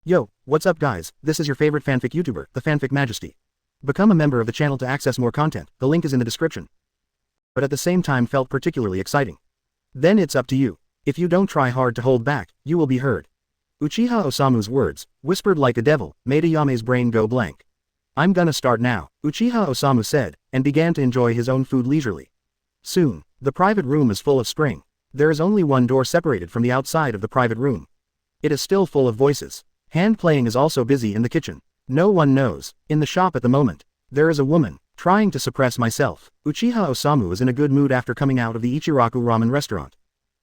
Yo, what's up guys, this is your favorite fanfic YouTuber, the Fanfic Majesty. Become a member of the channel to access more content, the link is in the description. But at the same time felt particularly exciting. Then it's up to you. If you don't try hard to hold back, you will be heard. Uchiha Osamu's words, whispered like a devil, made Ayame's brain go blank. I'm gonna start now, Uchiha Osamu said, and began to enjoy his own food leisurely. Soon, the private room is full of spring. There is only one door separated from the outside of the private room. It is still full of voices. Hand playing is also busy in the kitchen. No one knows. In the shop at the moment, there is a woman, trying to suppress myself. Uchiha Osamu is in a good mood after coming out of the Ichiraku ramen restaurant.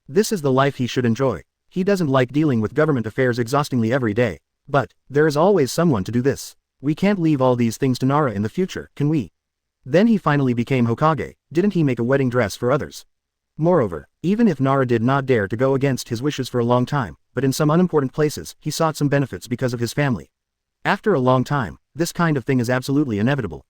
This is the life he should enjoy. He doesn't like dealing with government affairs exhaustingly every day. But, there is always someone to do this. We can't leave all these things to Nara in the future, can we? Then he finally became Hokage, didn't he make a wedding dress for others? Moreover, even if Nara did not dare to go against his wishes for a long time, but in some unimportant places, he sought some benefits because of his family. After a long time, this kind of thing is absolutely inevitable.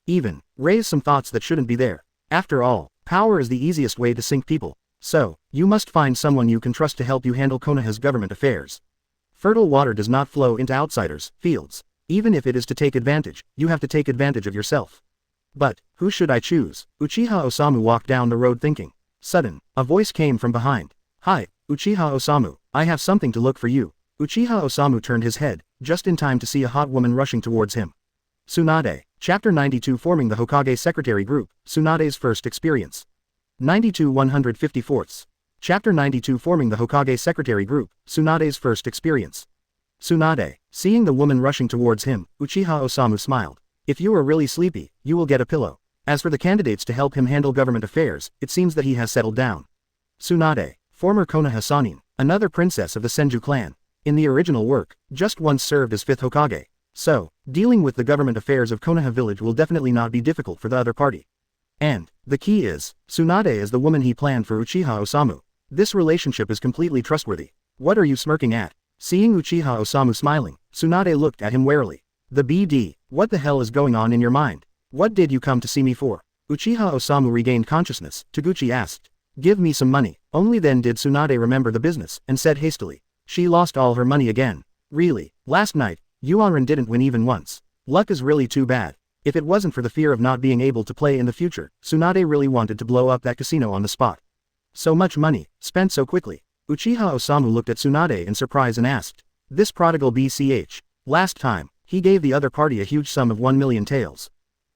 Even, raise some thoughts that shouldn't be there. After all, power is the easiest way to sink people. So, you must find someone you can trust to help you handle Konoha's government affairs. Fertile water does not flow into outsiders' fields. Even if it is to take advantage, you have to take advantage of yourself. But, who should I choose? Uchiha Osamu walked down the road thinking. Sudden, a voice came from behind. Hi, Uchiha Osamu, I have something to look for you. Uchiha Osamu turned his head, just in time to see a hot woman rushing towards him. Tsunade, Chapter 92 Forming the Hokage Secretary Group, Tsunade's First Experience. 92 154ths. Chapter 92 Forming the Hokage Secretary Group, Tsunade's First Experience. Tsunade, seeing the woman rushing towards him, Uchiha Osamu smiled. If you are really sleepy, you will get a pillow. As for the candidates to help him handle government affairs, it seems that he has settled down. Tsunade, former Konoha Sannin, another princess of the Senju clan. In the original work, just once served as 5th Hokage. So, dealing with the government affairs of Konoha village will definitely not be difficult for the other party. And, the key is, Tsunade is the woman he planned for Uchiha Osamu. This relationship is completely trustworthy. What are you smirking at? Seeing Uchiha Osamu smiling, Tsunade looked at him warily. The BD, what the hell is going on in your mind? What did you come to see me for? Uchiha Osamu regained consciousness, Taguchi asked. Give me some money. Only then did Tsunade remember the business, and said hastily. She lost all her money again. Really, last night, Yuanren didn't win even once. Luck is really too bad. If it wasn't for the fear of not being able to play in the future, Tsunade really wanted to blow up that casino on the spot. So much money, spent so quickly. Uchiha Osamu looked at Tsunade in surprise and asked. This prodigal BCH. Last time, he gave the other party a huge sum of 1 million taels.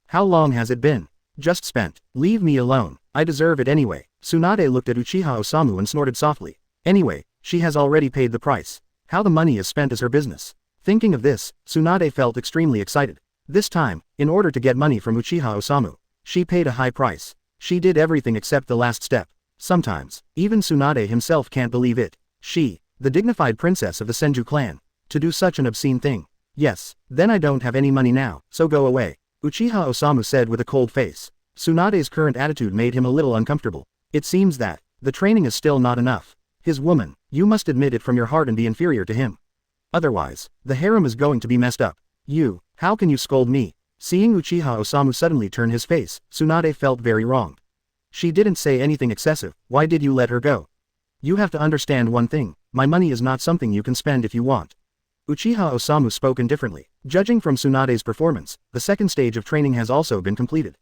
How long has it been? Just spent. Leave me alone. I deserve it anyway. Tsunade looked at Uchiha Osamu and snorted softly. Anyway, she has already paid the price. How the money is spent is her business. Thinking of this, Tsunade felt extremely excited. This time, in order to get money from Uchiha Osamu, she paid a high price. She did everything except the last step. Sometimes, even Tsunade himself can't believe it. She, the dignified princess of the Senju clan, to do such an obscene thing. Yes, then I don't have any money now, so go away. Uchiha Osamu said with a cold face. Tsunade's current attitude made him a little uncomfortable. It seems that, the training is still not enough. His woman, you must admit it from your heart and be inferior to him. Otherwise, the harem is going to be messed up. You, how can you scold me? Seeing Uchiha Osamu suddenly turn his face, Tsunade felt very wronged. She didn't say anything excessive, why did you let her go? You have to understand one thing, my money is not something you can spend if you want. Uchiha Osamu spoke indifferently. Judging from Tsunade's performance, the second stage of training has also been completed.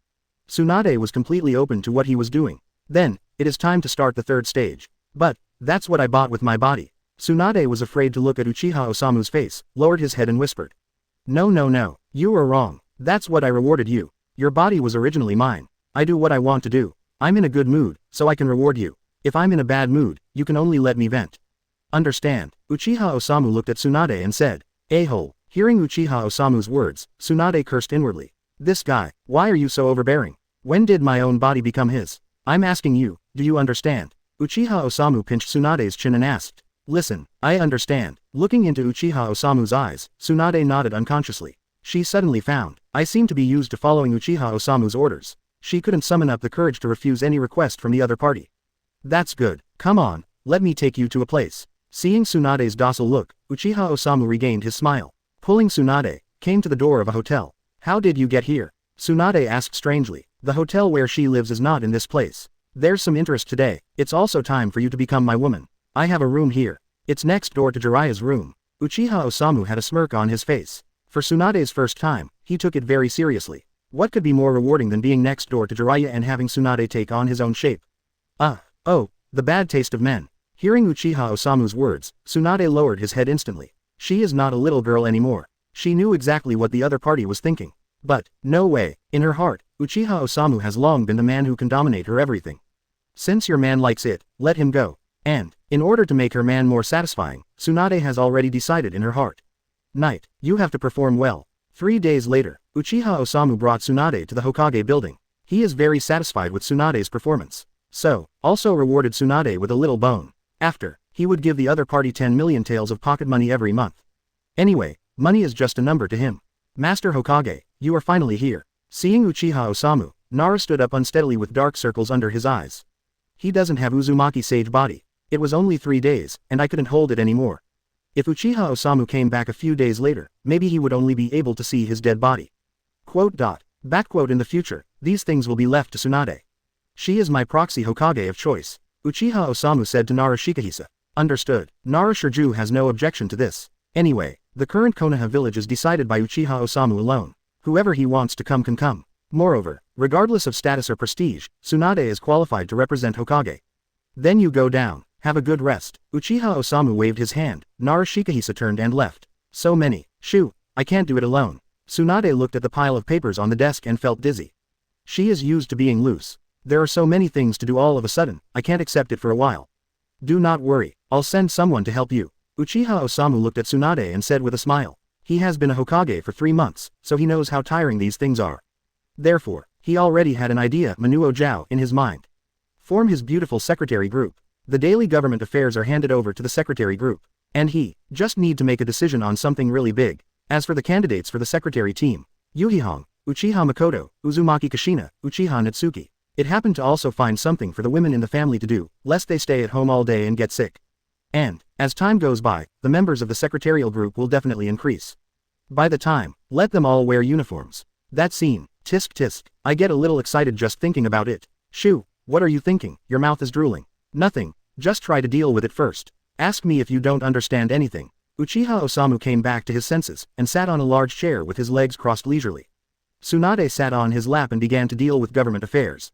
Tsunade was completely open to what he was doing. Then, it is time to start the third stage. But, that's what I bought with my body. Tsunade was afraid to look at Uchiha Osamu's face, lowered his head and whispered. No, you are wrong. That's what I rewarded you. Your body was originally mine. I do what I want to do. I'm in a good mood, so I can reward you. If I'm in a bad mood, you can only let me vent. Understand? Uchiha Osamu looked at Tsunade and said. A-hole. Hearing Uchiha Osamu's words, Tsunade cursed inwardly. This guy, why are you so overbearing? When did my own body become his? I'm asking you, do you understand? Uchiha Osamu pinched Tsunade's chin and asked. Listen, I understand. Looking into Uchiha Osamu's eyes, Tsunade nodded unconsciously. She suddenly found, I seem to be used to following Uchiha Osamu's orders. She couldn't summon up the courage to refuse any request from the other party. That's good. Come on, let me take you to a place. Seeing Tsunade's docile look, Uchiha Osamu regained his smile. Pulling Tsunade, came to the door of a hotel. How did you get here? Tsunade asked strangely. The hotel where she lives is not in this place. There's some interest today. It's also time for you to become my woman. I have a room here. It's next door to Jiraiya's room. Uchiha Osamu had a smirk on his face. For Tsunade's first time, he took it very seriously. What could be more rewarding than being next door to Jiraiya and having Tsunade take on his own shape? Oh, the bad taste of men. Hearing Uchiha Osamu's words, Tsunade lowered his head instantly. She is not a little girl anymore. She knew exactly what the other party was thinking. But, no way, in her heart, Uchiha Osamu has long been the man who can dominate her everything. Since your man likes it, let him go. And, in order to make her man more satisfying, Tsunade has already decided in her heart. Knight, you have to perform well. 3 days later, Uchiha Osamu brought Tsunade to the Hokage building. He is very satisfied with Tsunade's performance. So, also rewarded Tsunade with a little bone. After, he would give the other party 10 million taels of pocket money every month. Anyway, money is just a number to him. Master Hokage, you are finally here. Seeing Uchiha Osamu, Nara stood up unsteadily with dark circles under his eyes. He doesn't have Uzumaki Sage body. It was only 3 days, and I couldn't hold it anymore. If Uchiha Osamu came back a few days later, maybe he would only be able to see his dead body. In the future, these things will be left to Tsunade. She is my proxy Hokage of choice, Uchiha Osamu said to Nara Shikahisa. Understood. Nara Shirju has no objection to this. Anyway, the current Konoha village is decided by Uchiha Osamu alone. Whoever he wants to come can come. Moreover, regardless of status or prestige, Tsunade is qualified to represent Hokage. Then you go down, have a good rest. Uchiha Osamu waved his hand, Nara Shikahisa turned and left. So many. Shoo, I can't do it alone. Tsunade looked at the pile of papers on the desk and felt dizzy. She is used to being loose. There are so many things to do all of a sudden, I can't accept it for a while. Do not worry, I'll send someone to help you. Uchiha Osamu looked at Tsunade and said with a smile. He has been a Hokage for 3 months, so he knows how tiring these things are. Therefore, he already had an idea Manuo Jiao in his mind. Form his beautiful secretary group. The daily government affairs are handed over to the secretary group. And he just need to make a decision on something really big. As for the candidates for the secretary team, Yuhihong, Uchiha Makoto, Uzumaki Kushina, Uchiha Natsuki. It happened to also find something for the women in the family to do, lest they stay at home all day and get sick. And, as time goes by, the members of the secretarial group will definitely increase. By the time, let them all wear uniforms. That scene, tisk tisk, I get a little excited just thinking about it. Shoo, what are you thinking? Your mouth is drooling. Nothing, just try to deal with it first. Ask me if you don't understand anything. Uchiha Osamu came back to his senses, and sat on a large chair with his legs crossed leisurely. Tsunade sat on his lap and began to deal with government affairs.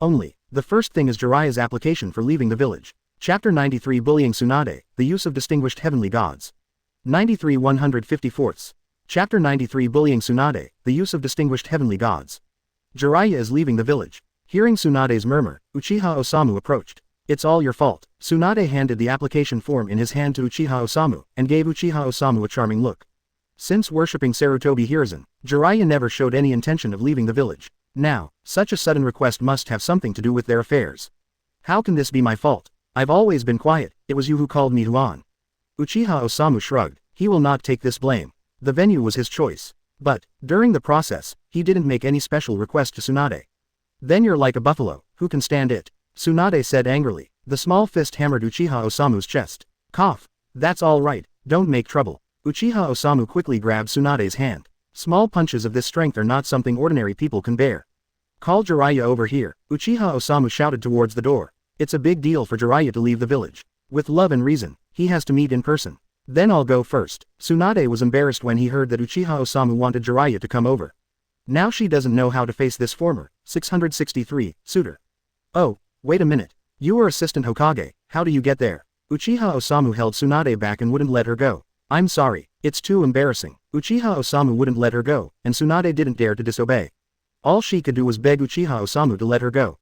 Only, the first thing is Jiraiya's application for leaving the village. Chapter 93 Bullying Tsunade, the use of distinguished heavenly gods. 93 154th. Chapter 93 Bullying Tsunade, the use of distinguished heavenly gods. Jiraiya is leaving the village. Hearing Tsunade's murmur, Uchiha Osamu approached. It's all your fault. Tsunade handed the application form in his hand to Uchiha Osamu, and gave Uchiha Osamu a charming look. Since worshipping Sarutobi Hiruzen, Jiraiya never showed any intention of leaving the village. Now, such a sudden request must have something to do with their affairs. How can this be my fault? I've always been quiet, it was you who called me Huan. Uchiha Osamu shrugged. He will not take this blame. The venue was his choice. But, during the process, he didn't make any special request to Tsunade. Then you're like a buffalo, who can stand it? Tsunade said angrily. The small fist hammered Uchiha Osamu's chest. Cough. That's all right, don't make trouble. Uchiha Osamu quickly grabbed Tsunade's hand. Small punches of this strength are not something ordinary people can bear. Call Jiraiya over here, Uchiha Osamu shouted towards the door. It's a big deal for Jiraiya to leave the village. With love and reason, he has to meet in person. Then I'll go first. Tsunade was embarrassed when he heard that Uchiha Osamu wanted Jiraiya to come over. Now she doesn't know how to face this former, 663, suitor. Oh, wait a minute. You are Assistant Hokage, how do you get there? Uchiha Osamu held Tsunade back and wouldn't let her go. I'm sorry, it's too embarrassing. Uchiha Osamu wouldn't let her go, and Tsunade didn't dare to disobey. All she could do was beg Uchiha Osamu to let her go.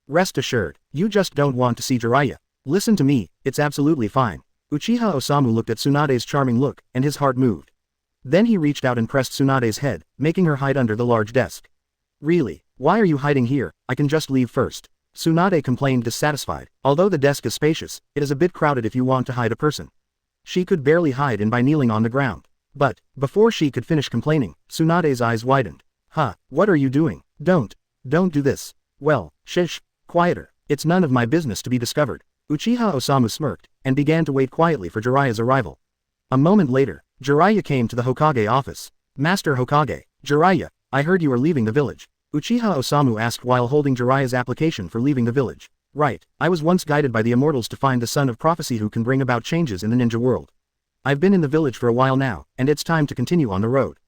Rest assured, you just don't want to see Jiraiya. Listen to me, it's absolutely fine. Uchiha Osamu looked at Tsunade's charming look, and his heart moved. Then he reached out and pressed Tsunade's head, making her hide under the large desk. Really, why are you hiding here? I can just leave first. Tsunade complained dissatisfied. Although the desk is spacious, it is a bit crowded if you want to hide a person. She could barely hide in by kneeling on the ground. But, before she could finish complaining, Tsunade's eyes widened. Huh, what are you doing? Don't do this. Well, shish, quieter. It's none of my business to be discovered. Uchiha Osamu smirked, and began to wait quietly for Jiraiya's arrival. A moment later, Jiraiya came to the Hokage office. Master Hokage, Jiraiya, I heard you are leaving the village. Uchiha Osamu asked while holding Jiraiya's application for leaving the village. Right, I was once guided by the immortals to find the son of prophecy who can bring about changes in the ninja world. I've been in the village for a while now, and it's time to continue on the road.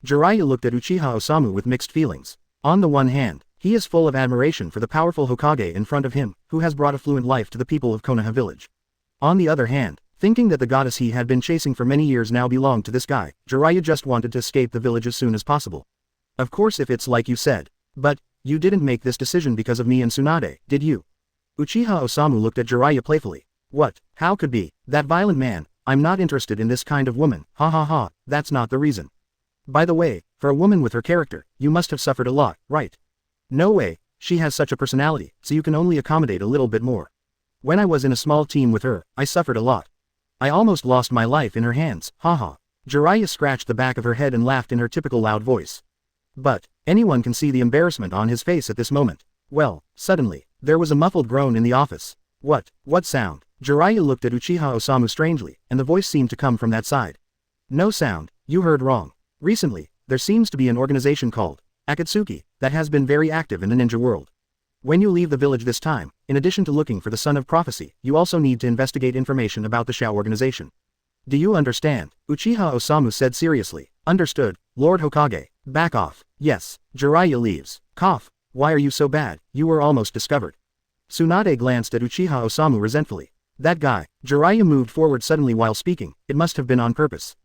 Jiraiya looked at Uchiha Osamu with mixed feelings. On the one hand, he is full of admiration for the powerful Hokage in front of him, who has brought affluent life to the people of Konoha village. On the other hand, thinking that the goddess he had been chasing for many years now belonged to this guy, Jiraiya just wanted to escape the village as soon as possible. Of course, if it's like you said. But, you didn't make this decision because of me and Tsunade, did you? Uchiha Osamu looked at Jiraiya playfully. What? How could be? That violent man. I'm not interested in this kind of woman. Ha ha ha, that's not the reason. By the way, for a woman with her character, you must have suffered a lot, right? No way, she has such a personality, so you can only accommodate a little bit more. When I was in a small team with her, I suffered a lot. I almost lost my life in her hands, haha. Jiraiya scratched the back of her head and laughed in her typical loud voice. But, anyone can see the embarrassment on his face at this moment. Well, suddenly, there was a muffled groan in the office. What sound? Jiraiya looked at Uchiha Osamu strangely, and the voice seemed to come from that side. No sound, you heard wrong. Recently, there seems to be an organization called Akatsuki that has been very active in the ninja world. When you leave the village this time, in addition to looking for the Son of Prophecy, you also need to investigate information about the Xiao organization. Do you understand? Uchiha Osamu said seriously. Understood, Lord Hokage. Back off. Yes. Jiraiya leaves. Cough. Why are you so bad? You were almost discovered. Tsunade glanced at Uchiha Osamu resentfully. That guy. Jiraiya moved forward suddenly while speaking. It must have been on purpose.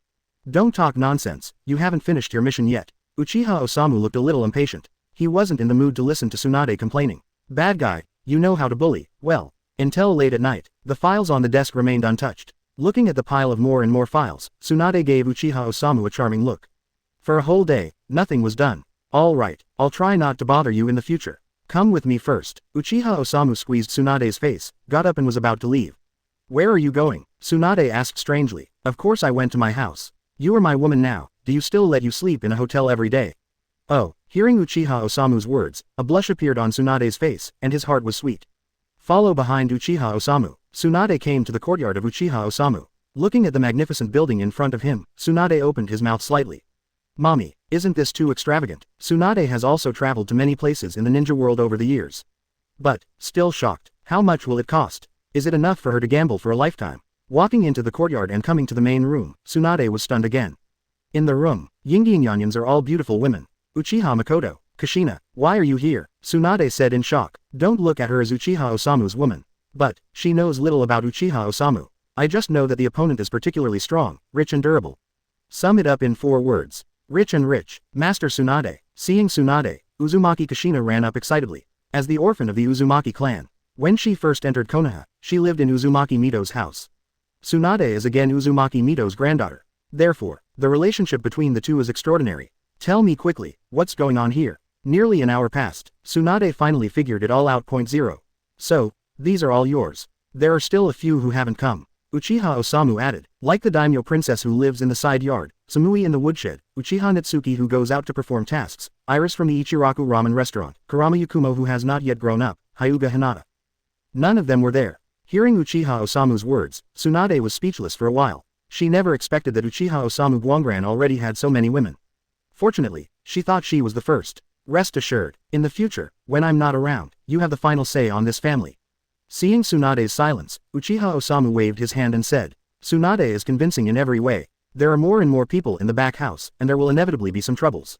Don't talk nonsense. You haven't finished your mission yet. Uchiha Osamu looked a little impatient. He wasn't in the mood to listen to Tsunade complaining. Bad guy. You know how to bully. Well, until late at night, the files on the desk remained untouched. Looking at the pile of more and more files, Tsunade gave Uchiha Osamu a charming look. For a whole day, nothing was done. All right, I'll try not to bother you in the future. Come with me first. Uchiha Osamu squeezed Tsunade's face, got up and was about to leave. Where are you going? Tsunade asked strangely. Of course I went to my house. You are my woman now. Do you still let you sleep in a hotel every day? Oh, hearing Uchiha Osamu's words, a blush appeared on Tsunade's face, and his heart was sweet. Follow behind Uchiha Osamu. Tsunade came to the courtyard of Uchiha Osamu. Looking at the magnificent building in front of him, Tsunade opened his mouth slightly. Mommy, isn't this too extravagant? Tsunade has also traveled to many places in the ninja world over the years. But, still shocked, how much will it cost? Is it enough for her to gamble for a lifetime? Walking into the courtyard and coming to the main room, Tsunade was stunned again. In the room, Yingyanyans are all beautiful women. Uchiha Makoto, Kushina, why are you here? Tsunade said in shock. Don't look at her as Uchiha Osamu's woman. But, she knows little about Uchiha Osamu. I just know that the opponent is particularly strong, rich and durable. Sum it up in 4 words. Rich and rich. Master Tsunade. Seeing Tsunade, Uzumaki Kushina ran up excitedly. As the orphan of the Uzumaki clan, when she first entered Konoha, she lived in Uzumaki Mito's house. Tsunade is again Uzumaki Mito's granddaughter. Therefore, the relationship between the two is extraordinary. Tell me quickly, what's going on here? Nearly an hour passed. Tsunade finally figured it all out. 0. So, these are all yours. There are still a few who haven't come. Uchiha Osamu added, like the daimyo princess who lives in the side yard, Samui in the woodshed, Uchiha Natsuki who goes out to perform tasks, Iris from the Ichiraku ramen restaurant, Kurama Yakumo who has not yet grown up, Hyūga Hinata. None of them were there. Hearing Uchiha Osamu's words, Tsunade was speechless for a while. She never expected that Uchiha Osamu Guangran already had so many women. Fortunately, she thought she was the first. Rest assured, in the future, when I'm not around, you have the final say on this family. Seeing Tsunade's silence, Uchiha Osamu waved his hand and said, Tsunade is convincing in every way. There are more and more people in the back house, and there will inevitably be some troubles.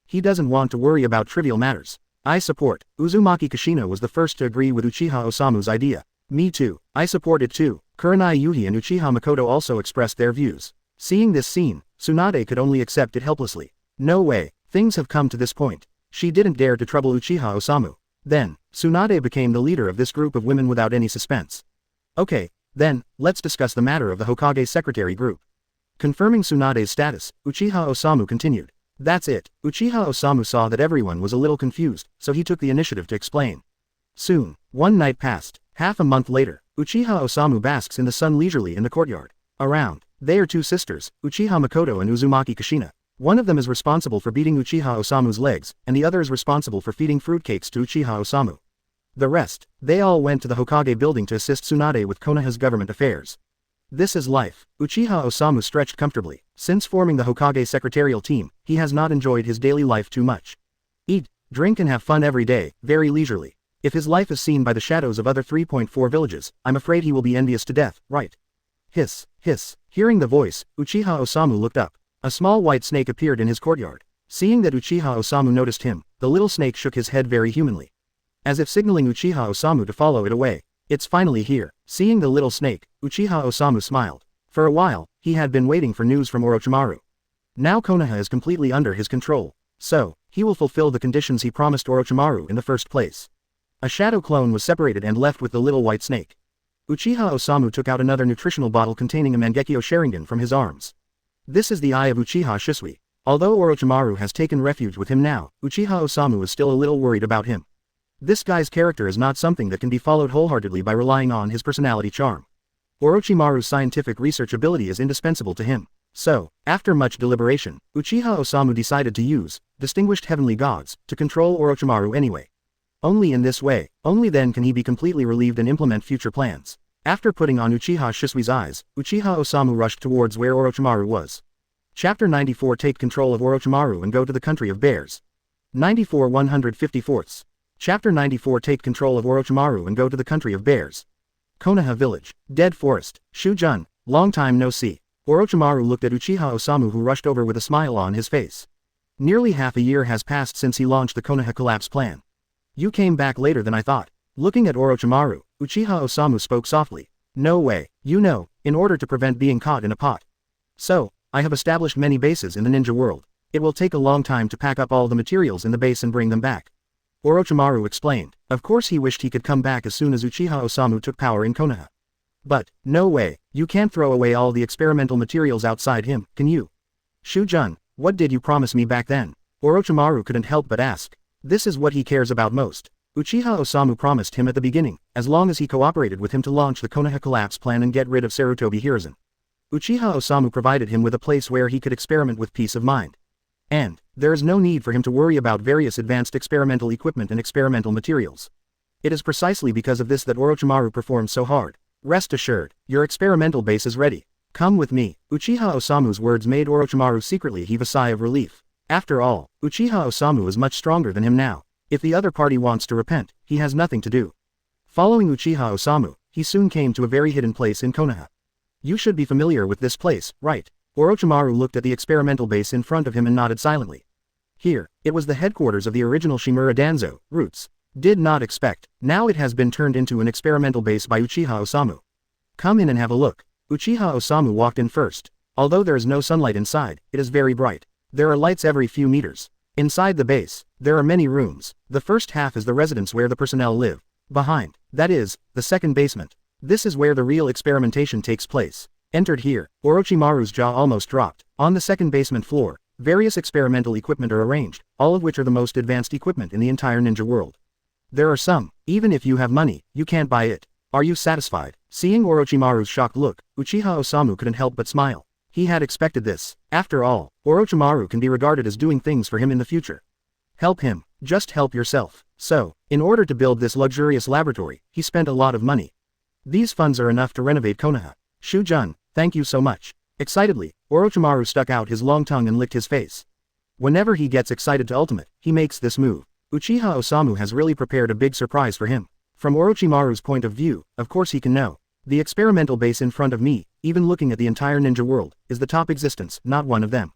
He doesn't want to worry about trivial matters. I support. Uzumaki Kushina was the first to agree with Uchiha Osamu's idea. Me too. I support it too. Kurenai Yuhi and Uchiha Makoto also expressed their views. Seeing this scene, Tsunade could only accept it helplessly. No way, things have come to this point. She didn't dare to trouble Uchiha Osamu. Then, Tsunade became the leader of this group of women without any suspense. Okay, then, let's discuss the matter of the Hokage secretary group. Confirming Tsunade's status, Uchiha Osamu continued. That's it. Uchiha Osamu saw that everyone was a little confused, so he took the initiative to explain. Soon, one night passed. Half a month later, Uchiha Osamu basks in the sun leisurely in the courtyard. Around, they are 2 sisters, Uchiha Makoto and Uzumaki Kushina. One of them is responsible for beating Uchiha Osamu's legs, and the other is responsible for feeding fruitcakes to Uchiha Osamu. The rest, they all went to the Hokage building to assist Tsunade with Konoha's government affairs. This is life. Uchiha Osamu stretched comfortably. Since forming the Hokage secretarial team, he has not enjoyed his daily life too much. Eat, drink and have fun every day, very leisurely. If his life is seen by the shadows of other 3.4 villages, I'm afraid he will be envious to death, right? Hiss, hiss. Hearing the voice, Uchiha Osamu looked up. A small white snake appeared in his courtyard. Seeing that Uchiha Osamu noticed him, the little snake shook his head very humanly, as if signaling Uchiha Osamu to follow it away. It's finally here. Seeing the little snake, Uchiha Osamu smiled. For a while, he had been waiting for news from Orochimaru. Now Konoha is completely under his control, so he will fulfill the conditions he promised Orochimaru in the first place. A shadow clone was separated and left with the little white snake. Uchiha Osamu took out another nutritional bottle containing a Mangekyo Sharingan from his arms. This is the eye of Uchiha Shisui. Although Orochimaru has taken refuge with him now, Uchiha Osamu is still a little worried about him. This guy's character is not something that can be followed wholeheartedly by relying on his personality charm. Orochimaru's scientific research ability is indispensable to him. So, after much deliberation, Uchiha Osamu decided to use distinguished heavenly gods to control Orochimaru anyway. Only in this way, only then can he be completely relieved and implement future plans. After putting on Uchiha Shisui's eyes, Uchiha Osamu rushed towards where Orochimaru was. Chapter 94 Take control of Orochimaru and go to the country of bears. 94 154ths. Chapter 94 Take control of Orochimaru and go to the country of bears. Konoha village. Dead forest. Shujun. Long time no see. Orochimaru looked at Uchiha Osamu, who rushed over with a smile on his face. Nearly half a year has passed since he launched the Konoha collapse plan. You came back later than I thought. Looking at Orochimaru, Uchiha Osamu spoke softly. No way. You know, in order to prevent being caught in a pot. So, I have established many bases in the ninja world. It will take a long time to pack up all the materials in the base and bring them back. Orochimaru explained. Of course he wished he could come back as soon as Uchiha Osamu took power in Konoha. But, no way, you can't throw away all the experimental materials outside him, can you? Shujun, what did you promise me back then? Orochimaru couldn't help but ask. This is what he cares about most. Uchiha Osamu promised him at the beginning, as long as he cooperated with him to launch the Konoha collapse plan and get rid of Sarutobi Hiruzen. Uchiha Osamu provided him with a place where he could experiment with peace of mind. And there is no need for him to worry about various advanced experimental equipment and experimental materials. It is precisely because of this that Orochimaru performed so hard. Rest assured, your experimental base is ready. Come with me. Uchiha Osamu's words made Orochimaru secretly heave a sigh of relief. After all, Uchiha Osamu is much stronger than him now. If the other party wants to repent, he has nothing to do. Following Uchiha Osamu, he soon came to a very hidden place in Konoha. You should be familiar with this place, right? Orochimaru looked at the experimental base in front of him and nodded silently. Here, it was the headquarters of the original Shimura Danzo, Roots. Did not expect. Now it has been turned into an experimental base by Uchiha Osamu. Come in and have a look. Uchiha Osamu walked in first. Although there is no sunlight inside, it is very bright. There are lights every few meters. Inside the base, there are many rooms. The first half is the residence where the personnel live. Behind, that is, the second basement. This is where the real experimentation takes place. Entered here, Orochimaru's jaw almost dropped. On the second basement floor, various experimental equipment are arranged, all of which are the most advanced equipment in the entire ninja world. There are some, even if you have money, you can't buy it. Are you satisfied? Seeing Orochimaru's shocked look, Uchiha Osamu couldn't help but smile. He had expected this. After all, Orochimaru can be regarded as doing things for him in the future. Help him. Just help yourself. So, in order to build this luxurious laboratory, he spent a lot of money. These funds are enough to renovate Konoha. Shujun, thank you so much. Excitedly, Orochimaru stuck out his long tongue and licked his face. Whenever he gets excited to ultimate, he makes this move. Uchiha Osamu has really prepared a big surprise for him. From Orochimaru's point of view, of course he can know. The experimental base in front of me, even looking at the entire ninja world, is the top existence, not one of them.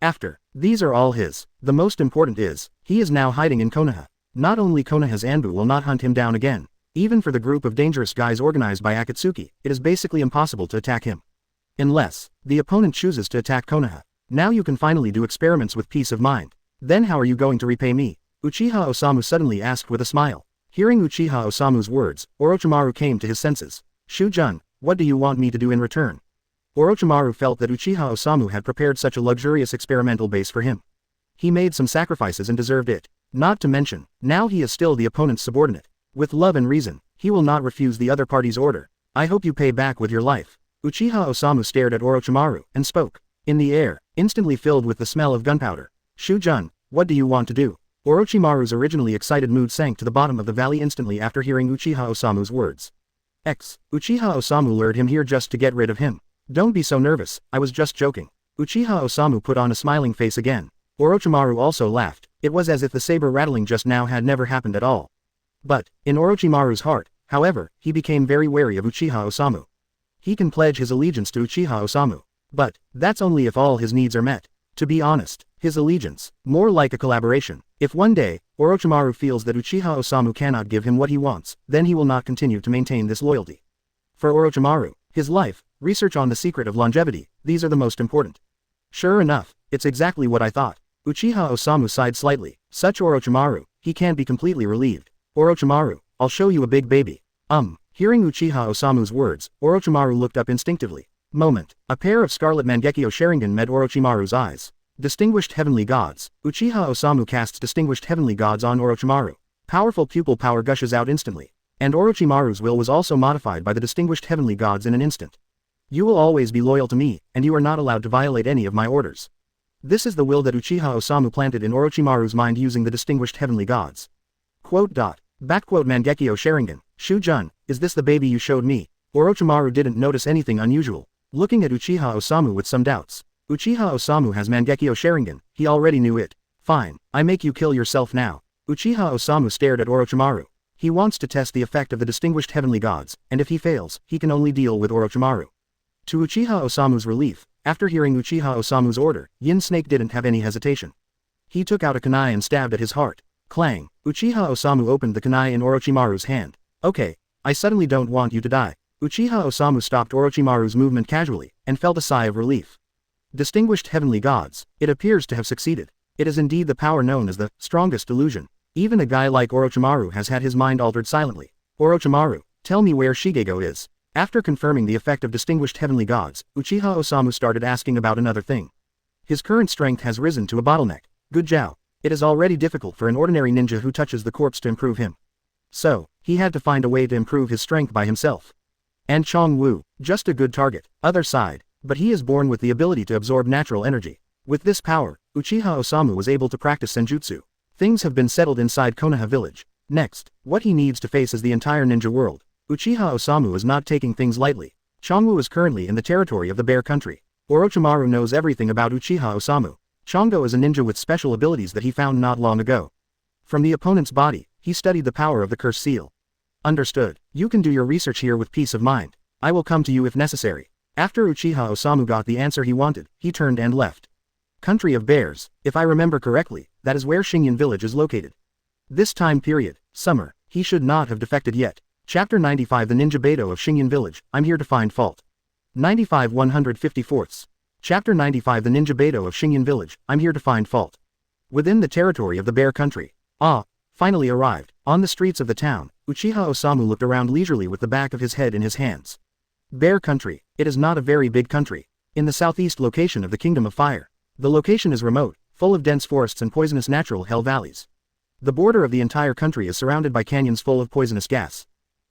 After, these are all his. The most important is, he is now hiding in Konoha. Not only Konoha's Anbu will not hunt him down again, even for the group of dangerous guys organized by Akatsuki, it is basically impossible to attack him. Unless, the opponent chooses to attack Konoha. Now you can finally do experiments with peace of mind. Then how are you going to repay me? Uchiha Osamu suddenly asked with a smile. Hearing Uchiha Osamu's words, Orochimaru came to his senses. Shujun, what do you want me to do in return? Orochimaru felt that Uchiha Osamu had prepared such a luxurious experimental base for him. He made some sacrifices and deserved it. Not to mention, now he is still the opponent's subordinate. With love and reason, he will not refuse the other party's order. I hope you pay back with your life. Uchiha Osamu stared at Orochimaru and spoke. In the air, instantly filled with the smell of gunpowder. Shujun, what do you want to do? Orochimaru's originally excited mood sank to the bottom of the valley instantly after hearing Uchiha Osamu's words. Uchiha Osamu lured him here just to get rid of him. Don't be so nervous, I was just joking. Uchiha Osamu put on a smiling face again. Orochimaru also laughed. It was as if the saber rattling just now had never happened at all. But, in Orochimaru's heart, however, he became very wary of Uchiha Osamu. He can pledge his allegiance to Uchiha Osamu. But, that's only if all his needs are met. To be honest, his allegiance, more like a collaboration. If one day, Orochimaru feels that Uchiha Osamu cannot give him what he wants, then he will not continue to maintain this loyalty. For Orochimaru, his life, research on the secret of longevity, these are the most important. Sure enough, it's exactly what I thought. Uchiha Osamu sighed slightly. Such Orochimaru, he can't be completely relieved. Orochimaru, I'll show you a big baby. Hearing Uchiha Osamu's words, Orochimaru looked up instinctively. Moment. A pair of scarlet Mangekyo Sharingan met Orochimaru's eyes. Distinguished Heavenly Gods. Uchiha Osamu casts Distinguished Heavenly Gods on Orochimaru. Powerful pupil power gushes out instantly. And Orochimaru's will was also modified by the Distinguished Heavenly Gods in an instant. You will always be loyal to me, and you are not allowed to violate any of my orders. This is the will that Uchiha Osamu planted in Orochimaru's mind using the Distinguished Heavenly Gods. Mangekyo Sharingan. Shu-jun, is this the baby you showed me? Orochimaru didn't notice anything unusual, looking at Uchiha Osamu with some doubts. Uchiha Osamu has Mangekyo Sharingan, he already knew it. Fine, I make you kill yourself now. Uchiha Osamu stared at Orochimaru. He wants to test the effect of the Distinguished Heavenly Gods, and if he fails, he can only deal with Orochimaru. To Uchiha Osamu's relief, after hearing Uchiha Osamu's order, Yin Snake didn't have any hesitation. He took out a kunai and stabbed at his heart. Clang! Uchiha Osamu opened the kunai in Orochimaru's hand. Okay, I suddenly don't want you to die. Uchiha Osamu stopped Orochimaru's movement casually, and felt a sigh of relief. Distinguished Heavenly Gods, it appears to have succeeded. It is indeed the power known as the strongest illusion. Even a guy like Orochimaru has had his mind altered silently. Orochimaru, tell me where Shigego is. After confirming the effect of Distinguished Heavenly Gods, Uchiha Osamu started asking about another thing. His current strength has risen to a bottleneck. Good job. It is already difficult for an ordinary ninja who touches the corpse to improve him. So, he had to find a way to improve his strength by himself. And Chong Wu, just a good target. Other side, but he is born with the ability to absorb natural energy. With this power, Uchiha Osamu was able to practice senjutsu. Things have been settled inside Konoha village. Next, what he needs to face is the entire ninja world. Uchiha Osamu is not taking things lightly. Chongwu is currently in the territory of the Bear Country. Orochimaru knows everything about Uchiha Osamu. Chongo is a ninja with special abilities that he found not long ago. From the opponent's body, he studied the power of the curse seal. Understood. You can do your research here with peace of mind. I will come to you if necessary. After Uchiha Osamu got the answer he wanted, he turned and left. Country of Bears, if I remember correctly, that is where Xingyan village is located. This time period, summer, he should not have defected yet. Chapter 95 The Ninja Beidou of Xingyan village, I'm here to find fault. 95 154ths. Chapter 95 The Ninja Beidou of Xingyan village, I'm here to find fault. Within the territory of the Bear Country. Finally arrived. On the streets of the town, Uchiha Osamu looked around leisurely with the back of his head in his hands. Bear Country, it is not a very big country. In the southeast location of the Kingdom of Fire. The location is remote, full of dense forests and poisonous natural hell valleys. The border of the entire country is surrounded by canyons full of poisonous gas.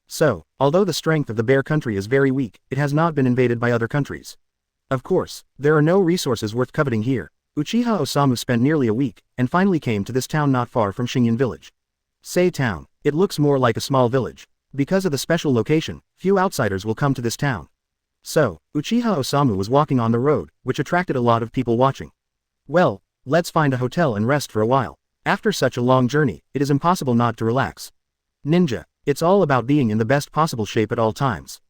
So, although the strength of the Bear Country is very weak, it has not been invaded by other countries. Of course, there are no resources worth coveting here. Uchiha Osamu spent nearly a week, and finally came to this town not far from Xingyan village. Say town, it looks more like a small village. Because of the special location, few outsiders will come to this town. So, Uchiha Osamu was walking on the road, which attracted a lot of people watching. Well, let's find a hotel and rest for a while. After such a long journey, it is impossible not to relax. Ninja, it's all about being in the best possible shape at all times.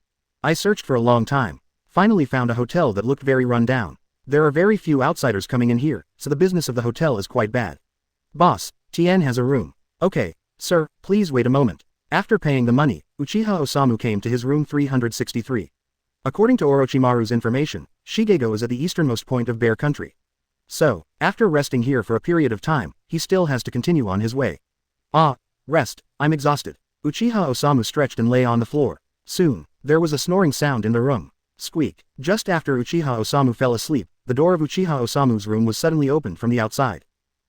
I searched for a long time. Finally found a hotel that looked very run down. There are very few outsiders coming in here, so the business of the hotel is quite bad. Boss, Tien has a room. Okay, sir, please wait a moment. After paying the money, Uchiha Osamu came to his room 363. According to Orochimaru's information, Shigego is at the easternmost point of Bear Country. So, after resting here for a period of time, he still has to continue on his way. Rest, I'm exhausted. Uchiha Osamu stretched and lay on the floor. Soon, there was a snoring sound in the room. Squeak. Just after Uchiha Osamu fell asleep, the door of Uchiha Osamu's room was suddenly opened from the outside.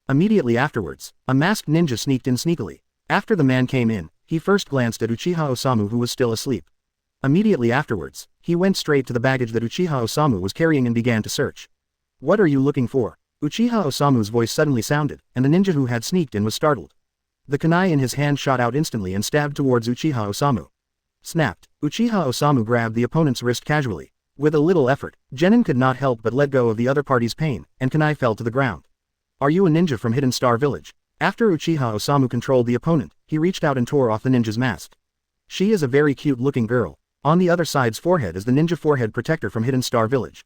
Immediately afterwards, a masked ninja sneaked in sneakily. After the man came in, he first glanced at Uchiha Osamu who was still asleep. Immediately afterwards, he went straight to the baggage that Uchiha Osamu was carrying and began to search. What are you looking for? Uchiha Osamu's voice suddenly sounded, and the ninja who had sneaked in was startled. The kunai in his hand shot out instantly and stabbed towards Uchiha Osamu. Snapped. Uchiha Osamu grabbed the opponent's wrist casually. With a little effort, Genin could not help but let go of the other party's pain, and kunai fell to the ground. Are you a ninja from Hidden Star Village? After Uchiha Osamu controlled the opponent, he reached out and tore off the ninja's mask. She is a very cute-looking girl. On the other side's forehead is the ninja forehead protector from Hidden Star Village.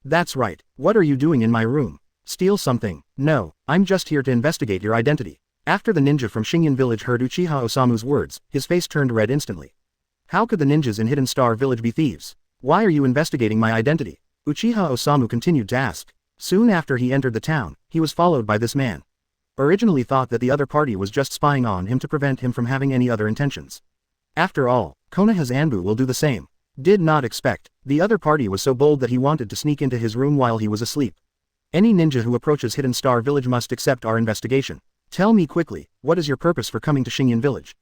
That's right, what are you doing in my room? Steal something? No, I'm just here to investigate your identity. After the ninja from Shingen Village heard Uchiha Osamu's words, his face turned red instantly. How could the ninjas in Hidden Star Village be thieves? Why are you investigating my identity? Uchiha Osamu continued to ask. Soon after he entered the town, he was followed by this man. Originally thought that the other party was just spying on him to prevent him from having any other intentions. After all, Konoha's Anbu will do the same. Did not expect. The other party was so bold that he wanted to sneak into his room while he was asleep. Any ninja who approaches Hidden Star Village must accept our investigation. Tell me quickly, what is your purpose for coming to Shingen Village?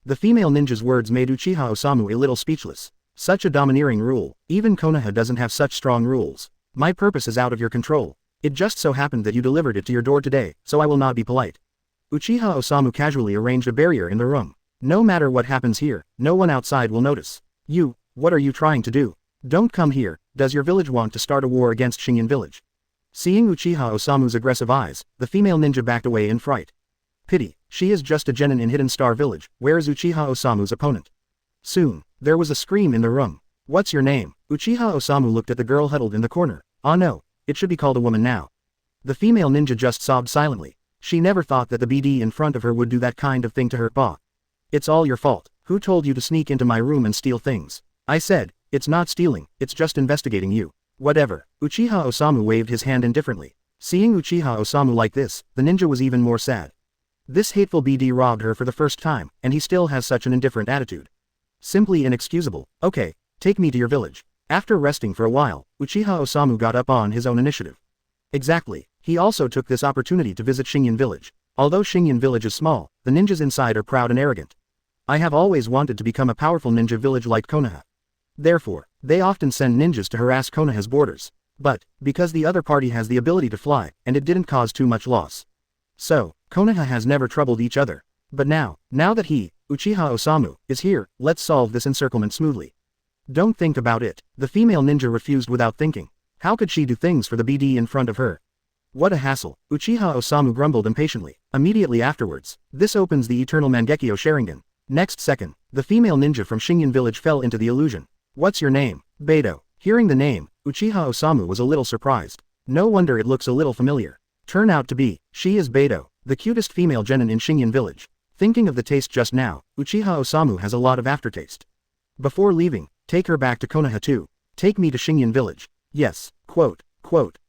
The female ninja's words made Uchiha Osamu a little speechless. Such a domineering rule, even Konoha doesn't have such strong rules. My purpose is out of your control. It just so happened that you delivered it to your door today, so I will not be polite. Uchiha Osamu casually arranged a barrier in the room. No matter what happens here, no one outside will notice. You, what are you trying to do? Don't come here. Does your village want to start a war against Shingen Village? Seeing Uchiha Osamu's aggressive eyes, the female ninja backed away in fright. Pity, she is just a genin in Hidden Star Village. Where is Uchiha Osamu's opponent? Soon, there was a scream in the room. What's your name? Uchiha Osamu looked at the girl huddled in the corner. Ah no, it should be called a woman now. The female ninja just sobbed silently. She never thought that the BD in front of her would do that kind of thing to her pa. It's all your fault. Who told you to sneak into my room and steal things? I said, it's not stealing, it's just investigating you. Whatever. Uchiha Osamu waved his hand indifferently. Seeing Uchiha Osamu like this, the ninja was even more sad. This hateful BD robbed her for the first time, and he still has such an indifferent attitude. Simply inexcusable. Okay, take me to your village. After resting for a while, Uchiha Osamu got up on his own initiative. Exactly. He also took this opportunity to visit Shingen Village. Although Shingen Village is small, the ninjas inside are proud and arrogant. I have always wanted to become a powerful ninja village like Konoha. Therefore, they often send ninjas to harass Konoha's borders. But, because the other party has the ability to fly, and it didn't cause too much loss. So, Konoha has never troubled each other. But now that he, Uchiha Osamu, is here, let's solve this encirclement smoothly. Don't think about it. The female ninja refused without thinking. How could she do things for the BD in front of her? What a hassle. Uchiha Osamu grumbled impatiently. Immediately afterwards, this opens the Eternal Mangekyo Sharingan. Next second, the female ninja from Shingen Village fell into the illusion. What's your name? Beidou. Hearing the name, Uchiha Osamu was a little surprised. No wonder it looks a little familiar. Turn out to be, she is Beidou, the cutest female genin in Shingen Village. Thinking of the taste just now, Uchiha Osamu has a lot of aftertaste. Before leaving, take her back to Konoha too. Take me to Shingen Village. Yes. Quote.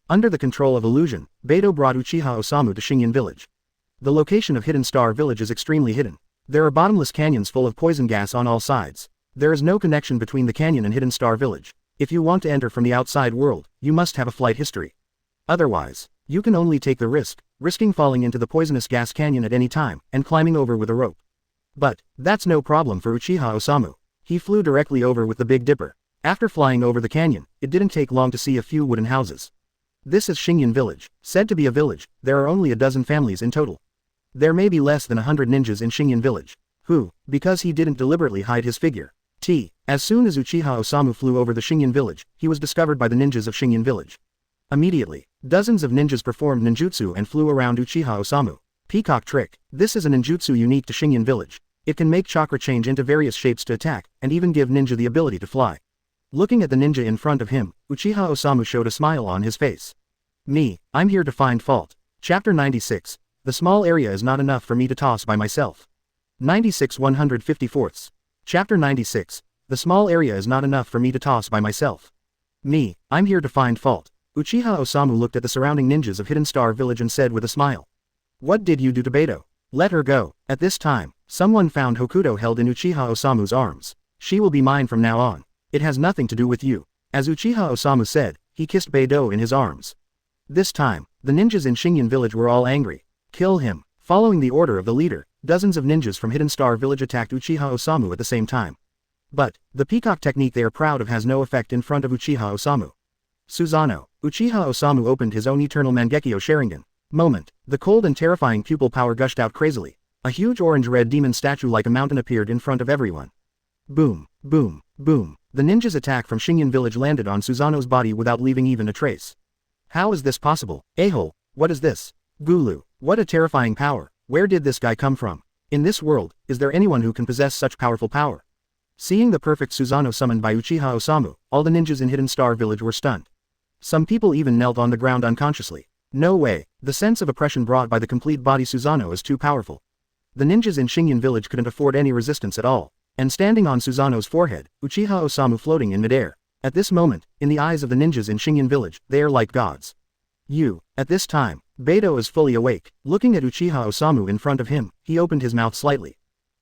Under the control of illusion, Beidou brought Uchiha Osamu to Shingen Village. The location of Hidden Star Village is extremely hidden. There are bottomless canyons full of poison gas on all sides. There is no connection between the canyon and Hidden Star Village. If you want to enter from the outside world, you must have a flight history. Otherwise, you can only take the risking falling into the poisonous gas canyon at any time, and climbing over with a rope. But, that's no problem for Uchiha Osamu. He flew directly over with the Big Dipper. After flying over the canyon, it didn't take long to see a few wooden houses. This is Shingen Village. Said to be a village, there are only a dozen families in total. There may be less than 100 ninjas in Shingen Village. Who, because he didn't deliberately hide his figure. As soon as Uchiha Osamu flew over the Shingen Village, he was discovered by the ninjas of Shingen Village. Immediately, dozens of ninjas performed ninjutsu and flew around Uchiha Osamu. Peacock trick. This is a ninjutsu unique to Shingen Village. It can make chakra change into various shapes to attack, and even give ninja the ability to fly. Looking at the ninja in front of him, Uchiha Osamu showed a smile on his face. I'm here to find fault. Chapter 96. The small area is not enough for me to toss by myself. 96 154ths. Chapter 96. The small area is not enough for me to toss by myself. I'm here to find fault. Uchiha Osamu looked at the surrounding ninjas of Hidden Star Village and said with a smile. What did you do to Beidou? Let her go. At this time, someone found Hokuto held in Uchiha Osamu's arms. She will be mine from now on. It has nothing to do with you. As Uchiha Osamu said, he kissed Beidou in his arms. This time, the ninjas in Shingen Village were all angry. Kill him. Following the order of the leader, dozens of ninjas from Hidden Star Village attacked Uchiha Osamu at the same time. But, the peacock technique they are proud of has no effect in front of Uchiha Osamu. Susanoo. Uchiha Osamu opened his own Eternal Mangekyo Sharingan. Moment. The cold and terrifying pupil power gushed out crazily. A huge orange-red demon statue like a mountain appeared in front of everyone. Boom, boom, boom. The ninja's attack from Shingen Village landed on Susanoo's body without leaving even a trace. How is this possible? A-hole, what is this? Gulu, what a terrifying power. Where did this guy come from? In this world, is there anyone who can possess such powerful power? Seeing the perfect Susanoo summoned by Uchiha Osamu, all the ninjas in Hidden Star Village were stunned. Some people even knelt on the ground unconsciously. No way, the sense of oppression brought by the complete body Susanoo is too powerful. The ninjas in Shingen Village couldn't afford any resistance at all. And standing on Susanoo's forehead, Uchiha Osamu floating in midair. At this moment, in the eyes of the ninjas in Shingen Village, they are like gods. At this time, Beidou is fully awake. Looking at Uchiha Osamu in front of him, he opened his mouth slightly.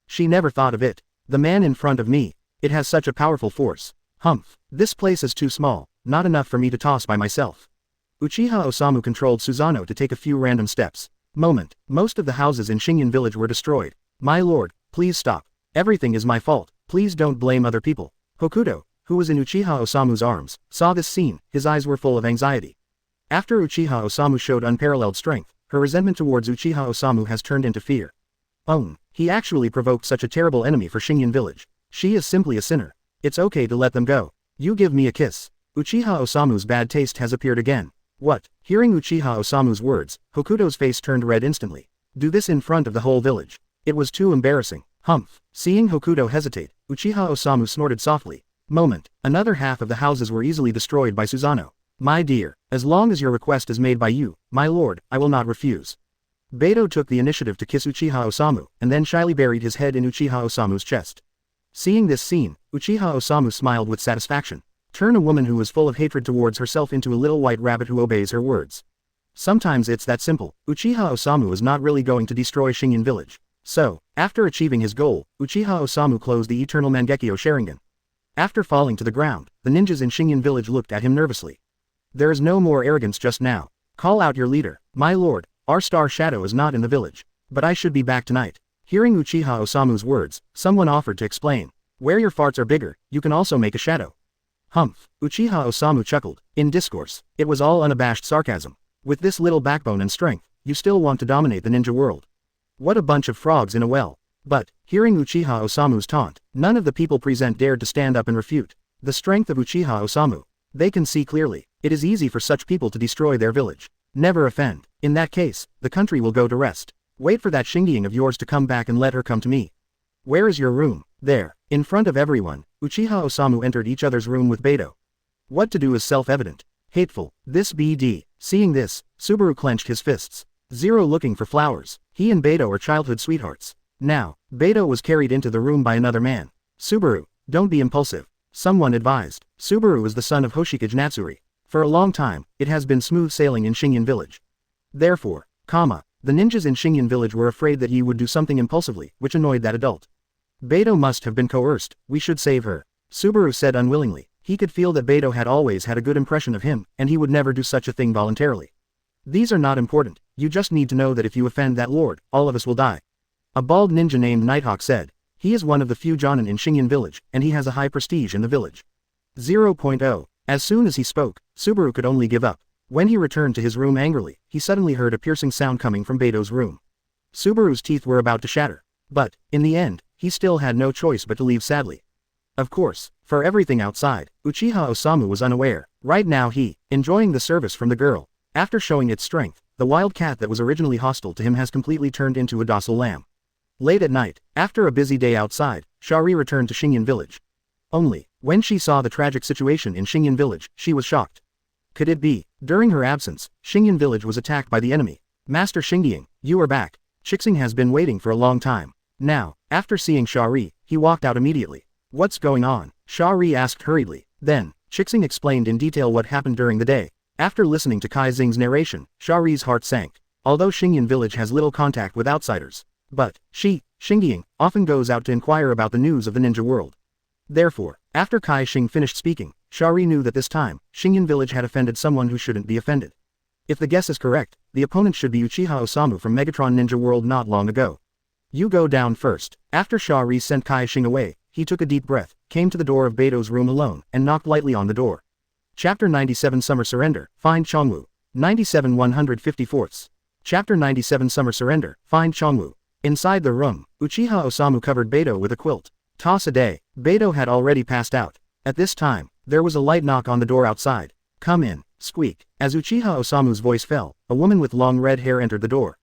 She never thought of it. The man in front of me. It has such a powerful force. Humph. This place is too small, not enough for me to toss by myself. Uchiha Osamu controlled Susanoo to take a few random steps. Most of the houses in Shingen Village were destroyed. My lord, please stop. Everything is my fault. Please don't blame other people. Hokuto, who was in Uchiha Osamu's arms, saw this scene. His eyes were full of anxiety. After Uchiha Osamu showed unparalleled strength, her resentment towards Uchiha Osamu has turned into fear. He actually provoked such a terrible enemy for Shingen Village. She is simply a sinner. It's okay to let them go. You give me a kiss. Uchiha Osamu's bad taste has appeared again. What? Hearing Uchiha Osamu's words, Hokuto's face turned red instantly. Do this in front of the whole village. It was too embarrassing. Humph. Seeing Hokuto hesitate, Uchiha Osamu snorted softly. Another half of the houses were easily destroyed by Susanoo. My dear, as long as your request is made by you, my lord, I will not refuse. Beidou took the initiative to kiss Uchiha Osamu, and then shyly buried his head in Uchiha Osamu's chest. Seeing this scene, Uchiha Osamu smiled with satisfaction. Turn a woman who is full of hatred towards herself into a little white rabbit who obeys her words. Sometimes it's that simple. Uchiha Osamu is not really going to destroy Shingen Village. So, after achieving his goal, Uchiha Osamu closed the Eternal Mangekyo Sharingan. After falling to the ground, the ninjas in Shingen Village looked at him nervously. There is no more arrogance just now. Call out your leader. My lord, our star shadow is not in the village. But I should be back tonight. Hearing Uchiha Osamu's words, someone offered to explain. Where your farts are bigger, you can also make a shadow. Humph. Uchiha Osamu chuckled. In discourse, it was all unabashed sarcasm. With this little backbone and strength, you still want to dominate the ninja world. What a bunch of frogs in a well. But, hearing Uchiha Osamu's taunt, none of the people present dared to stand up and refute. The strength of Uchiha Osamu. They can see clearly. It is easy for such people to destroy their village. Never offend. In that case, the country will go to rest. Wait for that Shingying of yours to come back and let her come to me. Where is your room? There. In front of everyone, Uchiha Osamu entered each other's room with Beidou. What to do is self-evident. Hateful. This BD. Seeing this, Subaru clenched his fists. Zero looking for flowers. He and Beidou are childhood sweethearts. Now, Beidou was carried into the room by another man. Subaru, don't be impulsive. Someone advised. Subaru is the son of Hoshikage Natsuri. For a long time, it has been smooth sailing in Shingen Village. Therefore, the ninjas in Shingen Village were afraid that he would do something impulsively, which annoyed that adult. Beidou must have been coerced. We should save her. Subaru said unwillingly. He could feel that Beidou had always had a good impression of him, and he would never do such a thing voluntarily. These are not important. You just need to know that if you offend that lord, all of us will die. A bald ninja named Nighthawk said. He is one of the few Jonin in Shingen Village, and he has a high prestige in the village. 0.0. As soon as he spoke, Subaru could only give up. When he returned to his room angrily, he suddenly heard a piercing sound coming from Beidou's room. Subaru's teeth were about to shatter. But, in the end, he still had no choice but to leave sadly. Of course, for everything outside, Uchiha Osamu was unaware. Right now he, enjoying the service from the girl. After showing its strength, the wild cat that was originally hostile to him has completely turned into a docile lamb. Late at night, after a busy day outside, Shari returned to Shingen Village. Only, when she saw the tragic situation in Shingen Village, she was shocked. Could it be? During her absence, Shingen Village was attacked by the enemy. Master Shingying, you are back. Chixing has been waiting for a long time. Now, after seeing Shari, he walked out immediately. What's going on? Shari asked hurriedly. Then, Chixing explained in detail what happened during the day. After listening to Kai Xing's narration, Shari's heart sank. Although Shingen Village has little contact with outsiders, but, Shingying, often goes out to inquire about the news of the ninja world. Therefore, after Kai Xing finished speaking, Shari knew that this time, Shingen Village had offended someone who shouldn't be offended. If the guess is correct, the opponent should be Uchiha Osamu from Megatron Ninja World not long ago. You go down first. After Shari sent Kai Xing away, he took a deep breath, came to the door of Beidou's room alone, and knocked lightly on the door. Chapter 97 Summer Surrender, Find Chongwu. 97 154ths. Chapter 97 Summer Surrender, Find Chongwu. Inside the room, Uchiha Osamu covered Beidou with a quilt. Toss a day. Beidou had already passed out. At this time, there was a light knock on the door outside. Come in. Squeak. As Uchiha Osamu's voice fell, a woman with long red hair entered the door.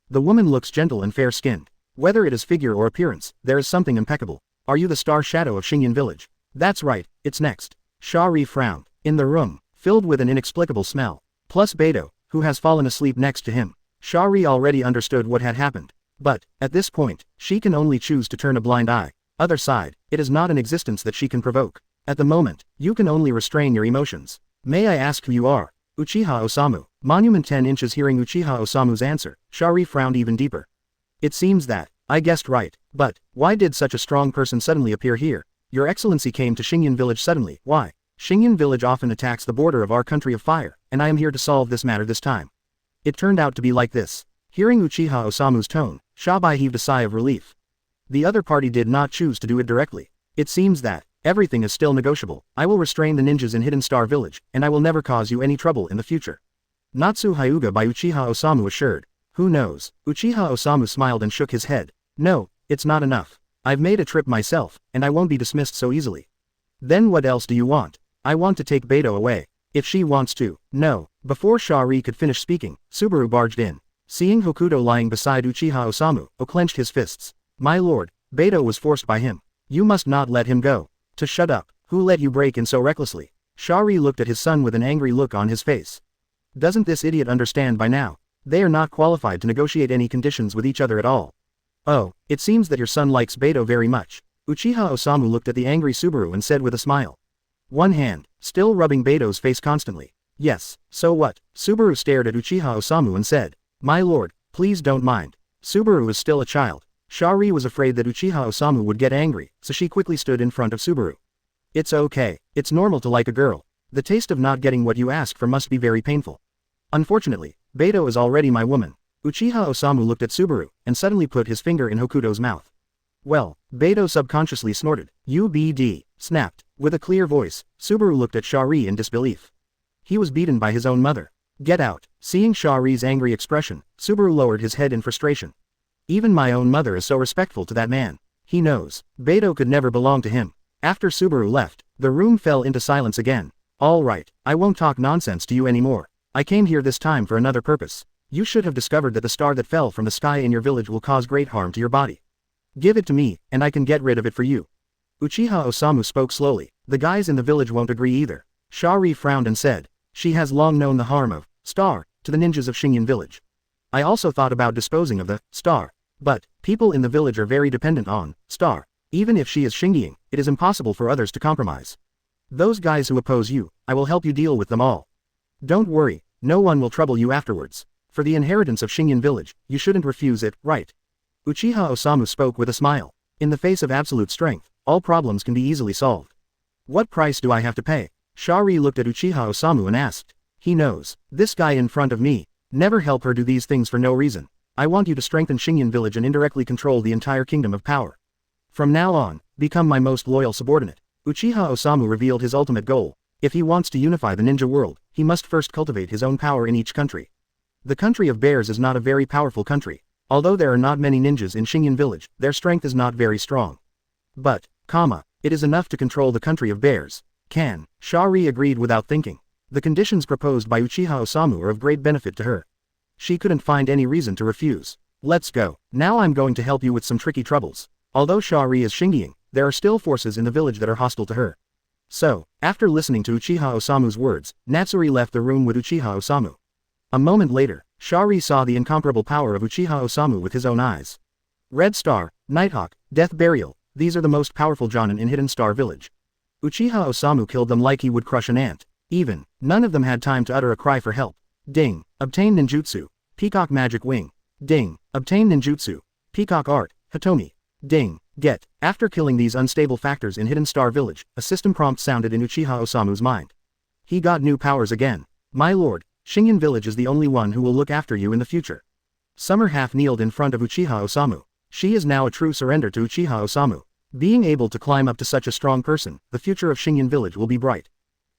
The woman looks gentle and fair-skinned. Whether it is figure or appearance, there is something impeccable. Are you the star shadow of Xingyan village? That's right, it's next. Shari frowned. In the room, filled with an inexplicable smell, plus Beidou, who has fallen asleep next to him, Shari already understood what had happened. But, at this point, she can only choose to turn a blind eye. Other side, it is not an existence that she can provoke. At the moment, you can only restrain your emotions. May I ask who you are? Uchiha Osamu. Monument 10 inches. Hearing Uchiha Osamu's answer, Shari frowned even deeper. It seems that, I guessed right, but, why did such a strong person suddenly appear here? Your Excellency came to Xingyan village suddenly, why? Xingyan village often attacks the border of our country of fire, and I am here to solve this matter this time. It turned out to be like this. Hearing Uchiha Osamu's tone, Shabai heaved a sigh of relief. The other party did not choose to do it directly. It seems that, everything is still negotiable. I will restrain the ninjas in Hidden Star Village, and I will never cause you any trouble in the future. Natsu Hyūga by Uchiha Osamu assured. Who knows? Uchiha Osamu smiled and shook his head. No, it's not enough. I've made a trip myself, and I won't be dismissed so easily. Then what else do you want? I want to take Beidou away. If she wants to. No. Before Shari could finish speaking, Subaru barged in. Seeing Hokuto lying beside Uchiha Osamu, clenched his fists. My lord, Beidou was forced by him. You must not let him go. To shut up. Who let you break in so recklessly? Shari looked at his son with an angry look on his face. Doesn't this idiot understand by now? They are not qualified to negotiate any conditions with each other at all. Oh, it seems that your son likes Beidou very much. Uchiha Osamu looked at the angry Subaru and said with a smile. One hand, still rubbing Beidou's face constantly. Yes, so what? Subaru stared at Uchiha Osamu and said. My lord, please don't mind. Subaru is still a child. Shari was afraid that Uchiha Osamu would get angry, so she quickly stood in front of Subaru. It's okay. It's normal to like a girl. The taste of not getting what you ask for must be very painful. Unfortunately, Beidou is already my woman. Uchiha Osamu looked at Subaru, and suddenly put his finger in Hokuto's mouth. Well, Beidou subconsciously snorted. UBD, snapped. With a clear voice, Subaru looked at Shari in disbelief. He was beaten by his own mother. Get out. Seeing Shari's angry expression, Subaru lowered his head in frustration. Even my own mother is so respectful to that man. He knows. Beidou could never belong to him. After Subaru left, the room fell into silence again. All right, I won't talk nonsense to you anymore. I came here this time for another purpose. You should have discovered that the star that fell from the sky in your village will cause great harm to your body. Give it to me, and I can get rid of it for you. Uchiha Osamu spoke slowly. The guys in the village won't agree either. Shari frowned and said. She has long known the harm of star to the ninjas of Xingyan village. I also thought about disposing of the star. But, people in the village are very dependent on star. Even if she is Xingyan, it is impossible for others to compromise. Those guys who oppose you, I will help you deal with them all. Don't worry, no one will trouble you afterwards. For the inheritance of Xingyan village, you shouldn't refuse it, right? Uchiha Osamu spoke with a smile. In the face of absolute strength, all problems can be easily solved. What price do I have to pay? Shari looked at Uchiha Osamu and asked. He knows. This guy in front of me. Never help her do these things for no reason. I want you to strengthen Xingyan village and indirectly control the entire kingdom of power. From now on, become my most loyal subordinate. Uchiha Osamu revealed his ultimate goal. If he wants to unify the ninja world, he must first cultivate his own power in each country. The country of bears is not a very powerful country. Although there are not many ninjas in Xingyan village, their strength is not very strong. But, it is enough to control the country of bears. Shari agreed without thinking. The conditions proposed by Uchiha Osamu are of great benefit to her. She couldn't find any reason to refuse. Let's go. Now I'm going to help you with some tricky troubles. Although Shari is Xingyan, there are still forces in the village that are hostile to her. So, after listening to Uchiha Osamu's words, Natsuri left the room with Uchiha Osamu. A moment later, Shari saw the incomparable power of Uchiha Osamu with his own eyes. Red Star, Nighthawk, Death Burial, these are the most powerful Jonin in Hidden Star Village. Uchiha Osamu killed them like he would crush an ant. Even, none of them had time to utter a cry for help. Ding. Obtain Ninjutsu. Peacock Magic Wing. Ding. Obtain Ninjutsu. Peacock Art, Hitomi. Ding. Get. After killing these unstable factors in Hidden Star Village, a system prompt sounded in Uchiha Osamu's mind. He got new powers again. My lord, Xingyan village is the only one who will look after you in the future. Summer half kneeled in front of Uchiha Osamu. She is now a true surrender to Uchiha Osamu. Being able to climb up to such a strong person, the future of Xingyan village will be bright.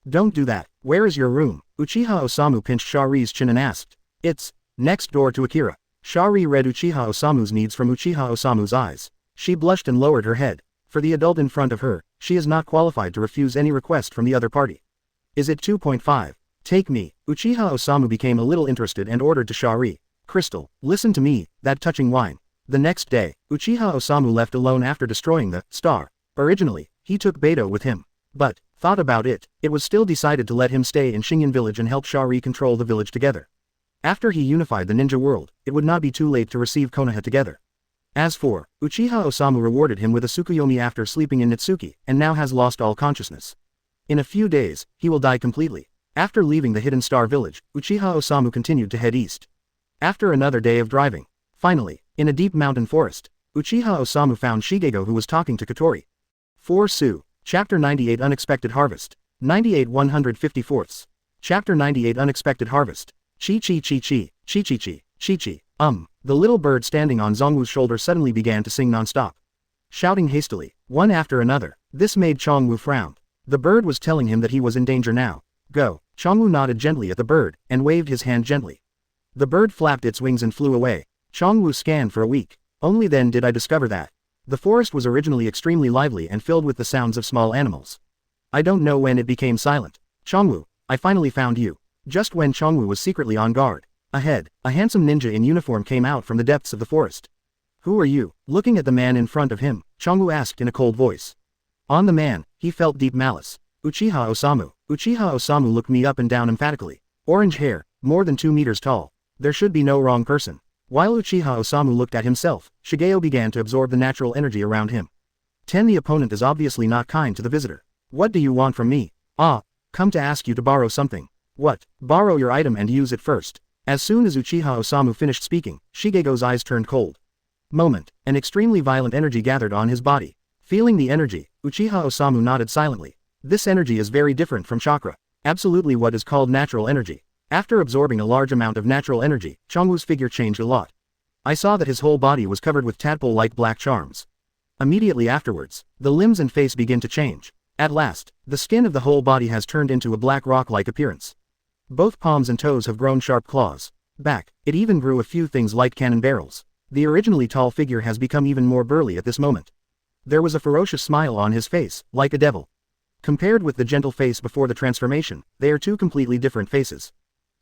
Don't do that. Where is your room? Uchiha Osamu pinched Shari's chin and asked. It's next door to Akira. Shari read Uchiha Osamu's needs from Uchiha Osamu's eyes. She blushed and lowered her head. For the adult in front of her, she is not qualified to refuse any request from the other party. Is it 2.5? Take me. Uchiha Osamu became a little interested and ordered to Shari. Crystal, listen to me, that touching wine. The next day, Uchiha Osamu left alone after destroying the star. Originally, he took Beidou with him. But, thought about it, it was still decided to let him stay in Xingyan village and help Shari control the village together. After he unified the ninja world, it would not be too late to receive Konoha together. As for, Uchiha Osamu rewarded him with a Tsukuyomi after sleeping in Nitsuki, and now has lost all consciousness. In a few days, he will die completely. After leaving the Hidden Star village, Uchiha Osamu continued to head east. After another day of driving, finally, in a deep mountain forest, Uchiha Osamu found Shigego, who was talking to Kotori. 4 Su. Chapter 98 Unexpected Harvest. 98 154ths. Chapter 98 Unexpected Harvest. Chi-chi-chi-chi, chi-chi-chi, chi-chi. The little bird standing on Zhongwu's shoulder suddenly began to sing non-stop. Shouting hastily, one after another, this made Chongwu frown. The bird was telling him that he was in danger now. Go. Chongwu nodded gently at the bird, and waved his hand gently. The bird flapped its wings and flew away. Chongwu scanned for a week. Only then did I discover that the forest was originally extremely lively and filled with the sounds of small animals. I don't know when it became silent. Chongwu, I finally found you. Just when Chongwu was secretly on guard. Ahead, a handsome ninja in uniform came out from the depths of the forest. Who are you? Looking at the man in front of him, Chongwu asked in a cold voice. On the man, he felt deep malice. Uchiha Osamu. Uchiha Osamu looked me up and down emphatically. Orange hair, more than 2 meters tall. There should be no wrong person. While Uchiha Osamu looked at himself, Shigeo began to absorb the natural energy around him. 10 The opponent is obviously not kind to the visitor. What do you want from me? Ah, come to ask you to borrow something. What? Borrow your item and use it first. As soon as Uchiha Osamu finished speaking, Shigego's eyes turned cold. Moment, an extremely violent energy gathered on his body. Feeling the energy, Uchiha Osamu nodded silently. This energy is very different from chakra. Absolutely what is called natural energy. After absorbing a large amount of natural energy, Chongwu's figure changed a lot. I saw that his whole body was covered with tadpole-like black charms. Immediately afterwards, the limbs and face begin to change. At last, the skin of the whole body has turned into a black rock-like appearance. Both palms and toes have grown sharp claws. Back, it even grew a few things like cannon barrels. The originally tall figure has become even more burly at this moment. There was a ferocious smile on his face, like a devil. Compared with the gentle face before the transformation, they are two completely different faces.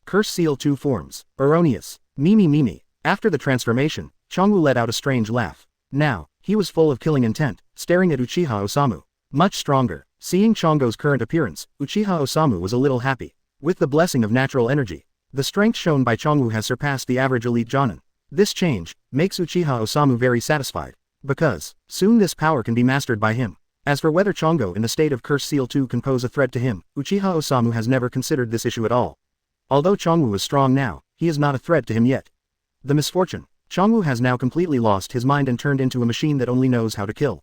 Curse Seal 2 forms. Erroneous. Mimi. After the transformation, Chongwu let out a strange laugh. Now, he was full of killing intent, staring at Uchiha Osamu. Much stronger. Seeing Chongo's current appearance, Uchiha Osamu was a little happy. With the blessing of natural energy, the strength shown by Chongwu has surpassed the average elite Jonin. This change makes Uchiha Osamu very satisfied, because soon this power can be mastered by him. As for whether Chongo in the state of Curse Seal 2 can pose a threat to him, Uchiha Osamu has never considered this issue at all. Although Chongwu is strong now, he is not a threat to him yet. The misfortune, Chongwu has now completely lost his mind and turned into a machine that only knows how to kill.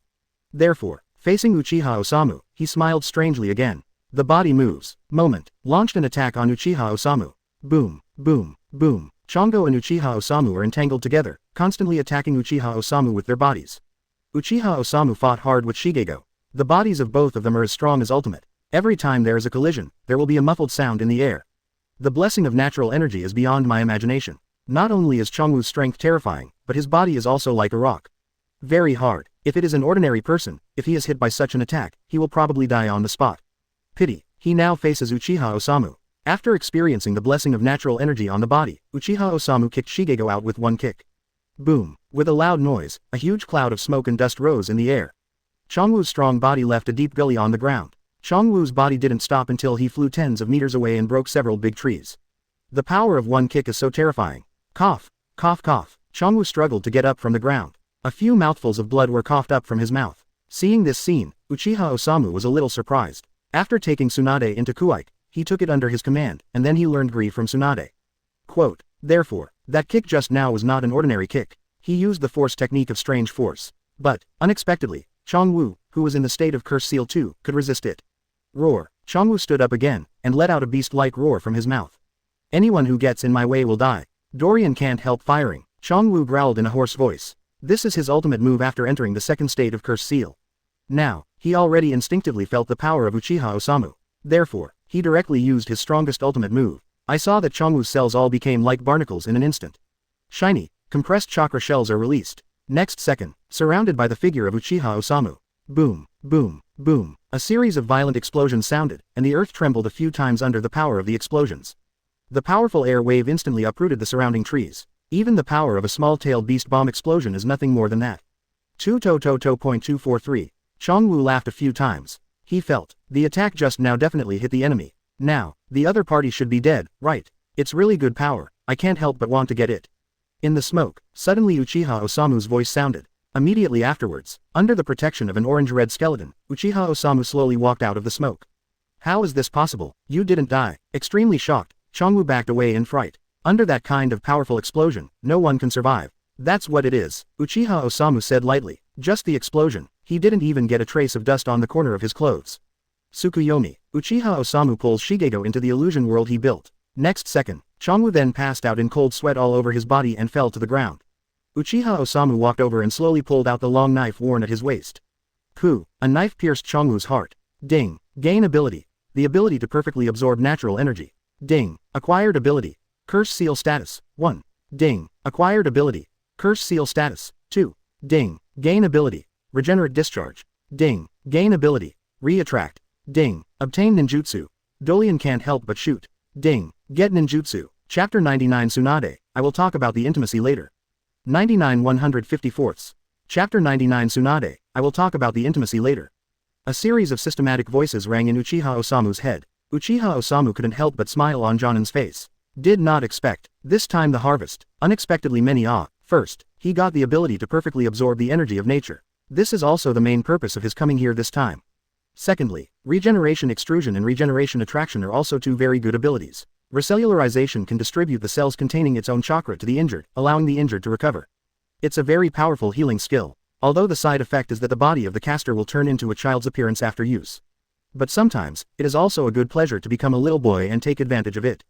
Therefore, facing Uchiha Osamu, he smiled strangely again. The body moves. Moment. Launched an attack on Uchiha Osamu. Boom, boom, boom. Chongo and Uchiha Osamu are entangled together, constantly attacking Uchiha Osamu with their bodies. Uchiha Osamu fought hard with Shigego. The bodies of both of them are as strong as ultimate. Every time there is a collision, there will be a muffled sound in the air. The blessing of natural energy is beyond my imagination. Not only is Chongwu's strength terrifying, but his body is also like a rock. Very hard. If it is an ordinary person, if he is hit by such an attack, he will probably die on the spot. Pity. He now faces Uchiha Osamu. After experiencing the blessing of natural energy on the body, Uchiha Osamu kicked Shigego out with one kick. Boom. With a loud noise, a huge cloud of smoke and dust rose in the air. Chongwu's strong body left a deep gully on the ground. Chongwu's body didn't stop until he flew tens of meters away and broke several big trees. The power of one kick is so terrifying. Cough. Cough cough. Chongwu struggled to get up from the ground. A few mouthfuls of blood were coughed up from his mouth. Seeing this scene, Uchiha Osamu was a little surprised. After taking Tsunade into Kuike, he took it under his command, and then he learned Gri from Tsunade. Quote, therefore, that kick just now was not an ordinary kick. He used the force technique of strange force. But, unexpectedly, Chongwu, who was in the state of Curse Seal 2, could resist it. Roar. Chongwu stood up again, and let out a beast-like roar from his mouth. Anyone who gets in my way will die. Dorian can't help firing. Chongwu growled in a hoarse voice. This is his ultimate move after entering the second state of Curse Seal. Now, he already instinctively felt the power of Uchiha Osamu. Therefore, he directly used his strongest ultimate move. I saw that Chongwu's cells all became like barnacles in an instant. Shiny, compressed chakra shells are released. Next second, surrounded by the figure of Uchiha Osamu. Boom, boom, boom. A series of violent explosions sounded, and the earth trembled a few times under the power of the explosions. The powerful air wave instantly uprooted the surrounding trees. Even the power of a small-tailed beast bomb explosion is nothing more than that. 2.243. Chongwu laughed a few times. He felt, the attack just now definitely hit the enemy. Now, the other party should be dead, right? It's really good power, I can't help but want to get it. In the smoke, suddenly Uchiha Osamu's voice sounded. Immediately afterwards, under the protection of an orange-red skeleton, Uchiha Osamu slowly walked out of the smoke. How is this possible? You didn't die. Extremely shocked, Chongwu backed away in fright. Under that kind of powerful explosion, no one can survive. That's what it is, Uchiha Osamu said lightly. Just the explosion. He didn't even get a trace of dust on the corner of his clothes. Tsukuyomi. Uchiha Osamu pulls Shigego into the illusion world he built. Next second, Chongwu then passed out in cold sweat all over his body and fell to the ground. Uchiha Osamu walked over and slowly pulled out the long knife worn at his waist. Ku. A knife pierced Chongwu's heart. Ding. Gain ability. The ability to perfectly absorb natural energy. Ding. Acquired ability. Curse seal status. 1. Ding. Acquired ability. Curse seal status. 2. Ding. Gain ability. Regenerate discharge. Ding. Gain ability. Re-attract. Ding. Obtain ninjutsu. Dolian can't help but shoot. Ding. Get ninjutsu. Chapter 99 Tsunade. I will talk about the intimacy later. 99 154ths. Chapter 99 Tsunade. I will talk about the intimacy later. A series of systematic voices rang in Uchiha Osamu's head. Uchiha Osamu couldn't help but smile on Jonin's face. Did not expect. This time the harvest. Unexpectedly many First, he got the ability to perfectly absorb the energy of nature. This is also the main purpose of his coming here this time. Secondly, regeneration extrusion and regeneration attraction are also two very good abilities. Recellularization can distribute the cells containing its own chakra to the injured, allowing the injured to recover. It's a very powerful healing skill, although the side effect is that the body of the caster will turn into a child's appearance after use. But sometimes, it is also a good pleasure to become a little boy and take advantage of it.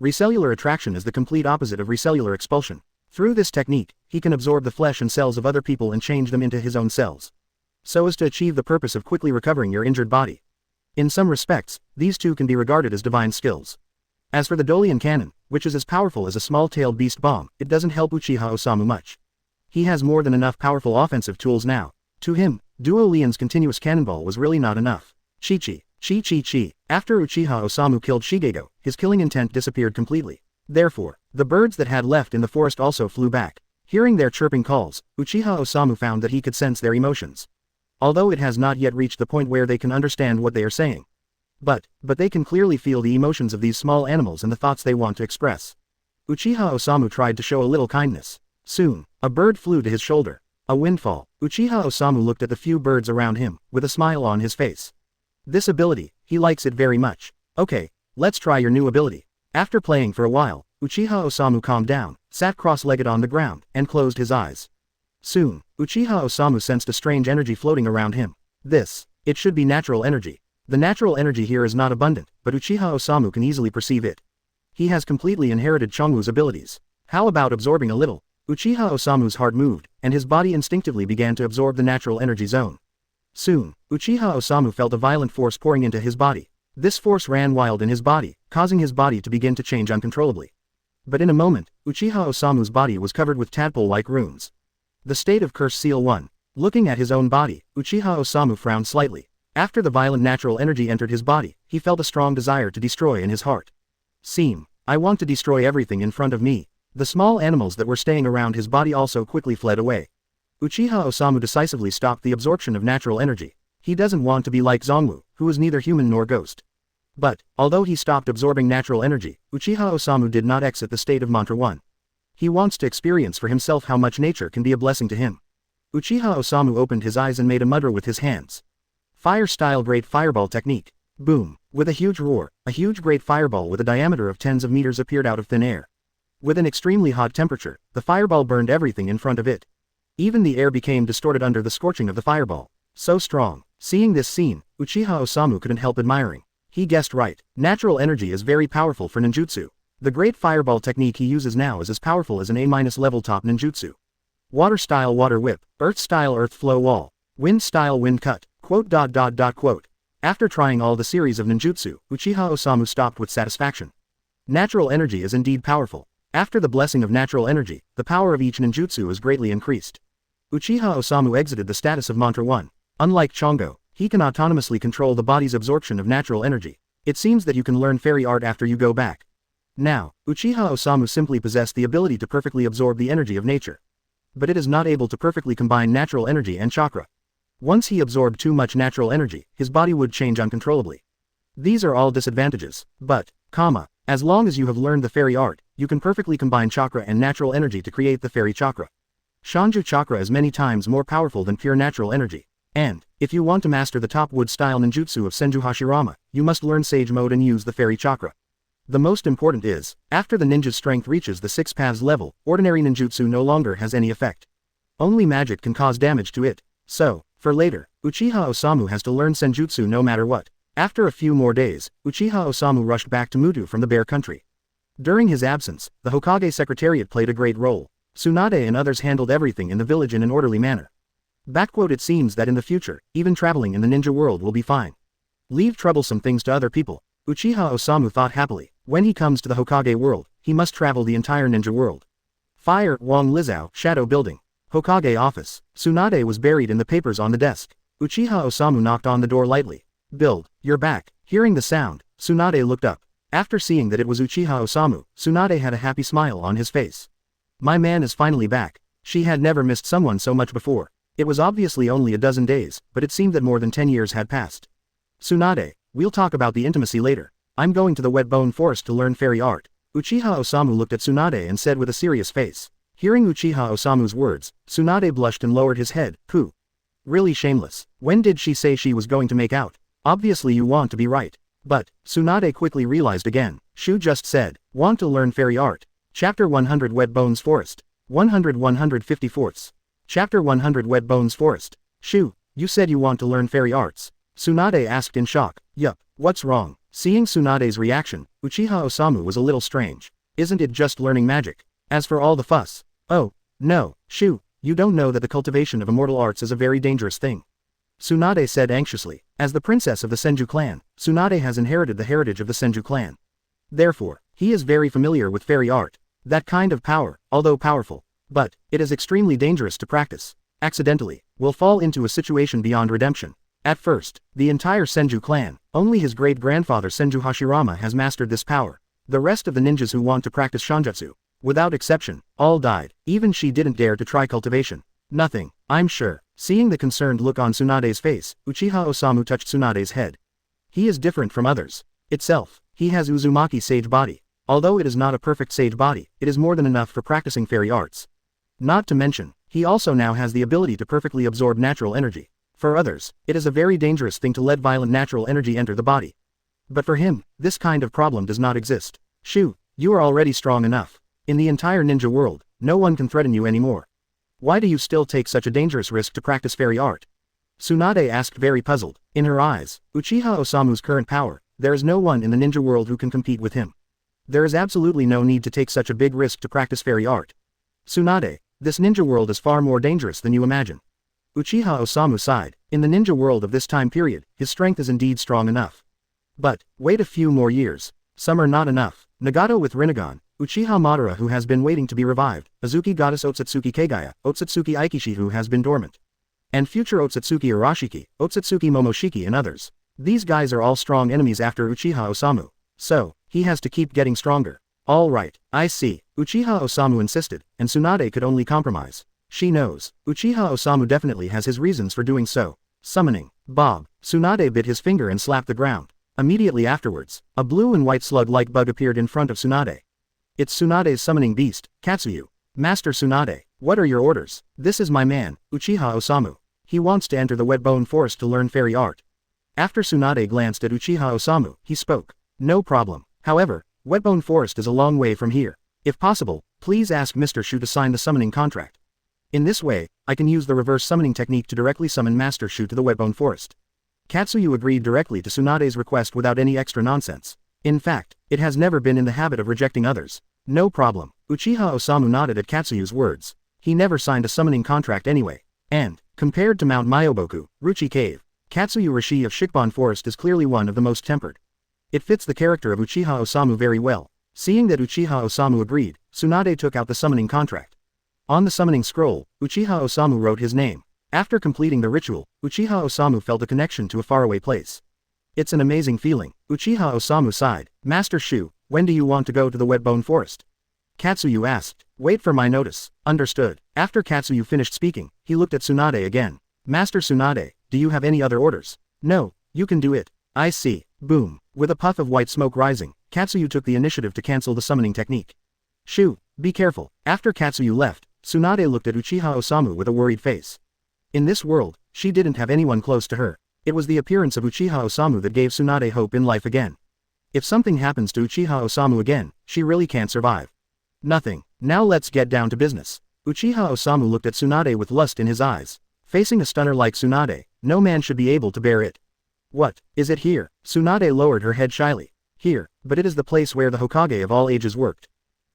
Recellular attraction is the complete opposite of recellular expulsion. Through this technique, he can absorb the flesh and cells of other people and change them into his own cells, so as to achieve the purpose of quickly recovering your injured body. In some respects, these two can be regarded as divine skills. As for the Dolian cannon, which is as powerful as a small-tailed beast bomb, it doesn't help Uchiha Osamu much. He has more than enough powerful offensive tools now. To him, Duo Lian's continuous cannonball was really not enough. Chi. After Uchiha Osamu killed Shigego, his killing intent disappeared completely. Therefore, the birds that had left in the forest also flew back. Hearing their chirping calls, Uchiha Osamu found that he could sense their emotions. Although it has not yet reached the point where they can understand what they are saying. But they can clearly feel the emotions of these small animals and the thoughts they want to express. Uchiha Osamu tried to show a little kindness. Soon, a bird flew to his shoulder. A windfall. Uchiha Osamu looked at the few birds around him, with a smile on his face. This ability, he likes it very much. Okay, let's try your new ability. After playing for a while, Uchiha Osamu calmed down, sat cross-legged on the ground, and closed his eyes. Soon, Uchiha Osamu sensed a strange energy floating around him. It should be natural energy. The natural energy here is not abundant, but Uchiha Osamu can easily perceive it. He has completely inherited Chongwu's abilities. How about absorbing a little? Uchiha Osamu's heart moved, and his body instinctively began to absorb the natural energy zone. Soon, Uchiha Osamu felt a violent force pouring into his body. This force ran wild in his body, causing his body to begin to change uncontrollably. But in a moment, Uchiha Osamu's body was covered with tadpole-like runes. The state of Curse Seal 1. Looking at his own body, Uchiha Osamu frowned slightly. After the violent natural energy entered his body, he felt a strong desire to destroy in his heart. I want to destroy everything in front of me. The small animals that were staying around his body also quickly fled away. Uchiha Osamu decisively stopped the absorption of natural energy. He doesn't want to be like Zongwu, who is neither human nor ghost. But, although he stopped absorbing natural energy, Uchiha Osamu did not exit the state of Mantra 1. He wants to experience for himself how much nature can be a blessing to him. Uchiha Osamu opened his eyes and made a mutter with his hands. Fire-style Great Fireball Technique. Boom. With a huge roar, a huge great fireball with a diameter of tens of meters appeared out of thin air. With an extremely hot temperature, the fireball burned everything in front of it. Even the air became distorted under the scorching of the fireball. So strong. Seeing this scene, Uchiha Osamu couldn't help admiring. He guessed right. Natural energy is very powerful for ninjutsu. The great fireball technique he uses now is as powerful as an A-level top ninjutsu. Water-style water whip, earth-style earth flow wall, wind-style wind cut, quote. After trying all the series of ninjutsu, Uchiha Osamu stopped with satisfaction. Natural energy is indeed powerful. After the blessing of natural energy, the power of each ninjutsu is greatly increased. Uchiha Osamu exited the status of Mantra 1. Unlike Chongo, he can autonomously control the body's absorption of natural energy. It seems that you can learn fairy art after you go back. Now, Uchiha Osamu simply possessed the ability to perfectly absorb the energy of nature. But it is not able to perfectly combine natural energy and chakra. Once he absorbed too much natural energy, his body would change uncontrollably. These are all disadvantages, but, as long as you have learned the fairy art, you can perfectly combine chakra and natural energy to create the fairy chakra. Shanju chakra is many times more powerful than pure natural energy. And, if you want to master the top wood-style ninjutsu of Senju Hashirama, you must learn Sage Mode and use the fairy chakra. The most important is, after the ninja's strength reaches the 6 paths level, ordinary ninjutsu no longer has any effect. Only magic can cause damage to it. So, for later, Uchiha Osamu has to learn senjutsu no matter what. After a few more days, Uchiha Osamu rushed back to Muto from the Bear Country. During his absence, the Hokage Secretariat played a great role. Tsunade and others handled everything in the village in an orderly manner. It seems that in the future, even traveling in the ninja world will be fine. Leave troublesome things to other people. Uchiha Osamu thought happily. When he comes to the Hokage world, he must travel the entire ninja world. Fire, Wang Lizao, Shadow Building. Hokage office. Tsunade was buried in the papers on the desk. Uchiha Osamu knocked on the door lightly. Build, you're back. Hearing the sound, Tsunade looked up. After seeing that it was Uchiha Osamu, Tsunade had a happy smile on his face. My man is finally back. She had never missed someone so much before. It was obviously only a dozen days, but it seemed that more than 10 years had passed. Tsunade, we'll talk about the intimacy later. I'm going to the Wet Bone Forest to learn fairy art. Uchiha Osamu looked at Tsunade and said with a serious face. Hearing Uchiha Osamu's words, Tsunade blushed and lowered his head. Pooh. Really shameless. When did she say she was going to make out? Obviously you want to be right. But, Tsunade quickly realized again. Xiu just said, want to learn fairy art. Chapter 100 Wet Bones Forest. 154th. Chapter 100 Wet Bones Forest. Xiu, you said you want to learn fairy arts. Tsunade asked in shock. Yup, what's wrong? Seeing Tsunade's reaction, Uchiha Osamu was a little strange. Isn't it just learning magic? As for all the fuss. Oh, no, Xiu, you don't know that the cultivation of immortal arts is a very dangerous thing. Tsunade said anxiously. As the princess of the Senju clan, Tsunade has inherited the heritage of the Senju clan. Therefore, he is very familiar with fairy art. That kind of power, although powerful, but it is extremely dangerous to practice. Accidentally, will fall into a situation beyond redemption. At first, the entire Senju clan, only his great-grandfather Senju Hashirama has mastered this power. The rest of the ninjas who want to practice Shanjutsu, without exception, all died. Even she didn't dare to try cultivation. Nothing, I'm sure. Seeing the concerned look on Tsunade's face, Uchiha Osamu touched Tsunade's head. He is different from others. Itself, he has Uzumaki sage body. Although it is not a perfect sage body, it is more than enough for practicing fairy arts. Not to mention, he also now has the ability to perfectly absorb natural energy. For others, it is a very dangerous thing to let violent natural energy enter the body. But for him, this kind of problem does not exist. Xiu, you are already strong enough. In the entire ninja world, no one can threaten you anymore. Why do you still take such a dangerous risk to practice fairy art? Tsunade asked very puzzled. In her eyes, Uchiha Osamu's current power, there is no one in the ninja world who can compete with him. There is absolutely no need to take such a big risk to practice fairy art. Tsunade, this ninja world is far more dangerous than you imagine. Uchiha Osamu sighed. In the ninja world of this time period, his strength is indeed strong enough. But, wait a few more years. Some are not enough. Nagato with Rinnegan, Uchiha Madara who has been waiting to be revived, Azuki Goddess Otsutsuki Kagaya, Otsutsuki Aikishi who has been dormant. And future Otsutsuki Arashiki, Otsutsuki Momoshiki and others. These guys are all strong enemies after Uchiha Osamu. So, he has to keep getting stronger. All right, I see. Uchiha Osamu insisted, and Tsunade could only compromise. She knows. Uchiha Osamu definitely has his reasons for doing so. Summoning. Bob. Tsunade bit his finger and slapped the ground. Immediately afterwards, a blue and white slug-like bug appeared in front of Tsunade. It's Tsunade's summoning beast, Katsuyu. Master Tsunade, what are your orders? This is my man, Uchiha Osamu. He wants to enter the Wet Bone Forest to learn fairy art. After Tsunade glanced at Uchiha Osamu, he spoke. No problem. However, Wet Bone Forest is a long way from here. If possible, please ask Mr. Xiu to sign the summoning contract. In this way, I can use the reverse summoning technique to directly summon Master Xiu to the Wet Bone Forest. Katsuyu agreed directly to Tsunade's request without any extra nonsense. In fact, it has never been in the habit of rejecting others. No problem. Uchiha Osamu nodded at Katsuyu's words. He never signed a summoning contract anyway. And, compared to Mount Myoboku, Ruchi Cave, Katsuyu Rishi of Shikban Forest is clearly one of the most tempered. It fits the character of Uchiha Osamu very well. Seeing that Uchiha Osamu agreed, Tsunade took out the summoning contract. On the summoning scroll, Uchiha Osamu wrote his name. After completing the ritual, Uchiha Osamu felt a connection to a faraway place. It's an amazing feeling. Uchiha Osamu sighed. Master Xiu, when do you want to go to the Wet Bone Forest? Katsuyu asked. Wait for my notice. Understood. After Katsuyu finished speaking, he looked at Tsunade again. Master Tsunade, do you have any other orders? No, you can do it. I see. Boom. With a puff of white smoke rising, Katsuyu took the initiative to cancel the summoning technique. Xiu, be careful. After Katsuyu left, Tsunade looked at Uchiha Osamu with a worried face. In this world, she didn't have anyone close to her. It was the appearance of Uchiha Osamu that gave Tsunade hope in life again. If something happens to Uchiha Osamu again, she really can't survive. Nothing. Now let's get down to business. Uchiha Osamu looked at Tsunade with lust in his eyes. Facing a stunner like Tsunade, no man should be able to bear it. What, is it here? Tsunade lowered her head shyly. Here, but it is the place where the Hokage of all ages worked.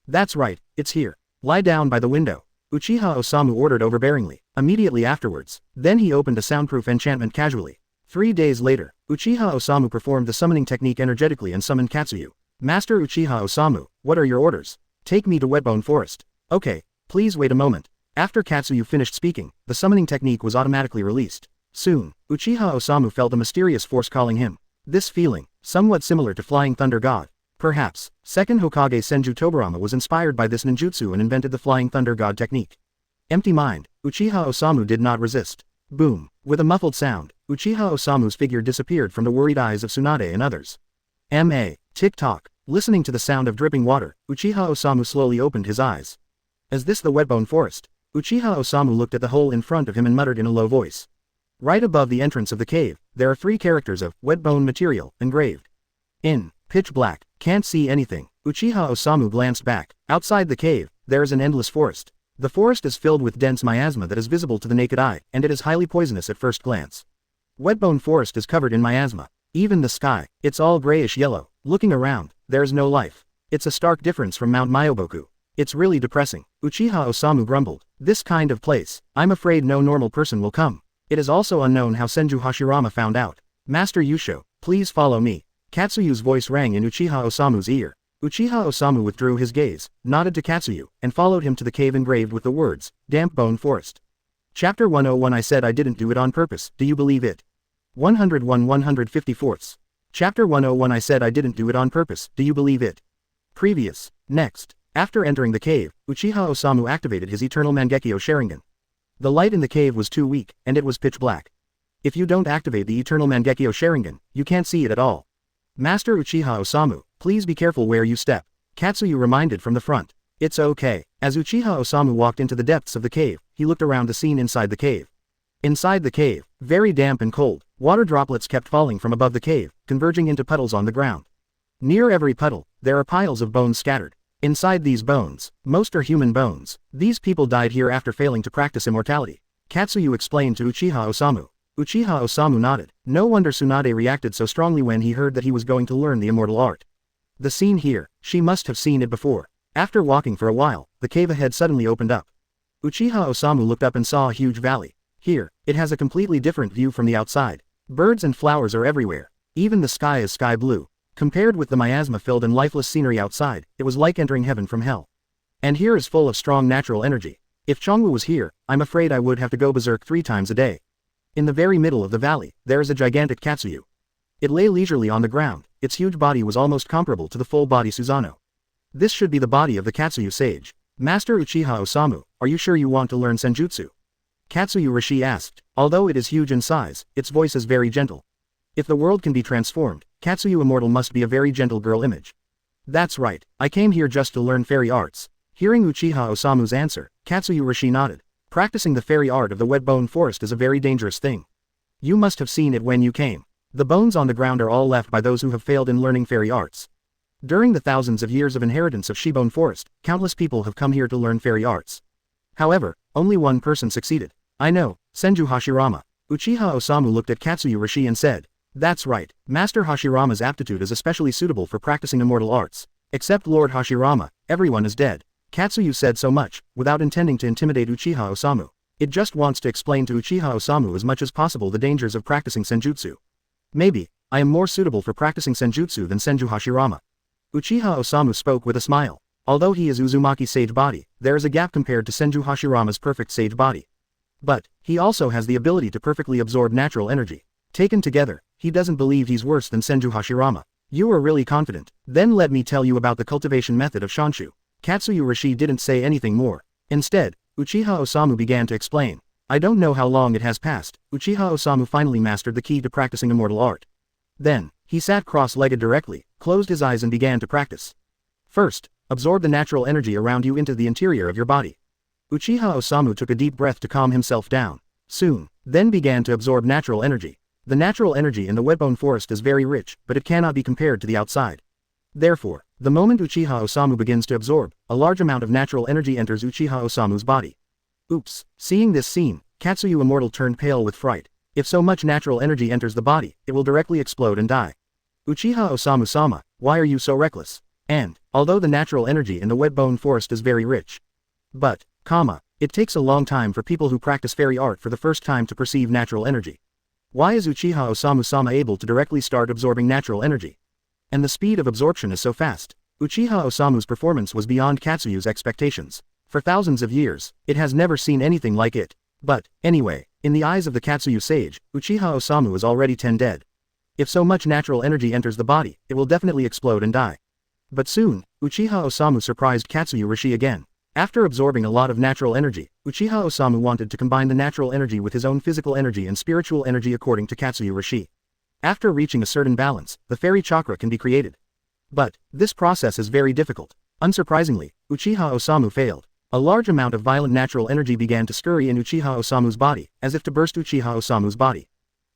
That's right, it's here. Lie down by the window. Uchiha Osamu ordered overbearingly. Immediately afterwards, then he opened a soundproof enchantment casually. 3 days later, Uchiha Osamu performed the summoning technique energetically and summoned Katsuyu. Master Uchiha Osamu, what are your orders? Take me to Wetbone Forest. Okay, please wait a moment. After Katsuyu finished speaking, the summoning technique was automatically released. Soon, Uchiha Osamu felt a mysterious force calling him. This feeling, somewhat similar to Flying Thunder God. Perhaps, second Hokage Senju Tobirama was inspired by this ninjutsu and invented the Flying Thunder God technique. Empty mind, Uchiha Osamu did not resist. Boom. With a muffled sound, Uchiha Osamu's figure disappeared from the worried eyes of Tsunade and others. Tick-tock. Listening to the sound of dripping water, Uchiha Osamu slowly opened his eyes. Is this the Wetbone Forest? Uchiha Osamu looked at the hole in front of him and muttered in a low voice. Right above the entrance of the cave, there are 3 characters of Wetbone material engraved. In pitch black, can't see anything. Uchiha Osamu glanced back. Outside the cave, there is an endless forest. The forest is filled with dense miasma that is visible to the naked eye, and it is highly poisonous at first glance. Wetbone Forest is covered in miasma. Even the sky, it's all grayish yellow. Looking around, there's no life. It's a stark difference from Mount Myoboku. It's really depressing. Uchiha Osamu grumbled. This kind of place, I'm afraid no normal person will come. It is also unknown how Senju Hashirama found out. Master Yusho, please follow me. Katsuyu's voice rang in Uchiha Osamu's ear. Uchiha Osamu withdrew his gaze, nodded to Katsuyu, and followed him to the cave engraved with the words, Damp Bone Forest. Chapter 101 I said I didn't do it on purpose, do you believe it? 101 154ths. Chapter 101 I said I didn't do it on purpose, do you believe it? Previous. Next. After entering the cave, Uchiha Osamu activated his Eternal Mangekyo Sharingan. The light in the cave was too weak, and it was pitch black. If you don't activate the Eternal Mangekyo Sharingan, you can't see it at all. Master Uchiha Osamu, please be careful where you step. Katsuyu reminded from the front. It's okay. As Uchiha Osamu walked into the depths of the cave, he looked around the scene inside the cave. Inside the cave, very damp and cold, water droplets kept falling from above the cave, converging into puddles on the ground. Near every puddle, there are piles of bones scattered. Inside these bones, most are human bones. These people died here after failing to practice immortality. Katsuyu explained to Uchiha Osamu. Uchiha Osamu nodded. No wonder Tsunade reacted so strongly when he heard that he was going to learn the immortal art. The scene here, she must have seen it before. After walking for a while, the cave ahead suddenly opened up. Uchiha Osamu looked up and saw a huge valley. Here, it has a completely different view from the outside. Birds and flowers are everywhere. Even the sky is sky blue. Compared with the miasma-filled and lifeless scenery outside, it was like entering heaven from hell. And here is full of strong natural energy. If Chongwu was here, I'm afraid I would have to go berserk 3 times a day. In the very middle of the valley, there is a gigantic Katsuyu. It lay leisurely on the ground. Its huge body was almost comparable to the full body Susanoo. This should be the body of the Katsuyu sage. Master Uchiha Osamu, are you sure you want to learn Senjutsu? Katsuyu Rishi asked. Although it is huge in size, its voice is very gentle. If the world can be transformed, Katsuyu Immortal must be a very gentle girl image. That's right, I came here just to learn fairy arts. Hearing Uchiha Osamu's answer, Katsuyu Rishi nodded. Practicing the fairy art of the Wetbone Forest is a very dangerous thing. You must have seen it when you came. The bones on the ground are all left by those who have failed in learning fairy arts. During the thousands of years of inheritance of Shibone Forest, countless people have come here to learn fairy arts. However, only one person succeeded. I know, Senju Hashirama. Uchiha Osamu looked at Katsuyu Rishi and said, that's right, Master Hashirama's aptitude is especially suitable for practicing immortal arts. Except Lord Hashirama, everyone is dead. Katsuyu said so much, without intending to intimidate Uchiha Osamu. It just wants to explain to Uchiha Osamu as much as possible the dangers of practicing Senjutsu. Maybe, I am more suitable for practicing Senjutsu than Senju Hashirama. Uchiha Osamu spoke with a smile. Although he is Uzumaki's sage body, there is a gap compared to Senju Hashirama's perfect sage body. But, he also has the ability to perfectly absorb natural energy. Taken together, he doesn't believe he's worse than Senju Hashirama. You are really confident. Then let me tell you about the cultivation method of Shanshu. Katsuyu Rishi didn't say anything more. Instead, Uchiha Osamu began to explain. I don't know how long it has passed, Uchiha Osamu finally mastered the key to practicing immortal art. Then, he sat cross-legged directly, closed his eyes and began to practice. First, absorb the natural energy around you into the interior of your body. Uchiha Osamu took a deep breath to calm himself down. Soon, then began to absorb natural energy. The natural energy in the wetbone forest is very rich, but it cannot be compared to the outside. Therefore, the moment Uchiha Osamu begins to absorb, a large amount of natural energy enters Uchiha Osamu's body. Oops. Seeing this scene, Katsuyu Immortal turned pale with fright. If so much natural energy enters the body, it will directly explode and die. Uchiha Osamu-sama, why are you so reckless? And, although the natural energy in the wetbone forest is very rich. But, it takes a long time for people who practice fairy art for the first time to perceive natural energy. Why is Uchiha Osamu-sama able to directly start absorbing natural energy? And the speed of absorption is so fast. Uchiha Osamu's performance was beyond Katsuyu's expectations. For thousands of years, it has never seen anything like it. But, anyway, in the eyes of the Katsuyu sage, Uchiha Osamu is already 10 dead. If so much natural energy enters the body, it will definitely explode and die. But soon, Uchiha Osamu surprised Katsuyu Rishi again. After absorbing a lot of natural energy, Uchiha Osamu wanted to combine the natural energy with his own physical energy and spiritual energy according to Katsuyu Rishi. After reaching a certain balance, the fairy chakra can be created. But, this process is very difficult. Unsurprisingly, Uchiha Osamu failed. A large amount of violent natural energy began to scurry in Uchiha Osamu's body, as if to burst Uchiha Osamu's body.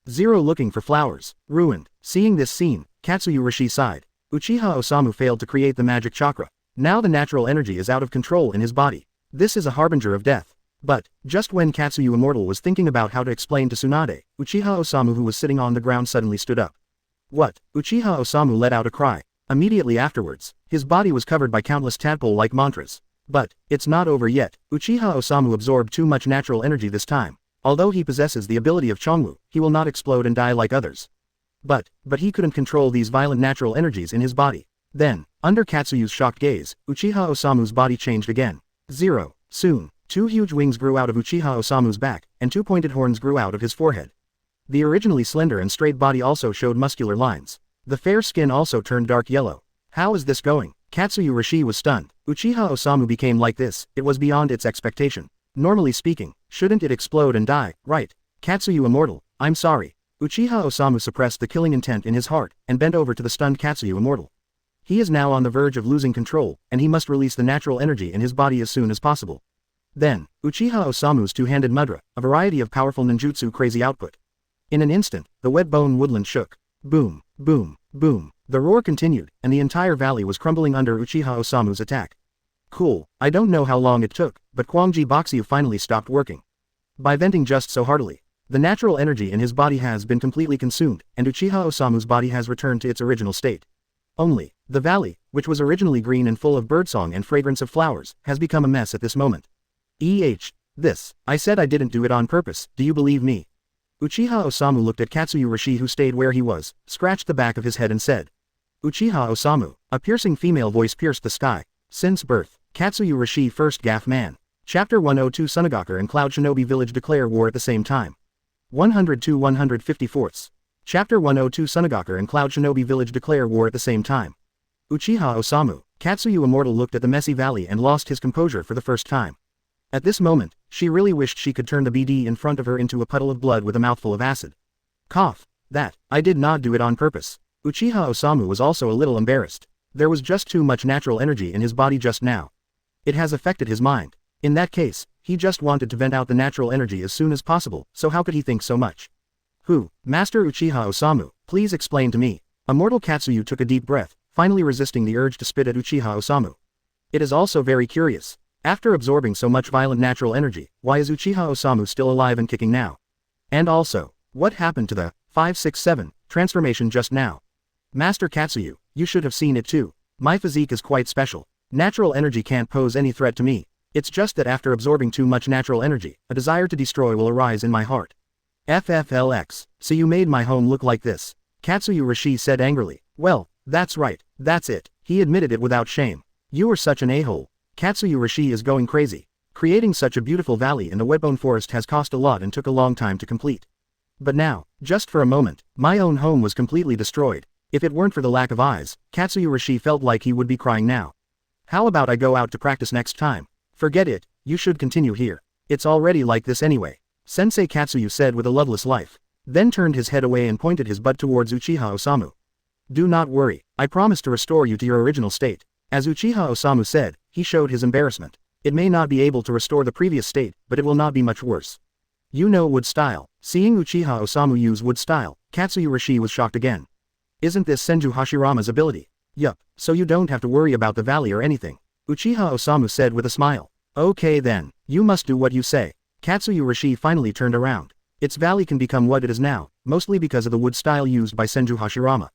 Zero looking for flowers, ruined. Seeing this scene, Katsuyu Rishi sighed. Uchiha Osamu failed to create the magic chakra. Now the natural energy is out of control in his body. This is a harbinger of death. But, just when Katsuyu Immortal was thinking about how to explain to Tsunade, Uchiha Osamu who was sitting on the ground suddenly stood up. What? Uchiha Osamu let out a cry. Immediately afterwards, his body was covered by countless tadpole-like mantras. But, it's not over yet. Uchiha Osamu absorbed too much natural energy this time. Although he possesses the ability of Chongwu, he will not explode and die like others. But he couldn't control these violent natural energies in his body. Then, under Katsuyu's shocked gaze, Uchiha Osamu's body changed again. Zero. Soon, 2 huge wings grew out of Uchiha Osamu's back, and 2 pointed horns grew out of his forehead. The originally slender and straight body also showed muscular lines. The fair skin also turned dark yellow. How is this going? Katsuyu Rishi was stunned. Uchiha Osamu became like this, it was beyond its expectation. Normally speaking, shouldn't it explode and die, right? Katsuyu Immortal, I'm sorry. Uchiha Osamu suppressed the killing intent in his heart, and bent over to the stunned Katsuyu Immortal. He is now on the verge of losing control, and he must release the natural energy in his body as soon as possible. Then, Uchiha Osamu's two-handed mudra, a variety of powerful ninjutsu crazy output. In an instant, the wet bone woodland shook. Boom, boom, boom. The roar continued, and the entire valley was crumbling under Uchiha Osamu's attack. Cool, I don't know how long it took, but Kwangji Boxyu finally stopped working. By venting just so heartily, the natural energy in his body has been completely consumed, and Uchiha Osamu's body has returned to its original state. Only, the valley, which was originally green and full of birdsong and fragrance of flowers, has become a mess at this moment. This. I said I didn't do it on purpose, do you believe me? Uchiha Osamu looked at Katsuyu Rishi who stayed where he was, scratched the back of his head and said. Uchiha Osamu. A piercing female voice pierced the sky. Since birth, Katsuyu Rishi first Gaff Man. Chapter 102 Tsunade and Cloud Shinobi Village declare war at the same time. 102-154. Chapter 102 Tsunade and Cloud Shinobi Village declare war at the same time. Uchiha Osamu. Katsuyu Immortal looked at the messy valley and lost his composure for the first time. At this moment, she really wished she could turn the BD in front of her into a puddle of blood with a mouthful of acid. Cough. That. I did not do it on purpose. Uchiha Osamu was also a little embarrassed. There was just too much natural energy in his body just now. It has affected his mind. In that case, he just wanted to vent out the natural energy as soon as possible, so how could he think so much? Who? Master Uchiha Osamu, please explain to me. Immortal Katsuyu took a deep breath, finally resisting the urge to spit at Uchiha Osamu. It is also very curious. After absorbing so much violent natural energy, why is Uchiha Osamu still alive and kicking now? And also, what happened to the 567 transformation just now? Master Katsuyu, you should have seen it too. My physique is quite special. Natural energy can't pose any threat to me. It's just that after absorbing too much natural energy, a desire to destroy will arise in my heart. FFLX, so you made my home look like this. Katsuyu Rishi said angrily. Well, that's right, that's it. He admitted it without shame. You are such an a-hole. Katsuyu Rishi is going crazy. Creating such a beautiful valley in the wetbone forest has cost a lot and took a long time to complete. But now, just for a moment, my own home was completely destroyed. If it weren't for the lack of eyes, Katsuyu Rishi felt like he would be crying now. How about I go out to practice next time? Forget it, you should continue here. It's already like this anyway. Sensei Katsuyu said with a loveless life. Then turned his head away and pointed his butt towards Uchiha Osamu. Do not worry, I promise to restore you to your original state. As Uchiha Osamu said, he showed his embarrassment. It may not be able to restore the previous state, but it will not be much worse. You know wood style. Seeing Uchiha Osamu use wood style, Katsuyu Rishi was shocked again. Isn't this Senju Hashirama's ability? Yup, so you don't have to worry about the valley or anything. Uchiha Osamu said with a smile. Okay then, you must do what you say. Katsuyu Rishi finally turned around. Its valley can become what it is now, mostly because of the wood style used by Senju Hashirama.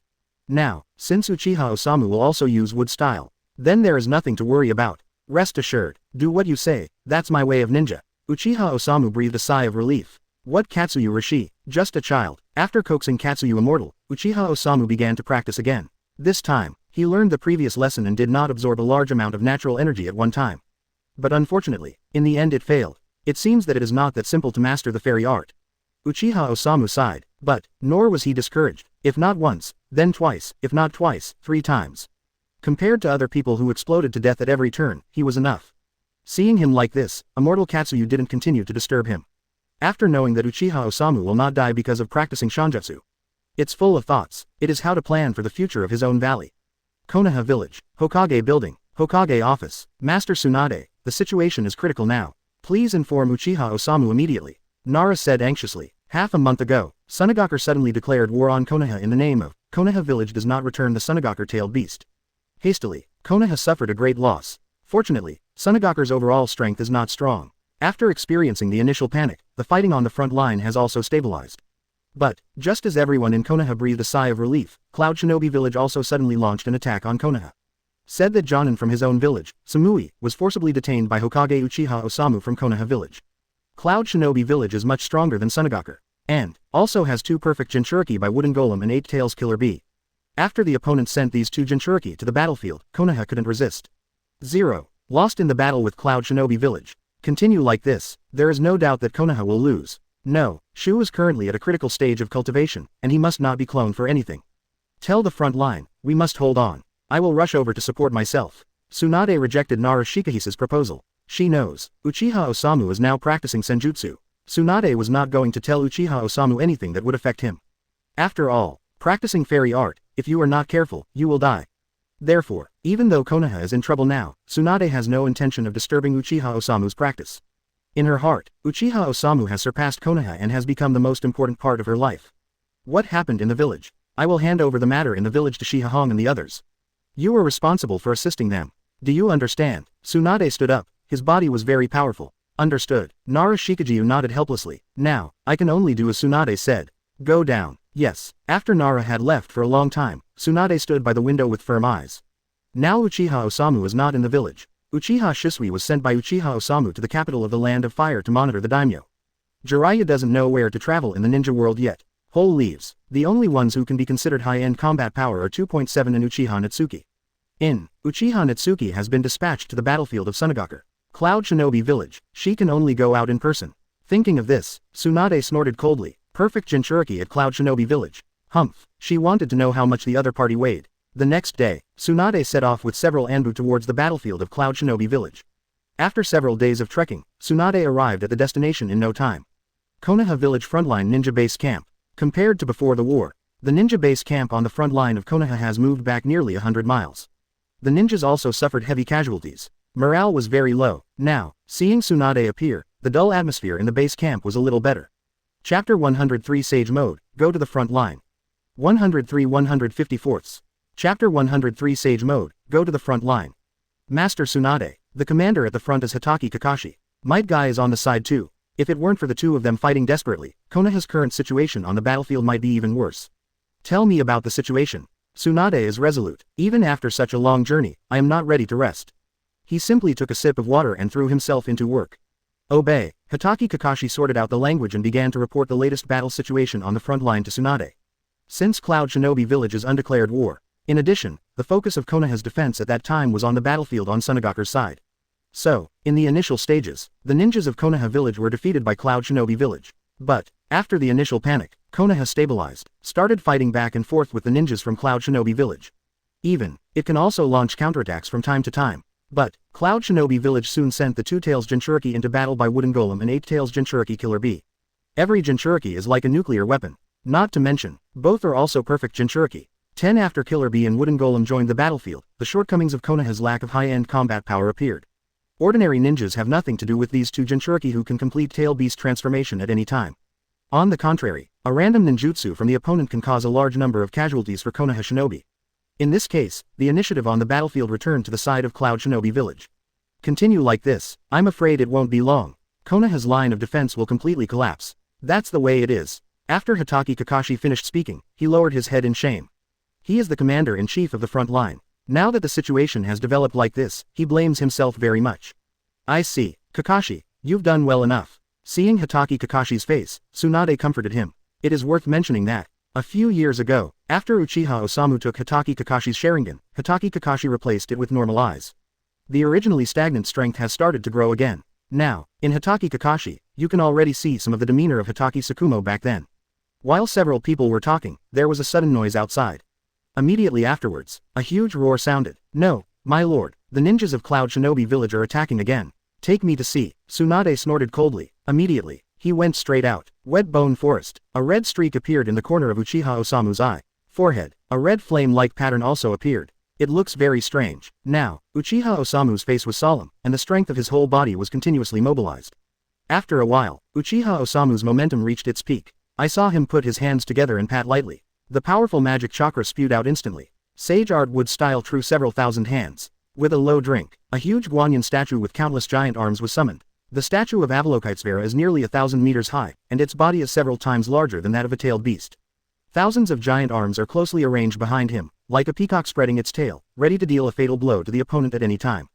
Now, since Uchiha Osamu will also use wood style, then there is nothing to worry about. Rest assured, do what you say, that's my way of ninja. Uchiha Osamu breathed a sigh of relief. What Katsuyu Rishi, just a child. After coaxing Katsuyu immortal, Uchiha Osamu began to practice again. This time, he learned the previous lesson and did not absorb a large amount of natural energy at one time. But unfortunately, in the end it failed. It seems that it is not that simple to master the fairy art. Uchiha Osamu sighed, but, nor was he discouraged. If not once, then twice, if not twice, 3 times. Compared to other people who exploded to death at every turn, he was enough. Seeing him like this, immortal Katsuyu didn't continue to disturb him. After knowing that Uchiha Osamu will not die because of practicing Shanjutsu. It's full of thoughts. It is how to plan for the future of his own valley. Konoha Village, Hokage Building, Hokage Office, Master Tsunade, the situation is critical now. Please inform Uchiha Osamu immediately. Nara said anxiously. Half a month ago, Tsunade suddenly declared war on Konoha in the name of Konoha Village does not return the Tsunade-tailed beast. Hastily, Konoha suffered a great loss. Fortunately, Tsunade's overall strength is not strong. After experiencing the initial panic, the fighting on the front line has also stabilized. But, just as everyone in Konoha breathed a sigh of relief, Cloud Shinobi Village also suddenly launched an attack on Konoha. Said that Jonin from his own village, Samui, was forcibly detained by Hokage Uchiha Osamu from Konoha Village. Cloud Shinobi Village is much stronger than Tsunade, and also has 2 perfect Jinchuriki by Wooden Golem and 8 Tails Killer Bee. After the opponent sent these 2 Jinchuriki to the battlefield, Konoha couldn't resist. 0. Lost in the battle with Cloud Shinobi Village. Continue like this, there is no doubt that Konoha will lose. No, Shu is currently at a critical stage of cultivation, and he must not be cloned for anything. Tell the front line, we must hold on. I will rush over to support myself. Tsunade rejected Nara Shikahisa's proposal. She knows, Uchiha Osamu is now practicing Senjutsu. Tsunade was not going to tell Uchiha Osamu anything that would affect him. After all, practicing fairy art, if you are not careful, you will die. Therefore, even though Konoha is in trouble now, Tsunade has no intention of disturbing Uchiha Osamu's practice. In her heart, Uchiha Osamu has surpassed Konoha and has become the most important part of her life. What happened in the village? I will hand over the matter in the village to Shihahong and the others. You are responsible for assisting them. Do you understand? Tsunade stood up, his body was very powerful. Understood. Nara Shikajiu nodded helplessly. Now, I can only do as Tsunade said. Go down. Yes. After Nara had left for a long time, Tsunade stood by the window with firm eyes. Now Uchiha Osamu is not in the village. Uchiha Shisui was sent by Uchiha Osamu to the capital of the Land of Fire to monitor the daimyo. Jiraiya doesn't know where to travel in the ninja world yet. Whole leaves. The only ones who can be considered high-end combat power are 2.7 and Uchiha Natsuki. Uchiha Natsuki has been dispatched to the battlefield of Tsunade. Cloud Shinobi Village. She can only go out in person. Thinking of this, Tsunade snorted coldly. Perfect Jinchuriki at Cloud Shinobi Village. Humph. She wanted to know how much the other party weighed. The next day, Tsunade set off with several Anbu towards the battlefield of Cloud Shinobi Village. After several days of trekking, Tsunade arrived at the destination in no time. Konoha Village Frontline Ninja Base Camp. Compared to before the war, the ninja base camp on the front line of Konoha has moved back nearly 100 miles. The ninjas also suffered heavy casualties. Morale was very low. Now, seeing Tsunade appear, the dull atmosphere in the base camp was a little better. Chapter 103 Sage Mode, Go to the Front Line. 103 154ths. Chapter 103 Sage Mode, Go to the Front Line. Master Tsunade, the commander at the front is Hitaki Kakashi. Might Guy is on the side too. If it weren't for the two of them fighting desperately, Konoha's current situation on the battlefield might be even worse. Tell me about the situation. Tsunade is resolute. Even after such a long journey, I am not ready to rest. He simply took a sip of water and threw himself into work. Obey. Hitaki Kakashi sorted out the language and began to report the latest battle situation on the front line to Tsunade. Since Cloud Shinobi Village is undeclared war. In addition, the focus of Konoha's defense at that time was on the battlefield on Tsunade's side. So, in the initial stages, the ninjas of Konoha Village were defeated by Cloud Shinobi Village. But, after the initial panic, Konoha stabilized, started fighting back and forth with the ninjas from Cloud Shinobi Village. It can also launch counterattacks from time to time. But, Cloud Shinobi Village soon sent the 2 Tails Jinchuriki into battle by Wooden Golem and 8 Tails Jinchuriki Killer Bee. Every Jinchuriki is like a nuclear weapon. Not to mention, both are also perfect Jinchuriki. 10 After Killer Bee and Wooden Golem joined the battlefield, the shortcomings of Konoha's lack of high-end combat power appeared. Ordinary ninjas have nothing to do with these two Jinchuriki who can complete Tail Beast transformation at any time. On the contrary, a random ninjutsu from the opponent can cause a large number of casualties for Konoha Shinobi. In this case, the initiative on the battlefield returned to the side of Cloud Shinobi Village. Continue like this, I'm afraid it won't be long. Konoha's line of defense will completely collapse. That's the way it is. After Hatake Kakashi finished speaking, he lowered his head in shame. He is the commander-in-chief of the front line. Now that the situation has developed like this, he blames himself very much. I see, Kakashi, you've done well enough. Seeing Hatake Kakashi's face, Tsunade comforted him. It is worth mentioning that, a few years ago, after Uchiha Osamu took Hatake Kakashi's Sharingan, Hatake Kakashi replaced it with normal eyes. The originally stagnant strength has started to grow again. Now, in Hatake Kakashi, you can already see some of the demeanor of Hatake Tsukumo back then. While several people were talking, there was a sudden noise outside. Immediately afterwards, a huge roar sounded. No, my lord, the ninjas of Cloud Shinobi Village are attacking again. Take me to see. Tsunade snorted coldly. Immediately, he went straight out. Wet Bone Forest. A red streak appeared in the corner of Uchiha Osamu's eye. Forehead. A red flame-like pattern also appeared. It looks very strange. Now, Uchiha Osamu's face was solemn, and the strength of his whole body was continuously mobilized. After a while, Uchiha Osamu's momentum reached its peak. I saw him put his hands together and pat lightly. The powerful magic chakra spewed out instantly. Sage art would style through several thousand hands. With a low drink, a huge Guanyin statue with countless giant arms was summoned. The statue of Avalokitesvera is nearly 1,000 meters high, and its body is several times larger than that of a tailed beast. Thousands of giant arms are closely arranged behind him, like a peacock spreading its tail, ready to deal a fatal blow to the opponent at any time.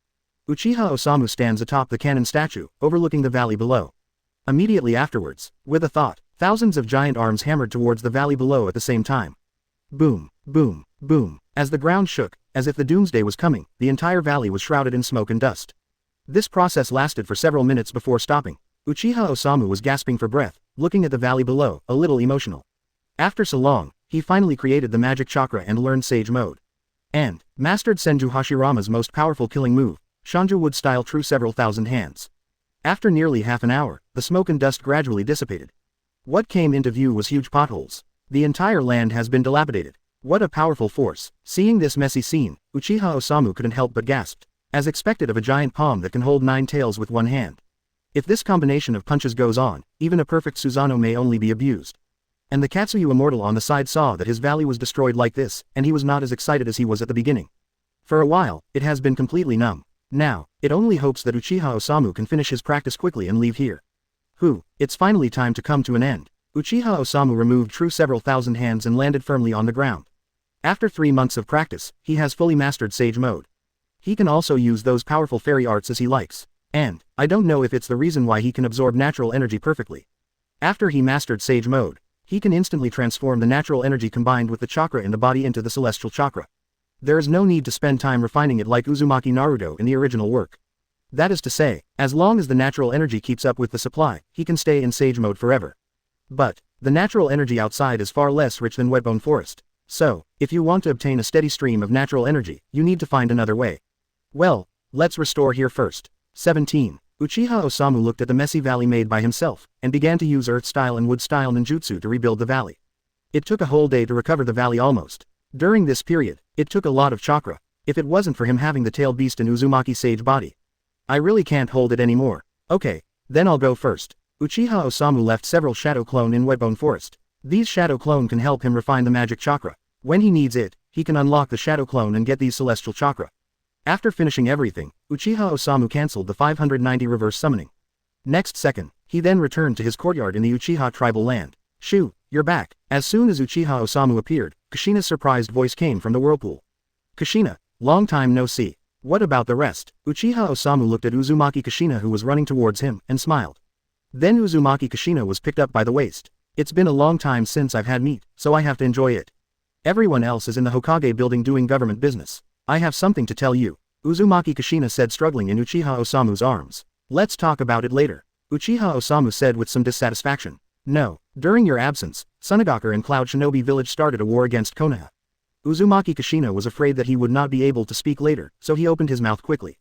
Uchiha Osamu stands atop the cannon statue, overlooking the valley below. Immediately afterwards, with a thought, thousands of giant arms hammered towards the valley below at the same time. Boom, boom, boom. As the ground shook, as if the doomsday was coming, the entire valley was shrouded in smoke and dust. This process lasted for several minutes before stopping. Uchiha Osamu was gasping for breath, looking at the valley below, a little emotional. After so long, he finally created the magic chakra and learned Sage Mode. And, mastered Senju Hashirama's most powerful killing move, Shanju would style through several thousand hands. After nearly half an hour, the smoke and dust gradually dissipated. What came into view was huge potholes. The entire land has been dilapidated. What a powerful force. Seeing this messy scene, Uchiha Osamu couldn't help but gasp. As expected of a giant palm that can hold 9 tails with one hand. If this combination of punches goes on, even a perfect Susanoo may only be abused. And the Katsuyu immortal on the side saw that his valley was destroyed like this, and he was not as excited as he was at the beginning. For a while, it has been completely numb. Now, it only hopes that Uchiha Osamu can finish his practice quickly and leave here. It's finally time to come to an end. Uchiha Osamu removed through several thousand hands and landed firmly on the ground. After 3 months of practice, he has fully mastered Sage Mode. He can also use those powerful fairy arts as he likes. And, I don't know if it's the reason why he can absorb natural energy perfectly. After he mastered Sage Mode, he can instantly transform the natural energy combined with the chakra in the body into the celestial chakra. There is no need to spend time refining it like Uzumaki Naruto in the original work. That is to say, as long as the natural energy keeps up with the supply, he can stay in Sage Mode forever. But, the natural energy outside is far less rich than Wetbone Forest. So, if you want to obtain a steady stream of natural energy, you need to find another way. Well, let's restore here first. 17. Uchiha Osamu looked at the messy valley made by himself, and began to use earth-style and wood-style ninjutsu to rebuild the valley. It took a whole day to recover the valley almost. During this period, it took a lot of chakra, if it wasn't for him having the tailed beast in Uzumaki Sage body. I really can't hold it anymore. Okay, then I'll go first. Uchiha Osamu left several Shadow Clone in Wetbone Forest. These Shadow Clone can help him refine the magic chakra. When he needs it, he can unlock the Shadow Clone and get these celestial chakra. After finishing everything, Uchiha Osamu cancelled the 590 reverse summoning. Next second, he then returned to his courtyard in the Uchiha tribal land. Xiu, you're back. As soon as Uchiha Osamu appeared, Kushina's surprised voice came from the whirlpool. Kushina, long time no see. What about the rest? Uchiha Osamu looked at Uzumaki Kushina who was running towards him, and smiled. Then Uzumaki Kushina was picked up by the waist. It's been a long time since I've had meat, so I have to enjoy it. Everyone else is in the Hokage building doing government business. I have something to tell you. Uzumaki Kushina said, struggling in Uchiha Osamu's arms. Let's talk about it later. Uchiha Osamu said with some dissatisfaction. No, during your absence, Tsunade and Cloud Shinobi Village started a war against Konoha. Uzumaki Kushina was afraid that he would not be able to speak later, so he opened his mouth quickly.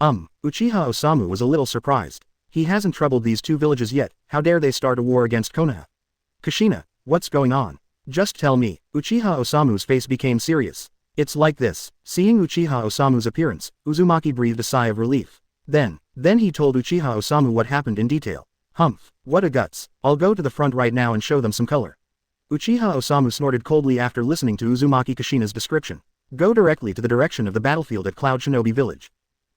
Uchiha Osamu was a little surprised. He hasn't troubled these two villages yet, how dare they start a war against Konoha? Kushina, what's going on? Just tell me. Uchiha Osamu's face became serious. It's like this. Seeing Uchiha Osamu's appearance, Uzumaki breathed a sigh of relief. Then he told Uchiha Osamu what happened in detail. Humph, what a guts. I'll go to the front right now and show them some color. Uchiha Osamu snorted coldly after listening to Uzumaki Kushina's description. Go directly to the direction of the battlefield at Cloud Shinobi Village.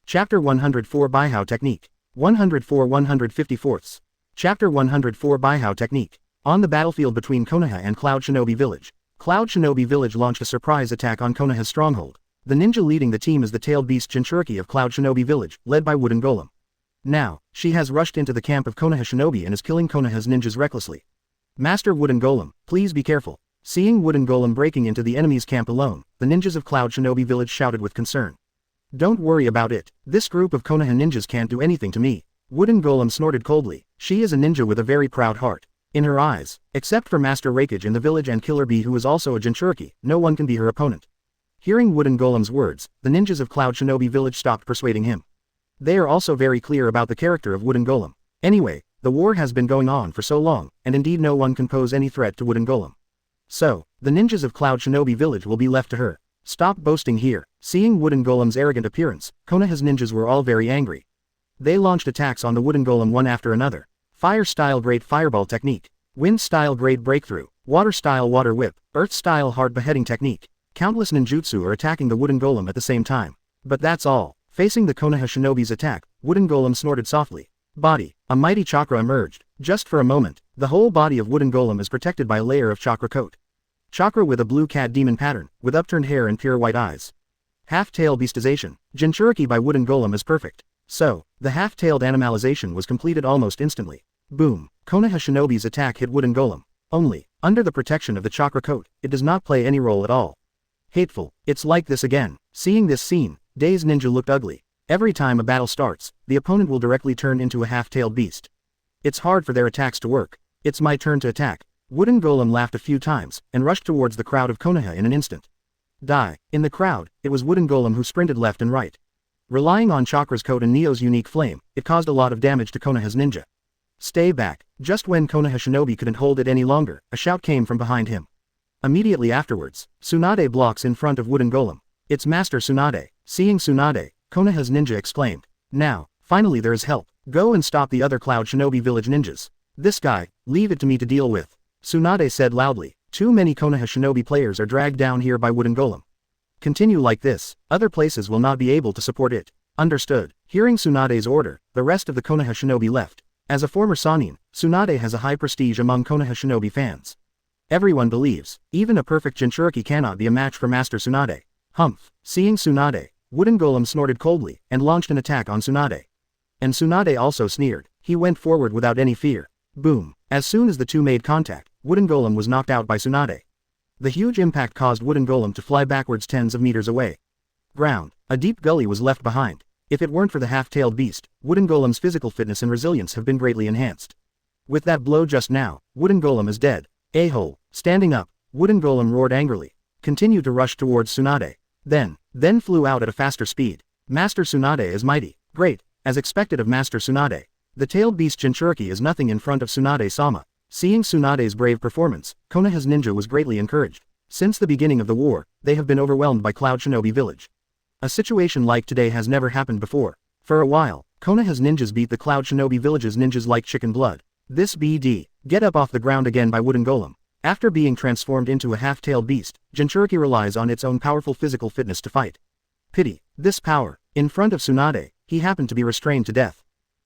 Chapter 104 Baihao Technique. 104-154. Chapter 104 Baihao Technique. On the battlefield between Konoha and Cloud Shinobi Village. Cloud Shinobi Village launched a surprise attack on Konoha's stronghold. The ninja leading the team is the tailed beast Jinchuriki of Cloud Shinobi Village, led by Wooden Golem. Now, she has rushed into the camp of Konoha Shinobi and is killing Konoha's ninjas recklessly. Master Wooden Golem, please be careful. Seeing Wooden Golem breaking into the enemy's camp alone, the ninjas of Cloud Shinobi Village shouted with concern. Don't worry about it. This group of Konoha ninjas can't do anything to me. Wooden Golem snorted coldly. She is a ninja with a very proud heart. In her eyes, except for Master Rakage in the village and Killer Bee who is also a Jinchuriki, no one can be her opponent. Hearing Wooden Golem's words, the ninjas of Cloud Shinobi Village stopped persuading him. They are also very clear about the character of Wooden Golem. Anyway, the war has been going on for so long, and indeed no one can pose any threat to Wooden Golem. So, the ninjas of Cloud Shinobi Village will be left to her. Stop boasting here. Seeing Wooden Golem's arrogant appearance, Konoha's ninjas were all very angry. They launched attacks on the Wooden Golem one after another. Fire-style Great Fireball Technique. Wind-style Great Breakthrough. Water-style Water Whip. Earth-style Hard Beheading Technique. Countless ninjutsu are attacking the Wooden Golem at the same time. But that's all. Facing the Konoha Shinobi's attack, Wooden Golem snorted softly. Body. A mighty chakra emerged. Just for a moment, the whole body of Wooden Golem is protected by a layer of chakra coat. Chakra with a blue cat demon pattern, with upturned hair and pure white eyes. Half-tail beastization. Jinchuriki by Wooden Golem is perfect. So, the half-tailed animalization was completed almost instantly. Boom. Konoha Shinobi's attack hit Wooden Golem. Only, under the protection of the chakra coat, it does not play any role at all. Hateful. It's like this again. Seeing this scene, Day's ninja looked ugly. Every time a battle starts, the opponent will directly turn into a half-tailed beast. It's hard for their attacks to work. It's my turn to attack. Wooden Golem laughed a few times, and rushed towards the crowd of Konoha in an instant. Die. In the crowd, it was Wooden Golem who sprinted left and right. Relying on Chakra's coat and Neo's unique flame, it caused a lot of damage to Konoha's ninja. Stay back. Just when Konoha Shinobi couldn't hold it any longer, a shout came from behind him. Immediately afterwards, Tsunade blocks in front of Wooden Golem. It's Master Tsunade. Seeing Tsunade, Konoha's ninja exclaimed. Now, finally there is help. Go and stop the other Cloud Shinobi Village ninjas. This guy, leave it to me to deal with. Tsunade said loudly. Too many Konoha Shinobi players are dragged down here by Wooden Golem. Continue like this, other places will not be able to support it. Understood. Hearing Tsunade's order, the rest of the Konoha Shinobi left. As a former Sannin, Tsunade has a high prestige among Konoha Shinobi fans. Everyone believes, even a perfect Jinchuriki cannot be a match for Master Tsunade. Humph. Seeing Tsunade, Wooden Golem snorted coldly, and launched an attack on Tsunade. And Tsunade also sneered. He went forward without any fear. Boom. As soon as the two made contact, Wooden Golem was knocked out by Tsunade. The huge impact caused Wooden Golem to fly backwards tens of meters away. Ground. A deep gully was left behind. If it weren't for the half-tailed beast, Wooden Golem's physical fitness and resilience have been greatly enhanced. With that blow just now, Wooden Golem is dead. A-hole. Standing up, Wooden Golem roared angrily. Continued to rush towards Tsunade. Then flew out at a faster speed. Master Tsunade is mighty. Great. As expected of Master Tsunade. The tailed beast Jinchuriki is nothing in front of Tsunade-sama. Seeing Tsunade's brave performance, Konoha's ninja was greatly encouraged. Since the beginning of the war, they have been overwhelmed by Cloud Shinobi Village. A situation like today has never happened before. For a while, Konoha's ninjas beat the Cloud Shinobi Village's ninjas like chicken blood. This BD, get up off the ground again by Wooden Golem. After being transformed into a half-tailed beast, Jinchuriki relies on its own powerful physical fitness to fight. Pity. This power. In front of Tsunade, he happened to be restrained to death.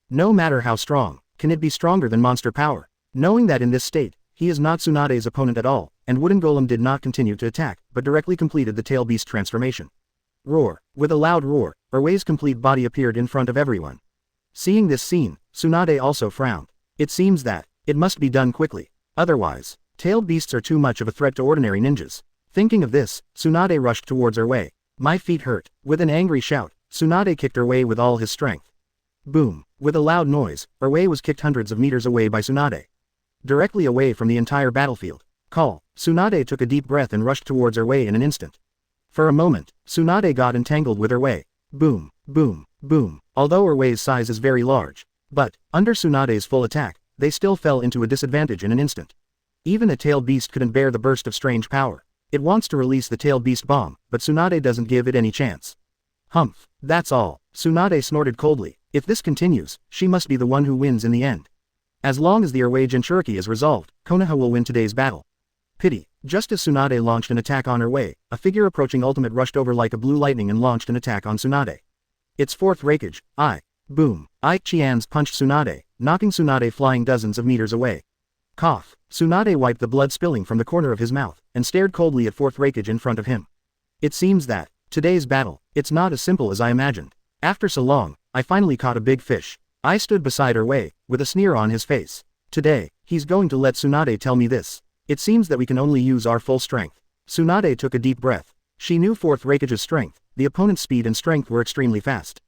No matter how strong, can it be stronger than monster power? Knowing that in this state, he is not Tsunade's opponent at all, and Wooden Golem did not continue to attack, but directly completed the tail beast transformation. Roar. With a loud roar, Erwei's complete body appeared in front of everyone. Seeing this scene, Tsunade also frowned. It seems that, it must be done quickly. Otherwise, tailed beasts are too much of a threat to ordinary ninjas. Thinking of this, Tsunade rushed towards Erwei. My feet hurt. With an angry shout, Tsunade kicked Erwei with all his strength. Boom. With a loud noise, Erwei was kicked hundreds of meters away by Tsunade. Directly away from the entire battlefield. Call. Tsunade took a deep breath and rushed towards Erwei in an instant. For a moment, Tsunade got entangled with Erwei. Boom, boom, boom. Although Erwei's size is very large, But, under Tsunade's full attack, they still fell into a disadvantage in an instant. Even a tailed beast couldn't bear the burst of strange power. It wants to release the tailed beast bomb, but Tsunade doesn't give it any chance. Humph, that's all. Tsunade snorted coldly. If this continues, she must be the one who wins in the end. As long as the Erway Jinchuriki is resolved, Konoha will win today's battle. Pity. Just as Tsunade launched an attack on Erway, a figure approaching ultimate rushed over like a blue lightning and launched an attack on Tsunade. Its fourth raikage, boom. Qian's punched Tsunade, knocking Tsunade flying dozens of meters away. Cough. Tsunade wiped the blood spilling from the corner of his mouth, and stared coldly at fourth raikage in front of him. It seems that, today's battle, it's not as simple as I imagined. After so long, I finally caught a big fish. I stood beside Erway, with a sneer on his face. Today, he's going to let Tsunade tell me this. It seems that we can only use our full strength. Tsunade took a deep breath. She knew fourth raikage's strength, the opponent's speed and strength were extremely fast.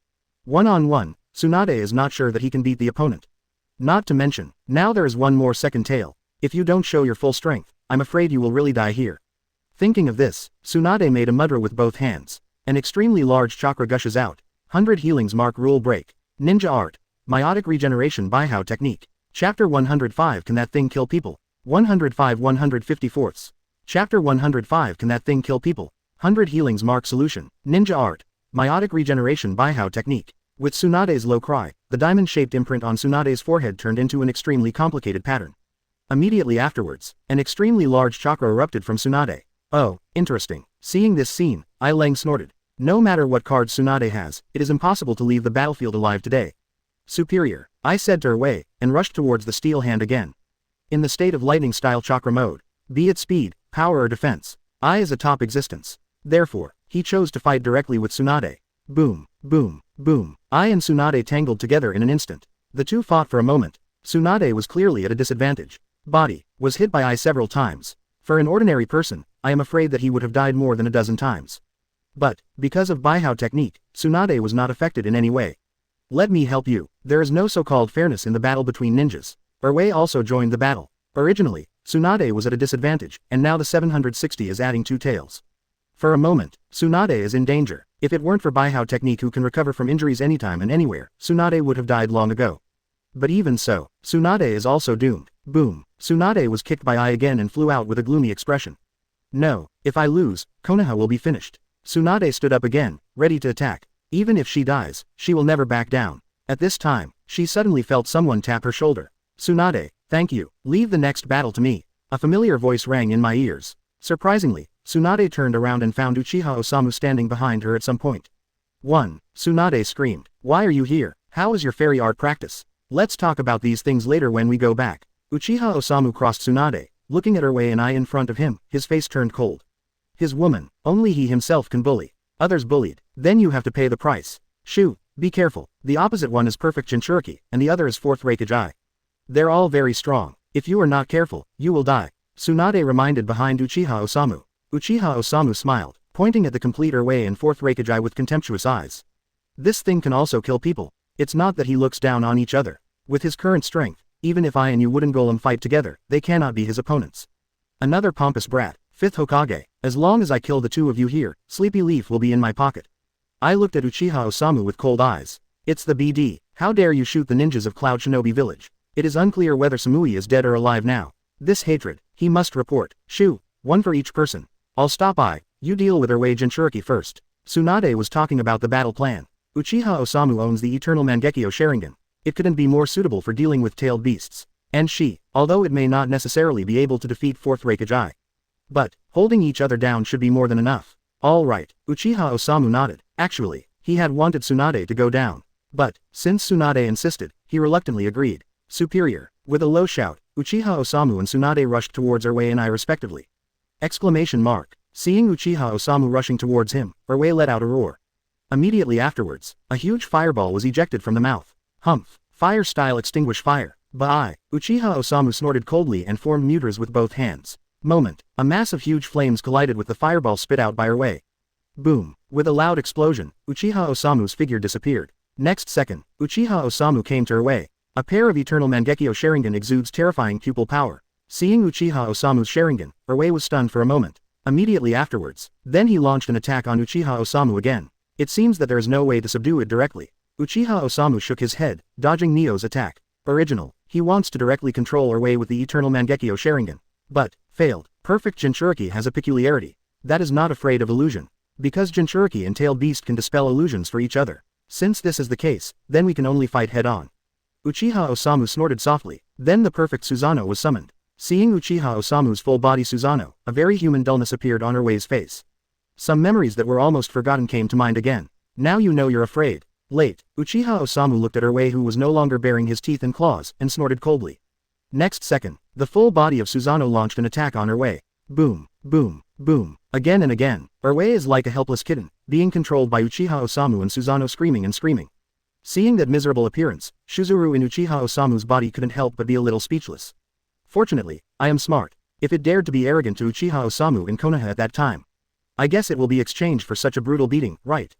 One-on-one, Tsunade is not sure that he can beat the opponent. Not to mention, now there is one more second tail. If you don't show your full strength, I'm afraid you will really die here. Thinking of this, Tsunade made a mudra with both hands. An extremely large chakra gushes out. 100 healings mark rule break. Ninja art. Meiotic regeneration Baihao technique. Chapter 105 Can that thing kill people? 105 154ths. Chapter 105 Can that thing kill people? 100 healings mark solution. Ninja art. Meiotic regeneration Baihao technique. With Tsunade's low cry, the diamond-shaped imprint on Tsunade's forehead turned into an extremely complicated pattern. Immediately afterwards, an extremely large chakra erupted from Tsunade. Oh, interesting. Seeing this scene, Lang snorted. No matter what cards Tsunade has, it is impossible to leave the battlefield alive today. Superior, I said to Erway, and rushed towards the steel hand again. In the state of lightning-style chakra mode, be it speed, power or defense, I is a top existence. Therefore, he chose to fight directly with Tsunade. Boom, boom, boom. I and Tsunade tangled together in an instant. The two fought for a moment. Tsunade was clearly at a disadvantage. Body was hit by I several times. For an ordinary person, I am afraid that he would have died more than a dozen times. But, because of Baihao technique, Tsunade was not affected in any way. Let me help you. There is no so-called fairness in the battle between ninjas. Erway also joined the battle. Originally, Tsunade was at a disadvantage, and now the 760 is adding two tails. For a moment, Tsunade is in danger. If it weren't for Baihao technique who can recover from injuries anytime and anywhere, Tsunade would have died long ago. But even so, Tsunade is also doomed. Boom. Tsunade was kicked by I again and flew out with a gloomy expression. No, if I lose, Konoha will be finished. Tsunade stood up again, ready to attack. Even if she dies, she will never back down. At this time, she suddenly felt someone tap her shoulder. Tsunade, thank you. Leave the next battle to me. A familiar voice rang in my ears. Surprisingly, Tsunade turned around and found Uchiha Osamu standing behind her at some point. 1. Tsunade screamed. Why are you here? How is your fairy art practice? Let's talk about these things later when we go back. Uchiha Osamu crossed Tsunade, looking at Erway and I in front of him, his face turned cold. His woman, only he himself can bully. Others bullied, then you have to pay the price. Xiu, be careful, the opposite one is perfect Jinchuriki, and the other is fourth raikage I. They're all very strong. If you are not careful, you will die. Tsunade reminded behind Uchiha Osamu. Uchiha Osamu smiled, pointing at the complete Erway and fourth raikage I with contemptuous eyes. This thing can also kill people. It's not that he looks down on each other. With his current strength, even if I and you wooden golem fight together, they cannot be his opponents. Another pompous brat, fifth Hokage. As long as I kill the two of you here, Sleepy Leaf will be in my pocket. I looked at Uchiha Osamu with cold eyes. It's the BD. How dare you shoot the ninjas of Cloud Shinobi Village? It is unclear whether Samui is dead or alive now. This hatred, he must report. Xiu, one for each person. I'll stop you deal with Erway Jinchuriki first. Tsunade was talking about the battle plan. Uchiha Osamu owns the Eternal Mangekyo Sharingan. It couldn't be more suitable for dealing with tailed beasts. And she, although it may not necessarily be able to defeat fourth raikage I. But, holding each other down should be more than enough. All right, Uchiha Osamu nodded. Actually, he had wanted Tsunade to go down. But, since Tsunade insisted, he reluctantly agreed. Superior. With a low shout, Uchiha Osamu and Tsunade rushed towards Erway and I respectively. Exclamation mark. Seeing Uchiha Osamu rushing towards him, Erway let out a roar. Immediately afterwards, a huge fireball was ejected from the mouth. Humph. Fire style extinguish fire. Ba-I. Uchiha Osamu snorted coldly and formed mudras with both hands. Moment. A mass of huge flames collided with the fireball spit out by Erway. Boom. With a loud explosion, Uchiha Osamu's figure disappeared. Next second, Uchiha Osamu came to Erway. A pair of Eternal Mangekyo Sharingan exudes terrifying pupil power. Seeing Uchiha Osamu's Sharingan, Erway was stunned for a moment. Immediately afterwards, then he launched an attack on Uchiha Osamu again. It seems that there is no way to subdue it directly. Uchiha Osamu shook his head, dodging Neo's attack. Original. He wants to directly control her way with the eternal Mangekyo Sharingan. But, failed. Perfect Jinchuriki has a peculiarity. That is not afraid of illusion. Because Jinchuriki and Tailed Beast can dispel illusions for each other. Since this is the case, then we can only fight head-on. Uchiha Osamu snorted softly. Then the perfect Susanoo was summoned. Seeing Uchiha Osamu's full-body Susanoo, a very human dullness appeared on her way's face. Some memories that were almost forgotten came to mind again. Now you know you're afraid. Late. Uchiha Osamu looked at her way who was no longer baring his teeth and claws, and snorted coldly. Next second, the full body of Susanoo launched an attack on her way. Boom, boom, boom, again and again. Erway is like a helpless kitten, being controlled by Uchiha Osamu and Susanoo screaming and screaming. Seeing that miserable appearance, Shuzuru in Uchiha Osamu's body couldn't help but be a little speechless. Fortunately, I am smart. If it dared to be arrogant to Uchiha Osamu in Konoha at that time, I guess it will be exchanged for such a brutal beating, right?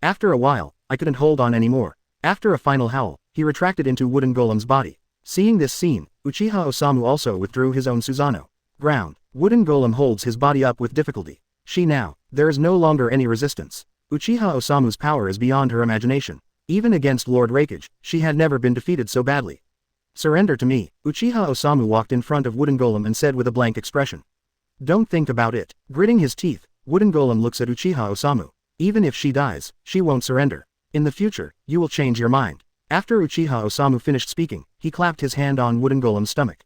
After a while, I couldn't hold on anymore. After a final howl, he retracted into Wooden Golem's body. Seeing this scene, Uchiha Osamu also withdrew his own Susanoo. Ground. Wooden Golem holds his body up with difficulty. There is no longer any resistance. Uchiha Osamu's power is beyond her imagination. Even against Lord Raikage, she had never been defeated so badly. Surrender to me. Uchiha Osamu walked in front of Wooden Golem and said with a blank expression. Don't think about it. Gritting his teeth, Wooden Golem looks at Uchiha Osamu. Even if she dies, she won't surrender. In the future, you will change your mind. After Uchiha Osamu finished speaking, he clapped his hand on Wooden Golem's stomach.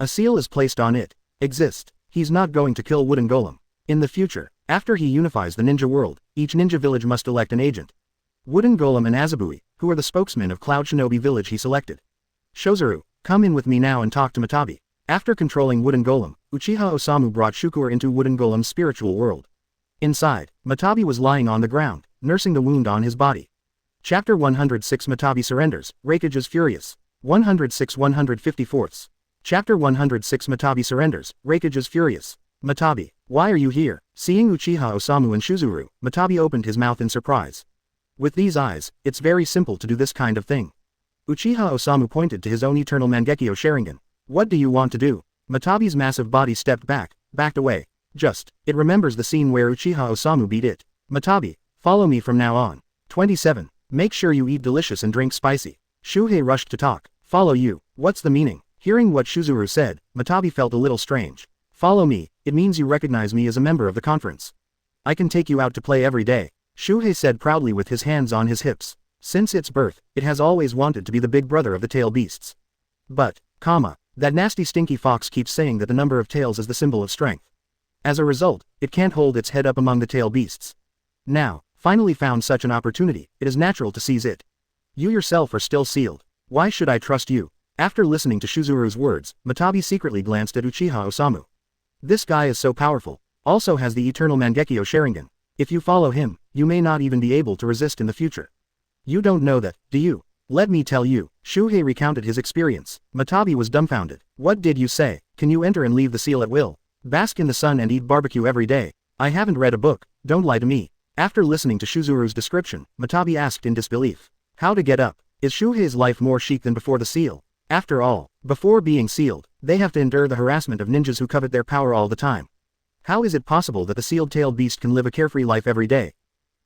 A seal is placed on it. Exist. He's not going to kill Wooden Golem. In the future, after he unifies the ninja world, each ninja village must elect an agent. Wooden Golem and Azabui, who are the spokesmen of Cloud Shinobi Village he selected. Shozuru, come in with me now and talk to Matabi. After controlling Wooden Golem, Uchiha Osamu brought Shukura into Wooden Golem's spiritual world. Inside, Matabi was lying on the ground, nursing the wound on his body. Chapter 106 Matabi surrenders, Raikage is furious. 106-154. Chapter 106 Matabi surrenders, Raikage is furious. Matabi, why are you here? Seeing Uchiha Osamu and Shuzuru, Matabi opened his mouth in surprise. With these eyes, it's very simple to do this kind of thing. Uchiha Osamu pointed to his own eternal Mangekyo Sharingan. What do you want to do? Matabi's massive body stepped backed away. It remembers the scene where Uchiha Osamu beat it. Matabi, follow me from now on. 27. Make sure you eat delicious and drink spicy. Shuhei rushed to talk. Follow you. What's the meaning? Hearing what Shuzuru said, Matabi felt a little strange. Follow me, it means you recognize me as a member of the conference. I can take you out to play every day. Shuhei said proudly with his hands on his hips. Since its birth, it has always wanted to be the big brother of the tail beasts. But, that nasty stinky fox keeps saying that the number of tails is the symbol of strength. As a result, it can't hold its head up among the tail beasts. Now, finally found such an opportunity, it is natural to seize it. You yourself are still sealed. Why should I trust you? After listening to Shuzuru's words, Matabi secretly glanced at Uchiha Osamu. This guy is so powerful. Also has the eternal Mangekyo Sharingan. If you follow him, you may not even be able to resist in the future. You don't know that, do you? Let me tell you. Shuhei recounted his experience. Matabi was dumbfounded. What did you say? Can you enter and leave the seal at will? Bask in the sun and eat barbecue every day? I haven't read a book, don't lie to me. After listening to Shuzuru's description, Matabi asked in disbelief. How to get up? Is Shuhei's life more chic than before the seal? After all, before being sealed, they have to endure the harassment of ninjas who covet their power all the time. How is it possible that the sealed-tailed beast can live a carefree life every day?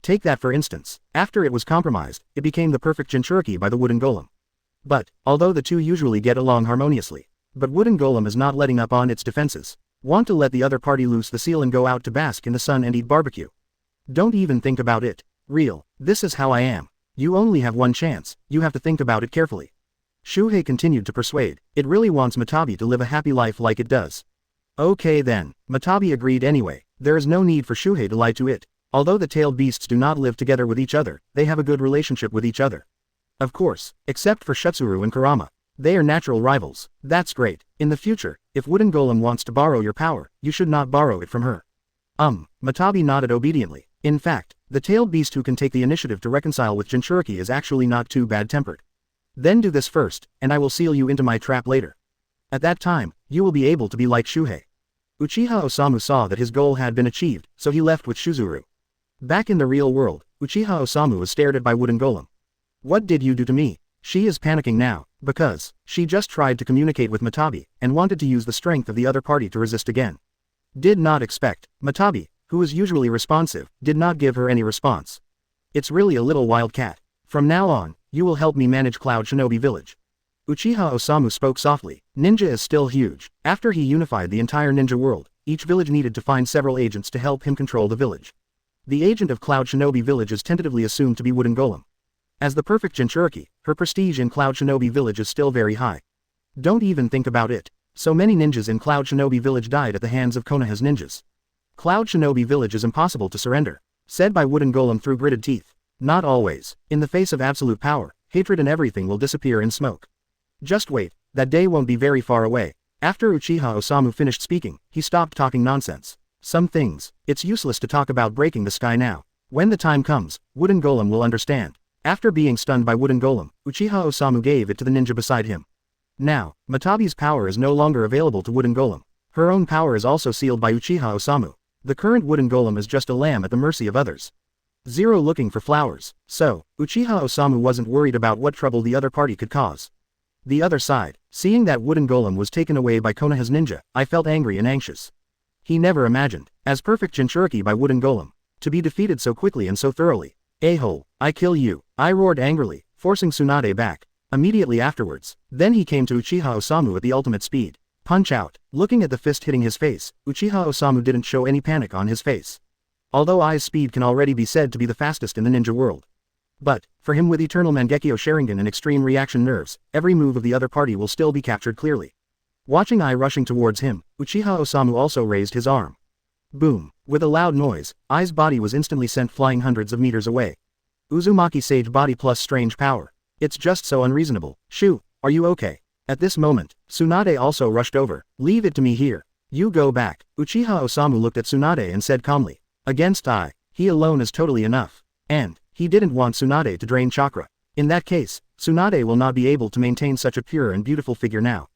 Take that for instance. After it was compromised, it became the perfect Jinchuriki by the Wooden Golem. But, although the two usually get along harmoniously, but Wooden Golem is not letting up on its defenses. Want to let the other party loose the seal and go out to bask in the sun and eat barbecue. Don't even think about it. Real, this is how I am. You only have one chance, you have to think about it carefully. Shuhei continued to persuade. It really wants Matabi to live a happy life like it does. Okay then, Matabi agreed anyway. There is no need for Shuhei to lie to it. Although the tailed beasts do not live together with each other, they have a good relationship with each other. Of course, except for Shutsuru and Kurama. They are natural rivals. That's great. In the future, if Wooden Golem wants to borrow your power, you should not borrow it from her. Matabi nodded obediently. In fact, the tailed beast who can take the initiative to reconcile with Jinchuriki is actually not too bad-tempered. Then do this first, and I will seal you into my trap later. At that time, you will be able to be like Shuhei. Uchiha Osamu saw that his goal had been achieved, so he left with Shuzuru. Back in the real world, Uchiha Osamu was stared at by Wooden Golem. What did you do to me? She is panicking now, because she just tried to communicate with Matabi, and wanted to use the strength of the other party to resist again. Did not expect. Matabi, who is usually responsive, did not give her any response. It's really a little wild cat. From now on, you will help me manage Cloud Shinobi Village. Uchiha Osamu spoke softly. Ninja is still huge. After he unified the entire ninja world, each village needed to find several agents to help him control the village. The agent of Cloud Shinobi Village is tentatively assumed to be Wooden Golem. As the perfect Jinchuriki, her prestige in Cloud Shinobi Village is still very high. Don't even think about it. So many ninjas in Cloud Shinobi Village died at the hands of Konoha's ninjas. Cloud Shinobi Village is impossible to surrender. Said by Wooden Golem through gritted teeth. Not always. In the face of absolute power, hatred and everything will disappear in smoke. Just wait, that day won't be very far away. After Uchiha Osamu finished speaking, he stopped talking nonsense. Some things, it's useless to talk about breaking the sky now. When the time comes, Wooden Golem will understand. After being stunned by Wooden Golem, Uchiha Osamu gave it to the ninja beside him. Now, Matabi's power is no longer available to Wooden Golem. Her own power is also sealed by Uchiha Osamu. The current Wooden Golem is just a lamb at the mercy of others. Zero looking for flowers. So, Uchiha Osamu wasn't worried about what trouble the other party could cause. The other side, seeing that Wooden Golem was taken away by Konoha's ninja, I felt angry and anxious. He never imagined, as perfect Jinchuriki by Wooden Golem, to be defeated so quickly and so thoroughly. A-hole, I kill you, I roared angrily, forcing Tsunade back. Immediately afterwards, then he came to Uchiha Osamu at the ultimate speed. Punch out. Looking at the fist hitting his face, Uchiha Osamu didn't show any panic on his face. Although Ai's speed can already be said to be the fastest in the ninja world. But, for him with Eternal Mangekyo Sharingan and extreme reaction nerves, every move of the other party will still be captured clearly. Watching Ai rushing towards him, Uchiha Osamu also raised his arm. Boom. With a loud noise, Ai's body was instantly sent flying hundreds of meters away. Uzumaki Sage body plus strange power. It's just so unreasonable. Shu, are you okay? At this moment, Tsunade also rushed over. Leave it to me here. You go back. Uchiha Osamu looked at Tsunade and said calmly. Against Ai, he alone is totally enough. And, he didn't want Tsunade to drain chakra. In that case, Tsunade will not be able to maintain such a pure and beautiful figure now.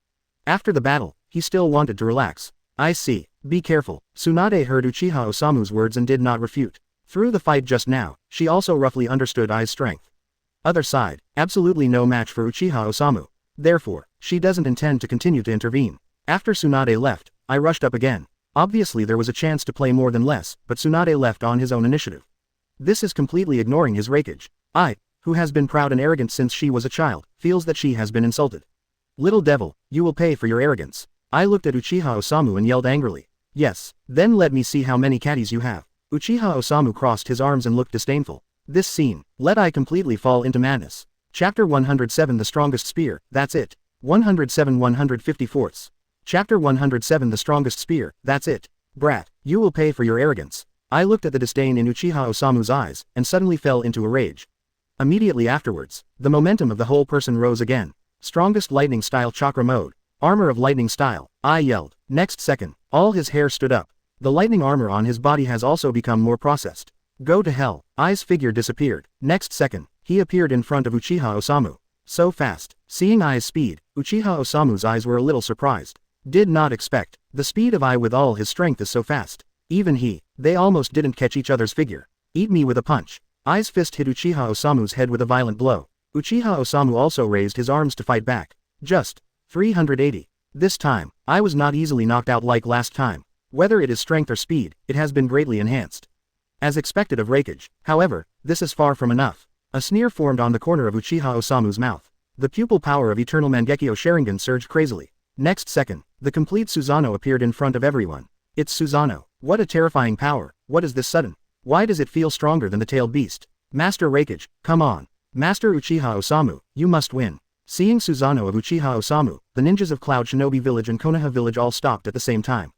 After the battle, he still wanted to relax. I see. Be careful. Tsunade heard Uchiha Osamu's words and did not refute. Through the fight just now, she also roughly understood Ai's strength. Other side, absolutely no match for Uchiha Osamu. Therefore, she doesn't intend to continue to intervene. After Tsunade left, I rushed up again. Obviously there was a chance to play more than less, but Tsunade left on his own initiative. This is completely ignoring his rakeage. I, who has been proud and arrogant since she was a child, feels that she has been insulted. Little devil, you will pay for your arrogance. I looked at Uchiha Osamu and yelled angrily. Yes, then let me see how many caddies you have. Uchiha Osamu crossed his arms and looked disdainful. This scene, let I completely fall into madness. Chapter 107 The Strongest Spear, that's it. 107 154ths. Chapter 107 The Strongest Spear, that's it. Brat, you will pay for your arrogance. I looked at the disdain in Uchiha Osamu's eyes, and suddenly fell into a rage. Immediately afterwards, the momentum of the whole person rose again. Strongest lightning style chakra mode. Armor of lightning style, I yelled. Next second, all his hair stood up. The lightning armor on his body has also become more processed. Go to hell. Ai's figure disappeared. Next second, he appeared in front of Uchiha Osamu. So fast. Seeing Ai's speed, Uchiha Osamu's eyes were a little surprised. Did not expect. The speed of Ai with all his strength is so fast. Even they almost didn't catch each other's figure. Eat me with a punch. Ai's fist hit Uchiha Osamu's head with a violent blow. Uchiha Osamu also raised his arms to fight back. Just 380. This time, I was not easily knocked out like last time. Whether it is strength or speed, it has been greatly enhanced. As expected of Raikage, however, this is far from enough. A sneer formed on the corner of Uchiha Osamu's mouth. The pupil power of Eternal Mangekyo Sharingan surged crazily. Next second, the complete Susanoo appeared in front of everyone. It's Susanoo. What a terrifying power. What is this sudden? Why does it feel stronger than the tailed beast? Master Raikage, come on. Master Uchiha Osamu, you must win. Seeing Susanoo of Uchiha Osamu, the ninjas of Cloud Shinobi Village and Konoha Village all stopped at the same time.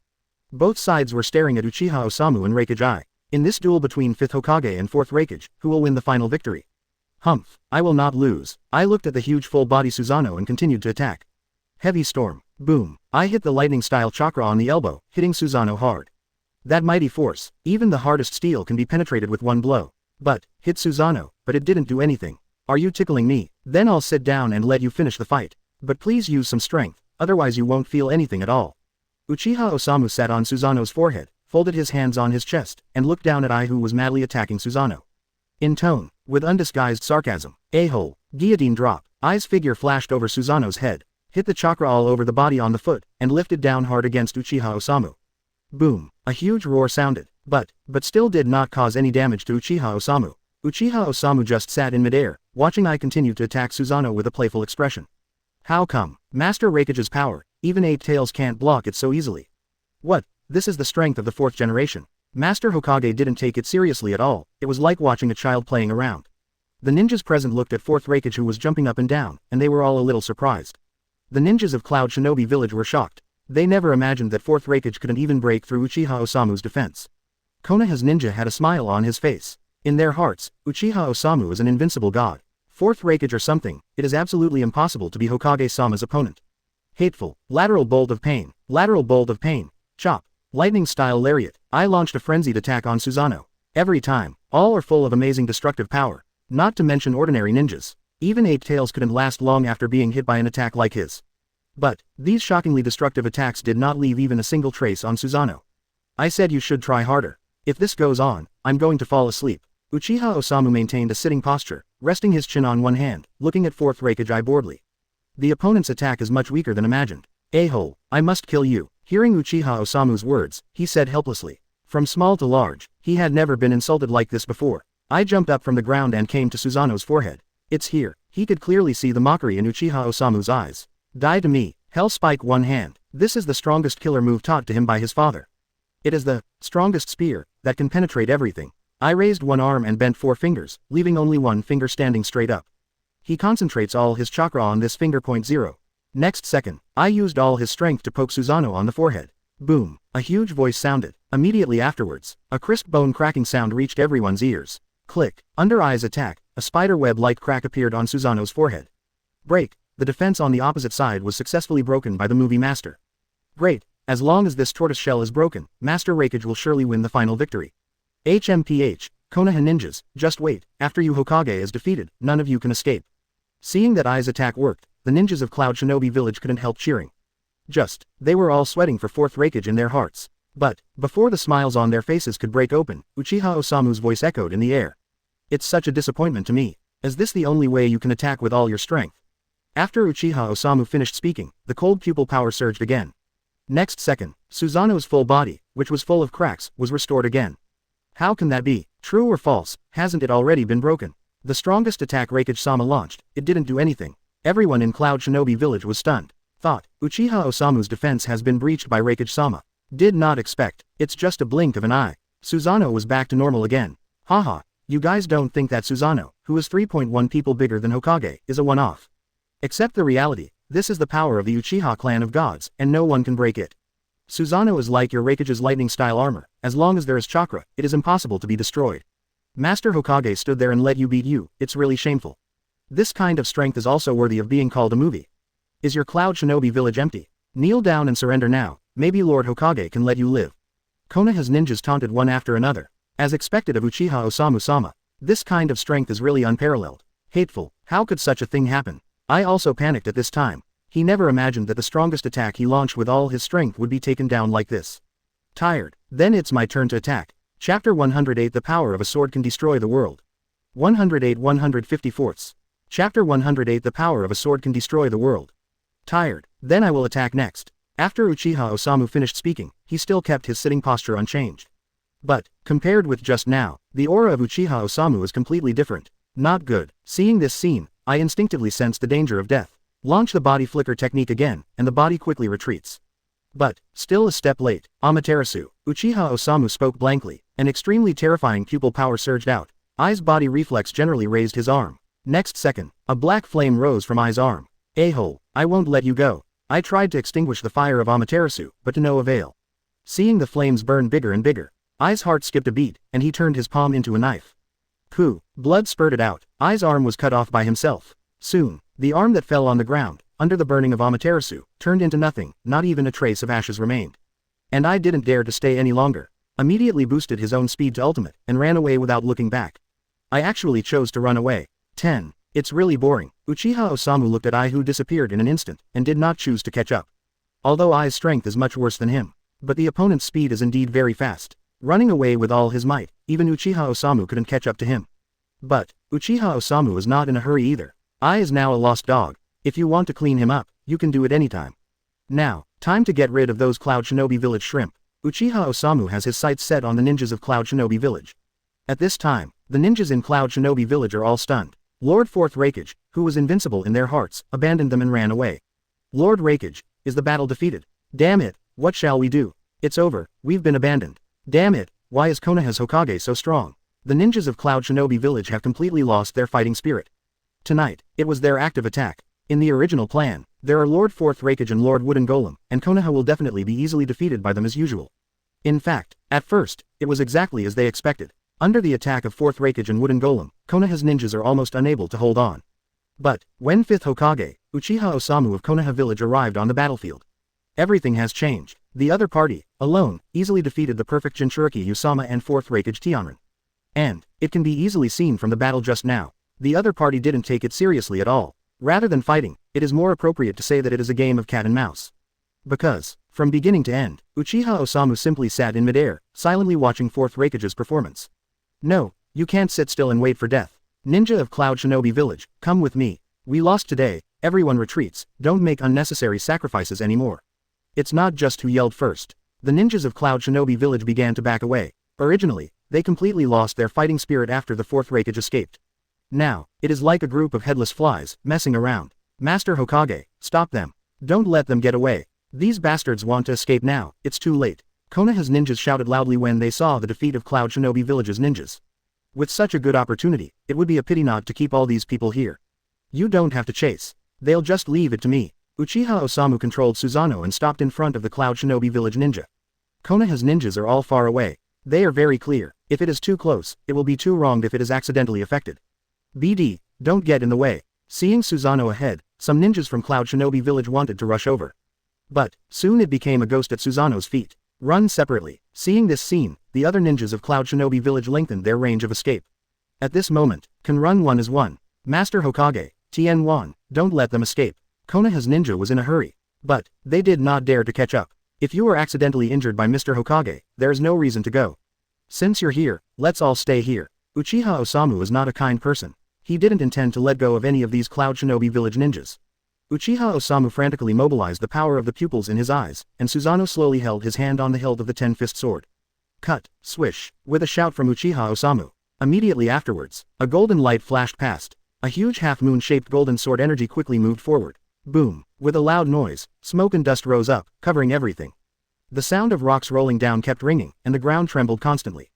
Both sides were staring at Uchiha Osamu and Raikage Ai. In this duel between 5th Hokage and 4th Raikage, who will win the final victory? Humph, I will not lose. I looked at the huge full-body Susanoo and continued to attack. Heavy storm. Boom. I hit the lightning-style chakra on the elbow, hitting Susanoo hard. That mighty force, even the hardest steel can be penetrated with one blow. But, hit Susanoo, but it didn't do anything. Are you tickling me? Then I'll sit down and let you finish the fight. But please use some strength, otherwise you won't feel anything at all. Uchiha Osamu sat on Susanoo's forehead, folded his hands on his chest, and looked down at Ai who was madly attacking Susanoo. In tone, with undisguised sarcasm, a-hole, guillotine drop, Ai's figure flashed over Susanoo's head, hit the chakra all over the body on the foot, and lifted down hard against Uchiha Osamu. Boom, a huge roar sounded, but still did not cause any damage to Uchiha Osamu. Uchiha Osamu just sat in midair, watching I continue to attack Susanoo with a playful expression. How come? Master Raikage's power, even 8 tails can't block it so easily. What? This is the strength of the 4th generation. Master Hokage didn't take it seriously at all, it was like watching a child playing around. The ninjas present looked at 4th Raikage, who was jumping up and down, and they were all a little surprised. The ninjas of Cloud Shinobi Village were shocked. They never imagined that 4th Raikage couldn't even break through Uchiha Osamu's defense. Konoha's ninja had a smile on his face. In their hearts, Uchiha Osamu is an invincible god. 4th Raikage or something, it is absolutely impossible to be Hokage-sama's opponent. Hateful, lateral bolt of pain, chop, lightning-style lariat. I launched a frenzied attack on Susanoo. Every time, all are full of amazing destructive power, not to mention ordinary ninjas. Even 8 tails couldn't last long after being hit by an attack like his. But, these shockingly destructive attacks did not leave even a single trace on Susanoo. I said you should try harder. If this goes on, I'm going to fall asleep. Uchiha Osamu maintained a sitting posture, resting his chin on one hand, looking at 4th Raikage boredly. The opponent's attack is much weaker than imagined. A-hole, I must kill you. Hearing Uchiha Osamu's words, he said helplessly. From small to large, he had never been insulted like this before. I jumped up from the ground and came to Susanoo's forehead. It's here. He could clearly see the mockery in Uchiha Osamu's eyes. Die to me. Hell Spike one hand. This is the strongest killer move taught to him by his father. It is the strongest spear that can penetrate everything. I raised one arm and bent 4 fingers, leaving only one finger standing straight up. He concentrates all his chakra on this finger. 0. Next second, I used all his strength to poke Susanoo on the forehead. Boom! A huge voice sounded. Immediately afterwards, a crisp bone-cracking sound reached everyone's ears. Click. Under I's attack, a spider web-like crack appeared on Susanoo's forehead. Break. The defense on the opposite side was successfully broken by the movie master. Great. As long as this tortoise shell is broken, Master Raikage will surely win the final victory. HMPH, Konoha ninjas, just wait. After you Hokage is defeated, none of you can escape. Seeing that I's attack worked, the ninjas of Cloud Shinobi Village couldn't help cheering. They were all sweating for 4th Raikage in their hearts. But, before the smiles on their faces could break open, Uchiha Osamu's voice echoed in the air. It's such a disappointment to me. Is this the only way you can attack with all your strength? After Uchiha Osamu finished speaking, the cold pupil power surged again. Next second, Susanoo's full body, which was full of cracks, was restored again. How can that be? True or false? Hasn't it already been broken? The strongest attack Raikage-sama launched, it didn't do anything. Everyone in Cloud Shinobi Village was stunned. Thought, Uchiha Osamu's defense has been breached by Raikage-sama. Did not expect. It's just a blink of an eye. Susanoo was back to normal again. Haha, you guys don't think that Susanoo, who is 3.1 people bigger than Hokage, is a one-off. Accept the reality. This is the power of the Uchiha clan of gods, and no one can break it. Susanoo is like your Raikage's lightning-style armor. As long as there is chakra, it is impossible to be destroyed. Master Hokage stood there and let you beat you. It's really shameful. This kind of strength is also worthy of being called a movie. Is your Cloud Shinobi Village empty? Kneel down and surrender now. Maybe Lord Hokage can let you live. Konoha's ninjas taunted one after another. As expected of Uchiha Osamu-sama. This kind of strength is really unparalleled. Hateful. How could such a thing happen? I also panicked at this time. He never imagined that the strongest attack he launched with all his strength would be taken down like this. Tired. Then it's my turn to attack. Chapter 108 The Power of a Sword Can Destroy the World. 108 154. Chapter 108 The Power of a Sword Can Destroy the World. Tired. Then I will attack next. After Uchiha Osamu finished speaking, he still kept his sitting posture unchanged. But, compared with just now, the aura of Uchiha Osamu is completely different. Not good. Seeing this scene, I instinctively sensed the danger of death. Launch the body flicker technique again, and the body quickly retreats. But, still a step late. Amaterasu. Uchiha Osamu spoke blankly. An extremely terrifying pupil power surged out. Ai's body reflex generally raised his arm. Next second, a black flame rose from Ai's arm. A-hole, I won't let you go. I tried to extinguish the fire of Amaterasu, but to no avail. Seeing the flames burn bigger and bigger, Ai's heart skipped a beat, and he turned his palm into a knife. Pooh, blood spurted out. Ai's arm was cut off by himself. Soon, the arm that fell on the ground, under the burning of Amaterasu, turned into nothing, not even a trace of ashes remained. And I didn't dare to stay any longer. Immediately boosted his own speed to ultimate, and ran away without looking back. I actually chose to run away. 10. It's really boring. Uchiha Osamu looked at Ai, who disappeared in an instant, and did not choose to catch up. Although Ai's strength is much worse than him. But the opponent's speed is indeed very fast. Running away with all his might, even Uchiha Osamu couldn't catch up to him. But, Uchiha Osamu is not in a hurry either. Ai is now a lost dog. If you want to clean him up, you can do it anytime. Now, time to get rid of those Cloud Shinobi Village shrimp. Uchiha Osamu has his sights set on the ninjas of Cloud Shinobi Village. At this time, The ninjas in Cloud Shinobi Village are all stunned. Lord Fourth Raikage, who was invincible in their hearts, abandoned them and ran away. Lord Raikage, is the battle defeated? Damn it, what shall we do? It's over, we've been abandoned. Damn it, why is Konoha's Hokage so strong? The ninjas of Cloud Shinobi Village have completely lost their fighting spirit. Tonight, it was their active attack. In the original plan, there are Lord Fourth Raikage and Lord Wooden Golem, and Konoha will definitely be easily defeated by them as usual. In fact, at first, it was exactly as they expected. Under the attack of Fourth Raikage and Wooden Golem, Konoha's ninjas are almost unable to hold on. But, when 5th Hokage, Uchiha Osamu of Konoha Village arrived on the battlefield, everything has changed. The other party, alone, easily defeated the perfect Jinchuriki Usama and 4th Raikage Tianrin. And, it can be easily seen from the battle just now, the other party didn't take it seriously at all. Rather than fighting, it is more appropriate to say that it is a game of cat and mouse. Because, from beginning to end, Uchiha Osamu simply sat in midair, silently watching 4th Raikage's performance. No, you can't sit still and wait for death. Ninja of Cloud Shinobi Village, come with me. We lost today, everyone retreats, don't make unnecessary sacrifices anymore. It's not just who yelled first. The ninjas of Cloud Shinobi Village began to back away. Originally, they completely lost their fighting spirit after the 4th Raikage escaped. Now, it is like a group of headless flies, messing around. Master Hokage, stop them. Don't let them get away. These bastards want to escape now, it's too late. Konoha's ninjas shouted loudly when they saw the defeat of Cloud Shinobi Village's ninjas. With such a good opportunity, it would be a pity not to keep all these people here. You don't have to chase. They'll just leave it to me. Uchiha Osamu controlled Susanoo and stopped in front of the Cloud Shinobi Village ninja. Konoha's ninjas are all far away. They are very clear. If it is too close, it will be too wronged if it is accidentally affected. BD, don't get in the way. Seeing Susanoo ahead, some ninjas from Cloud Shinobi Village wanted to rush over. But, soon it became a ghost at Susanoo's feet. Run separately. Seeing this scene, the other ninjas of Cloud Shinobi Village lengthened their range of escape. At this moment, can run one is one. Master Hokage, Tien Wan, don't let them escape. Konoha's ninja was in a hurry. But, they did not dare to catch up. If you are accidentally injured by Mr. Hokage, there is no reason to go. Since you're here, let's all stay here. Uchiha Osamu is not a kind person. He didn't intend to let go of any of these Cloud Shinobi Village ninjas. Uchiha Osamu frantically mobilized the power of the pupils in his eyes, and Susanoo slowly held his hand on the hilt of the 10-fist sword. Cut, swish, with a shout from Uchiha Osamu. Immediately afterwards, a golden light flashed past. A huge half-moon-shaped golden sword energy quickly moved forward. Boom, with a loud noise, smoke and dust rose up, covering everything. The sound of rocks rolling down kept ringing, and the ground trembled constantly.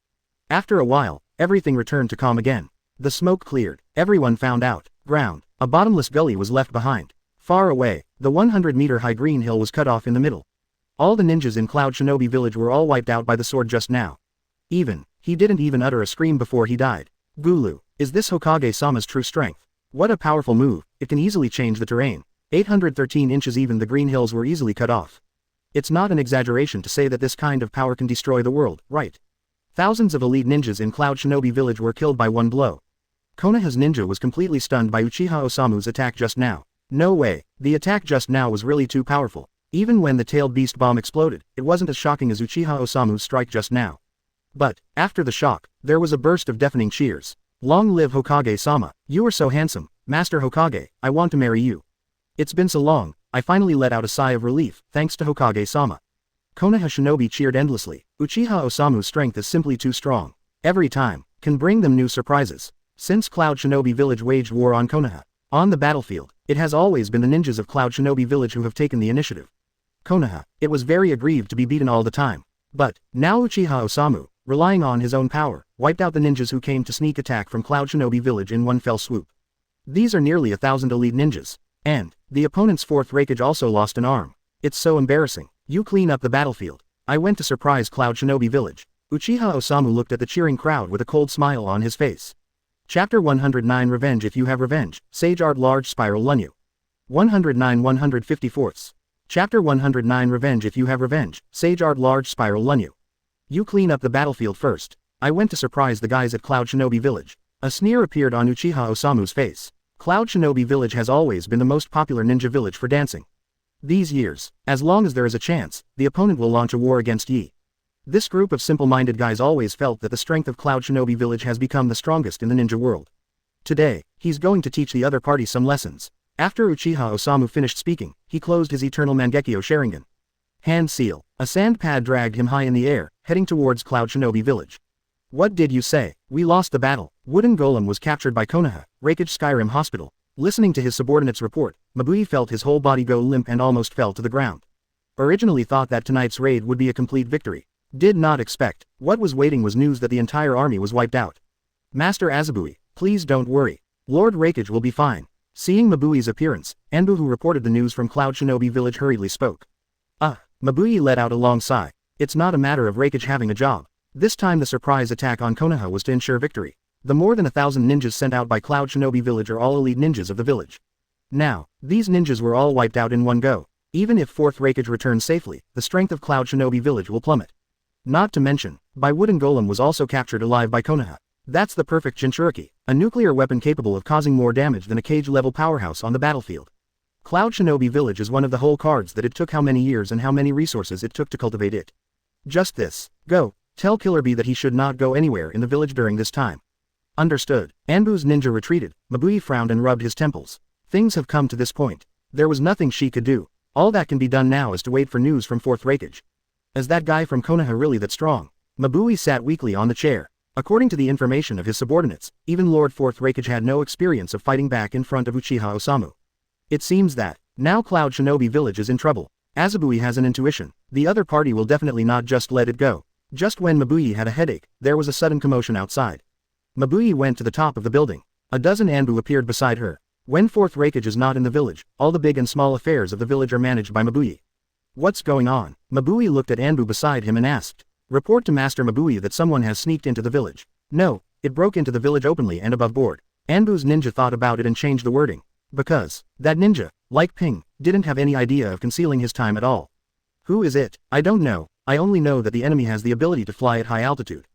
After a while, everything returned to calm again. The smoke cleared, everyone found out, ground, a bottomless gully was left behind. Far away, the 100-meter-high green hill was cut off in the middle. All the ninjas in Cloud Shinobi Village were all wiped out by the sword just now. He didn't even utter a scream before he died. Gulu, is this Hokage-sama's true strength? What a powerful move, it can easily change the terrain. 813 inches even the green hills were easily cut off. It's not an exaggeration to say that this kind of power can destroy the world, right? Thousands of elite ninjas in Cloud Shinobi Village were killed by one blow. Konoha's ninja was completely stunned by Uchiha Osamu's attack just now. No way, the attack just now was really too powerful. Even when the tailed beast bomb exploded, it wasn't as shocking as Uchiha Osamu's strike just now. But, after the shock, there was a burst of deafening cheers. Long live Hokage-sama, you are so handsome, Master Hokage, I want to marry you. It's been so long, I finally let out a sigh of relief, thanks to Hokage-sama. Konoha Shinobi cheered endlessly. Uchiha Osamu's strength is simply too strong. Every time, can bring them new surprises. Since Cloud Shinobi Village waged war on Konoha, on the battlefield, it has always been the ninjas of Cloud Shinobi Village who have taken the initiative. Konoha, it was very aggrieved to be beaten all the time. But, now Uchiha Osamu, relying on his own power, wiped out the ninjas who came to sneak attack from Cloud Shinobi Village in one fell swoop. These are nearly 1,000 elite ninjas. And, the opponent's 4th Raikage also lost an arm. It's so embarrassing. You clean up the battlefield. I went to surprise Cloud Shinobi Village. Uchiha Osamu looked at the cheering crowd with a cold smile on his face. Chapter 109 Revenge If You Have Revenge, Sage Art Large Spiral Lunyu. 109 154ths. Chapter 109 Revenge If You Have Revenge, Sage Art Large Spiral Lunyu. You clean up the battlefield first. I went to surprise the guys at Cloud Shinobi Village. A sneer appeared on Uchiha Osamu's face. Cloud Shinobi Village has always been the most popular ninja village for dancing. These years, as long as there is a chance, the opponent will launch a war against Yi. This group of simple-minded guys always felt that the strength of Cloud Shinobi Village has become the strongest in the ninja world. Today, he's going to teach the other party some lessons. After Uchiha Osamu finished speaking, he closed his eternal Mangekyo Sharingan. Hand seal. A sand pad dragged him high in the air, heading towards Cloud Shinobi Village. What did you say? We lost the battle. Wooden Golem was captured by Konoha, Reikage Skyrim Hospital. Listening to his subordinate's report, Mabui felt his whole body go limp and almost fell to the ground. Originally thought that tonight's raid would be a complete victory. Did not expect. What was waiting was news that the entire army was wiped out. Master Azabui, please don't worry. Lord Reikage will be fine. Seeing Mabui's appearance, Anbu, who reported the news from Cloud Shinobi Village, hurriedly spoke. Mabui let out a long sigh. It's not a matter of Reikage having a job. This time the surprise attack on Konoha was to ensure victory. The more than 1,000 ninjas sent out by Cloud Shinobi Village are all elite ninjas of the village. Now, these ninjas were all wiped out in one go. Even if 4th Reikage returns safely, the strength of Cloud Shinobi Village will plummet. Not to mention, Wooden Golem was also captured alive by Konoha. That's the perfect Jinchuriki, a nuclear weapon capable of causing more damage than a cage-level powerhouse on the battlefield. Cloud Shinobi Village is one of the whole cards that it took how many years and how many resources it took to cultivate it. Just this. Go, tell Killer Bee that he should not go anywhere in the village during this time. Understood. Anbu's ninja retreated. Mabui frowned and rubbed his temples. Things have come to this point. There was nothing she could do. All that can be done now is to wait for news from 4th Reikage. Is that guy from Konoha really that strong? Mabui sat weakly on the chair. According to the information of his subordinates, even Lord 4th Reikage had no experience of fighting back in front of Uchiha Osamu. It seems that, now Cloud Shinobi Village is in trouble. Azabui has an intuition. The other party will definitely not just let it go. Just when Mabui had a headache, there was a sudden commotion outside. Mabui went to the top of the building. A dozen Anbu appeared beside her. When 4th Reikage is not in the village, all the big and small affairs of the village are managed by Mabui. What's going on? Mabui looked at Anbu beside him and asked. Report to Master Mabui that someone has sneaked into the village. No, it broke into the village openly and above board. Anbu's ninja thought about it and changed the wording. Because, that ninja, like Ping, didn't have any idea of concealing his time at all. Who is it? I don't know, I only know that the enemy has the ability to fly at high altitude.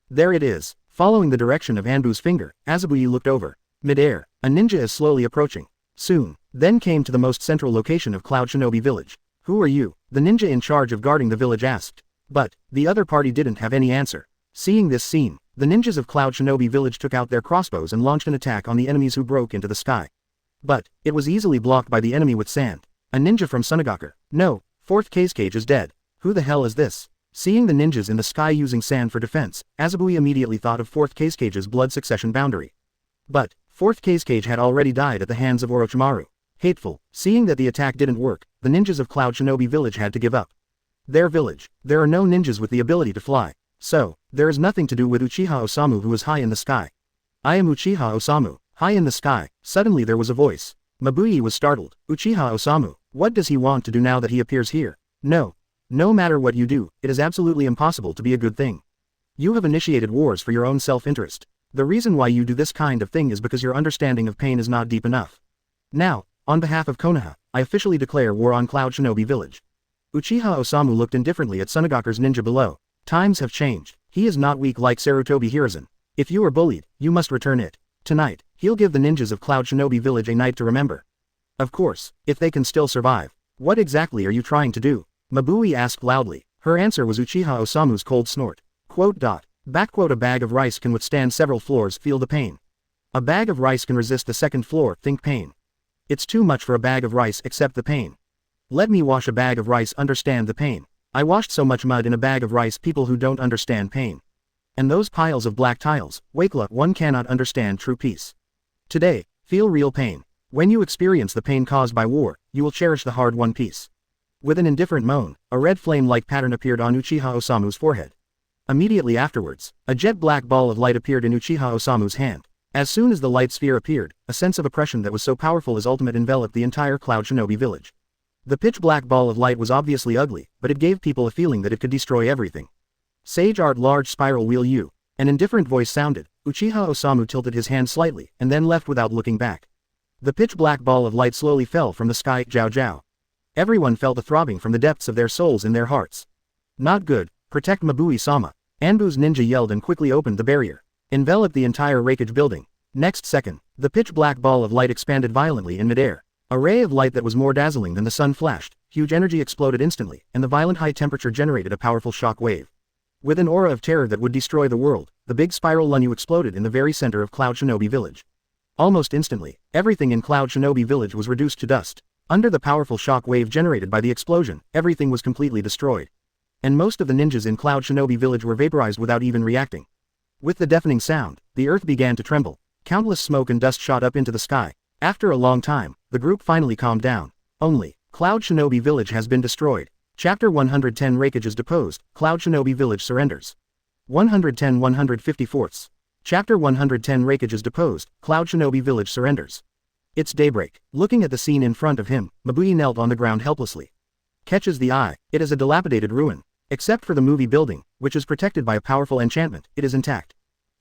There it is. Following the direction of Anbu's finger, Azabui looked over. Mid-air, a ninja is slowly approaching. Soon, then came to the most central location of Cloud Shinobi Village. Who are you? The ninja in charge of guarding the village asked. But, the other party didn't have any answer. Seeing this scene, the ninjas of Cloud Shinobi Village took out their crossbows and launched an attack on the enemies who broke into the sky. But, it was easily blocked by the enemy with sand. A ninja from Tsunade. No, 4th Kazekage is dead. Who the hell is this? Seeing the ninjas in the sky using sand for defense, Azabui immediately thought of 4th Kazecage's blood succession boundary. But, 4th Kazekage had already died at the hands of Orochimaru. Hateful. Seeing that the attack didn't work, the ninjas of Cloud Shinobi Village had to give up. Their village. There are no ninjas with the ability to fly. So, there is nothing to do with Uchiha Osamu, who is high in the sky. I am Uchiha Osamu, high in the sky. Suddenly there was a voice. Mabui was startled. Uchiha Osamu, what does he want to do now that he appears here? No. No matter what you do, it is absolutely impossible to be a good thing. You have initiated wars for your own self-interest. The reason why you do this kind of thing is because your understanding of pain is not deep enough. Now, on behalf of Konoha, I officially declare war on Cloud Shinobi Village. Uchiha Osamu looked indifferently at Tsunade's ninja below. Times have changed. He is not weak like Sarutobi Hiruzen. If you are bullied, you must return it. Tonight, he'll give the ninjas of Cloud Shinobi Village a night to remember. Of course, if they can still survive. What exactly are you trying to do? Mabui asked loudly. Her answer was Uchiha Osamu's cold snort. A bag of rice can withstand several floors, feel the pain. A bag of rice can resist the second floor, think pain. It's too much for a bag of rice, accept the pain. Let me wash a bag of rice, understand the pain. I washed so much mud in a bag of rice, people who don't understand pain. And those piles of black tiles, Wakela, one cannot understand true peace. Today, feel real pain. When you experience the pain caused by war, you will cherish the hard-won peace. With an indifferent moan, a red flame-like pattern appeared on Uchiha Osamu's forehead. Immediately afterwards, a jet-black ball of light appeared in Uchiha Osamu's hand. As soon as the light sphere appeared, a sense of oppression that was so powerful as ultimate enveloped the entire Cloud Shinobi Village. The pitch-black ball of light was obviously ugly, but it gave people a feeling that it could destroy everything. Sage Art Large Spiral Wheel U. An indifferent voice sounded. Uchiha Osamu tilted his hand slightly, and then left without looking back. The pitch-black ball of light slowly fell from the sky. Jiao Jiao. Everyone felt a throbbing from the depths of their souls in their hearts. Not good. Protect Mabui-sama. Anbu's ninja yelled and quickly opened the barrier. Enveloped the entire Reikage building. Next second, the pitch-black ball of light expanded violently in midair. A ray of light that was more dazzling than the sun flashed. Huge energy exploded instantly, and the violent high temperature generated a powerful shock wave. With an aura of terror that would destroy the world, the big spiral Lunyu exploded in the very center of Cloud Shinobi Village. Almost instantly, everything in Cloud Shinobi Village was reduced to dust. Under the powerful shock wave generated by the explosion, everything was completely destroyed. And most of the ninjas in Cloud Shinobi Village were vaporized without even reacting. With the deafening sound, the earth began to tremble. Countless smoke and dust shot up into the sky. After a long time, the group finally calmed down. Only, Cloud Shinobi Village has been destroyed. Chapter 110 Raikage is deposed, Cloud Shinobi Village surrenders. 110-154. Chapter 110 Raikage is deposed, Cloud Shinobi Village surrenders. It's daybreak. Looking at the scene in front of him, Mabui knelt on the ground helplessly. Catches the eye, it is a dilapidated ruin. Except for the movie building, which is protected by a powerful enchantment, it is intact.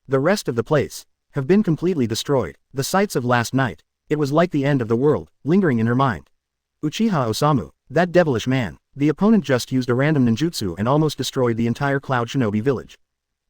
The rest of the place have been completely destroyed. The sights of last night, it was like the end of the world, lingering in her mind. Uchiha Osamu, that devilish man, the opponent just used a random ninjutsu and almost destroyed the entire Cloud Shinobi village.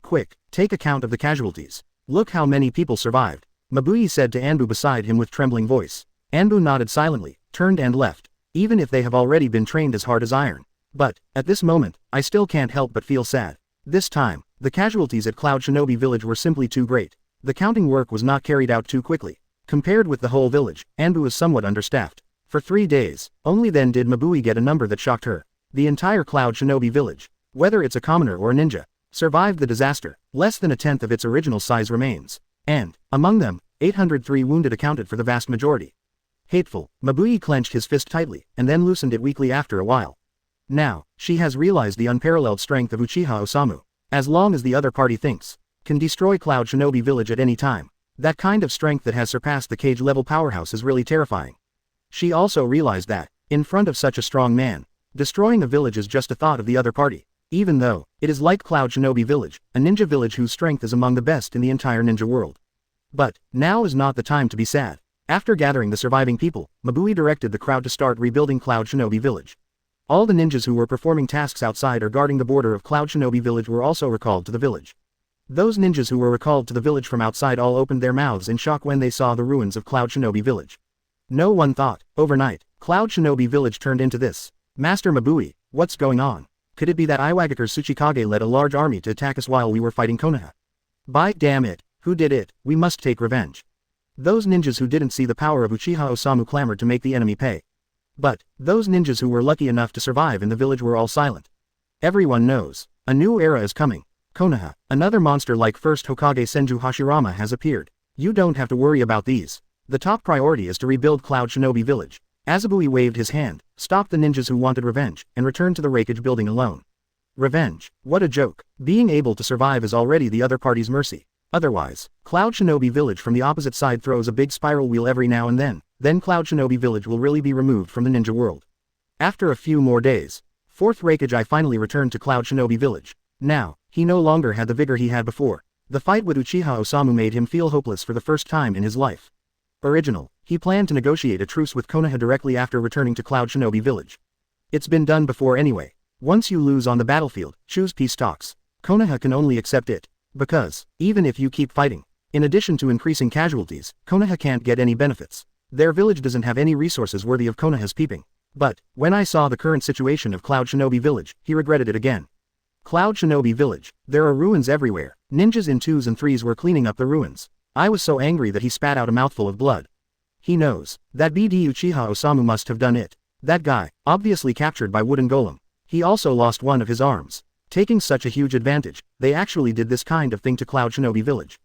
Quick, take account of the casualties. Look how many people survived, Mabui said to Anbu beside him with trembling voice. Anbu nodded silently, turned and left. Even if they have already been trained as hard as iron. But, at this moment, I still can't help but feel sad. This time, the casualties at Cloud Shinobi Village were simply too great. The counting work was not carried out too quickly. Compared with the whole village, Anbu was somewhat understaffed. For 3 days, only then did Mabui get a number that shocked her. The entire Cloud Shinobi Village, whether it's a commoner or a ninja, survived the disaster. Less than a tenth of its original size remains. And, among them, 803 wounded accounted for the vast majority. Hateful, Mabui clenched his fist tightly, and then loosened it weakly after a while. Now, she has realized the unparalleled strength of Uchiha Osamu. As long as the other party thinks, can destroy Cloud Shinobi Village at any time. That kind of strength that has surpassed the cage-level powerhouse is really terrifying. She also realized that, in front of such a strong man, destroying a village is just a thought of the other party. Even though, it is like Cloud Shinobi Village, a ninja village whose strength is among the best in the entire ninja world. But, now is not the time to be sad. After gathering the surviving people, Mabui directed the crowd to start rebuilding Cloud Shinobi Village. All the ninjas who were performing tasks outside or guarding the border of Cloud Shinobi Village were also recalled to the village. Those ninjas who were recalled to the village from outside all opened their mouths in shock when they saw the ruins of Cloud Shinobi Village. No one thought, overnight, Cloud Shinobi Village turned into this. Master Mabui, what's going on? Could it be that Iwagakure Tsuchikage led a large army to attack us while we were fighting Konoha? By damn it, who did it? We must take revenge. Those ninjas who didn't see the power of Uchiha Osamu clamored to make the enemy pay. But, those ninjas who were lucky enough to survive in the village were all silent. Everyone knows, a new era is coming. Konoha, another monster like first Hokage Senju Hashirama has appeared. You don't have to worry about these. The top priority is to rebuild Cloud Shinobi Village. Azabui waved his hand, stopped the ninjas who wanted revenge, and returned to the Raikage building alone. Revenge, what a joke. Being able to survive is already the other party's mercy. Otherwise, Cloud Shinobi Village from the opposite side throws a big spiral wheel every now and then Cloud Shinobi Village will really be removed from the ninja world. After a few more days, 4th Raikage finally returned to Cloud Shinobi Village. Now, he no longer had the vigor he had before. The fight with Uchiha Osamu made him feel hopeless for the first time in his life. He planned to negotiate a truce with Konoha directly after returning to Cloud Shinobi Village. It's been done before anyway. Once you lose on the battlefield, choose peace talks. Konoha can only accept it. Because, even if you keep fighting, in addition to increasing casualties, Konoha can't get any benefits. Their village doesn't have any resources worthy of Konoha's peeping. But, when I saw the current situation of Cloud Shinobi Village, he regretted it again. Cloud Shinobi Village, there are ruins everywhere. Ninjas in 2s and 3s were cleaning up the ruins. I was so angry that he spat out a mouthful of blood. He knows. That BD Uchiha Osamu must have done it. That guy, obviously captured by Wooden Golem. He also lost one of his arms. Taking such a huge advantage, they actually did this kind of thing to Cloud Shinobi Village.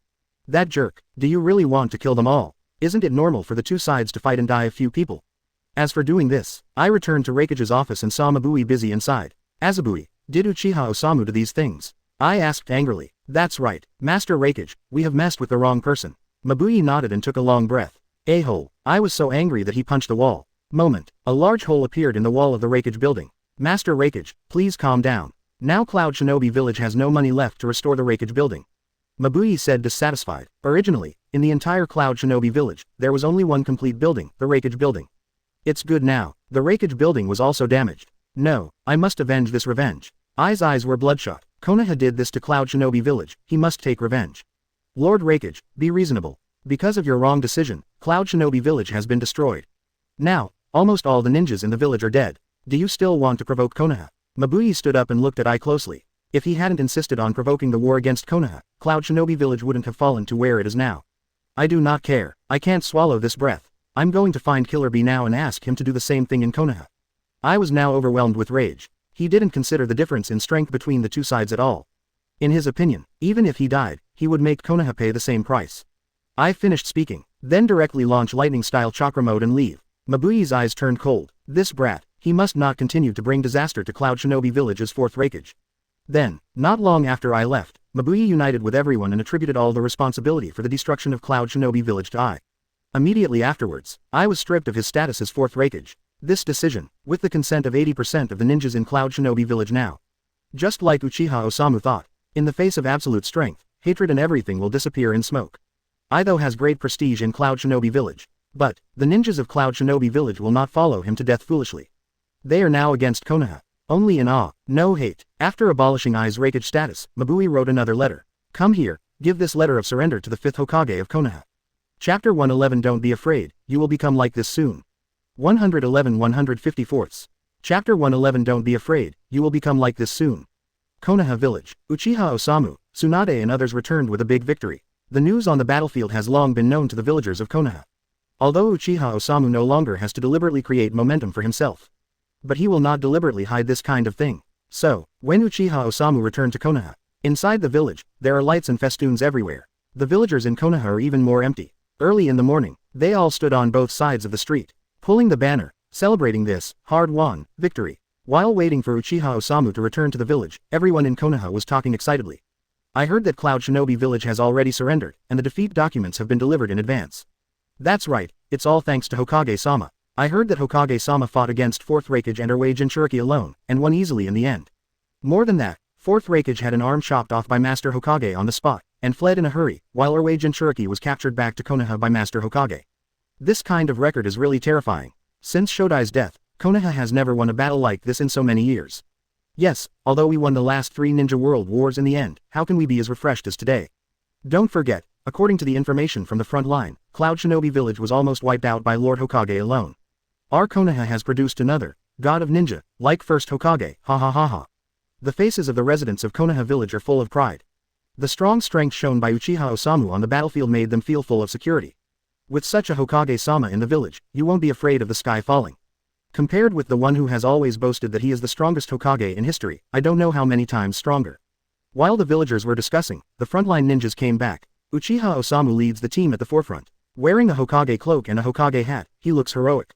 That jerk, do you really want to kill them all? Isn't it normal for the two sides to fight and die a few people? As for doing this, I returned to Raikage's office and saw Mabui busy inside. Azabui, did Uchiha Osamu do these things? I asked angrily. That's right, Master Raikage, we have messed with the wrong person. Mabui nodded and took a long breath. A-hole, I was so angry that he punched the wall. Moment, a large hole appeared in the wall of the Raikage building. Master Raikage, please calm down. Now Cloud Shinobi Village has no money left to restore the Raikage building. Mabui said dissatisfied. Originally, in the entire Cloud Shinobi Village, there was only one complete building, the Raikage building. It's good now. The Raikage building was also damaged. No, I must avenge this revenge. Ai's eyes were bloodshot. Konoha did this to Cloud Shinobi Village, he must take revenge. Lord Raikage, be reasonable. Because of your wrong decision, Cloud Shinobi Village has been destroyed. Now, almost all the ninjas in the village are dead. Do you still want to provoke Konoha? Mabui stood up and looked at Ai closely. If he hadn't insisted on provoking the war against Konoha, Cloud Shinobi Village wouldn't have fallen to where it is now. I do not care. I can't swallow this breath. I'm going to find Killer Bee now and ask him to do the same thing in Konoha. I was now overwhelmed with rage. He didn't consider the difference in strength between the two sides at all. In his opinion, even if he died, he would make Konoha pay the same price. I finished speaking, then directly launch lightning-style chakra mode and leave. Mabui's eyes turned cold. This brat, he must not continue to bring disaster to Cloud Shinobi Village's fourth Raikage. Then, not long after I left, Mabui united with everyone and attributed all the responsibility for the destruction of Cloud Shinobi Village to I. Immediately afterwards, I was stripped of his status as fourth Raikage. This decision, with the consent of 80% of the ninjas in Cloud Shinobi Village now. Just like Uchiha Osamu thought, in the face of absolute strength, hatred and everything will disappear in smoke. I though has great prestige in Cloud Shinobi Village, but, the ninjas of Cloud Shinobi Village will not follow him to death foolishly. They are now against Konoha. Only in awe, no hate. After abolishing I's Raikage status, Mabui wrote another letter. Come here, give this letter of surrender to the 5th Hokage of Konoha. Chapter 111 Don't be afraid, you will become like this soon. 111 154ths. Chapter 111 Don't be afraid, you will become like this soon. Konoha Village, Uchiha Osamu, Tsunade and others returned with a big victory. The news on the battlefield has long been known to the villagers of Konoha. Although Uchiha Osamu no longer has to deliberately create momentum for himself. But he will not deliberately hide this kind of thing. So, when Uchiha Osamu returned to Konoha, inside the village, there are lights and festoons everywhere. The villagers in Konoha are even more empty. Early in the morning, they all stood on both sides of the street, pulling the banner, celebrating this, hard-won, victory. While waiting for Uchiha Osamu to return to the village, everyone in Konoha was talking excitedly. I heard that Cloud Shinobi Village has already surrendered, and the defeat documents have been delivered in advance. That's right, it's all thanks to Hokage-sama. I heard that Hokage-sama fought against 4th Raikage and Erwei Jinchuriki alone, and won easily in the end. More than that, 4th Raikage had an arm chopped off by Master Hokage on the spot, and fled in a hurry, while Erwei Jinchuriki was captured back to Konoha by Master Hokage. This kind of record is really terrifying. Since Shodai's death, Konoha has never won a battle like this in so many years. Yes, although we won the last 3 ninja world wars in the end, how can we be as refreshed as today? Don't forget, according to the information from the front line, Cloud Shinobi Village was almost wiped out by Lord Hokage alone. Our Konoha has produced another, god of ninja, like first Hokage, ha ha ha ha. The faces of the residents of Konoha Village are full of pride. The strong strength shown by Uchiha Osamu on the battlefield made them feel full of security. With such a Hokage-sama in the village, you won't be afraid of the sky falling. Compared with the one who has always boasted that he is the strongest Hokage in history, I don't know how many times stronger. While the villagers were discussing, the frontline ninjas came back. Uchiha Osamu leads the team at the forefront. Wearing a Hokage cloak and a Hokage hat, he looks heroic.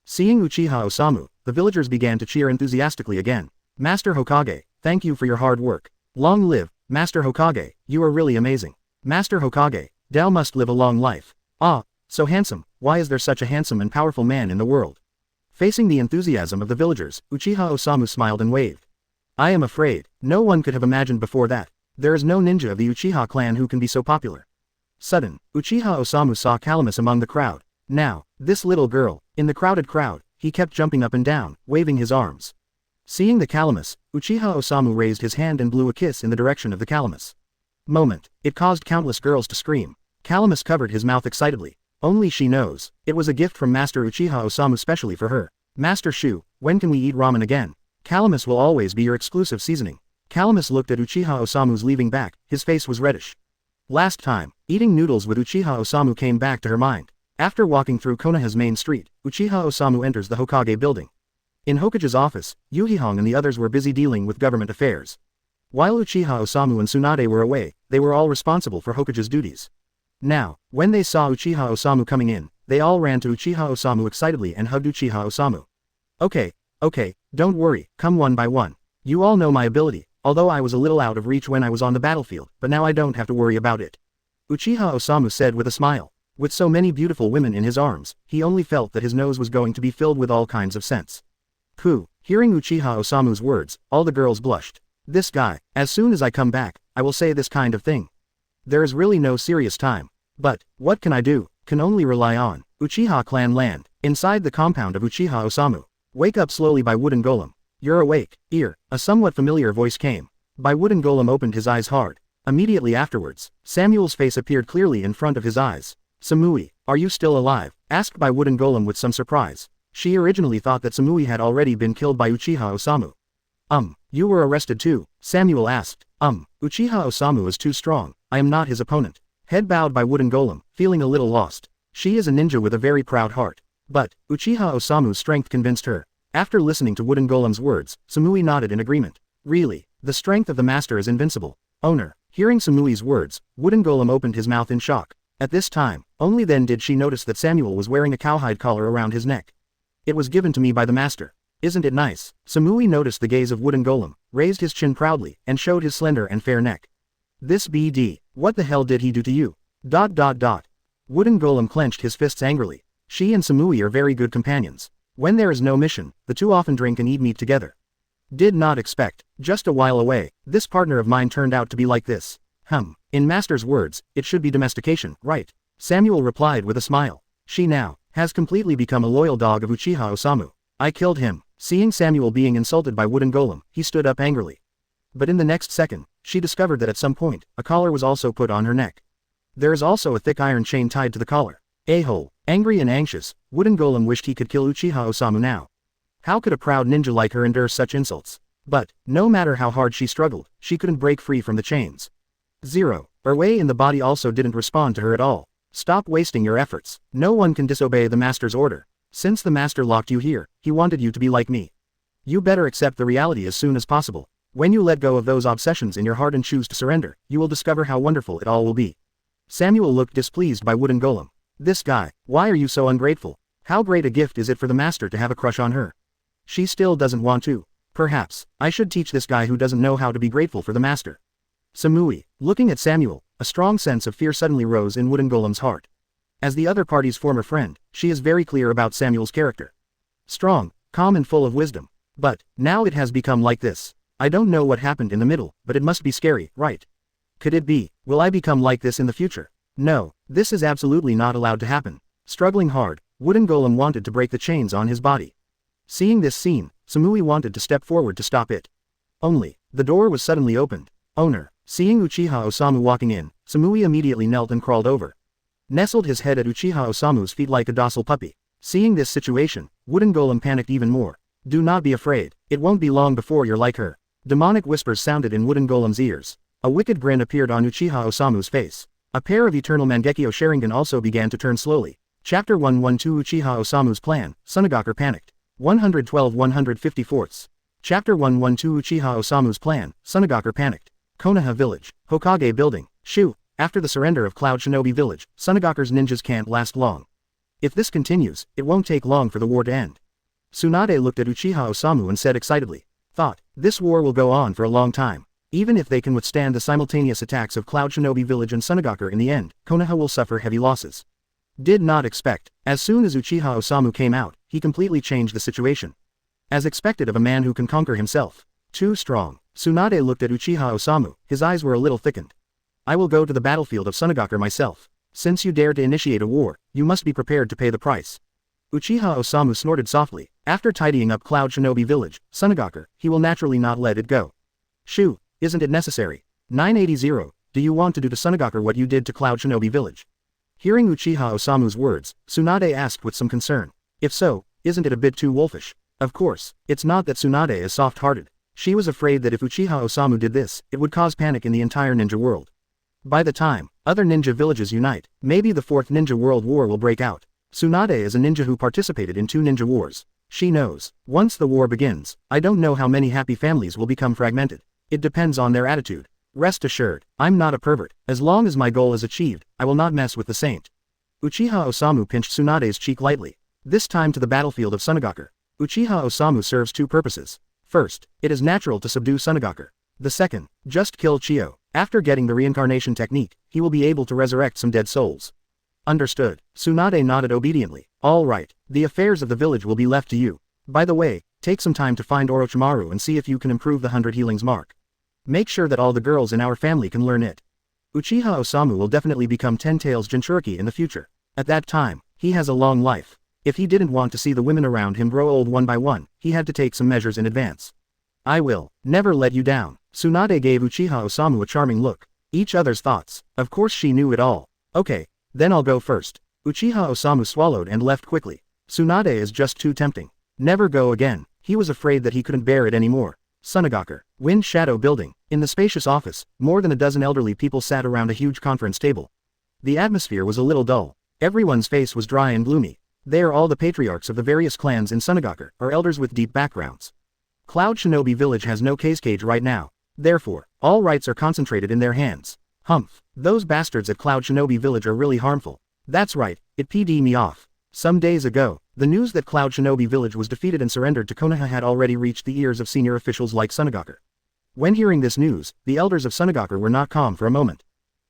Seeing Uchiha Osamu, the villagers began to cheer enthusiastically again. Master Hokage, thank you for your hard work. Long live, Master Hokage, you are really amazing. Master Hokage, Dao must live a long life. Ah, so handsome, why is there such a handsome and powerful man in the world? Facing the enthusiasm of the villagers, Uchiha Osamu smiled and waved. I am afraid, no one could have imagined before that. There is no ninja of the Uchiha clan who can be so popular. Sudden, Uchiha Osamu saw Calamus among the crowd. Now, this little girl, in the crowded crowd, he kept jumping up and down, waving his arms. Seeing the Calamus, Uchiha Osamu raised his hand and blew a kiss in the direction of the Calamus. Moment, it caused countless girls to scream. Calamus covered his mouth excitedly. Only she knows, it was a gift from Master Uchiha Osamu specially for her. Master Xiu, when can we eat ramen again? Calamus will always be your exclusive seasoning. Calamus looked at Uchiha Osamu's leaving back, his face was reddish. Last time, eating noodles with Uchiha Osamu came back to her mind. After walking through Konoha's main street, Uchiha Osamu enters the Hokage building. In Hokage's office, Yuhihong and the others were busy dealing with government affairs. While Uchiha Osamu and Tsunade were away, they were all responsible for Hokage's duties. Now, when they saw Uchiha Osamu coming in, they all ran to Uchiha Osamu excitedly and hugged Uchiha Osamu. Okay, don't worry, come one by one. You all know my ability, although I was a little out of reach when I was on the battlefield, but now I don't have to worry about it. Uchiha Osamu said with a smile. With so many beautiful women in his arms, he only felt that his nose was going to be filled with all kinds of scents. Pooh, hearing Uchiha Osamu's words, all the girls blushed. This guy, as soon as I come back, I will say this kind of thing. There is really no serious time. But, what can I do? Can only rely on Uchiha clan land, inside the compound of Uchiha Osamu. Wake up slowly by Wooden Golem. You're awake, ear, a somewhat familiar voice came. By Wooden Golem opened his eyes hard. Immediately afterwards, Samuel's face appeared clearly in front of his eyes. Samui, are you still alive? Asked by Wooden Golem with some surprise. She originally thought that Samui had already been killed by Uchiha Osamu. You were arrested too? Samuel asked. Uchiha Osamu is too strong, I am not his opponent. Head bowed by Wooden Golem, feeling a little lost. She is a ninja with a very proud heart. But, Uchiha Osamu's strength convinced her. After listening to Wooden Golem's words, Samui nodded in agreement. Really, the strength of the master is invincible. Owner. Hearing Samui's words, Wooden Golem opened his mouth in shock. At this time, only then did she notice that Samuel was wearing a cowhide collar around his neck. It was given to me by the master. Isn't it nice? Samui noticed the gaze of Wooden Golem, raised his chin proudly, and showed his slender and fair neck. This BD, what the hell did he do to you? ... Wooden Golem clenched his fists angrily. She and Samui are very good companions. When there is no mission, the two often drink and eat meat together. Did not expect, just a while away, this partner of mine turned out to be like this. In master's words, it should be domestication, right? Samuel replied with a smile. She now has completely become a loyal dog of Uchiha Osamu. I killed him. Seeing Samuel being insulted by Wooden Golem, he stood up angrily. But in the next second, she discovered that at some point, a collar was also put on her neck. There is also a thick iron chain tied to the collar. A-hole. Angry and anxious, Wooden Golem wished he could kill Uchiha Osamu now. How could a proud ninja like her endure such insults? But, no matter how hard she struggled, she couldn't break free from the chains. Her way in the body also didn't respond to her at all. Stop wasting your efforts. No one can disobey the master's order. Since the master locked you here, he wanted you to be like me. You better accept the reality as soon as possible. When you let go of those obsessions in your heart and choose to surrender, you will discover how wonderful it all will be. Samuel looked displeased by Wooden Golem. This guy, why are you so ungrateful? How great a gift is it for the master to have a crush on her? She still doesn't want to. Perhaps, I should teach this guy who doesn't know how to be grateful for the master. Samui, looking at Samuel, a strong sense of fear suddenly rose in Wooden Golem's heart. As the other party's former friend, she is very clear about Samuel's character. Strong, calm and full of wisdom. But, now it has become like this. I don't know what happened in the middle, but it must be scary, right? Could it be, will I become like this in the future? No, this is absolutely not allowed to happen. Struggling hard, Wooden Golem wanted to break the chains on his body. Seeing this scene, Samui wanted to step forward to stop it. Only, the door was suddenly opened. Owner. Seeing Uchiha Osamu walking in, Samui immediately knelt and crawled over. Nestled his head at Uchiha Osamu's feet like a docile puppy. Seeing this situation, Wooden Golem panicked even more. Do not be afraid, it won't be long before you're like her. Demonic whispers sounded in Wooden Golem's ears. A wicked grin appeared on Uchiha Osamu's face. A pair of eternal Mangekyo Sharingan also began to turn slowly. Chapter 112 Uchiha Osamu's Plan, Tsunade panicked. 112-154. Chapter 112 Uchiha Osamu's Plan, Tsunade panicked. Konoha Village, Hokage Building, Shu. After the surrender of Cloud Shinobi Village, Tsunade's ninjas can't last long. If this continues, it won't take long for the war to end. Tsunade looked at Uchiha Osamu and said excitedly. Thought, this war will go on for a long time. Even if they can withstand the simultaneous attacks of Cloud Shinobi Village and Tsunade in the end, Konoha will suffer heavy losses. Did not expect. As soon as Uchiha Osamu came out, he completely changed the situation. As expected of a man who can conquer himself. Too strong. Tsunade looked at Uchiha Osamu, his eyes were a little thickened. I will go to the battlefield of Tsunade myself. Since you dare to initiate a war, you must be prepared to pay the price. Uchiha Osamu snorted softly. After tidying up Cloud Shinobi Village, Tsunade, he will naturally not let it go. Shu, isn't it necessary? 980, do you want to do to Tsunade what you did to Cloud Shinobi Village? Hearing Uchiha Osamu's words, Tsunade asked with some concern. If so, isn't it a bit too wolfish? Of course, it's not that Tsunade is soft-hearted. She was afraid that if Uchiha Osamu did this, it would cause panic in the entire ninja world. By the time other ninja villages unite, maybe the Fourth Ninja World War will break out. Tsunade is a ninja who participated in 2 ninja wars. She knows, once the war begins, I don't know how many happy families will become fragmented. It depends on their attitude. Rest assured, I'm not a pervert. As long as my goal is achieved, I will not mess with the saint. Uchiha Osamu pinched Tsunade's cheek lightly. This time to the battlefield of Tsunade. Uchiha Osamu serves 2 purposes. First, it is natural to subdue Tsunade. The second, just kill Chiyo. After getting the reincarnation technique, he will be able to resurrect some dead souls. Understood. Tsunade nodded obediently. All right, the affairs of the village will be left to you. By the way, take some time to find Orochimaru and see if you can improve the 100 healings mark. Make sure that all the girls in our family can learn it. Uchiha Osamu will definitely become 10 Tails Jinchuriki in the future. At that time, he has a long life. If he didn't want to see the women around him grow old one by one, he had to take some measures in advance. I will never let you down. Tsunade gave Uchiha Osamu a charming look. Each other's thoughts. Of course she knew it all. Okay, then I'll go first. Uchiha Osamu swallowed and left quickly. Tsunade is just too tempting. Never go again. He was afraid that he couldn't bear it anymore. Tsunade. Wind Shadow Building. In the spacious office, more than a dozen elderly people sat around a huge conference table. The atmosphere was a little dull. Everyone's face was dry and gloomy. They are all the patriarchs of the various clans in Tsunade, or elders with deep backgrounds. Cloud Shinobi Village has no case right now. Therefore, All rights are concentrated in their hands. Humph. Those bastards at Cloud Shinobi Village are really harmful. That's right, it PD'd me off. Some days ago, the news that Cloud Shinobi Village was defeated and surrendered to Konoha had already reached the ears of senior officials like Tsunade. When hearing this news, the elders of Tsunade were not calm for a moment.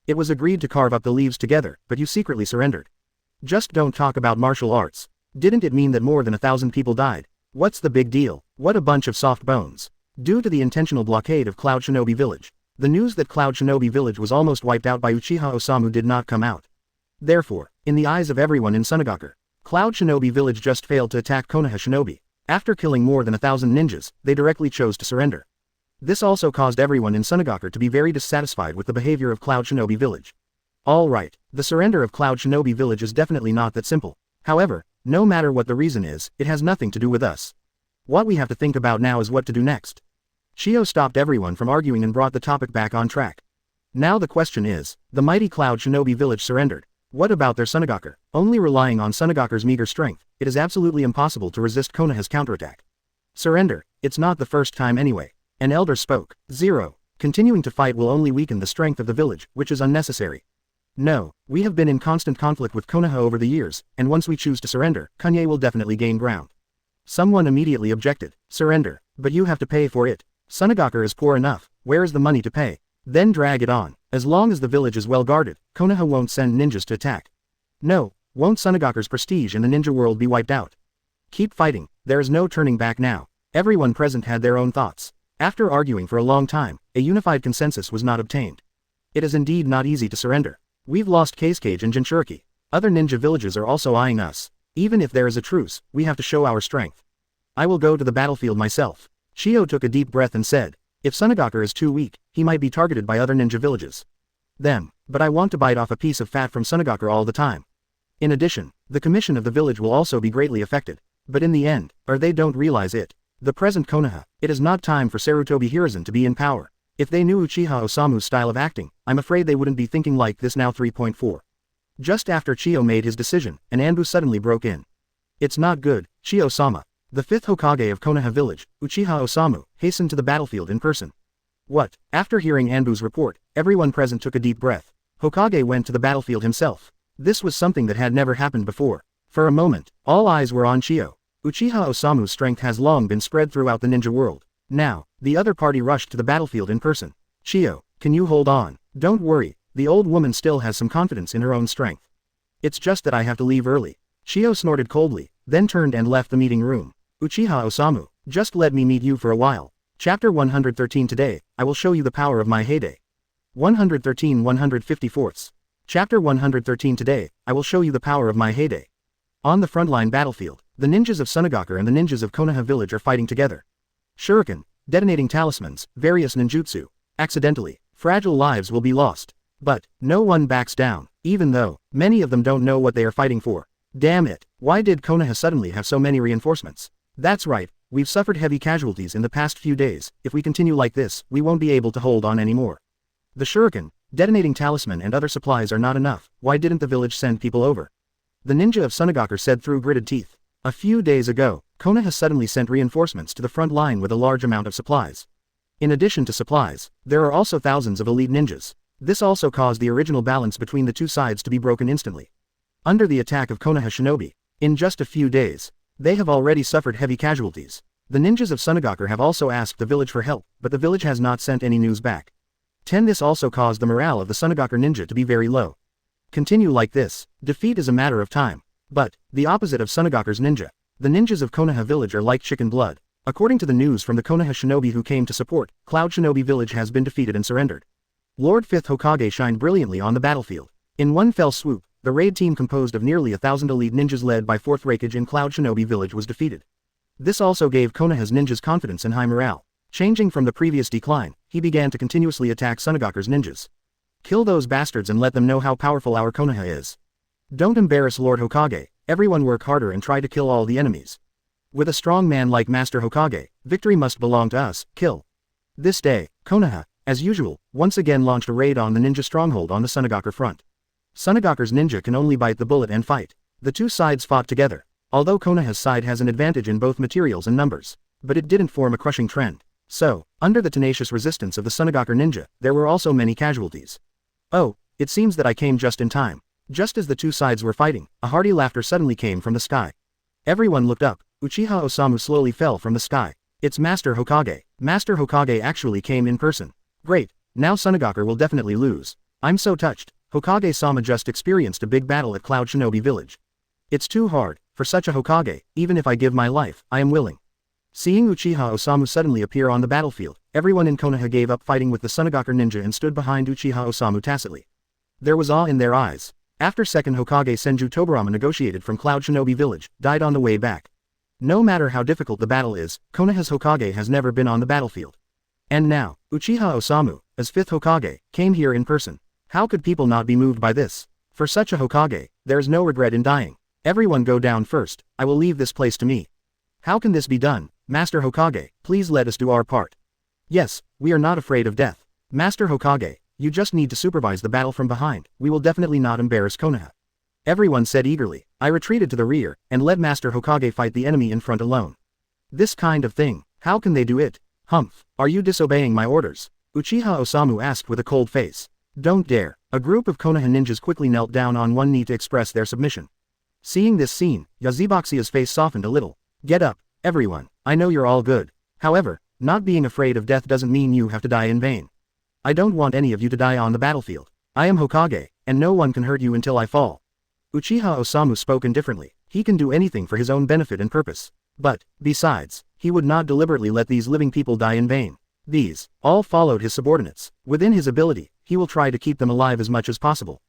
It was agreed to carve up the leaves together, but you secretly surrendered. Just don't talk about martial arts. Didn't it mean that more than 1,000 people died? What's the big deal? What a bunch of soft bones. Due to the intentional blockade of Cloud Shinobi Village, the news that Cloud Shinobi Village was almost wiped out by Uchiha Osamu did not come out. Therefore, in the eyes of everyone in Tsunade, Cloud Shinobi Village just failed to attack Konoha Shinobi. After killing more than 1,000 ninjas, they directly chose to surrender. This also caused everyone in Tsunade to be very dissatisfied with the behavior of Cloud Shinobi Village. Alright, the surrender of Cloud Shinobi Village is definitely not that simple. However, no matter what the reason is, it has nothing to do with us. What we have to think about now is what to do next. Xiu stopped everyone from arguing and brought the topic back on track. Now the question is, the mighty Cloud Shinobi Village surrendered. What about their Tsunade? Only relying on Tsunade's meager strength, it is absolutely impossible to resist Konoha's counterattack. Surrender, it's not the first time anyway. An elder spoke. 0. Continuing to fight will only weaken the strength of the village, which is unnecessary. No, we have been in constant conflict with Konoha over the years, and once we choose to surrender, Kanye will definitely gain ground. Someone immediately objected. Surrender, but you have to pay for it. Tsunade is poor enough, where is the money to pay? Then drag it on. As long as the village is well guarded, Konoha won't send ninjas to attack. No, won't Tsunade's prestige in the ninja world be wiped out? Keep fighting, there is no turning back now. Everyone present had their own thoughts. After arguing for a long time, a unified consensus was not obtained. It is indeed not easy to surrender. We've lost Cage and Jinchuriki. Other ninja villages are also eyeing us. Even if there is a truce, we have to show our strength. I will go to the battlefield myself. Xiu took a deep breath and said, if Tsunade is too weak, he might be targeted by other ninja villages. But I want to bite off a piece of fat from Tsunade all the time. In addition, the commission of the village will also be greatly affected. But in the end, they don't realize it. The present Konoha, it is not time for Sarutobi Hiruzen to be in power. If they knew Uchiha Osamu's style of acting, I'm afraid they wouldn't be thinking like this now. 3.4. Just after Xiu made his decision, an Anbu suddenly broke in. It's not good, Xiu-sama. The 5th Hokage of Konoha village, Uchiha Osamu, hastened to the battlefield in person. What? After hearing Anbu's report, everyone present took a deep breath. Hokage went to the battlefield himself. This was something that had never happened before. For a moment, all eyes were on Xiu. Uchiha Osamu's strength has long been spread throughout the ninja world. Now, the other party rushed to the battlefield in person. Xiu, can you hold on? Don't worry, the old woman still has some confidence in her own strength. It's just that I have to leave early. Xiu snorted coldly, then turned and left the meeting room. Uchiha Osamu, just let me meet you for a while. Chapter 113 Today, I will show you the power of my heyday. 113 154ths. Chapter 113 Today, I will show you the power of my heyday. On the frontline battlefield, the ninjas of Tsunade and the ninjas of Konoha village are fighting together. Shuriken, detonating talismans, various ninjutsu. Accidentally, fragile lives will be lost. But, no one backs down, even though, many of them don't know what they are fighting for. Damn it, why did Konoha suddenly have so many reinforcements? That's right, we've suffered heavy casualties in the past few days. If we continue like this, we won't be able to hold on anymore. The shuriken, detonating talisman and other supplies are not enough. Why didn't the village send people over? The ninja of Tsunade said through gritted teeth. A few days ago, Konoha suddenly sent reinforcements to the front line with a large amount of supplies. In addition to supplies, there are also thousands of elite ninjas. This also caused the original balance between the two sides to be broken instantly. Under the attack of Konoha Shinobi, in just a few days, they have already suffered heavy casualties. The ninjas of Tsunade have also asked the village for help, but the village has not sent any news back. 10. This also caused the morale of the Tsunade ninja to be very low. Continue like this, defeat is a matter of time. But, the opposite of Tsunade's ninja, the ninjas of Konoha village are like chicken blood. According to the news from the Konoha shinobi who came to support, Cloud Shinobi village has been defeated and surrendered. Lord 5th Hokage shined brilliantly on the battlefield. In one fell swoop, the raid team composed of nearly 1,000 elite ninjas led by 4th Raikage in Cloud Shinobi village was defeated. This also gave Konoha's ninjas confidence and high morale. Changing from the previous decline, he began to continuously attack Tsunade's ninjas. Kill those bastards and let them know how powerful our Konoha is. Don't embarrass Lord Hokage, everyone work harder and try to kill all the enemies. With a strong man like Master Hokage, victory must belong to us, kill. This day, Konoha, as usual, once again launched a raid on the ninja stronghold on the Tsunade front. Tsunade's ninja can only bite the bullet and fight. The two sides fought together. Although Konoha's side has an advantage in both materials and numbers, but it didn't form a crushing trend. So, under the tenacious resistance of the Tsunade ninja, there were also many casualties. Oh, it seems that I came just in time. Just as the two sides were fighting, a hearty laughter suddenly came from the sky. Everyone looked up. Uchiha Osamu slowly fell from the sky. It's Master Hokage. Master Hokage actually came in person. Great, now Tsunade will definitely lose. I'm so touched. Hokage-sama just experienced a big battle at Cloud Shinobi Village. It's too hard, for such a Hokage, even if I give my life, I am willing. Seeing Uchiha Osamu suddenly appear on the battlefield, everyone in Konoha gave up fighting with the Tsunade ninja and stood behind Uchiha Osamu tacitly. There was awe in their eyes. After second Hokage Senju Tobirama negotiated from Cloud Shinobi Village, died on the way back. No matter how difficult the battle is, Konoha's Hokage has never been on the battlefield. And now, Uchiha Osamu, as 5th Hokage, came here in person. How could people not be moved by this? For such a Hokage, there is no regret in dying. Everyone go down first, I will leave this place to me. How can this be done? Master Hokage, please let us do our part. Yes, we are not afraid of death. Master Hokage, you just need to supervise the battle from behind, we will definitely not embarrass Konoha. Everyone said eagerly. I retreated to the rear, and let Master Hokage fight the enemy in front alone. This kind of thing, how can they do it? Humph, are you disobeying my orders? Uchiha Osamu asked with a cold face. Don't dare. A group of Konoha ninjas quickly knelt down on one knee to express their submission. Seeing this scene, Yuzhibaku's face softened a little. Get up, everyone, I know you're all good. However, not being afraid of death doesn't mean you have to die in vain. I don't want any of you to die on the battlefield. I am Hokage, and no one can hurt you until I fall. Uchiha Osamu spoke indifferently. He can do anything for his own benefit and purpose. But, besides, he would not deliberately let these living people die in vain. These, all followed his subordinates. Within his ability, he will try to keep them alive as much as possible.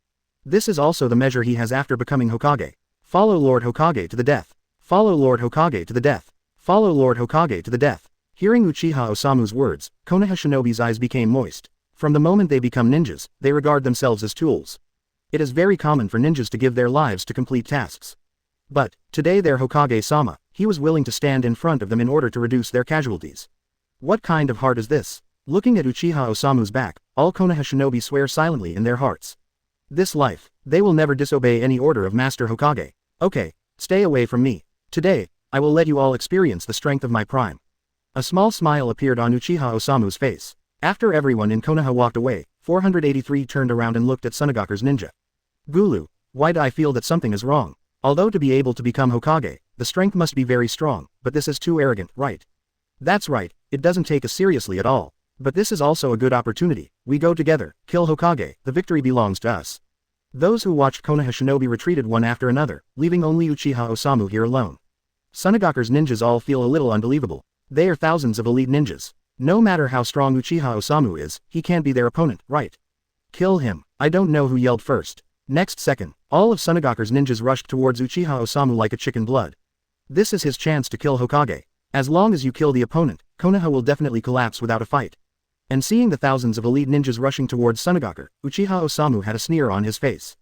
This is also the measure he has after becoming Hokage. Follow Lord Hokage to the death. Follow Lord Hokage to the death. Follow Lord Hokage to the death. Hearing Uchiha Osamu's words, Konoha shinobi's eyes became moist. From the moment they become ninjas, they regard themselves as tools. It is very common for ninjas to give their lives to complete tasks. But, today their Hokage-sama, he was willing to stand in front of them in order to reduce their casualties. What kind of heart is this? Looking at Uchiha Osamu's back, all Konoha shinobi swear silently in their hearts. This life, they will never disobey any order of Master Hokage. Okay, stay away from me. Today, I will let you all experience the strength of my prime. A small smile appeared on Uchiha Osamu's face. After everyone in Konoha walked away, 483 turned around and looked at Tsunade's ninja. Gulu, why do I feel that something is wrong? Although to be able to become Hokage, the strength must be very strong, but this is too arrogant, right? That's right, it doesn't take us seriously at all. But this is also a good opportunity. We go together, kill Hokage, the victory belongs to us. Those who watched Konoha shinobi retreated one after another, leaving only Uchiha Osamu here alone. Tsunade's ninjas all feel a little unbelievable. They are thousands of elite ninjas. No matter how strong Uchiha Osamu is, he can't be their opponent, right? Kill him. I don't know who yelled first. Next second, all of Tsunade's ninjas rushed towards Uchiha Osamu like a chicken blood. This is his chance to kill Hokage. As long as you kill the opponent, Konoha will definitely collapse without a fight. And seeing the thousands of elite ninjas rushing towards Tsunade, Uchiha Osamu had a sneer on his face.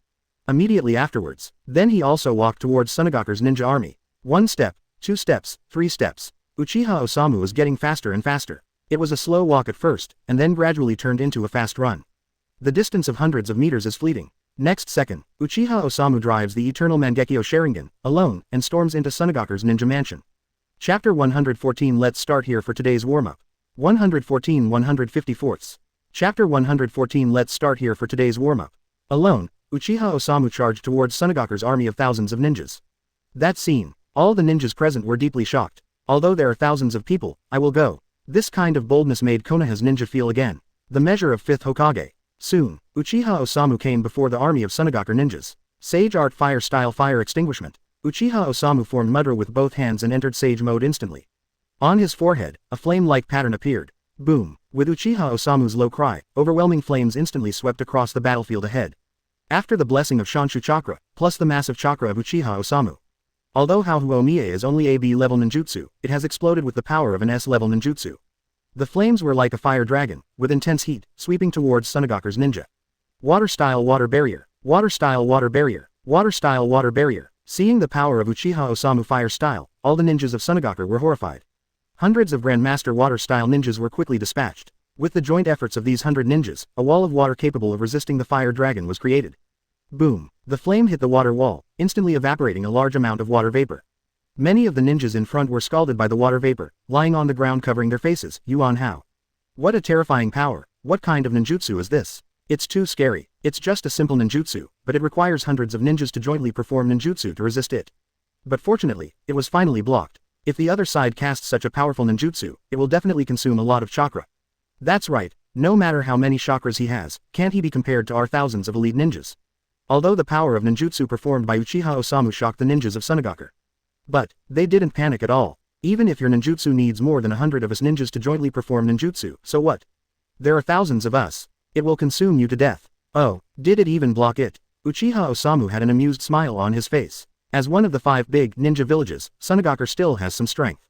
Immediately afterwards, then he also walked towards Tsunade's ninja army. 1 step, 2 steps, 3 steps. Uchiha Osamu was getting faster and faster. It was a slow walk at first, and then gradually turned into a fast run. The distance of hundreds of meters is fleeting. Next second, Uchiha Osamu drives the eternal Mangekyo Sharingan, alone, and storms into Tsunade's ninja mansion. Chapter 114. Let's start here for today's warm-up. 114 154ths. Chapter 114. Let's start here for today's warm-up. Alone, Uchiha Osamu charged towards Tsunade's army of thousands of ninjas. That scene, all the ninjas present were deeply shocked. Although there are thousands of people, I will go. This kind of boldness made Konoha's ninja feel again. The measure of 5th Hokage. Soon, Uchiha Osamu came before the army of Tsunade ninjas. Sage Art Fire Style Fire Extinguishment. Uchiha Osamu formed Mudra with both hands and entered Sage Mode instantly. On his forehead, a flame-like pattern appeared. Boom! With Uchiha Osamu's low cry, overwhelming flames instantly swept across the battlefield ahead. After the blessing of Shanshu Chakra, plus the massive chakra of Uchiha Osamu. Although Hyūga Hinata is only a B-level ninjutsu, it has exploded with the power of an S-level ninjutsu. The flames were like a fire dragon, with intense heat, sweeping towards Tsunade's ninja. Water style water barrier. Water style water barrier. Water style water barrier. Seeing the power of Uchiha Osamu fire style, all the ninjas of Tsunade were horrified. Hundreds of Grandmaster water style ninjas were quickly dispatched. With the joint efforts of these 100 ninjas, a wall of water capable of resisting the fire dragon was created. Boom! The flame hit the water wall, instantly evaporating a large amount of water vapor. Many of the ninjas in front were scalded by the water vapor, lying on the ground covering their faces. Yuan Hao. What a terrifying power. What kind of ninjutsu is this? It's too scary. It's just a simple ninjutsu, but it requires hundreds of ninjas to jointly perform ninjutsu to resist it. But fortunately, it was finally blocked. If the other side casts such a powerful ninjutsu, it will definitely consume a lot of chakra. That's right, no matter how many chakras he has, can't he be compared to our thousands of elite ninjas? Although the power of ninjutsu performed by Uchiha Osamu shocked the ninjas of Tsunade. But, they didn't panic at all. Even if your ninjutsu needs more than 100 of us ninjas to jointly perform ninjutsu, so what? There are thousands of us. It will consume you to death. Oh, did it even block it? Uchiha Osamu had an amused smile on his face. As one of the 5 big ninja villages, Tsunade still has some strength.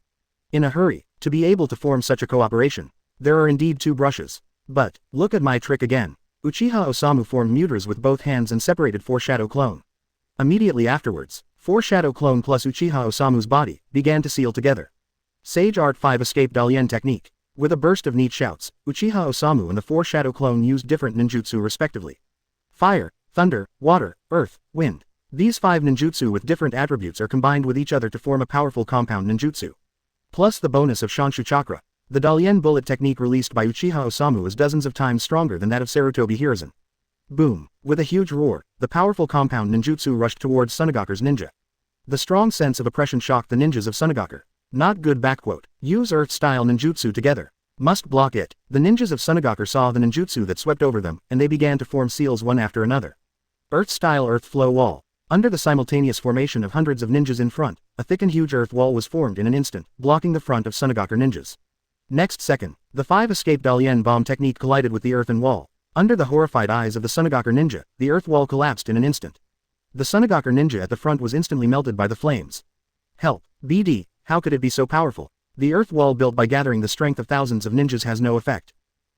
In a hurry, to be able to form such a cooperation, there are indeed 2 brushes. But, look at my trick again. Uchiha Osamu formed muters with both hands and separated 4 shadow clone. Immediately afterwards, 4 shadow clone plus Uchiha Osamu's body began to seal together. Sage Art 5 Escape Dalien Technique. With a burst of neat shouts, Uchiha Osamu and the 4 shadow clone used different ninjutsu respectively. Fire, thunder, water, earth, wind. These 5 ninjutsu with different attributes are combined with each other to form a powerful compound ninjutsu. Plus the bonus of Shanshu Chakra. The Dalien bullet technique released by Uchiha Osamu is dozens of times stronger than that of Sarutobi Hiruzen. Boom! With a huge roar, the powerful compound ninjutsu rushed towards Tsunade's ninja. The strong sense of oppression shocked the ninjas of Tsunade. Not good backquote. Use earth-style ninjutsu together. Must block it. The ninjas of Tsunade saw the ninjutsu that swept over them, and they began to form seals one after another. Earth-style earth flow wall. Under the simultaneous formation of hundreds of ninjas in front, a thick and huge earth wall was formed in an instant, blocking the front of Tsunade ninjas. Next second, the 5 escape Dalien bomb technique collided with the earthen wall. Under the horrified eyes of the Tsunade ninja, the earth wall collapsed in an instant. The Tsunade ninja at the front was instantly melted by the flames. Help, BD, how could it be so powerful? The earth wall built by gathering the strength of thousands of ninjas has no effect.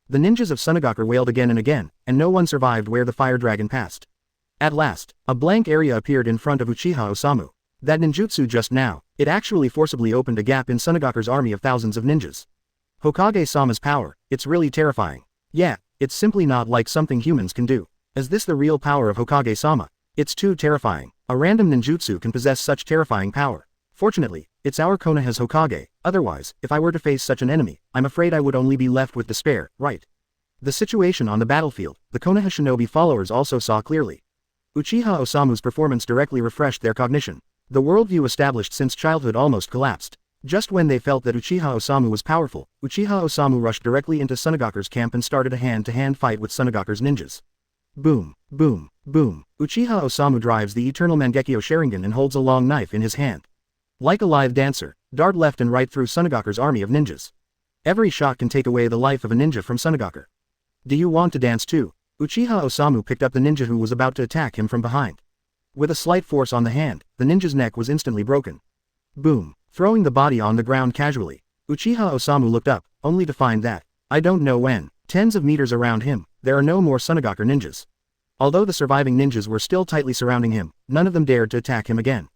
The ninjas of Tsunade wailed again and again, and no one survived where the fire dragon passed. At last, a blank area appeared in front of Uchiha Osamu. That ninjutsu just now, it actually forcibly opened a gap in Tsunade's army of thousands of ninjas. Hokage-sama's power, it's really terrifying. Yeah, it's simply not like something humans can do. Is this the real power of Hokage-sama? It's too terrifying. A random ninjutsu can possess such terrifying power. Fortunately, it's our Konoha's Hokage, otherwise, if I were to face such an enemy, I'm afraid I would only be left with despair, right? The situation on the battlefield, the Konoha shinobi followers also saw clearly. Uchiha Osamu's performance directly refreshed their cognition. The worldview established since childhood almost collapsed. Just when they felt that Uchiha Osamu was powerful, Uchiha Osamu rushed directly into Tsunade's camp and started a hand-to-hand fight with Tsunade's ninjas. Boom, boom, boom. Uchiha Osamu drives the eternal Mangekyo Sharingan and holds a long knife in his hand. Like a live dancer, dart left and right through Tsunade's army of ninjas. Every shot can take away the life of a ninja from Tsunade. Do you want to dance too? Uchiha Osamu picked up the ninja who was about to attack him from behind. With a slight force on the hand, the ninja's neck was instantly broken. Boom. Throwing the body on the ground casually, Uchiha Osamu looked up, only to find that, I don't know when, tens of meters around him, there are no more Tsunade ninjas. Although the surviving ninjas were still tightly surrounding him, none of them dared to attack him again.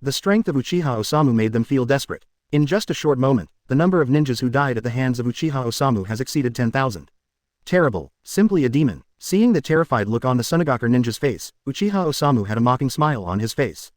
The strength of Uchiha Osamu made them feel desperate. In just a short moment, the number of ninjas who died at the hands of Uchiha Osamu has exceeded 10,000. Terrible, simply a demon. Seeing the terrified look on the Tsunade ninja's face, Uchiha Osamu had a mocking smile on his face.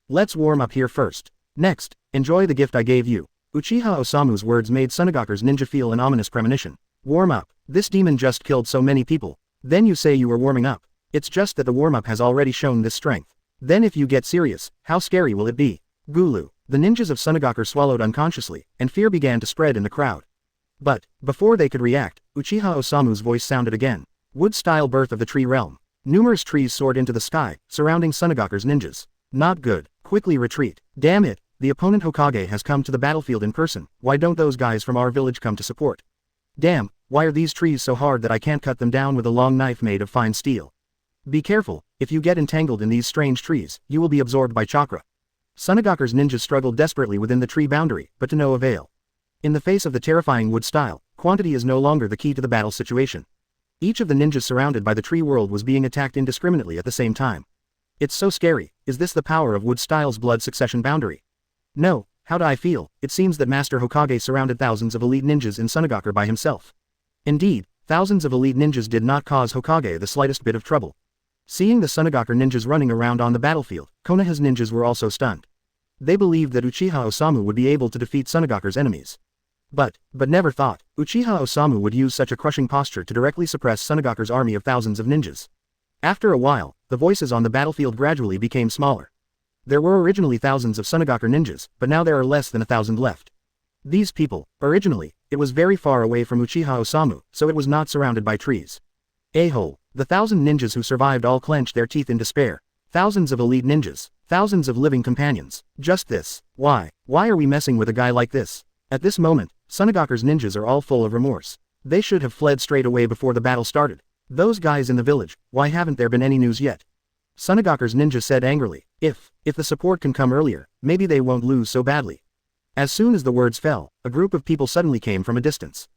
Let's warm up here first. Next, enjoy the gift I gave you. Uchiha Osamu's words made Tsunade's ninja feel an ominous premonition. Warm up. This demon just killed so many people. Then you say you were warming up. It's just that the warm-up has already shown this strength. Then if you get serious, how scary will it be? Gulu. The ninjas of Tsunade swallowed unconsciously, and fear began to spread in the crowd. But, before they could react, Uchiha Osamu's voice sounded again. Wood-style birth of the tree realm. Numerous trees soared into the sky, surrounding Tsunade's ninjas. Not good. Quickly retreat. Damn it. The opponent Hokage has come to the battlefield in person. Why don't those guys from our village come to support? Damn, why are these trees so hard that I can't cut them down with a long knife made of fine steel? Be careful, if you get entangled in these strange trees, you will be absorbed by chakra. Tsunade's ninjas struggled desperately within the tree boundary, but to no avail. In the face of the terrifying wood style, quantity is no longer the key to the battle situation. Each of the ninjas surrounded by the tree world was being attacked indiscriminately at the same time. It's so scary. Is this the power of wood style's blood succession boundary? No, how do I feel? It seems that Master Hokage surrounded thousands of elite ninjas in Tsunade by himself. Indeed, thousands of elite ninjas did not cause Hokage the slightest bit of trouble. Seeing the Tsunade ninjas running around on the battlefield, Konoha's ninjas were also stunned. They believed that Uchiha Osamu would be able to defeat Tsunagaku's enemies. But never thought Uchiha Osamu would use such a crushing posture to directly suppress Tsunagaku's army of thousands of ninjas. After a while, the voices on the battlefield gradually became smaller. There were originally thousands of Tsunagaku ninjas, but now there are less than 1,000 left. These people, originally, it was very far away from Uchiha Osamu, so it was not surrounded by trees. A-hole, the 1,000 ninjas who survived all clenched their teeth in despair. Thousands of elite ninjas, thousands of living companions. Just this. Why are we messing with a guy like this? At this moment, Tsunagaku's ninjas are all full of remorse. They should have fled straight away before the battle started. Those guys in the village, why haven't there been any news yet? Tsunagaku's ninja said angrily. If the support can come earlier, maybe they won't lose so badly. As soon as the words fell, a group of people suddenly came from a distance.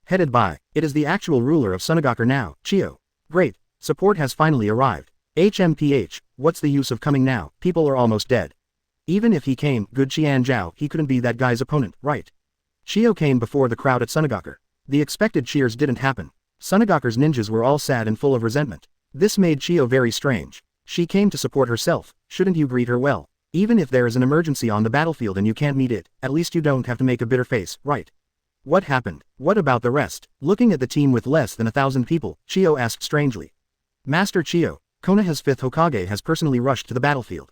Headed by, it is the actual ruler of Tsunagaku now, Xiu. Great, support has finally arrived. HMPH, what's the use of coming now, people are almost dead. Even if he came, good Qian Zhao, he couldn't be that guy's opponent, right? Xiu came before the crowd at Tsunagaku. The expected cheers didn't happen. Tsunagaku's ninjas were all sad and full of resentment. This made Xiu very strange. She came to support herself, shouldn't you greet her well? Even if there is an emergency on the battlefield and you can't meet it, at least you don't have to make a bitter face, right? What happened? What about the rest? Looking at the team with less than 1,000 people, Xiu asked strangely. Master Xiu, Konoha's 5th Hokage has personally rushed to the battlefield.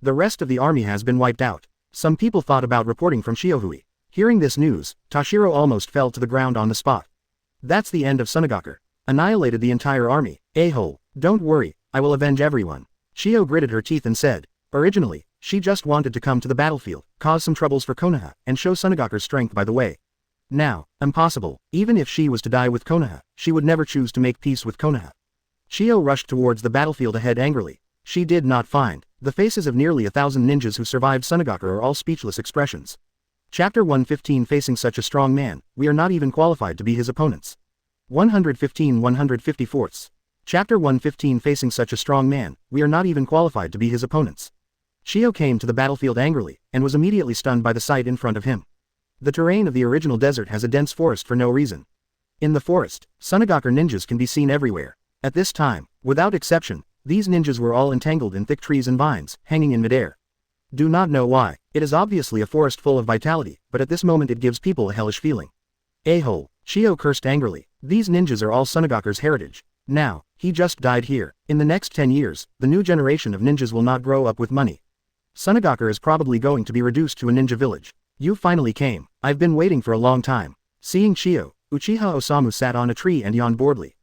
The rest of the army has been wiped out. Some people thought about reporting from Shiohui. Hearing this news, Toshiro almost fell to the ground on the spot. That's the end of Tsunagaku. Annihilated the entire army. A-hole, don't worry, I will avenge everyone. Xiu gritted her teeth and said. Originally, she just wanted to come to the battlefield, cause some troubles for Konoha, and show Tsunagaku's strength by the way. Now, impossible, even if she was to die with Konoha, she would never choose to make peace with Konoha. Xiu rushed towards the battlefield ahead angrily. She did not find. The faces of nearly 1,000 ninjas who survived Tsunagaku are all speechless expressions. Chapter 115 Facing such a strong man, we are not even qualified to be his opponents. 115-154. Chapter 115 Facing such a strong man, we are not even qualified to be his opponents. Xiu came to the battlefield angrily, and was immediately stunned by the sight in front of him. The terrain of the original desert has a dense forest for no reason. In the forest, Tsunagaku ninjas can be seen everywhere. At this time, without exception, these ninjas were all entangled in thick trees and vines, hanging in midair. Do not know why, it is obviously a forest full of vitality, but at this moment it gives people a hellish feeling. A-hole, Xiu cursed angrily, these ninjas are all Tsunagaku's heritage. Now, he just died here. In the next 10 years, the new generation of ninjas will not grow up with money. Tsunagaku is probably going to be reduced to a ninja village. You finally came. I've been waiting for a long time. Seeing Xiu, Uchiha Osamu sat on a tree and yawned boredly.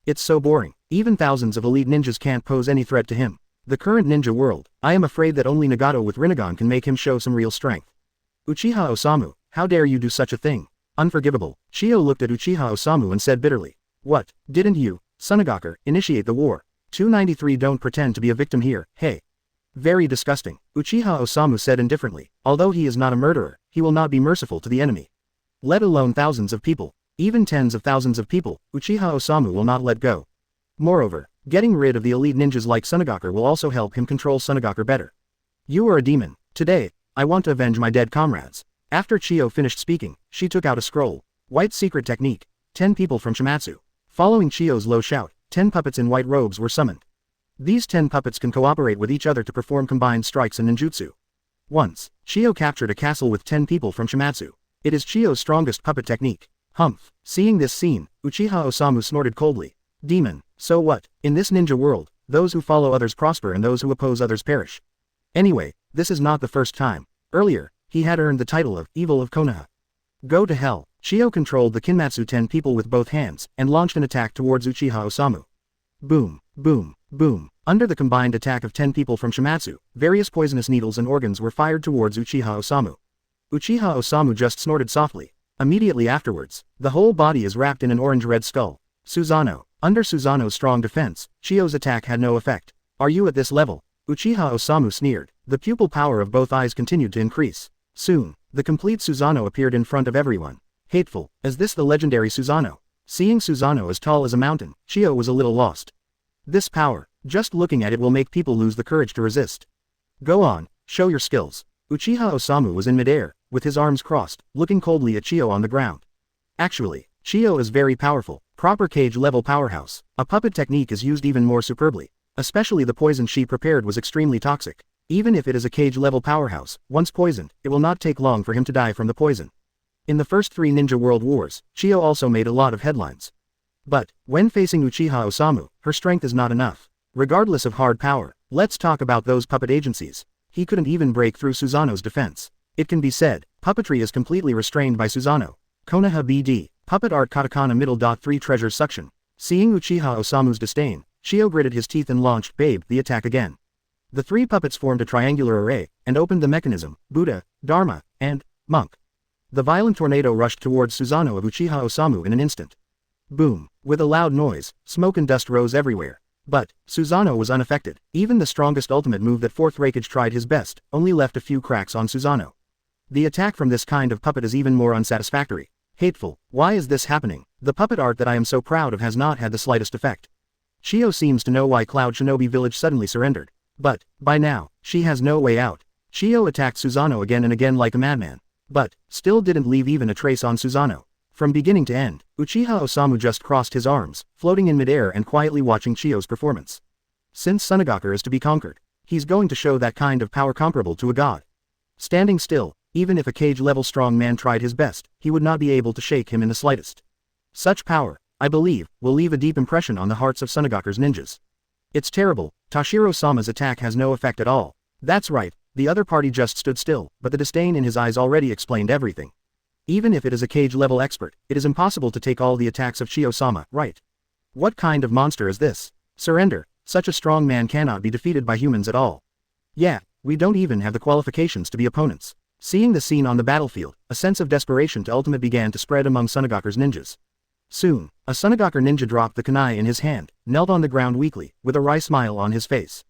It's so boring. Even thousands of elite ninjas can't pose any threat to him. The current ninja world, I am afraid that only Nagato with Rinnegan can make him show some real strength. Uchiha Osamu, how dare you do such a thing? Unforgivable. Xiu looked at Uchiha Osamu and said bitterly. What, didn't you, Tsunagaku, initiate the war? 293 Don't pretend to be a victim here, hey. Very disgusting, Uchiha Osamu said indifferently. Although he is not a murderer, he will not be merciful to the enemy. Let alone thousands of people. Even tens of thousands of people, Uchiha Osamu will not let go. Moreover, getting rid of the elite ninjas like Tsunagaku will also help him control Tsunagaku better. You are a demon. Today, I want to avenge my dead comrades. After Xiu finished speaking, she took out a scroll. White secret technique. 10 people from Shimatsu. Following Xiu's low shout, 10 puppets in white robes were summoned. These 10 puppets can cooperate with each other to perform combined strikes and ninjutsu. Once, Xiu captured a castle with 10 people from Shimatsu. It is Xiu's strongest puppet technique. Humph. Seeing this scene, Uchiha Osamu snorted coldly. Demon, so what? In this ninja world, those who follow others prosper and those who oppose others perish. Anyway, this is not the first time. Earlier, he had earned the title of Evil of Konoha. Go to hell. Xiu controlled the Kinmatsu 10 people with both hands, and launched an attack towards Uchiha Osamu. Boom, boom, boom. Under the combined attack of 10 people from Shimatsu, various poisonous needles and organs were fired towards Uchiha Osamu. Uchiha Osamu just snorted softly. Immediately afterwards, the whole body is wrapped in an orange-red skull. Susanoo. Under Susanoo's strong defense, Xiu's attack had no effect. Are you at this level? Uchiha Osamu sneered. The pupil power of both eyes continued to increase. Soon, the complete Susanoo appeared in front of everyone. Hateful, is this the legendary Susanoo? Seeing Susanoo as tall as a mountain, Xiu was a little lost. This power, just looking at it will make people lose the courage to resist. Go on, show your skills. Uchiha Osamu was in midair, with his arms crossed, looking coldly at Xiu on the ground. Actually, Xiu is very powerful, proper cage-level powerhouse. A puppet technique is used even more superbly. Especially the poison she prepared was extremely toxic. Even if it is a cage-level powerhouse, once poisoned, it will not take long for him to die from the poison. In the first 3 Ninja World Wars, Xiu also made a lot of headlines. But, when facing Uchiha Osamu, her strength is not enough. Regardless of hard power, let's talk about those puppet agencies. He couldn't even break through Susanoo's defense. It can be said, puppetry is completely restrained by Susanoo. Konoha BD, Puppet Art Katakana middle. 3 Treasures Suction. Seeing Uchiha Osamu's disdain, Xiu gritted his teeth and launched Babe the attack again. The 3 puppets formed a triangular array, and opened the mechanism, Buddha, Dharma, and Monk. The violent tornado rushed towards Susanoo of Uchiha Osamu in an instant. Boom! With a loud noise, smoke and dust rose everywhere. But, Susanoo was unaffected. Even the strongest ultimate move that Fourth Raikage tried his best, only left a few cracks on Susanoo. The attack from this kind of puppet is even more unsatisfactory. Hateful. Why is this happening? The puppet art that I am so proud of has not had the slightest effect. Xiu seems to know why Cloud Shinobi Village suddenly surrendered. But, by now, she has no way out. Xiu attacked Susanoo again and again like a madman. But, still didn't leave even a trace on Susanoo. From beginning to end, Uchiha Osamu just crossed his arms, floating in midair and quietly watching Xiu's performance. Since Tsunade is to be conquered, he's going to show that kind of power comparable to a god. Standing still, even if a cage-level strong man tried his best, he would not be able to shake him in the slightest. Such power, I believe, will leave a deep impression on the hearts of Tsunade's ninjas. It's terrible, Tashiro-sama's attack has no effect at all. That's right, the other party just stood still, but the disdain in his eyes already explained everything. Even if it is a cage-level expert, it is impossible to take all the attacks of Xiu-sama, right? What kind of monster is this? Surrender, such a strong man cannot be defeated by humans at all. Yeah, we don't even have the qualifications to be opponents. Seeing the scene on the battlefield, a sense of desperation to ultimate began to spread among Tsunade's ninjas. Soon, a Tsunade ninja dropped the kunai in his hand, knelt on the ground weakly, with a wry smile on his face.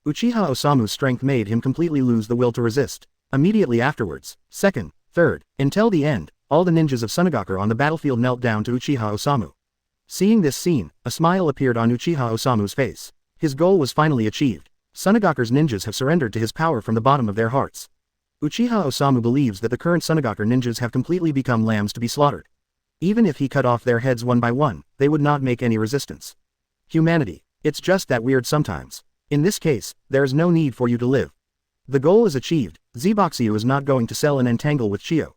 Uchiha Osamu's strength made him completely lose the will to resist. Immediately afterwards, second, third, until the end, all the ninjas of Tsunade on the battlefield knelt down to Uchiha Osamu. Seeing this scene, a smile appeared on Uchiha Osamu's face. His goal was finally achieved. Tsunade's ninjas have surrendered to his power from the bottom of their hearts. Uchiha Osamu believes that the current Tsunade ninjas have completely become lambs to be slaughtered. Even if he cut off their heads one by one, they would not make any resistance. Humanity. It's just that weird sometimes. In this case, there is no need for you to live. The goal is achieved. Zboxiu is not going to sell and entangle with Xiu.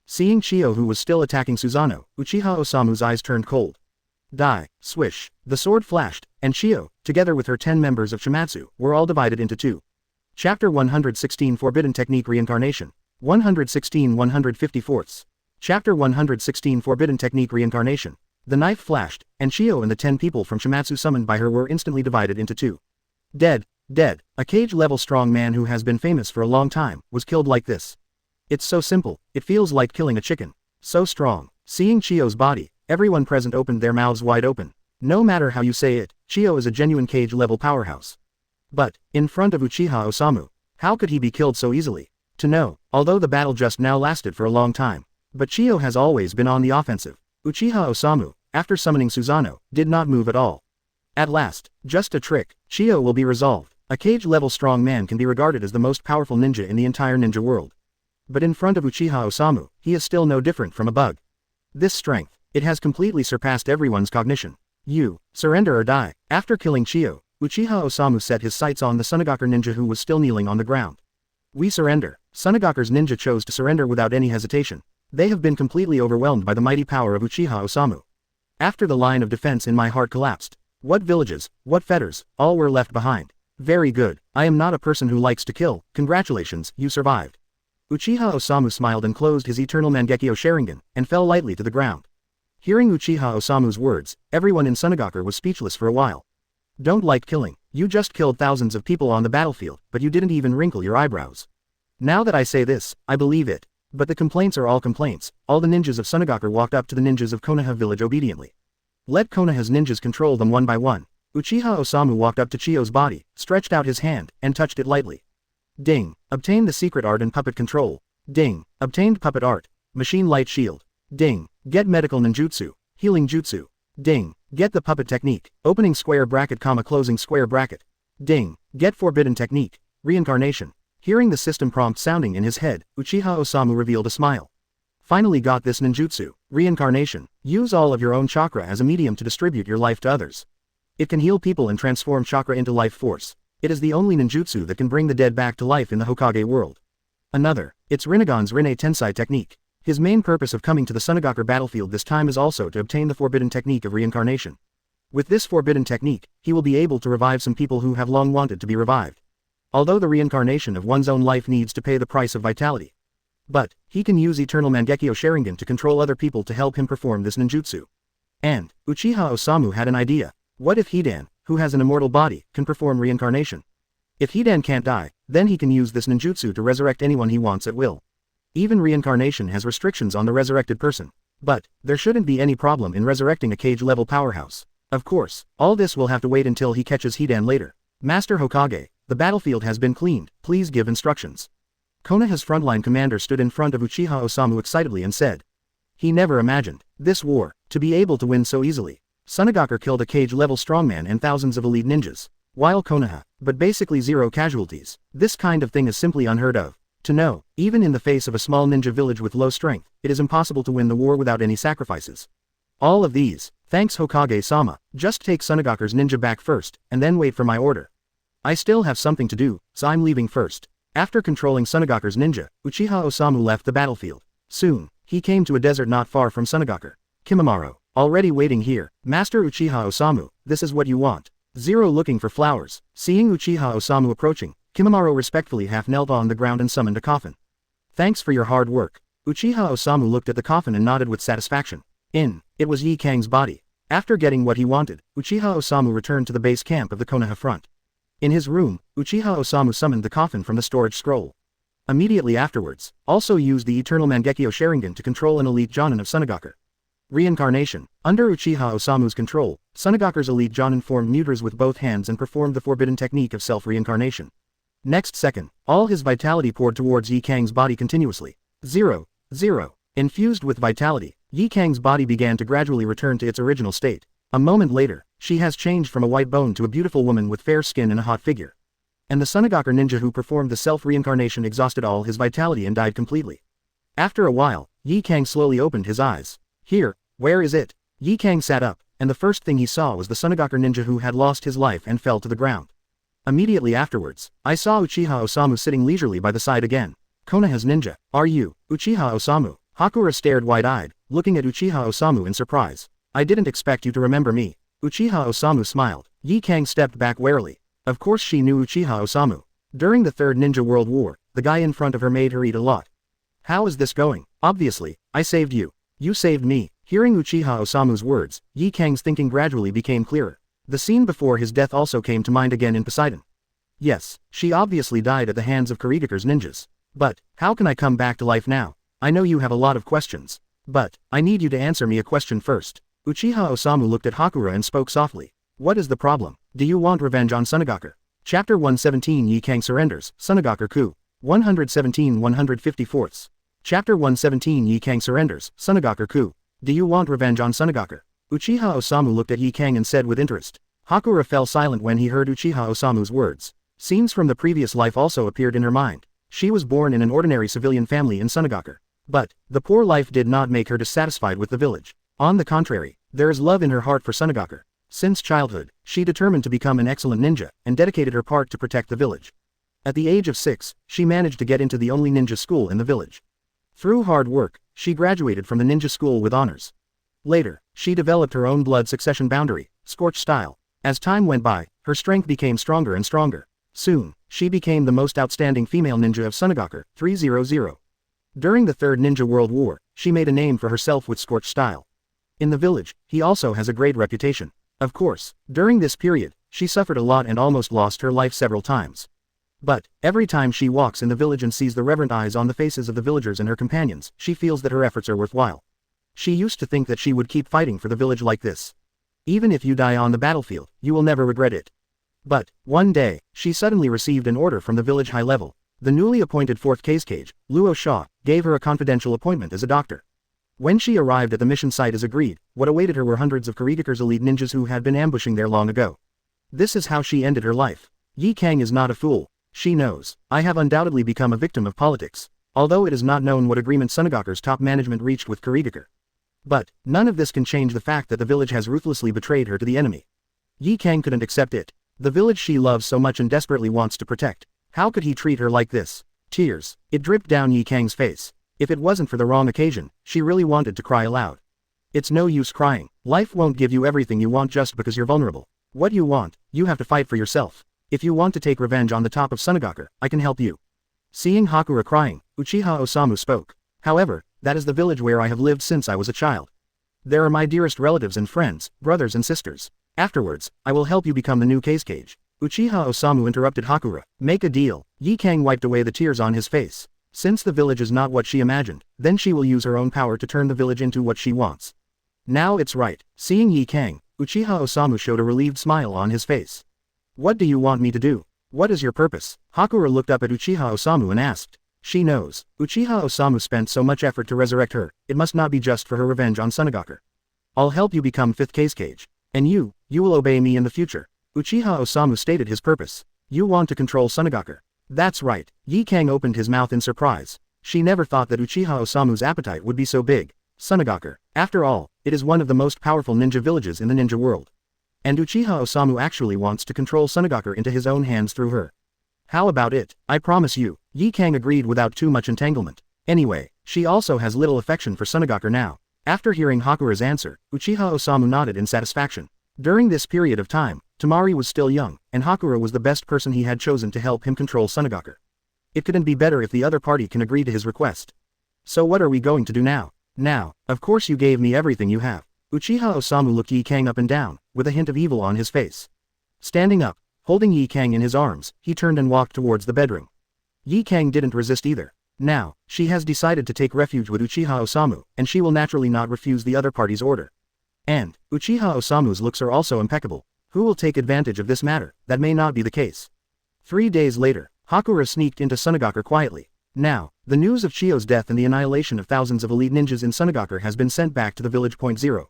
Seeing Xiu who was still attacking Susanoo, Uchiha Osamu's eyes turned cold. Die, swish. The sword flashed, and Xiu, together with her 10 members of Shimatsu, were all divided into 2. Chapter 116 Forbidden Technique Reincarnation. 116 154ths. Chapter 116 Forbidden Technique Reincarnation. The knife flashed, and Xiu and the 10 people from Shimatsu summoned by her were instantly divided into 2. Dead. Dead. A cage-level strong man who has been famous for a long time, was killed like this. It's so simple, it feels like killing a chicken. So strong. Seeing Xiu's body, everyone present opened their mouths wide open. No matter how you say it, Xiu is a genuine cage-level powerhouse. But, in front of Uchiha Osamu, how could he be killed so easily? To know, although the battle just now lasted for a long time. But Xiu has always been on the offensive. Uchiha Osamu, after summoning Susanoo, did not move at all. At last, just a trick, Xiu will be resolved. A cage-level strong man can be regarded as the most powerful ninja in the entire ninja world. But in front of Uchiha Osamu, he is still no different from a bug. This strength, it has completely surpassed everyone's cognition. You, surrender or die. After killing Xiu, Uchiha Osamu set his sights on the Tsunade ninja who was still kneeling on the ground. We surrender. Tsunade's ninja chose to surrender without any hesitation. They have been completely overwhelmed by the mighty power of Uchiha Osamu. After the line of defense in my heart collapsed, what villages, what fetters, all were left behind. Very good, I am not a person who likes to kill, congratulations, you survived. Uchiha Osamu smiled and closed his eternal Mangekyo Sharingan, and fell lightly to the ground. Hearing Uchiha Osamu's words, everyone in Tsunade was speechless for a while. Don't like killing, you just killed thousands of people on the battlefield, but you didn't even wrinkle your eyebrows. Now that I say this, I believe it. But the complaints are all complaints. All the ninjas of Tsunade walked up to the ninjas of Konoha village obediently. Let Konoha's ninjas control them one by one. Uchiha Osamu walked up to Chiyo's body, stretched out his hand, and touched it lightly. Ding. Obtained the secret art and puppet control. Ding. Obtained puppet art. Machine light shield. Ding. Get medical ninjutsu. Healing jutsu. Ding. Get the puppet technique. Opening square bracket, closing square bracket. Ding. Get forbidden technique. Reincarnation. Hearing the system prompt sounding in his head, Uchiha Osamu revealed a smile. Finally got this ninjutsu. Reincarnation. Use all of your own chakra as a medium to distribute your life to others. It can heal people and transform chakra into life force. It is the only ninjutsu that can bring the dead back to life in the Hokage world. Another, it's Rinnegan's Rinne Tensei technique. His main purpose of coming to the Tsunade battlefield this time is also to obtain the forbidden technique of reincarnation. With this forbidden technique, he will be able to revive some people who have long wanted to be revived. Although the reincarnation of one's own life needs to pay the price of vitality. But, he can use Eternal Mangekyo Sharingan to control other people to help him perform this ninjutsu. And, Uchiha Osamu had an idea. What if Hidan, who has an immortal body, can perform reincarnation? If Hidan can't die, then he can use this ninjutsu to resurrect anyone he wants at will. Even reincarnation has restrictions on the resurrected person. But, there shouldn't be any problem in resurrecting a cage-level powerhouse. Of course, all this will have to wait until he catches Hidan later. Master Hokage, the battlefield has been cleaned, please give instructions. Konoha's frontline commander stood in front of Uchiha Osamu excitedly and said. He never imagined this war to be able to win so easily. Tsunade killed a cage-level strongman and thousands of elite ninjas, while Konoha, but basically zero casualties. This kind of thing is simply unheard of. To know, even in the face of a small ninja village with low strength, it is impossible to win the war without any sacrifices. All of these, thanks Hokage-sama, just take Tsunade's ninja back first, and then wait for my order. I still have something to do, so I'm leaving first. After controlling Tsunade's ninja, Uchiha Osamu left the battlefield. Soon, he came to a desert not far from Tsunade. Kimimaro, already waiting here. Master Uchiha Osamu, this is what you want. Zero looking for flowers. Seeing Uchiha Osamu approaching, Kimimaro respectfully half knelt on the ground and summoned a coffin. Thanks for your hard work. Uchiha Osamu looked at the coffin and nodded with satisfaction. It was Yi Kang's body. After getting what he wanted, Uchiha Osamu returned to the base camp of the Konoha front. In his room, Uchiha Osamu summoned the coffin from the storage scroll. Immediately afterwards, also used the Eternal Mangekyo Sharingan to control an elite Jonin of Tsunade. Reincarnation. Under Uchiha Osamu's control, Tsunade's elite Jonin formed muters with both hands and performed the forbidden technique of self-reincarnation. Next second, all his vitality poured towards Yi Kang's body continuously. 0. Infused with vitality, Yi Kang's body began to gradually return to its original state. A moment later, she has changed from a white bone to a beautiful woman with fair skin and a hot figure. And the Tsunade ninja who performed the self-reincarnation exhausted all his vitality and died completely. After a while, Yi Kang slowly opened his eyes. Here, where is it? Yi Kang sat up, and the first thing he saw was the Tsunade ninja who had lost his life and fell to the ground. Immediately afterwards, I saw Uchiha Osamu sitting leisurely by the side again. Konoha's ninja, are you, Uchiha Osamu? Hakura stared wide-eyed, looking at Uchiha Osamu in surprise. I didn't expect you to remember me. Uchiha Osamu smiled. Yi Kang stepped back warily. Of course she knew Uchiha Osamu. During the Third Ninja World War, the guy in front of her made her eat a lot. How is this going? Obviously, I saved you. You saved me. Hearing Uchiha Osamu's words, Yi Kang's thinking gradually became clearer. The scene before his death also came to mind again in Poseidon. Yes, she obviously died at the hands of Kurigaku's ninjas. But, how can I come back to life now? I know you have a lot of questions. But, I need you to answer me a question first. Uchiha Osamu looked at Hakura and spoke softly. What is the problem? Do you want revenge on Tsunade? Chapter 117 Yi Kang surrenders, Tsunade coup. 117-154. Chapter 117 Yi Kang surrenders, Tsunade coup. Do you want revenge on Tsunade? Uchiha Osamu looked at Yi Kang and said with interest. Hakura fell silent when he heard Uchiha Osamu's words. Scenes from the previous life also appeared in her mind. She was born in an ordinary civilian family in Tsunade. But, the poor life did not make her dissatisfied with the village. On the contrary, there is love in her heart for Tsunade. Since childhood, she determined to become an excellent ninja, and dedicated her part to protect the village. At the age of 6, she managed to get into the only ninja school in the village. Through hard work, she graduated from the ninja school with honors. Later, she developed her own blood succession boundary, scorched style. As time went by, her strength became stronger and stronger. Soon, she became the most outstanding female ninja of Tsunade, 300. During the Third Ninja World War, she made a name for herself with scorched style. In the village, he also has a great reputation. Of course, during this period, she suffered a lot and almost lost her life several times. But, every time she walks in the village and sees the reverent eyes on the faces of the villagers and her companions, she feels that her efforts are worthwhile. She used to think that she would keep fighting for the village like this. Even if you die on the battlefield, you will never regret it. But, one day, she suddenly received an order from the village high level. The newly appointed 4th Kage, Luo Shaw, gave her a confidential appointment as a doctor. When she arrived at the mission site as agreed, what awaited her were hundreds of Kurigaku's elite ninjas who had been ambushing there long ago. This is how she ended her life. Yi Kang is not a fool. She knows. I have undoubtedly become a victim of politics. Although it is not known what agreement Tsunade's top management reached with Kurigaku. But, none of this can change the fact that the village has ruthlessly betrayed her to the enemy. Yi Kang couldn't accept it. The village she loves so much and desperately wants to protect. How could he treat her like this? Tears. It dripped down Yi Kang's face. If it wasn't for the wrong occasion, she really wanted to cry aloud. It's no use crying. Life won't give you everything you want just because you're vulnerable. What you want, you have to fight for yourself. If you want to take revenge on the top of Tsunade, I can help you. Seeing Hakura crying, Uchiha Osamu spoke. However, that is the village where I have lived since I was a child. There are my dearest relatives and friends, brothers and sisters. Afterwards, I will help you become the new Kage. Uchiha Osamu interrupted Hakura. Make a deal. Yi Kang wiped away the tears on his face. Since the village is not what she imagined, then she will use her own power to turn the village into what she wants. Now it's right. Seeing Yi Kang, Uchiha Osamu showed a relieved smile on his face. What do you want me to do? What is your purpose? Hakura looked up at Uchiha Osamu and asked. She knows. Uchiha Osamu spent so much effort to resurrect her, it must not be just for her revenge on Tsunade. I'll help you become 5th Kage. And you will obey me in the future. Uchiha Osamu stated his purpose. You want to control Tsunade. That's right. Yi Kang opened his mouth in surprise. She never thought that Uchiha Osamu's appetite would be so big. Tsunade, after all, it is one of the most powerful ninja villages in the ninja world. And Uchiha Osamu actually wants to control Tsunade into his own hands through her. How about it? I promise you. Yi Kang agreed without too much entanglement. Anyway, she also has little affection for Tsunade now. After hearing Hakura's answer, Uchiha Osamu nodded in satisfaction. During this period of time, Temari was still young, and Hakura was the best person he had chosen to help him control Tsunade. It couldn't be better if the other party can agree to his request. So what are we going to do now? Now, of course you gave me everything you have. Uchiha Osamu looked Yi Kang up and down, with a hint of evil on his face. Standing up, holding Yi Kang in his arms, he turned and walked towards the bedroom. Yi Kang didn't resist either. Now, she has decided to take refuge with Uchiha Osamu, and she will naturally not refuse the other party's order. And, Uchiha Osamu's looks are also impeccable. Who will take advantage of this matter? That may not be the case. 3 days later, Hakura sneaked into Tsunade quietly. Now, the news of Chio's death and the annihilation of thousands of elite ninjas in Tsunade has been sent back to the village. 0.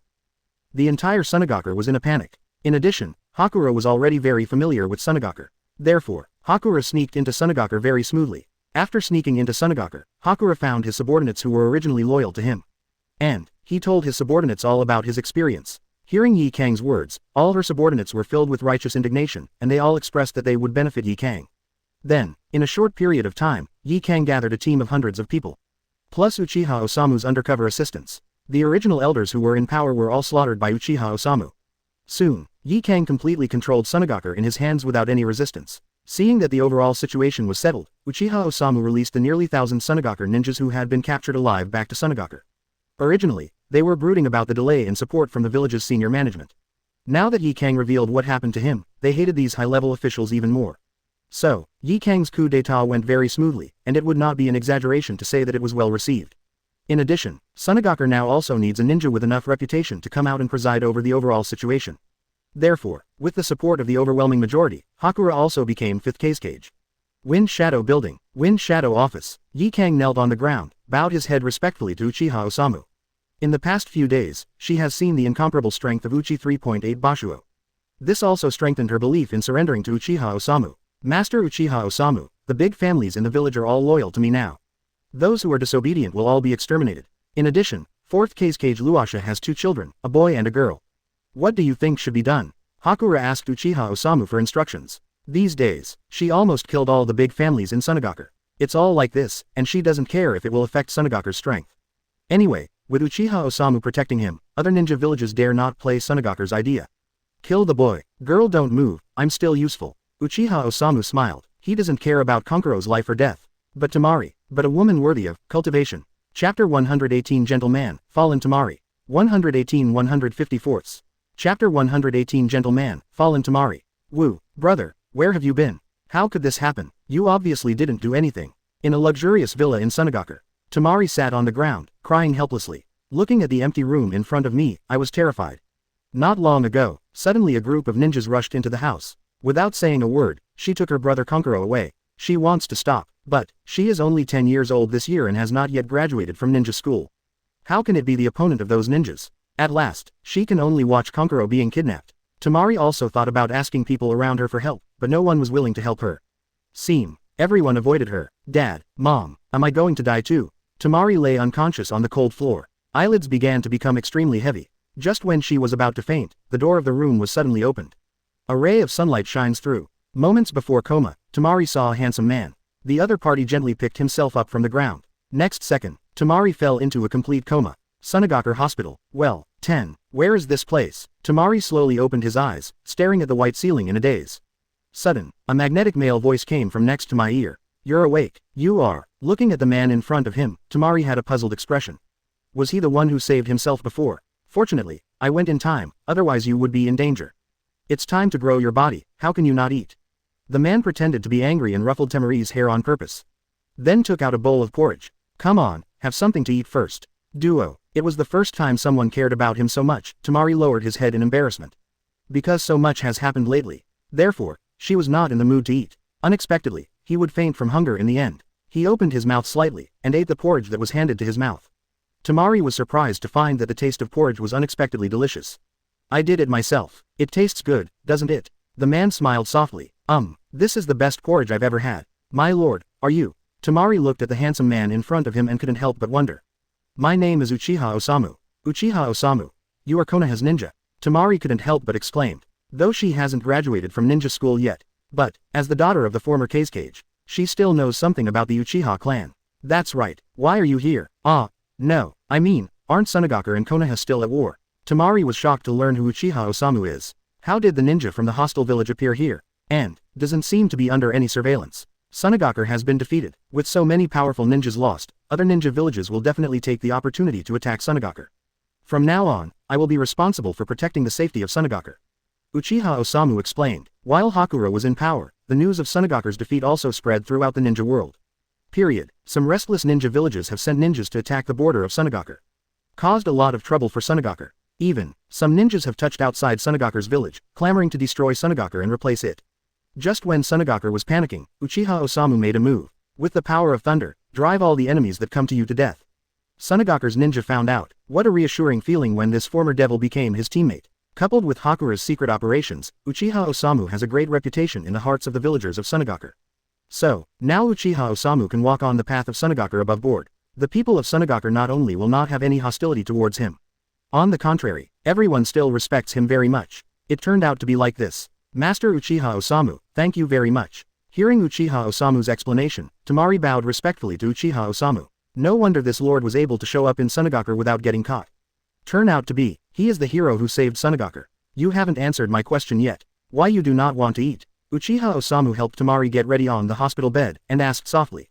The entire Tsunade was in a panic. In addition, Hakura was already very familiar with Tsunade. Therefore, Hakura sneaked into Tsunade very smoothly. After sneaking into Tsunade, Hakura found his subordinates who were originally loyal to him. And, he told his subordinates all about his experience. Hearing Yi Kang's words, all her subordinates were filled with righteous indignation, and they all expressed that they would benefit Yi Kang. Then, in a short period of time, Yi Kang gathered a team of hundreds of people. Plus Uchiha Osamu's undercover assistants. The original elders who were in power were all slaughtered by Uchiha Osamu. Soon, Yi Kang completely controlled Tsunade in his hands without any resistance. Seeing that the overall situation was settled, Uchiha Osamu released the nearly 1,000 Tsunade ninjas who had been captured alive back to Tsunade. Originally, they were brooding about the delay in support from the village's senior management. Now that Yi Kang revealed what happened to him, they hated these high-level officials even more. So, Yi Kang's coup d'état went very smoothly, and it would not be an exaggeration to say that it was well received. In addition, Tsunade now also needs a ninja with enough reputation to come out and preside over the overall situation. Therefore, with the support of the overwhelming majority, Hakura also became 5th Kage. Wind Shadow Building, Wind Shadow Office. Yi Kang knelt on the ground, bowed his head respectfully to Uchiha Osamu. In the past few days, she has seen the incomparable strength of Uchi 3.8 Bashuo. This also strengthened her belief in surrendering to Uchiha Osamu. Master Uchiha Osamu, the big families in the village are all loyal to me now. Those who are disobedient will all be exterminated. In addition, 4th Kage Luasha has 2 children, a boy and a girl. What do you think should be done? Hakura asked Uchiha Osamu for instructions. These days, she almost killed all the big families in Tsunade. It's all like this, and she doesn't care if it will affect Tsunade's strength. Anyway, with Uchiha Osamu protecting him, other ninja villages dare not play Tsunade's idea. Kill the boy. Girl, don't move, I'm still useful. Uchiha Osamu smiled. He doesn't care about Konkuro's life or death. But Temari, but a woman worthy of cultivation. Chapter 118 Gentleman, Fallen Temari. 118 154ths. Chapter 118 Gentleman, Fallen Temari. Woo, brother, where have you been? How could this happen? You obviously didn't do anything. In a luxurious villa in Tsunade. Temari sat on the ground, crying helplessly. Looking at the empty room in front of me, I was terrified. Not long ago, suddenly a group of ninjas rushed into the house. Without saying a word, she took her brother Konkuro away. She wants to stop, but she is only 10 years old this year and has not yet graduated from ninja school. How can it be the opponent of those ninjas? At last, she can only watch Konkuro being kidnapped. Temari also thought about asking people around her for help, but no one was willing to help her. Everyone avoided her. Dad, Mom, am I going to die too? Temari lay unconscious on the cold floor. Eyelids began to become extremely heavy. Just when she was about to faint, the door of the room was suddenly opened. A ray of sunlight shines through. Moments before coma, Tamari saw a handsome man. The other party gently picked himself up from the ground. Next second, Tamari fell into a complete coma. Tsunade Hospital. Well, 10. Where is this place? Tamari slowly opened his eyes, staring at the white ceiling in a daze. Sudden, a magnetic male voice came from next to my ear. You're awake. You are. Looking at the man in front of him, Tamari had a puzzled expression. Was he the one who saved himself before? Fortunately, I went in time, otherwise you would be in danger. It's time to grow your body, how can you not eat? The man pretended to be angry and ruffled Tamari's hair on purpose. Then took out a bowl of porridge. Come on, have something to eat first. Duo. It was the first time someone cared about him so much. Tamari lowered his head in embarrassment. Because so much has happened lately. Therefore, she was not in the mood to eat. Unexpectedly, he would faint from hunger in the end. He opened his mouth slightly, and ate the porridge that was handed to his mouth. Tamari was surprised to find that the taste of porridge was unexpectedly delicious. I did it myself. It tastes good, doesn't it? The man smiled softly. This is the best porridge I've ever had. My lord, are you? Tamari looked at the handsome man in front of him and couldn't help but wonder. My name is Uchiha Osamu. Uchiha Osamu. You are Konoha's ninja. Tamari couldn't help but exclaimed. Though she hasn't graduated from ninja school yet. But, as the daughter of the former Kazekage, she still knows something about the Uchiha clan. That's right. Why are you here? No. I mean, aren't Tsunade and Konoha still at war? Tamari was shocked to learn who Uchiha Osamu is. How did the ninja from the hostile village appear here? And, doesn't seem to be under any surveillance. Tsunade has been defeated. With so many powerful ninjas lost, other ninja villages will definitely take the opportunity to attack Tsunade. From now on, I will be responsible for protecting the safety of Tsunade. Uchiha Osamu explained. While Hakura was in power, the news of Tsunade's defeat also spread throughout the ninja world. Some restless ninja villages have sent ninjas to attack the border of Tsunade. Caused a lot of trouble for Tsunade. Even, some ninjas have touched outside Tsunade's village, clamoring to destroy Tsunade and replace it. Just when Tsunade was panicking, Uchiha Osamu made a move. With the power of thunder, drive all the enemies that come to you to death. Tsunade's ninja found out. What a reassuring feeling when this former devil became his teammate. Coupled with Hakura's secret operations, Uchiha Osamu has a great reputation in the hearts of the villagers of Tsunade. So, now Uchiha Osamu can walk on the path of Tsunade above board. The people of Tsunade not only will not have any hostility towards him. On the contrary, everyone still respects him very much. It turned out to be like this. Master Uchiha Osamu, thank you very much. Hearing Uchiha Osamu's explanation, Tamari bowed respectfully to Uchiha Osamu. No wonder this lord was able to show up in Tsunade without getting caught. Turn out to be, he is the hero who saved Tsunade. You haven't answered my question yet. Why you do not want to eat? Uchiha Osamu helped Tamari get ready on the hospital bed, and asked softly.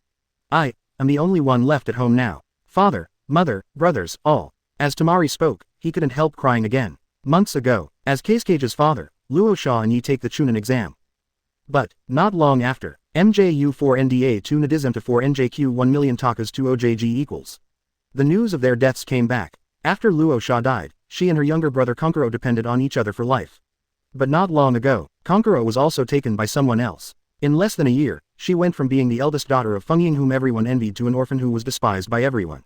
I am the only one left at home now. Father, mother, brothers, all. As Tamari spoke, he couldn't help crying again. Months ago, as Kazekage's father, Luo Sha and Yi take the Chunin exam. But, not long after, MJU 4 NDA 2 Nadizemta 4 NJQ 1 million Takas 2 OJG equals. The news of their deaths came back. After Luo Sha died, she and her younger brother Konkuro depended on each other for life. But not long ago, Konkuro was also taken by someone else. In less than a year, she went from being the eldest daughter of Feng Ying whom everyone envied to an orphan who was despised by everyone.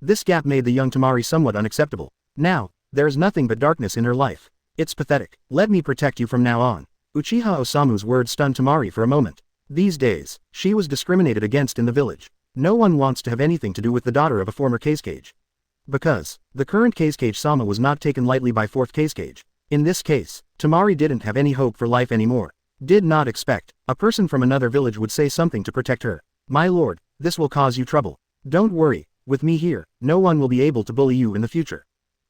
This gap made the young Tamari somewhat unacceptable. Now, there is nothing but darkness in her life. It's pathetic. Let me protect you from now on. Uchiha Osamu's words stunned Tamari for a moment. These days, she was discriminated against in the village. No one wants to have anything to do with the daughter of a former Kazekage. Because, the current Kazekage-sama was not taken lightly by 4th Kazekage. In this case, Tamari didn't have any hope for life anymore. Did not expect, a person from another village would say something to protect her. My lord, this will cause you trouble. Don't worry, with me here, no one will be able to bully you in the future.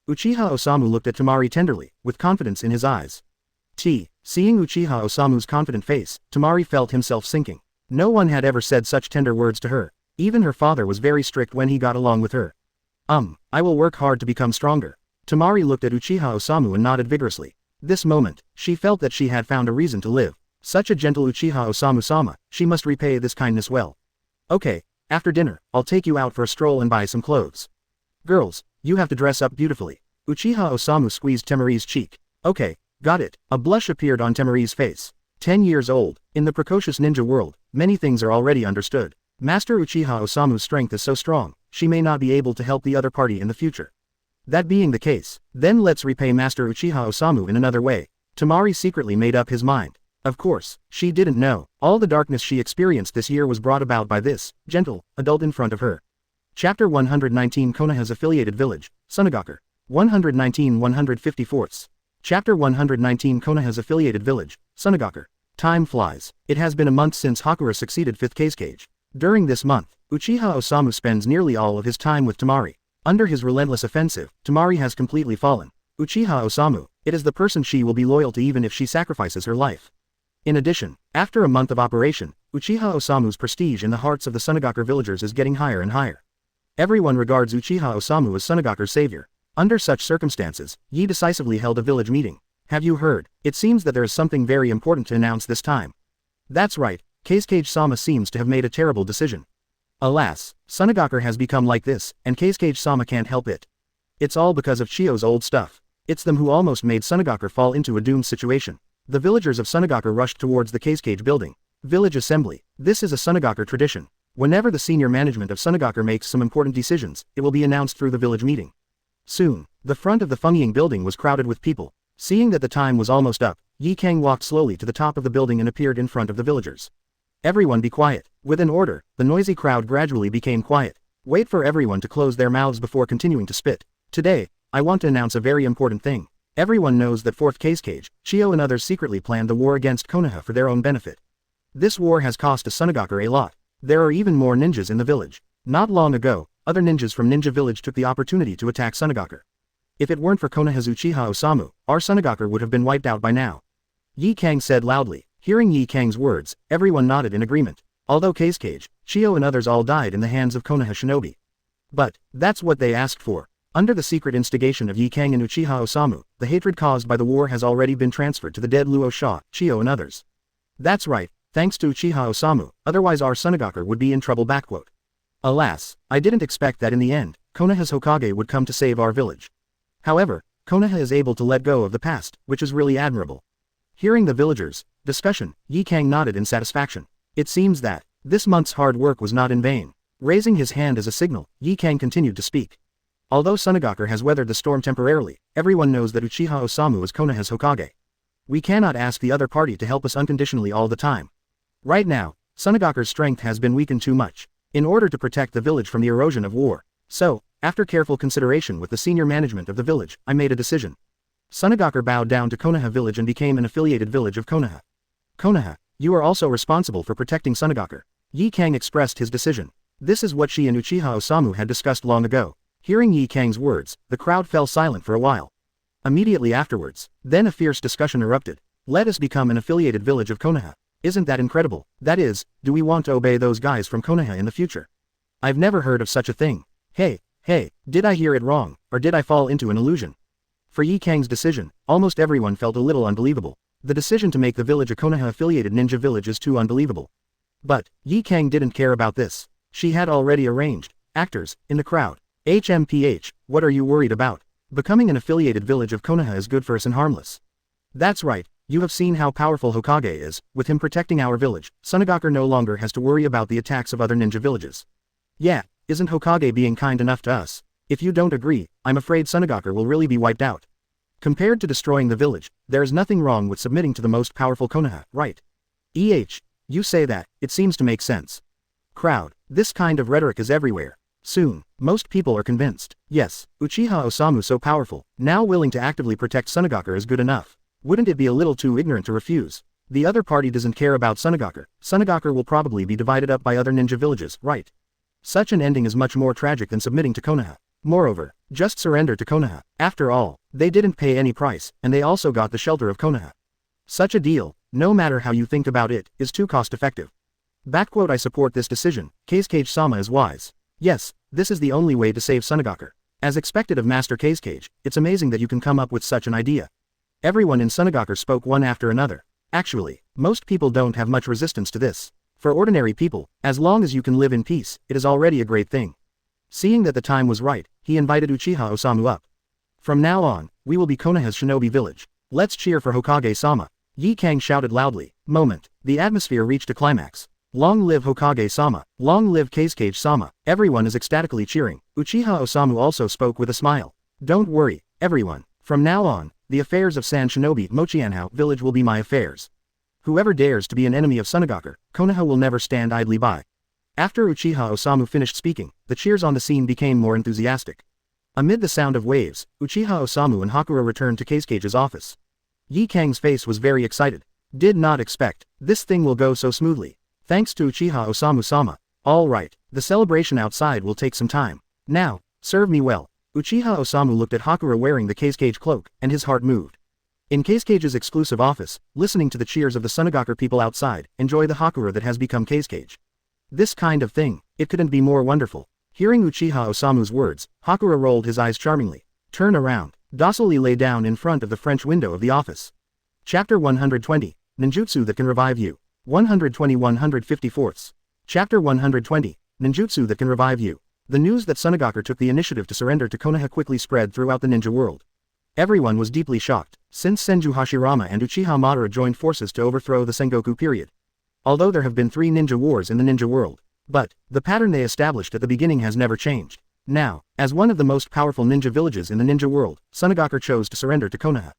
Uchiha Osamu looked at Tamari tenderly, with confidence in his eyes. Seeing Uchiha Osamu's confident face, Tamari felt himself sinking. No one had ever said such tender words to her. Even her father was very strict when he got along with her. I will work hard to become stronger. Tamari looked at Uchiha Osamu and nodded vigorously. This moment, she felt that she had found a reason to live. Such a gentle Uchiha Osamu-sama, she must repay this kindness well. Okay, after dinner, I'll take you out for a stroll and buy some clothes. Girls, you have to dress up beautifully. Uchiha Osamu squeezed Tamari's cheek. Okay, got it. A blush appeared on Tamari's face. 10 years old, in the precocious ninja world, many things are already understood. Master Uchiha Osamu's strength is so strong, she may not be able to help the other party in the future. That being the case, then let's repay Master Uchiha Osamu in another way. Tamari secretly made up his mind. Of course, she didn't know, all the darkness she experienced this year was brought about by this, gentle, adult in front of her. Chapter 119 Konoha's affiliated village, Tsunade. 119 154. Chapter 119 Konoha's affiliated village, Tsunade. Time flies. It has been a month since Hakura succeeded 5th Kazekage. During this month, Uchiha Osamu spends nearly all of his time with Temari. Under his relentless offensive, Temari has completely fallen. Uchiha Osamu, it is the person she will be loyal to even if she sacrifices her life. In addition, after a month of operation, Uchiha Osamu's prestige in the hearts of the Tsunade villagers is getting higher and higher. Everyone regards Uchiha Osamu as Tsunade's savior. Under such circumstances, Yi decisively held a village meeting. Have you heard? It seems that there is something very important to announce this time. That's right, Kazekage-sama seems to have made a terrible decision. Alas, Tsunade has become like this, and Kazekage-sama can't help it. It's all because of Chio's old stuff. It's them who almost made Tsunade fall into a doomed situation. The villagers of Tsunade rushed towards the Kazekage building. Village assembly. This is a Tsunade tradition. Whenever the senior management of Tsunade makes some important decisions, it will be announced through the village meeting. Soon, the front of the Fungying building was crowded with people. Seeing that the time was almost up, Yi Kang walked slowly to the top of the building and appeared in front of the villagers. Everyone be quiet. With an order, the noisy crowd gradually became quiet. Wait for everyone to close their mouths before continuing to spit. Today, I want to announce a very important thing. Everyone knows that 4th Kazekage, Chio and others secretly planned the war against Konoha for their own benefit. This war has cost Tsunade a lot. There are even more ninjas in the village. Not long ago, other ninjas from Ninja Village took the opportunity to attack Tsunade. If it weren't for Konoha's Uchiha Osamu, our Tsunade would have been wiped out by now. Yi Kang said loudly. Hearing Yi Kang's words, everyone nodded in agreement. Although Kazekage, Chio and others all died in the hands of Konoha shinobi. But, that's what they asked for. Under the secret instigation of Yi Kang and Uchiha Osamu, the hatred caused by the war has already been transferred to the dead Luo Sha, Chio and others. That's right, thanks to Uchiha Osamu, otherwise our Tsunade would be in trouble. Alas, I didn't expect that in the end, Konoha's Hokage would come to save our village. However, Konoha is able to let go of the past, which is really admirable. Hearing the villagers' discussion, Yi Kang nodded in satisfaction. It seems that this month's hard work was not in vain. Raising his hand as a signal, Yi Kang continued to speak. Although Tsunade has weathered the storm temporarily, everyone knows that Uchiha Osamu is Konoha's Hokage. We cannot ask the other party to help us unconditionally all the time. Right now, Tsunade's strength has been weakened too much. In order to protect the village from the erosion of war. So, after careful consideration with the senior management of the village, I made a decision. Tsunade bowed down to Konoha village and became an affiliated village of Konoha. Konoha, you are also responsible for protecting Tsunade. Yi Kang expressed his decision. This is what she and Uchiha Osamu had discussed long ago. Hearing Yi Kang's words, the crowd fell silent for a while. Immediately afterwards, then a fierce discussion erupted. Let us become an affiliated village of Konoha. Isn't that incredible? That is, do we want to obey those guys from Konoha in the future? I've never heard of such a thing. Hey, did I hear it wrong, or did I fall into an illusion? For Yi Kang's decision, almost everyone felt a little unbelievable. The decision to make the village a Konoha-affiliated ninja village is too unbelievable. But, Yi Kang didn't care about this. She had already arranged actors in the crowd. HMPH, what are you worried about? Becoming an affiliated village of Konoha is good for us and harmless. That's right. You have seen how powerful Hokage is. With him protecting our village, Tsunade no longer has to worry about the attacks of other ninja villages. Yeah, isn't Hokage being kind enough to us? If you don't agree, I'm afraid Tsunade will really be wiped out. Compared to destroying the village, there is nothing wrong with submitting to the most powerful Konoha, right? You say that, it seems to make sense. Crowd, this kind of rhetoric is everywhere. Soon, most people are convinced. Yes, Uchiha Osamu so powerful, now willing to actively protect Tsunade is good enough. Wouldn't it be a little too ignorant to refuse? The other party doesn't care about Tsunade. Tsunade will probably be divided up by other ninja villages, right? Such an ending is much more tragic than submitting to Konoha. Moreover, just surrender to Konoha. After all, they didn't pay any price, and they also got the shelter of Konoha. Such a deal, no matter how you think about it, is too cost-effective. I support this decision. Kazekage-sama is wise. Yes, this is the only way to save Tsunade. As expected of Master Kazekage, it's amazing that you can come up with such an idea. Everyone in Tsunade spoke one after another. Actually, most people don't have much resistance to this. For ordinary people, as long as you can live in peace, it is already a great thing. Seeing that the time was right, he invited Uchiha Osamu up. From now on, we will be Konoha's shinobi village. Let's cheer for Hokage-sama. Yi Kang shouted loudly. Moment. The atmosphere reached a climax. Long live Hokage-sama. Long live Kazekage-sama. Everyone is ecstatically cheering. Uchiha Osamu also spoke with a smile. Don't worry, everyone. From now on, the affairs of San Shinobi Mochianhou village will be my affairs. Whoever dares to be an enemy of Tsunade, Konoha will never stand idly by. After Uchiha Osamu finished speaking, the cheers on the scene became more enthusiastic. Amid the sound of waves, Uchiha Osamu and Hakura returned to Cage's office. Yi Kang's face was very excited. Did not expect. This thing will go so smoothly. Thanks to Uchiha Osamu-sama. Alright, the celebration outside will take some time. Now, serve me well. Uchiha Osamu looked at Hakura wearing the Cage cloak, and his heart moved. In Cage's exclusive office, listening to the cheers of the Tsunade people outside, enjoy the Hakura that has become Cage. This kind of thing, it couldn't be more wonderful. Hearing Uchiha Osamu's words, Hakura rolled his eyes charmingly. Turn around, docilely lay down in front of the French window of the office. Chapter 120, Ninjutsu that can revive you. 120-154. Chapter 120, Ninjutsu that can revive you. The news that Tsunade took the initiative to surrender to Konoha quickly spread throughout the ninja world. Everyone was deeply shocked, since Senju Hashirama and Uchiha Madara joined forces to overthrow the Sengoku period. Although there have been 3 ninja wars in the ninja world, but the pattern they established at the beginning has never changed. Now, as one of the most powerful ninja villages in the ninja world, Tsunade chose to surrender to Konoha.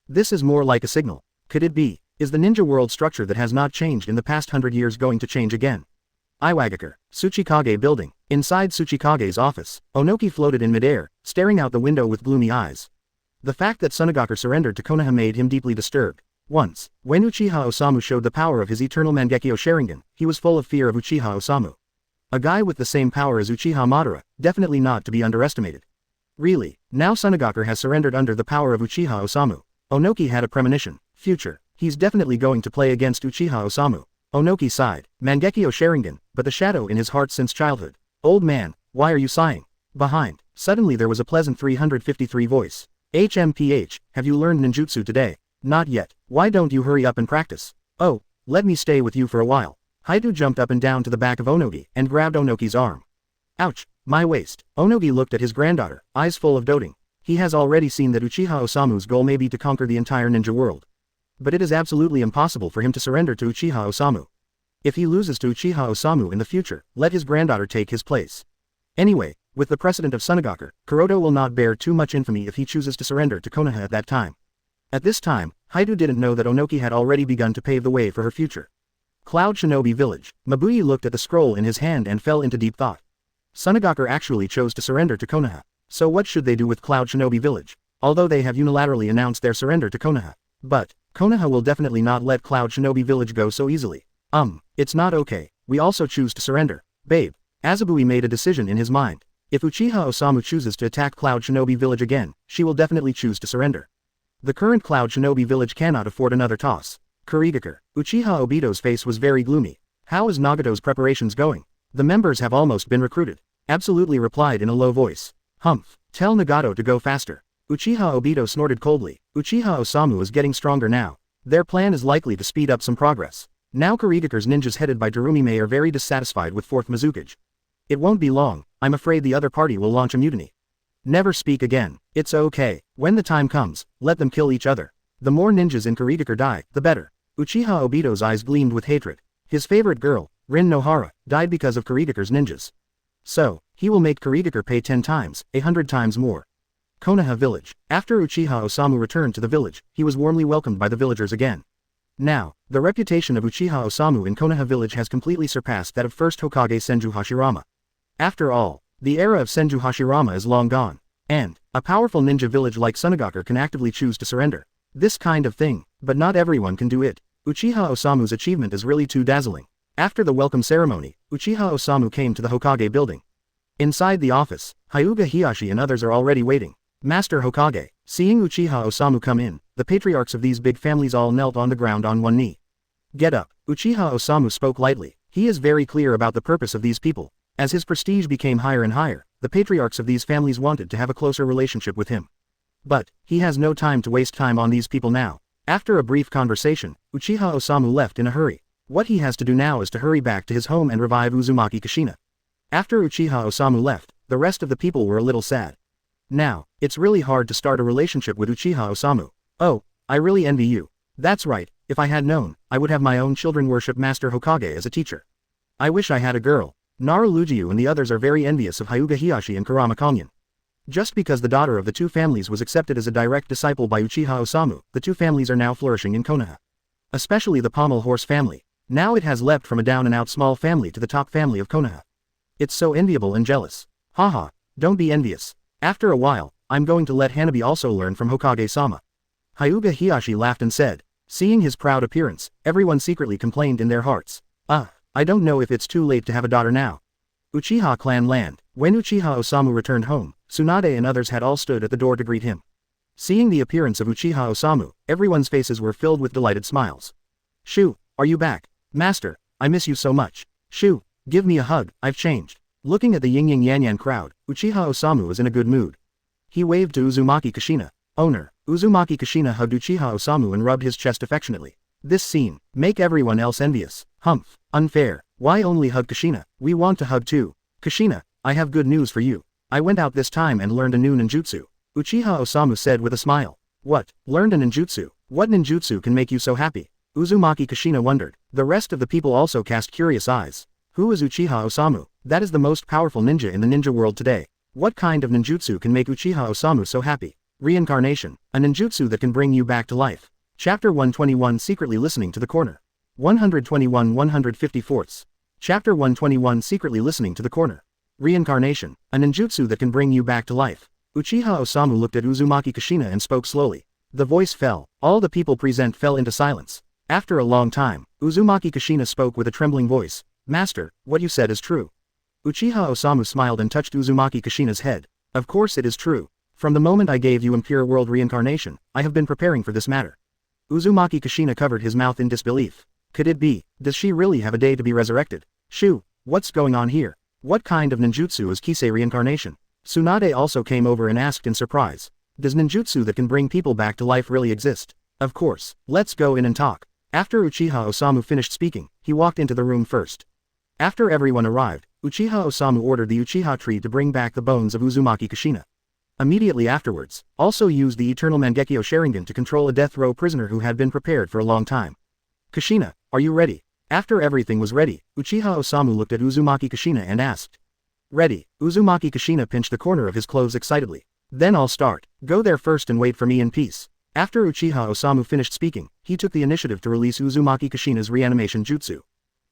This is more like a signal. Could it be? Is the ninja world structure that has not changed in the past 100 years going to change again? Iwagakure, Tsuchikage building. Inside Tsuchikage's office, Onoki floated in midair, staring out the window with gloomy eyes. The fact that Tsunade surrendered to Konoha made him deeply disturbed. Once, when Uchiha Osamu showed the power of his eternal Mangekyo Sharingan, he was full of fear of Uchiha Osamu. A guy with the same power as Uchiha Madara, definitely not to be underestimated. Really, now Tsunade has surrendered under the power of Uchiha Osamu. Onoki had a premonition. Future, he's definitely going to play against Uchiha Osamu. Onoki sighed. Mangekyo Sharingan, but the shadow in his heart since childhood. Old man, why are you sighing? Behind, suddenly there was a pleasant 353 voice. HMPH, have you learned ninjutsu today? Not yet. Why don't you hurry up and practice? Oh, let me stay with you for a while. Hyūga jumped up and down to the back of Onogi and grabbed Onoki's arm. Ouch, my waist. Onogi looked at his granddaughter, eyes full of doting. He has already seen that Uchiha Osamu's goal may be to conquer the entire ninja world. But it is absolutely impossible for him to surrender to Uchiha Osamu. If he loses to Uchiha Osamu in the future, let his granddaughter take his place. Anyway, with the precedent of Tsunade, Kuroto will not bear too much infamy if he chooses to surrender to Konoha at that time. At this time, Hyūga didn't know that Onoki had already begun to pave the way for her future. Cloud Shinobi Village. Mabuyi looked at the scroll in his hand and fell into deep thought. Tsunade actually chose to surrender to Konoha. So what should they do with Cloud Shinobi Village? Although they have unilaterally announced their surrender to Konoha. But, Konoha will definitely not let Cloud Shinobi Village go so easily. It's not okay. We also choose to surrender. Babe. Azabui made a decision in his mind. If Uchiha Osamu chooses to attack Cloud Shinobi Village again, she will definitely choose to surrender. The current Cloud Shinobi Village cannot afford another toss. Kurigakure. Uchiha Obito's face was very gloomy. How is Nagato's preparations going? The members have almost been recruited. Absolutely replied in a low voice. Humph. Tell Nagato to go faster. Uchiha Obito snorted coldly. Uchiha Osamu is getting stronger now. Their plan is likely to speed up some progress. Now Kurigakure's ninjas headed by Terumime are very dissatisfied with 4th Mizukage. It won't be long, I'm afraid the other party will launch a mutiny. Never speak again. It's okay. When the time comes, let them kill each other. The more ninjas in Kurigakure die, the better. Uchiha Obito's eyes gleamed with hatred. His favorite girl, Rin Nohara, died because of Kurigakure's ninjas. So, he will make Kurigakure pay 10 times, 100 times more. Konoha Village. After Uchiha Osamu returned to the village, he was warmly welcomed by the villagers again. Now, the reputation of Uchiha Osamu in Konoha Village has completely surpassed that of first Hokage Senju Hashirama. After all, the era of Senju Hashirama is long gone. And, a powerful ninja village like Tsunade can actively choose to surrender. This kind of thing, but not everyone can do it. Uchiha Osamu's achievement is really too dazzling. After the welcome ceremony, Uchiha Osamu came to the Hokage building. Inside the office, Hyūga Hiashi and others are already waiting. Master Hokage. Seeing Uchiha Osamu come in, the patriarchs of these big families all knelt on the ground on one knee. Get up. Uchiha Osamu spoke lightly. He is very clear about the purpose of these people. As his prestige became higher and higher, the patriarchs of these families wanted to have a closer relationship with him. But, he has no time to waste time on these people now. After a brief conversation, Uchiha Osamu left in a hurry. What he has to do now is to hurry back to his home and revive Uzumaki Kushina. After Uchiha Osamu left, the rest of the people were a little sad. Now, it's really hard to start a relationship with Uchiha Osamu. Oh, I really envy you. That's right, if I had known, I would have my own children worship Master Hokage as a teacher. I wish I had a girl. Naru Lujiu and the others are very envious of Hyūga Hiashi and Kurama Kanyon. Just because the daughter of the two families was accepted as a direct disciple by Uchiha Osamu, the two families are now flourishing in Konoha. Especially the Pommel Horse family. Now it has leapt from a down-and-out small family to the top family of Konoha. It's so enviable and jealous. Haha, don't be envious. After a while, I'm going to let Hanabi also learn from Hokage-sama. Hyūga Hinata laughed and said. Seeing his proud appearance, everyone secretly complained in their hearts. I don't know if it's too late to have a daughter now. Uchiha clan land. When Uchiha Osamu returned home, Tsunade and others had all stood at the door to greet him. Seeing the appearance of Uchiha Osamu, everyone's faces were filled with delighted smiles. Xiu, are you back? Master, I miss you so much. Xiu, give me a hug, I've changed. Looking at the yin yang crowd, Uchiha Osamu was in a good mood. He waved to Uzumaki Kushina. Owner, Uzumaki Kushina hugged Uchiha Osamu and rubbed his chest affectionately. This scene, make everyone else envious. Humph, unfair. Why only hug Kushina? We want to hug too. Kushina, I have good news for you. I went out this time and learned a new ninjutsu. Uchiha Osamu said with a smile. What, learned a ninjutsu? What ninjutsu can make you so happy? Uzumaki Kushina wondered. The rest of the people also cast curious eyes. Who is Uchiha Osamu? That is the most powerful ninja in the ninja world today. What kind of ninjutsu can make Uchiha Osamu so happy? Reincarnation, a ninjutsu that can bring you back to life. Chapter 121 Secretly Listening to the Corner. 121 154ths. Chapter 121 Secretly Listening to the Corner. Reincarnation, a ninjutsu that can bring you back to life. Uchiha Osamu looked at Uzumaki Kushina and spoke slowly. The voice fell. All the people present fell into silence. After a long time, Uzumaki Kushina spoke with a trembling voice. Master, what you said is true. Uchiha Osamu smiled and touched Uzumaki Kushina's head. Of course it is true. From the moment I gave you Impure World reincarnation, I have been preparing for this matter. Uzumaki Kushina covered his mouth in disbelief. Could it be? Does she really have a day to be resurrected? Xiu, what's going on here? What kind of ninjutsu is Kisei reincarnation? Tsunade also came over and asked in surprise. Does ninjutsu that can bring people back to life really exist? Of course, let's go in and talk. After Uchiha Osamu finished speaking, he walked into the room first. After everyone arrived, Uchiha Osamu ordered the Uchiha tree to bring back the bones of Uzumaki Kushina. Immediately afterwards, also used the Eternal Mangekyo Sharingan to control a death row prisoner who had been prepared for a long time. Kushina, are you ready? After everything was ready, Uchiha Osamu looked at Uzumaki Kushina and asked. Ready. Uzumaki Kushina pinched the corner of his clothes excitedly. Then I'll start. Go there first and wait for me in peace. After Uchiha Osamu finished speaking, he took the initiative to release Uzumaki Kushina's reanimation jutsu.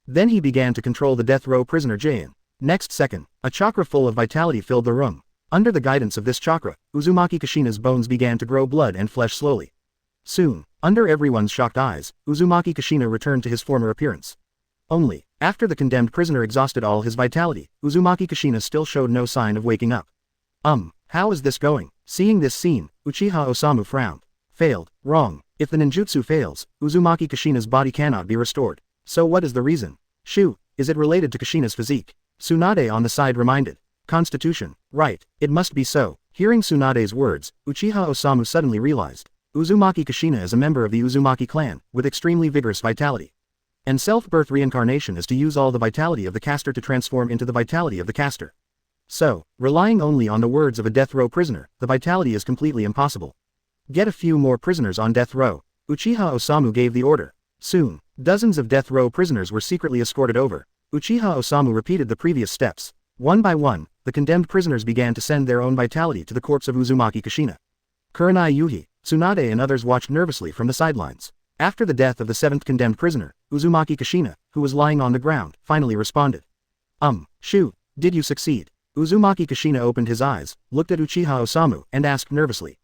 Then he began to control the death row prisoner Jain. Next second, a chakra full of vitality filled the room. Under the guidance of this chakra, Uzumaki Kushina's bones began to grow blood and flesh slowly. Soon, under everyone's shocked eyes, Uzumaki Kushina returned to his former appearance. Only, after the condemned prisoner exhausted all his vitality, Uzumaki Kushina still showed no sign of waking up. How is this going? Seeing this scene, Uchiha Osamu frowned. Failed. Wrong. If the ninjutsu fails, Uzumaki Kushina's body cannot be restored. So what is the reason? Xiu, is it related to Kushina's physique? Tsunade on the side reminded. Constitution. Right, it must be so. Hearing Tsunade's words, Uchiha Osamu suddenly realized. Uzumaki Kushina is a member of the Uzumaki clan, with extremely vigorous vitality. And self-birth reincarnation is to use all the vitality of the caster to transform into the vitality of the caster. So, relying only on the words of a death row prisoner, the vitality is completely impossible. Get a few more prisoners on death row. Uchiha Osamu gave the order. Soon, dozens of death row prisoners were secretly escorted over. Uchiha Osamu repeated the previous steps. One by one, the condemned prisoners began to send their own vitality to the corpse of Uzumaki Kushina. Kurenai Yuhi, Tsunade and others watched nervously from the sidelines. After the death of the seventh condemned prisoner, Uzumaki Kushina, who was lying on the ground, finally responded. Xiu, did you succeed? Uzumaki Kushina opened his eyes, looked at Uchiha Osamu, and asked nervously.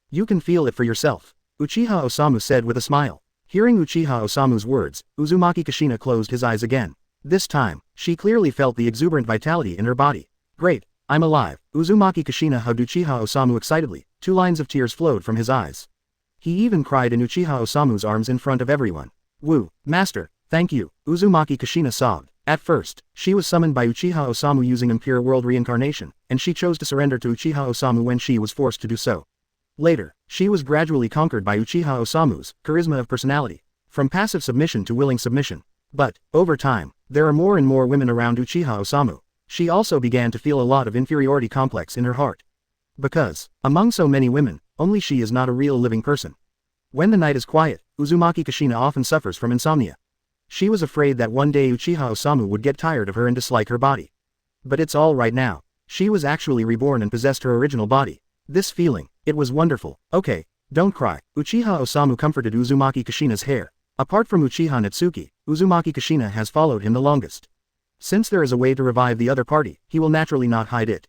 You can feel it for yourself. Uchiha Osamu said with a smile. Hearing Uchiha Osamu's words, Uzumaki Kushina closed his eyes again. This time, she clearly felt the exuberant vitality in her body. Great, I'm alive. Uzumaki Kushina hugged Uchiha Osamu excitedly, 2 lines of tears flowed from his eyes. He even cried in Uchiha Osamu's arms in front of everyone. Woo, master, thank you, Uzumaki Kushina sobbed. At first, she was summoned by Uchiha Osamu using Impure World reincarnation, and she chose to surrender to Uchiha Osamu when she was forced to do so. Later, she was gradually conquered by Uchiha Osamu's charisma of personality, from passive submission to willing submission. But, over time, there are more and more women around Uchiha Osamu. She also began to feel a lot of inferiority complex in her heart. Because, among so many women, only she is not a real living person. When the night is quiet, Uzumaki Kushina often suffers from insomnia. She was afraid that one day Uchiha Osamu would get tired of her and dislike her body. But it's all right now. She was actually reborn and possessed her original body. This feeling, it was wonderful. Okay, don't cry. Uchiha Osamu comforted Uzumaki Kushina's hair. Apart from Uchiha Natsuki, Uzumaki Kushina has followed him the longest. Since there is a way to revive the other party, he will naturally not hide it.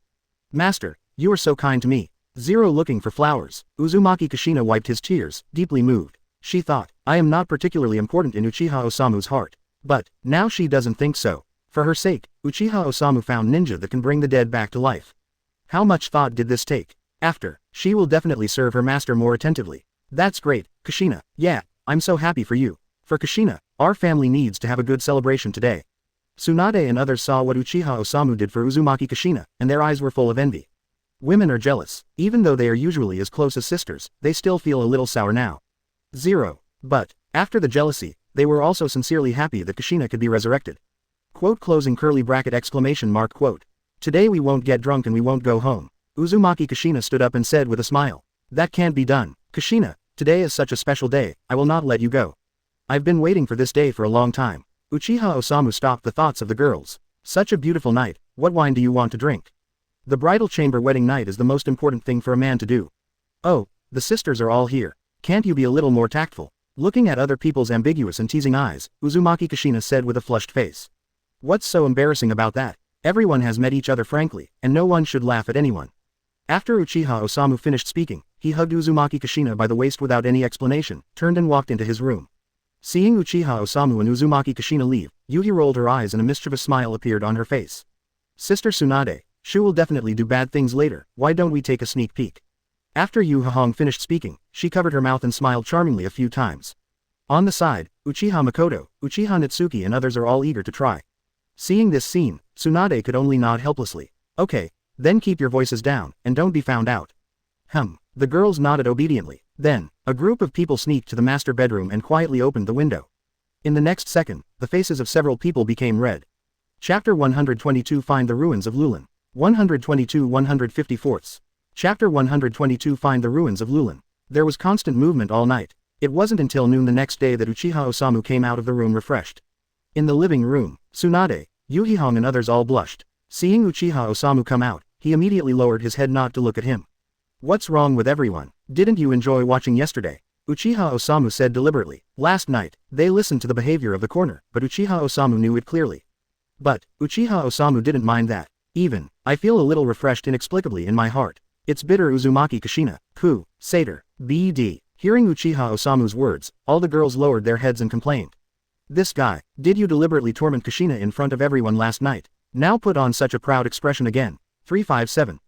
Master, You are so kind to me. Zero looking for flowers. Uzumaki Kushina wiped his tears, deeply moved. She thought, I am not particularly important in Uchiha Osamu's heart. But, now she doesn't think so. For her sake, Uchiha Osamu found ninja that can bring the dead back to life. How much thought did this take? After, she will definitely serve her master more attentively. That's great, Kushina. Yeah, I'm so happy for you. For Kushina, our family needs to have a good celebration today. Tsunade and others saw what Uchiha Osamu did for Uzumaki Kushina, and their eyes were full of envy. Women are jealous. Even though they are usually as close as sisters, they still feel a little sour now. 0. But, after the jealousy, they were also sincerely happy that Kushina could be resurrected. Quote closing curly bracket exclamation mark quote. Today we won't get drunk and we won't go home. Uzumaki Kushina stood up and said with a smile. That can't be done. Kushina, today is such a special day, I will not let you go. I've been waiting for this day for a long time. Uchiha Osamu stopped the thoughts of the girls. Such a beautiful night, what wine do you want to drink? The bridal chamber wedding night is the most important thing for a man to do. Oh, the sisters are all here. Can't you be a little more tactful? Looking at other people's ambiguous and teasing eyes, Uzumaki Kushina said with a flushed face. What's so embarrassing about that? Everyone has met each other frankly, and no one should laugh at anyone. After Uchiha Osamu finished speaking, he hugged Uzumaki Kushina by the waist without any explanation, turned and walked into his room. Seeing Uchiha Osamu and Uzumaki Kushina leave, Yuhi rolled her eyes and a mischievous smile appeared on her face. Sister Tsunade, Shu will definitely do bad things later, why don't we take a sneak peek? After Yu Hahong finished speaking, she covered her mouth and smiled charmingly a few times. On the side, Uchiha Makoto, Uchiha Natsuki and others are all eager to try. Seeing this scene, Tsunade could only nod helplessly. Okay, then keep your voices down, and don't be found out. The girls nodded obediently. Then, a group of people sneaked to the master bedroom and quietly opened the window. In the next second, the faces of several people became red. Chapter 122 Find the Ruins of Lulin. 122-154. Chapter 122 Find the Ruins of Lulin. There was constant movement all night. It wasn't until noon the next day that Uchiha Osamu came out of the room refreshed. In the living room, Tsunade, Yuhihong and others all blushed. Seeing Uchiha Osamu come out, he immediately lowered his head not to look at him. What's wrong with everyone? Didn't you enjoy watching yesterday? Uchiha Osamu said deliberately. Last night, they listened to the behavior of the corner, but Uchiha Osamu knew it clearly. But, Uchiha Osamu didn't mind that. Even, I feel a little refreshed inexplicably in my heart. It's bitter Uzumaki Kushina, Ku, Satyr, B.D. Hearing Uchiha Osamu's words, all the girls lowered their heads and complained. This guy, did you deliberately torment Kushina in front of everyone last night? Now put on such a proud expression again. 357.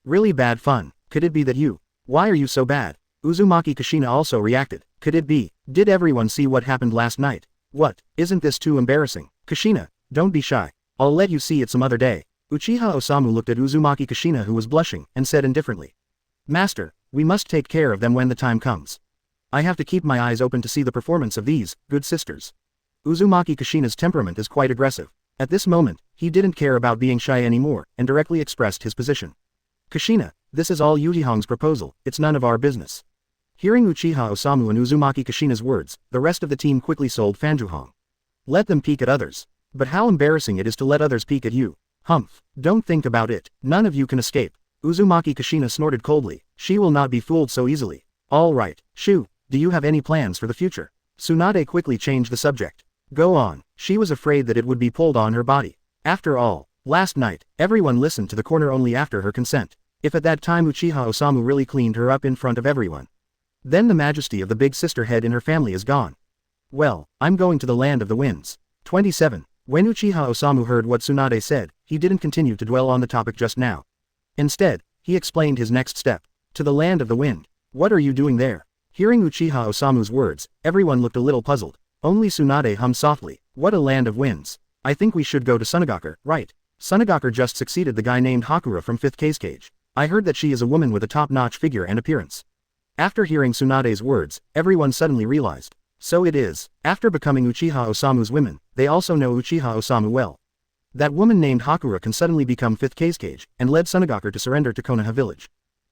Really bad fun. Could it be that you? Why are you so bad? Uzumaki Kushina also reacted. Could it be? Did everyone see what happened last night? What? Isn't this too embarrassing? Kushina, don't be shy. I'll let you see it some other day. Uchiha Osamu looked at Uzumaki Kushina who was blushing, and said indifferently. Master, we must take care of them when the time comes. I have to keep my eyes open to see the performance of these, good sisters. Uzumaki Kushina's temperament is quite aggressive. At this moment, he didn't care about being shy anymore, and directly expressed his position. Kushina, this is all Yuhihong's proposal, it's none of our business. Hearing Uchiha Osamu and Uzumaki Kushina's words, the rest of the team quickly sold Fanjuhong. Let them peek at others. But how embarrassing it is to let others peek at you. Don't think about it, none of you can escape. Uzumaki Kushina snorted coldly, she will not be fooled so easily. Alright, Shu, do you have any plans for the future? Tsunade quickly changed the subject. Go on, she was afraid that it would be pulled on her body. After all, last night, everyone listened to the corner only after her consent. If at that time Uchiha Osamu really cleaned her up in front of everyone, then the majesty of the big sister head in her family is gone. Well, I'm going to the land of the winds. 27. When Uchiha Osamu heard what Tsunade said, he didn't continue to dwell on the topic just now. Instead, he explained his next step. To the land of the wind. What are you doing there? Hearing Uchiha Osamu's words, everyone looked a little puzzled. Only Tsunade hummed softly. What a land of winds. I think we should go to Tsunagaker, right? Tsunagaker just succeeded the guy named Hakura from 5th Cage. I heard that she is a woman with a top-notch figure and appearance. After hearing Tsunade's words, everyone suddenly realized. So it is. After becoming Uchiha Osamu's women, they also know Uchiha Osamu well. That woman named Hakura can suddenly become 5th Cage, and led Tsunagaker to surrender to Konoha village.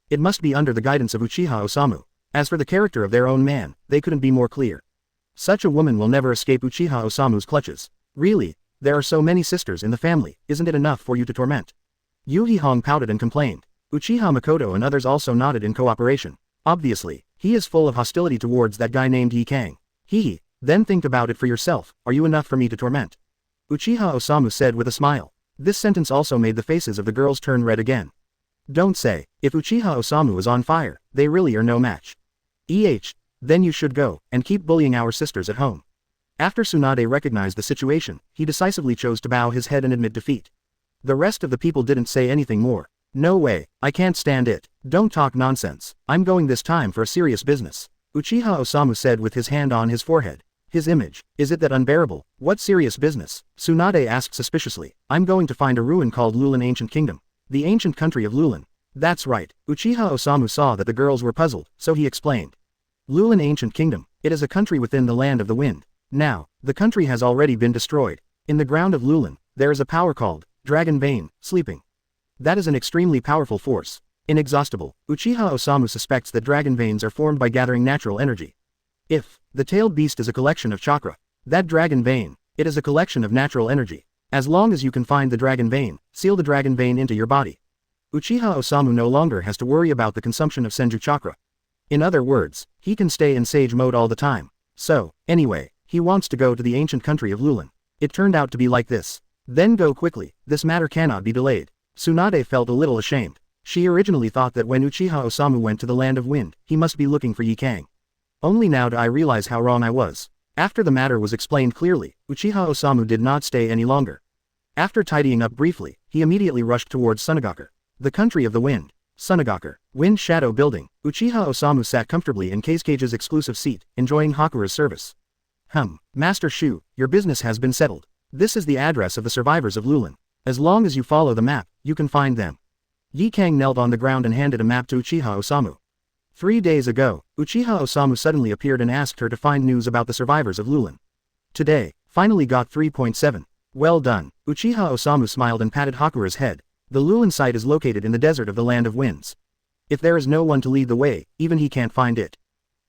It must be under the guidance of Uchiha Osamu. As for the character of their own man, they couldn't be more clear. Such a woman will never escape Uchiha Osamu's clutches. Really, there are so many sisters in the family, isn't it enough for you to torment? Yuhihong pouted and complained. Uchiha Makoto and others also nodded in cooperation. Obviously, he is full of hostility towards that guy named Yi Kang. Then think about it for yourself, are you enough for me to torment? Uchiha Osamu said with a smile. This sentence also made the faces of the girls turn red again. Don't say, if Uchiha Osamu is on fire, they really are no match. Then you should go, and keep bullying our sisters at home. After Tsunade recognized the situation, he decisively chose to bow his head and admit defeat. The rest of the people didn't say anything more. No way, I can't stand it. Don't talk nonsense. I'm going this time for a serious business. Uchiha Osamu said with his hand on his forehead. His image, is it that unbearable? What serious business? Tsunade asked suspiciously. I'm going to find a ruin called Lulin Ancient Kingdom. The ancient country of Lulin. That's right. Uchiha Osamu saw that the girls were puzzled, so he explained. Lulin Ancient Kingdom. It is a country within the land of the wind. Now, the country has already been destroyed. In the ground of Lulin, there is a power called Dragon Vein, sleeping. That is an extremely powerful force. Inexhaustible, Uchiha Osamu suspects that dragon veins are formed by gathering natural energy. If the tailed beast is a collection of chakra, that dragon vein, it is a collection of natural energy. As long as you can find the dragon vein, seal the dragon vein into your body. Uchiha Osamu no longer has to worry about the consumption of Senju chakra. In other words, he can stay in sage mode all the time. So, anyway, he wants to go to the ancient country of Lulin. It turned out to be like this. Then go quickly, this matter cannot be delayed. Tsunade felt a little ashamed. She originally thought that when Uchiha Osamu went to the land of wind, he must be looking for Yi Kang. Only now do I realize how wrong I was. After the matter was explained clearly, Uchiha Osamu did not stay any longer. After tidying up briefly, he immediately rushed towards Tsunagaku, the country of the wind. Tsunagaku, Wind Shadow Building. Uchiha Osamu sat comfortably in Kage's exclusive seat, enjoying Hakura's service. Master Xiu, your business has been settled. This is the address of the survivors of Lulin. As long as you follow the map, you can find them. Yi Kang knelt on the ground and handed a map to Uchiha Osamu. 3 days ago, Uchiha Osamu suddenly appeared and asked her to find news about the survivors of Lulin. Today, finally got 3.7. Well done. Uchiha Osamu smiled and patted Hakura's head. The Lulin site is located in the desert of the Land of Winds. If there is no one to lead the way, even he can't find it.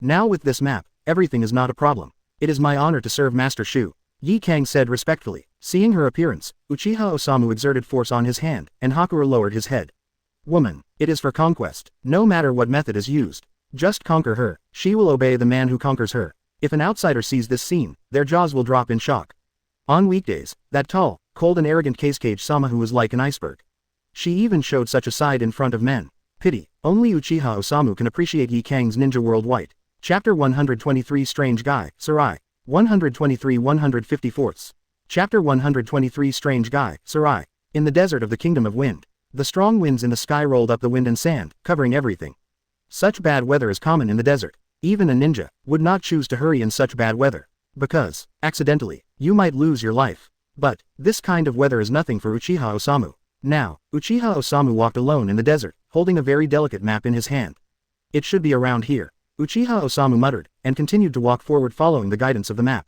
Now with this map, everything is not a problem. It is my honor to serve Master Xiu, Yi Kang said respectfully. Seeing her appearance, Uchiha Osamu exerted force on his hand, and Hakura lowered his head. Woman, it is for conquest. No matter what method is used. Just conquer her. She will obey the man who conquers her. If an outsider sees this scene, their jaws will drop in shock. On weekdays, that tall, cold and arrogant Kage-sama who was like an iceberg. She even showed such a side in front of men. Pity, only Uchiha Osamu can appreciate Yi Kang's ninja world white. Chapter 123 Strange Guy, Sarai. 123-154. Chapter 123 Strange Guy, Sarai. In the desert of the Kingdom of Wind. The strong winds in the sky rolled up the wind and sand, covering everything. Such bad weather is common in the desert. Even a ninja would not choose to hurry in such bad weather. Because, accidentally, you might lose your life. But, this kind of weather is nothing for Uchiha Osamu. Now, Uchiha Osamu walked alone in the desert, holding a very delicate map in his hand. It should be around here. Uchiha Osamu muttered, and continued to walk forward following the guidance of the map.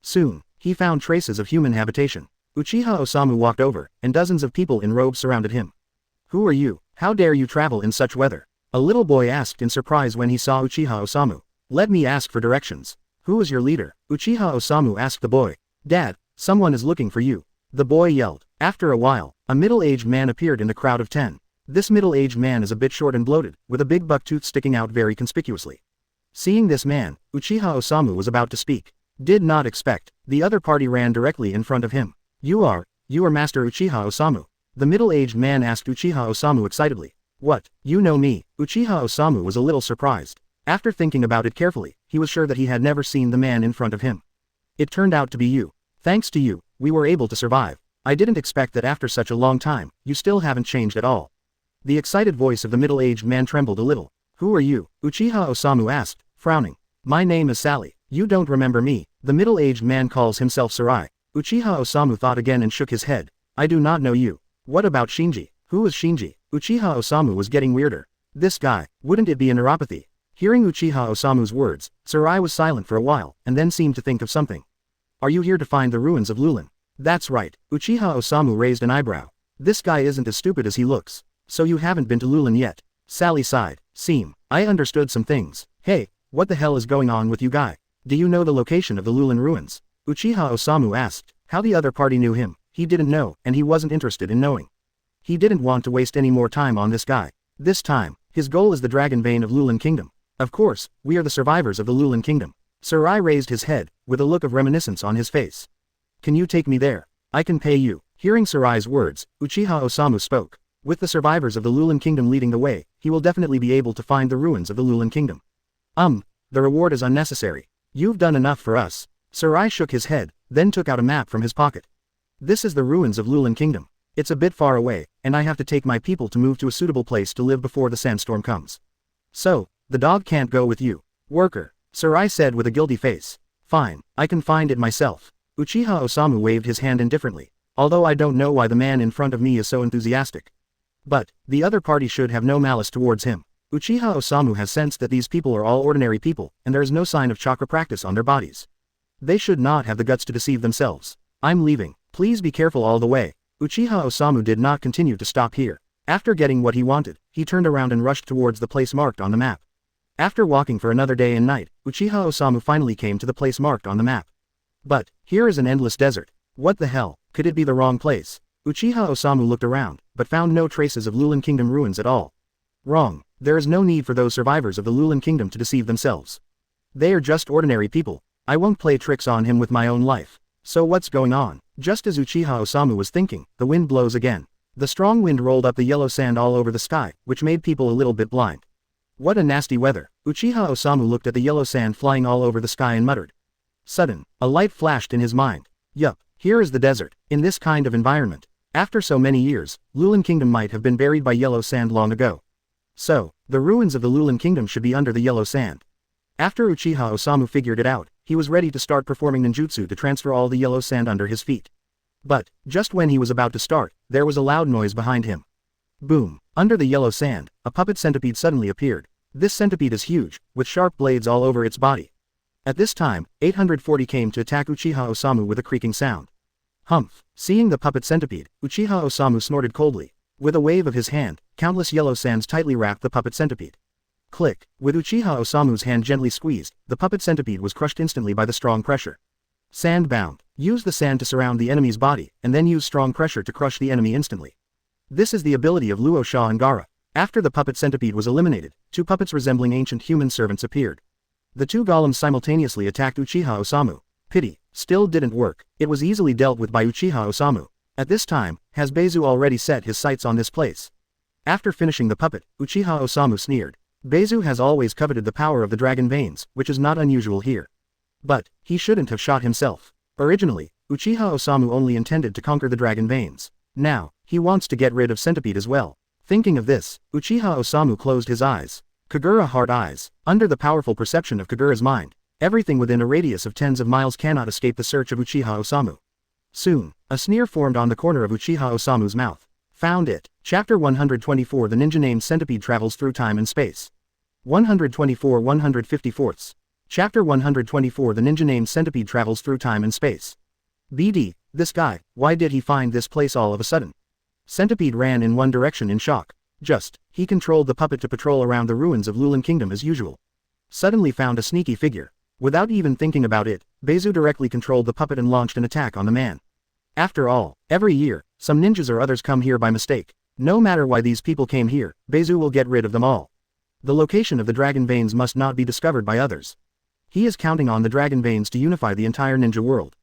Soon, he found traces of human habitation. Uchiha Osamu walked over, and dozens of people in robes surrounded him. Who are you? How dare you travel in such weather? A little boy asked in surprise when he saw Uchiha Osamu. Let me ask for directions. Who is your leader? Uchiha Osamu asked the boy. Dad, someone is looking for you. The boy yelled. After a while, a middle-aged man appeared in the crowd of 10. This middle-aged man is a bit short and bloated, with a big buck tooth sticking out very conspicuously. Seeing this man, Uchiha Osamu was about to speak. Did not expect. The other party ran directly in front of him. You are Master Uchiha Osamu. The middle-aged man asked Uchiha Osamu excitedly. What, you know me? Uchiha Osamu was a little surprised. After thinking about it carefully, he was sure that he had never seen the man in front of him. It turned out to be you. Thanks to you, we were able to survive. I didn't expect that after such a long time, you still haven't changed at all. The excited voice of the middle-aged man trembled a little. Who are you? Uchiha Osamu asked, frowning. My name is Sally. You don't remember me. The middle-aged man calls himself Sarai. Uchiha Osamu thought again and shook his head. I do not know you. What about Shinji? Who is Shinji? Uchiha Osamu was getting weirder. This guy, wouldn't it be a neuropathy? Hearing Uchiha Osamu's words, Sarai was silent for a while, and then seemed to think of something. Are you here to find the ruins of Lulin? That's right. Uchiha Osamu raised an eyebrow. This guy isn't as stupid as he looks. So you haven't been to Lulin yet? Sally sighed. I understood some things. Hey, what the hell is going on with you guy? Do you know the location of the Lulin ruins? Uchiha Osamu asked. How the other party knew him, he didn't know, and he wasn't interested in knowing. He didn't want to waste any more time on this guy. This time, his goal is the Dragon Vein of Lulin Kingdom. Of course, we are the survivors of the Lulin Kingdom. Sarai raised his head, with a look of reminiscence on his face. Can you take me there? I can pay you. Hearing Sarai's words, Uchiha Osamu spoke. With the survivors of the Lulan Kingdom leading the way, he will definitely be able to find the ruins of the Lulan Kingdom. The reward is unnecessary. You've done enough for us. Sarai shook his head, then took out a map from his pocket. This is the ruins of Lulan Kingdom. It's a bit far away, and I have to take my people to move to a suitable place to live before the sandstorm comes. So, the dog can't go with you. Worker, Sarai said with a guilty face. Fine, I can find it myself. Uchiha Osamu waved his hand indifferently, although I don't know why the man in front of me is so enthusiastic. But, the other party should have no malice towards him. Uchiha Osamu has sensed that these people are all ordinary people, and there is no sign of chakra practice on their bodies. They should not have the guts to deceive themselves. I'm leaving. Please be careful all the way. Uchiha Osamu did not continue to stop here. After getting what he wanted, he turned around and rushed towards the place marked on the map. After walking for another day and night, Uchiha Osamu finally came to the place marked on the map. But, here is an endless desert. What the hell, could it be the wrong place? Uchiha Osamu looked around, but found no traces of Lulan Kingdom ruins at all. Wrong, there is no need for those survivors of the Lulan Kingdom to deceive themselves. They are just ordinary people. I won't play tricks on him with my own life. So what's going on? Just as Uchiha Osamu was thinking, the wind blows again. The strong wind rolled up the yellow sand all over the sky, which made people a little bit blind. What a nasty weather. Uchiha Osamu looked at the yellow sand flying all over the sky and muttered. Sudden, a light flashed in his mind. Yup, here is the desert. In this kind of environment. After so many years, Lulan Kingdom might have been buried by yellow sand long ago. So, the ruins of the Lulan Kingdom should be under the yellow sand. After Uchiha Osamu figured it out, he was ready to start performing ninjutsu to transfer all the yellow sand under his feet. But, just when he was about to start, there was a loud noise behind him. Boom! Under the yellow sand, a puppet centipede suddenly appeared. This centipede is huge, with sharp blades all over its body. At this time, 840 came to attack Uchiha Osamu with a creaking sound. Humph! Seeing the puppet centipede, Uchiha Osamu snorted coldly. With a wave of his hand, countless yellow sands tightly wrapped the puppet centipede. Click! With Uchiha Osamu's hand gently squeezed, the puppet centipede was crushed instantly by the strong pressure. Sand bound. Use the sand to surround the enemy's body, and then use strong pressure to crush the enemy instantly. This is the ability of Luo Sha and Gaara. After the puppet centipede was eliminated, two puppets resembling ancient human servants appeared. The two golems simultaneously attacked Uchiha Osamu. Pity, still didn't work. It was easily dealt with by Uchiha Osamu. At this time, has Beizu already set his sights on this place? After finishing the puppet, Uchiha Osamu sneered. Beizu has always coveted the power of the dragon veins, which is not unusual here. But, he shouldn't have shot himself. Originally, Uchiha Osamu only intended to conquer the dragon veins. Now, he wants to get rid of Centipede as well. Thinking of this, Uchiha Osamu closed his eyes. Kagura heart eyes. Under the powerful perception of Kagura's mind, everything within a radius of tens of miles cannot escape the search of Uchiha Osamu. Soon, a sneer formed on the corner of Uchiha Osamu's mouth. Found it. Chapter 124 The ninja named Centipede travels through time and space. 124 154ths. Chapter 124 The ninja named Centipede travels through time and space. BD, this guy, why did he find this place all of a sudden? Centipede ran in one direction in shock. He controlled the puppet to patrol around the ruins of Lulan Kingdom as usual. Suddenly found a sneaky figure. Without even thinking about it, Beizu directly controlled the puppet and launched an attack on the man. After all, every year, some ninjas or others come here by mistake. No matter why these people came here, Beizu will get rid of them all. The location of the dragon veins must not be discovered by others. He is counting on the dragon veins to unify the entire ninja world.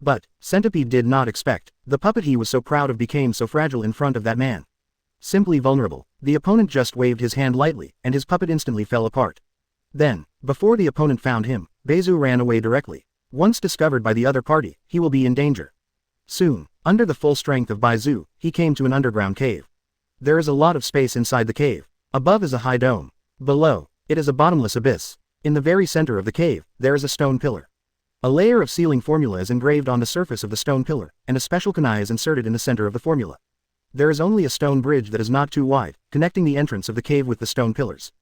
But, Centipede did not expect, the puppet he was so proud of became so fragile in front of that man. Simply vulnerable, the opponent just waved his hand lightly, and his puppet instantly fell apart. Then, before the opponent found him, Beizu ran away directly. Once discovered by the other party, he will be in danger. Soon, under the full strength of Beizu, he came to an underground cave. There is a lot of space inside the cave. Above is a high dome. Below, it is a bottomless abyss. In the very center of the cave, there is a stone pillar. A layer of sealing formula is engraved on the surface of the stone pillar, and a special kunai is inserted in the center of the formula. There is only a stone bridge that is not too wide, connecting the entrance of the cave with the stone pillars.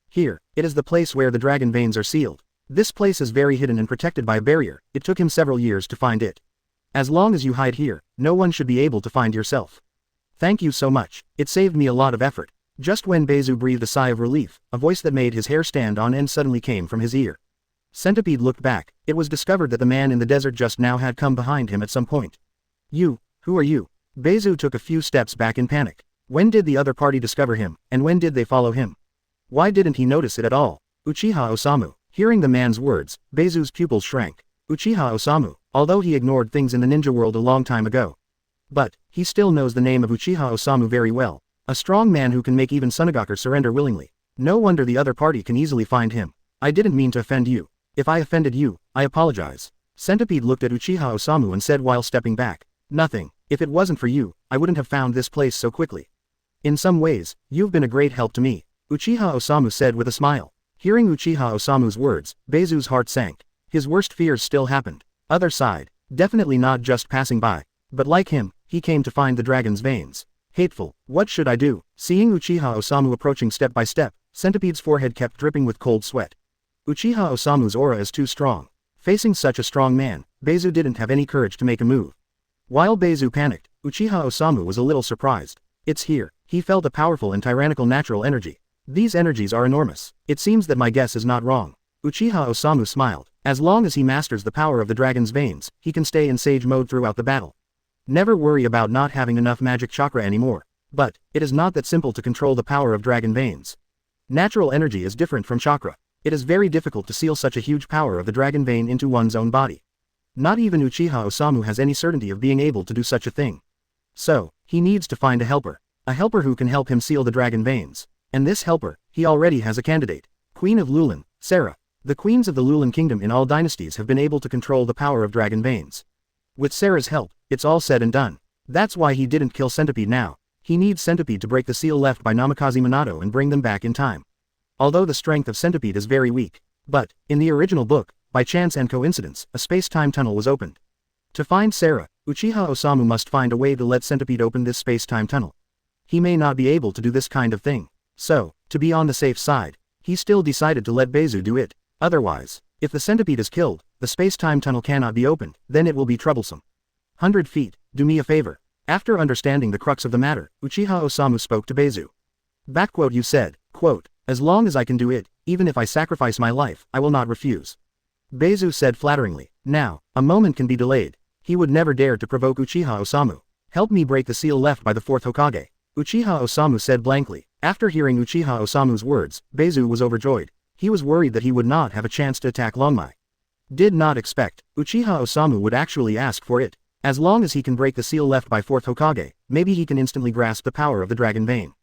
Here, it is the place where the dragon veins are sealed. This place is very hidden and protected by a barrier. It took him several years to find it. As long as you hide here, no one should be able to find yourself. Thank you so much, it saved me a lot of effort. Just when Beizu breathed a sigh of relief, a voice that made his hair stand on end suddenly came from his ear. Centipede looked back. It was discovered that the man in the desert just now had come behind him at some point. You, who are you? Beizu took a few steps back in panic. When did the other party discover him, and when did they follow him? Why didn't he notice it at all? Uchiha Osamu. Hearing the man's words, Beizu's pupils shrank. Uchiha Osamu, although he ignored things in the ninja world a long time ago. But, he still knows the name of Uchiha Osamu very well. A strong man who can make even Tsunade surrender willingly. No wonder the other party can easily find him. I didn't mean to offend you. If I offended you, I apologize. Centipede looked at Uchiha Osamu and said while stepping back. Nothing. If it wasn't for you, I wouldn't have found this place so quickly. In some ways, you've been a great help to me, Uchiha Osamu said with a smile. Hearing Uchiha Osamu's words, Beizu's heart sank. His worst fears still happened. Other side. Definitely not just passing by. But like him, he came to find the dragon's veins. Hateful. What should I do? Seeing Uchiha Osamu approaching step by step, Centipede's forehead kept dripping with cold sweat. Uchiha Osamu's aura is too strong. Facing such a strong man, Beizu didn't have any courage to make a move. While Beizu panicked, Uchiha Osamu was a little surprised. It's here. He felt a powerful and tyrannical natural energy. These energies are enormous. It seems that my guess is not wrong. Uchiha Osamu smiled. As long as he masters the power of the dragon's veins, he can stay in sage mode throughout the battle. Never worry about not having enough magic chakra anymore. But, it is not that simple to control the power of dragon veins. Natural energy is different from chakra. It is very difficult to seal such a huge power of the dragon vein into one's own body. Not even Uchiha Osamu has any certainty of being able to do such a thing. So, he needs to find a helper. A helper who can help him seal the dragon veins. And this helper, he already has a candidate. Queen of Lulan, Sarah. The queens of the Lulan kingdom in all dynasties have been able to control the power of dragon veins. With Sarah's help, it's all said and done. That's why he didn't kill Centipede now. He needs Centipede to break the seal left by Namikaze Minato and bring them back in time. Although the strength of Centipede is very weak. But, in the original book, by chance and coincidence, a space-time tunnel was opened. To find Sarah, Uchiha Osamu must find a way to let Centipede open this space-time tunnel. He may not be able to do this kind of thing. So, to be on the safe side, he still decided to let Beizu do it. Otherwise, if the Centipede is killed, the space-time tunnel cannot be opened, then it will be troublesome. 100 feet, do me a favor. After understanding the crux of the matter, Uchiha Osamu spoke to Beizu. You said, quote, as long as I can do it, even if I sacrifice my life, I will not refuse. Beizu said flatteringly. Now, a moment can be delayed. He would never dare to provoke Uchiha Osamu. Help me break the seal left by the fourth Hokage. Uchiha Osamu said blankly. After hearing Uchiha Osamu's words, Beizu was overjoyed. He was worried that he would not have a chance to attack Longmai. Did not expect Uchiha Osamu would actually ask for it. As long as he can break the seal left by fourth Hokage, maybe he can instantly grasp the power of the dragon vein.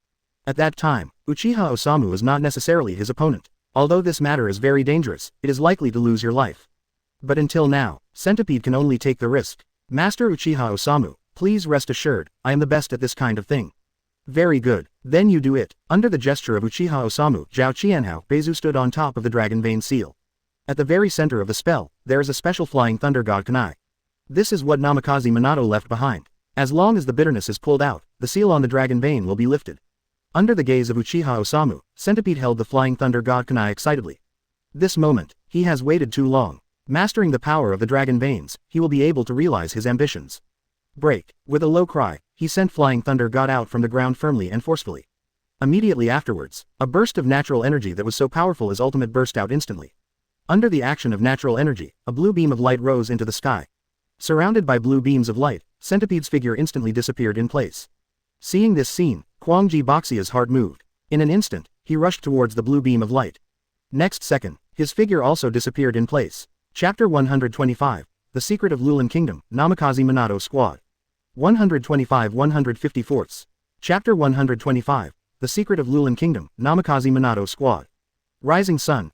At that time, Uchiha Osamu is not necessarily his opponent. Although this matter is very dangerous, it is likely to lose your life. But until now, Centipede can only take the risk. Master Uchiha Osamu, please rest assured, I am the best at this kind of thing. Very good, then you do it. Under the gesture of Uchiha Osamu, Zhao Qianhao, Beizu stood on top of the dragon vein seal. At the very center of the spell, there is a special flying thunder god kunai. This is what Namikaze Minato left behind. As long as the bitterness is pulled out, the seal on the dragon vein will be lifted. Under the gaze of Uchiha Osamu, Centipede held the flying thunder god kunai excitedly. This moment, he has waited too long. Mastering the power of the dragon veins, he will be able to realize his ambitions. Break. With a low cry, he sent flying thunder god out from the ground firmly and forcefully. Immediately afterwards, a burst of natural energy that was so powerful as ultimate burst out instantly. Under the action of natural energy, a blue beam of light rose into the sky. Surrounded by blue beams of light, Centipede's figure instantly disappeared in place. Seeing this scene, Kwangji Boxia's heart moved. In an instant, he rushed towards the blue beam of light. Next second, his figure also disappeared in place. Chapter 125, The Secret of Lulan Kingdom, Namikaze Minato Squad. 125-154. Chapter 125, The Secret of Lulan Kingdom, Namikaze Minato Squad. Rising sun,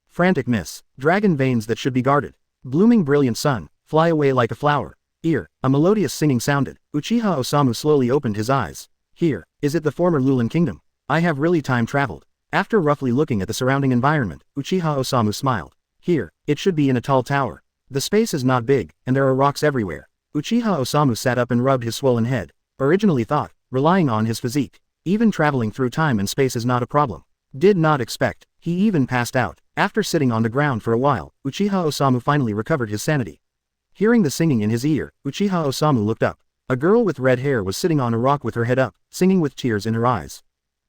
frantic miss, dragon veins that should be guarded, blooming brilliant sun, fly away like a flower. Ear, a melodious singing sounded. Uchiha Osamu slowly opened his eyes. Here, is it the former Lulan Kingdom? I have really time traveled. After roughly looking at the surrounding environment, Uchiha Osamu smiled. Here, it should be in a tall tower. The space is not big, and there are rocks everywhere. Uchiha Osamu sat up and rubbed his swollen head. Originally thought, relying on his physique, even traveling through time and space is not a problem. Did not expect, he even passed out. After sitting on the ground for a while, Uchiha Osamu finally recovered his sanity. Hearing the singing in his ear, Uchiha Osamu looked up. A girl with red hair was sitting on a rock with her head up, singing with tears in her eyes.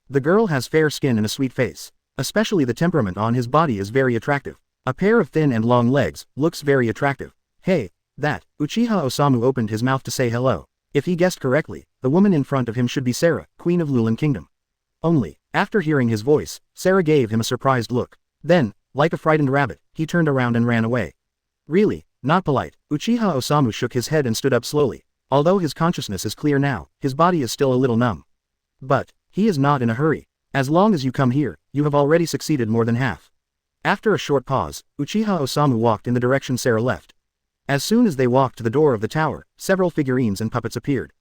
The girl has fair skin and a sweet face. Especially the temperament on his body is very attractive. A pair of thin and long legs, looks very attractive. Hey, that. Uchiha Osamu opened his mouth to say hello. If he guessed correctly, the woman in front of him should be Sarah, Queen of Lulan Kingdom. Only, after hearing his voice, Sarah gave him a surprised look. Then, like a frightened rabbit, he turned around and ran away. Really, not polite. Uchiha Osamu shook his head and stood up slowly. Although his consciousness is clear now, his body is still a little numb. But, he is not in a hurry. As long as you come here, you have already succeeded more than half. After a short pause, Uchiha Osamu walked in the direction Sarah left. As soon as they walked to the door of the tower, several figurines and puppets appeared.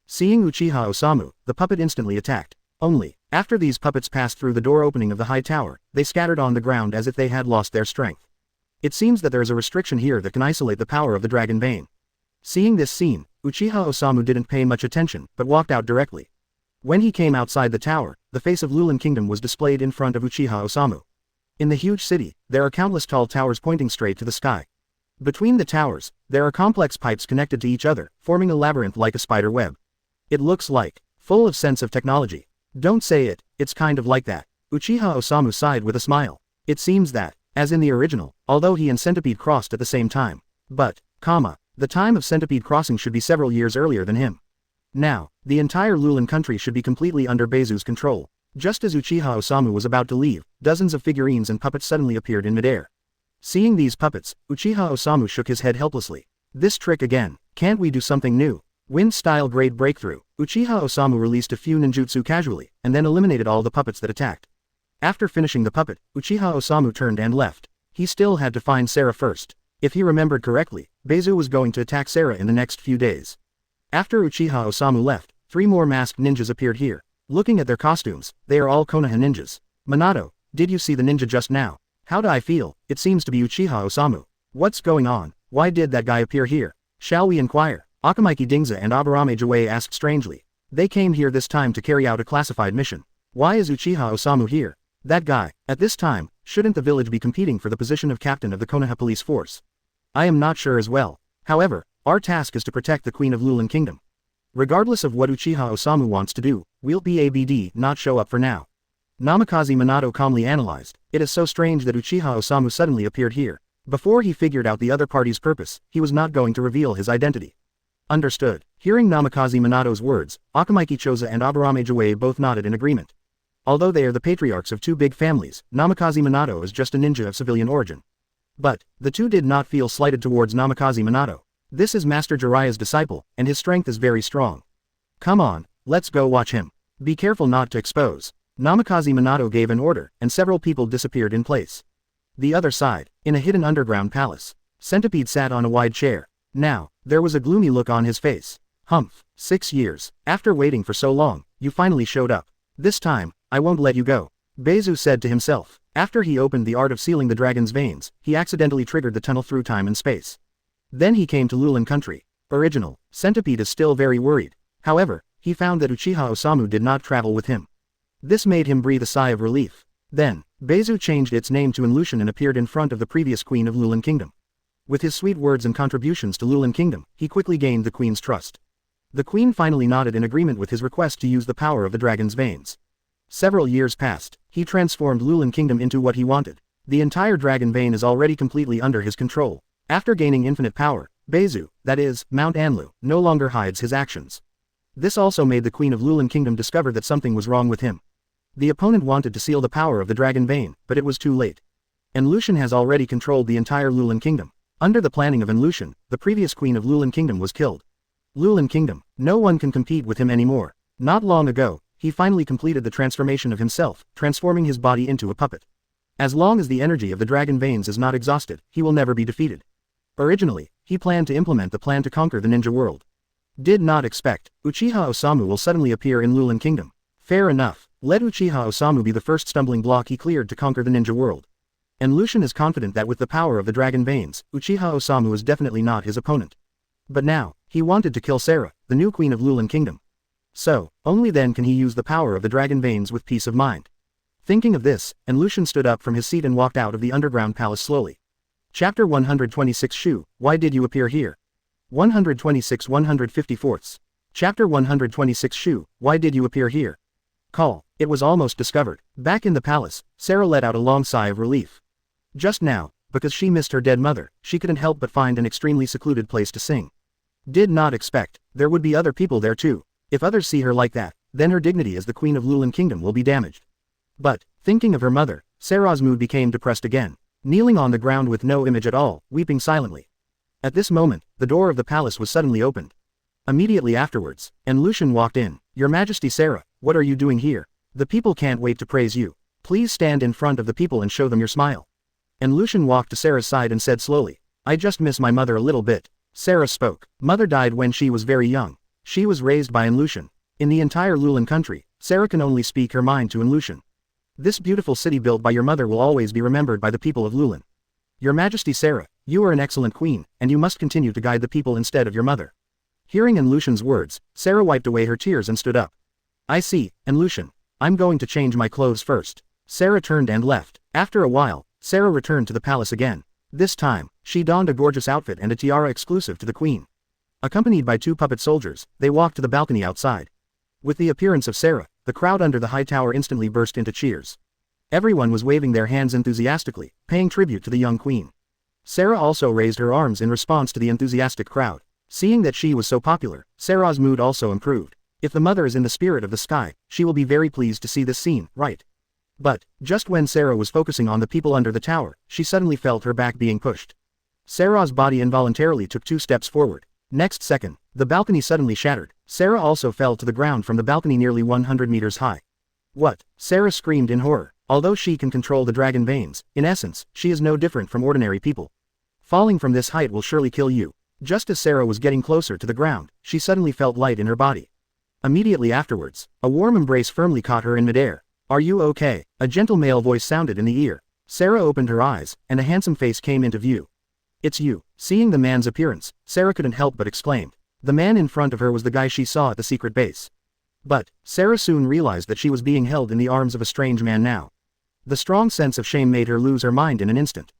Seeing Uchiha Osamu, the puppet instantly attacked. Only, after these puppets passed through the door opening of the high tower, they scattered on the ground as if they had lost their strength. It seems that there is a restriction here that can isolate the power of the dragon vein. Seeing this scene, Uchiha Osamu didn't pay much attention, but walked out directly. When he came outside the tower, the face of Lulin Kingdom was displayed in front of Uchiha Osamu. In the huge city, there are countless tall towers pointing straight to the sky. Between the towers, there are complex pipes connected to each other, forming a labyrinth like a spider web. It looks like, full of sense of technology. Don't say it, it's kind of like that. Uchiha Osamu sighed with a smile. It seems that, as in the original, although he and Centipede crossed at the same time. But, the time of Centipede crossing should be several years earlier than him. Now, the entire Lulin country should be completely under Beizu's control. Just as Uchiha Osamu was about to leave, dozens of figurines and puppets suddenly appeared in midair. Seeing these puppets, Uchiha Osamu shook his head helplessly. This trick again, can't we do something new? Wind-style grade breakthrough. Uchiha Osamu released a few ninjutsu casually, and then eliminated all the puppets that attacked. After finishing the puppet, Uchiha Osamu turned and left. He still had to find Sarah first. If he remembered correctly, Beizu was going to attack Sarah in the next few days. After Uchiha Osamu left, 3 more masked ninjas appeared here. Looking at their costumes, they are all Konoha ninjas. Minato, did you see the ninja just now? How do I feel? It seems to be Uchiha Osamu. What's going on? Why did that guy appear here? Shall we inquire? Akamaiki Dingza and Aburame Jawei asked strangely. They came here this time to carry out a classified mission. Why is Uchiha Osamu here? That guy, at this time, shouldn't the village be competing for the position of captain of the Konoha police force? I am not sure as well. However, our task is to protect the Queen of Lulin Kingdom. Regardless of what Uchiha Osamu wants to do, we'll not show up for now. Namikaze Minato calmly analyzed. It is so strange that Uchiha Osamu suddenly appeared here. Before he figured out the other party's purpose, he was not going to reveal his identity. Understood. Hearing Namikaze Minato's words, Akamaiki Choza and Aburame Jawei both nodded in agreement. Although they are the patriarchs of 2 big families, Namikaze Minato is just a ninja of civilian origin. But, the two did not feel slighted towards Namikaze Minato. This is Master Jiraiya's disciple, and his strength is very strong. Come on, let's go watch him. Be careful not to expose. Namikaze Minato gave an order, and several people disappeared in place. The other side, in a hidden underground palace, Centipede sat on a wide chair. Now, there was a gloomy look on his face. Humph, 6 years. After waiting for so long, you finally showed up. This time, I won't let you go. Beizu said to himself. After he opened the art of sealing the dragon's veins, he accidentally triggered the tunnel through time and space. Then he came to Lulin country. Original, Centipede is still very worried. However, he found that Uchiha Osamu did not travel with him. This made him breathe a sigh of relief. Then, Beizu changed its name to Inlushin and appeared in front of the previous queen of Lulin Kingdom. With his sweet words and contributions to Lulin Kingdom, he quickly gained the queen's trust. The queen finally nodded in agreement with his request to use the power of the dragon's veins. Several years passed. He transformed Lulin Kingdom into what he wanted. The entire dragon vein is already completely under his control. After gaining infinite power, Beizu, that is, Mount Anlu, no longer hides his actions. This also made the Queen of Lulin Kingdom discover that something was wrong with him. The opponent wanted to seal the power of the dragon vein, but it was too late. Enlushin has already controlled the entire Lulin Kingdom. Under the planning of Enlushin, the previous Queen of Lulin Kingdom was killed. Lulin Kingdom, no one can compete with him anymore. Not long ago, he finally completed the transformation of himself, transforming his body into a puppet. As long as the energy of the dragon veins is not exhausted, he will never be defeated. Originally, he planned to implement the plan to conquer the ninja world. Did not expect, Uchiha Osamu will suddenly appear in Lulin Kingdom. Fair enough, let Uchiha Osamu be the first stumbling block he cleared to conquer the ninja world. Enlushin is confident that with the power of the dragon veins, Uchiha Osamu is definitely not his opponent. But now, he wanted to kill Sarah, the new queen of Lulin Kingdom. So, only then can he use the power of the dragon veins with peace of mind. Thinking of this, Enlushin stood up from his seat and walked out of the underground palace slowly. Chapter 126 Xiu, why did you appear here? 126 154ths. Chapter 126 Xiu, why did you appear here? Call, it was almost discovered. Back in the palace, Sarah let out a long sigh of relief. Just now, because she missed her dead mother, she couldn't help but find an extremely secluded place to sing. Did not expect, there would be other people there too. If others see her like that, then her dignity as the queen of Lulin Kingdom will be damaged. But, thinking of her mother, Sarah's mood became depressed again. Kneeling on the ground with no image at all, weeping silently. At this moment, the door of the palace was suddenly opened. Immediately afterwards, Enlushin walked in. Your Majesty Sarah, What are you doing here? The people can't wait to praise you. Please stand in front of the people and show them your smile. And Lucian walked to Sarah's side and said slowly, I just miss my mother a little bit. Sarah spoke. Mother died when she was very young. She was raised by Lucian. In the entire Lulan country, Sarah can only speak her mind to Lucian. This beautiful city built by your mother will always be remembered by the people of Lulan. Your Majesty Sarah, you are an excellent queen, and you must continue to guide the people instead of your mother. Hearing Lucian's words, Sarah wiped away her tears and stood up. I see, Lucian. I'm going to change my clothes first. Sarah turned and left. After a while, Sarah returned to the palace again. This time, she donned a gorgeous outfit and a tiara exclusive to the queen. Accompanied by 2 puppet soldiers, they walked to the balcony outside. With the appearance of Sarah, the crowd under the high tower instantly burst into cheers. Everyone was waving their hands enthusiastically, paying tribute to the young queen. Sarah also raised her arms in response to the enthusiastic crowd. Seeing that she was so popular, Sarah's mood also improved. If the mother is in the spirit of the sky, she will be very pleased to see this scene, right? But, just when Sarah was focusing on the people under the tower, she suddenly felt her back being pushed. Sarah's body involuntarily took 2 steps forward. Next second, the balcony suddenly shattered. Sarah also fell to the ground from the balcony nearly 100 meters high. What? Sarah screamed in horror. Although she can control the dragon veins, in essence, she is no different from ordinary people. Falling from this height will surely kill you. Just as Sarah was getting closer to the ground, she suddenly felt light in her body. Immediately afterwards, a warm embrace firmly caught her in midair. Are you okay? A gentle male voice sounded in the ear. Sarah opened her eyes, and a handsome face came into view. It's you. Seeing the man's appearance, Sarah couldn't help but exclaim. The man in front of her was the guy she saw at the secret base. But, Sarah soon realized that she was being held in the arms of a strange man now. The strong sense of shame made her lose her mind in an instant.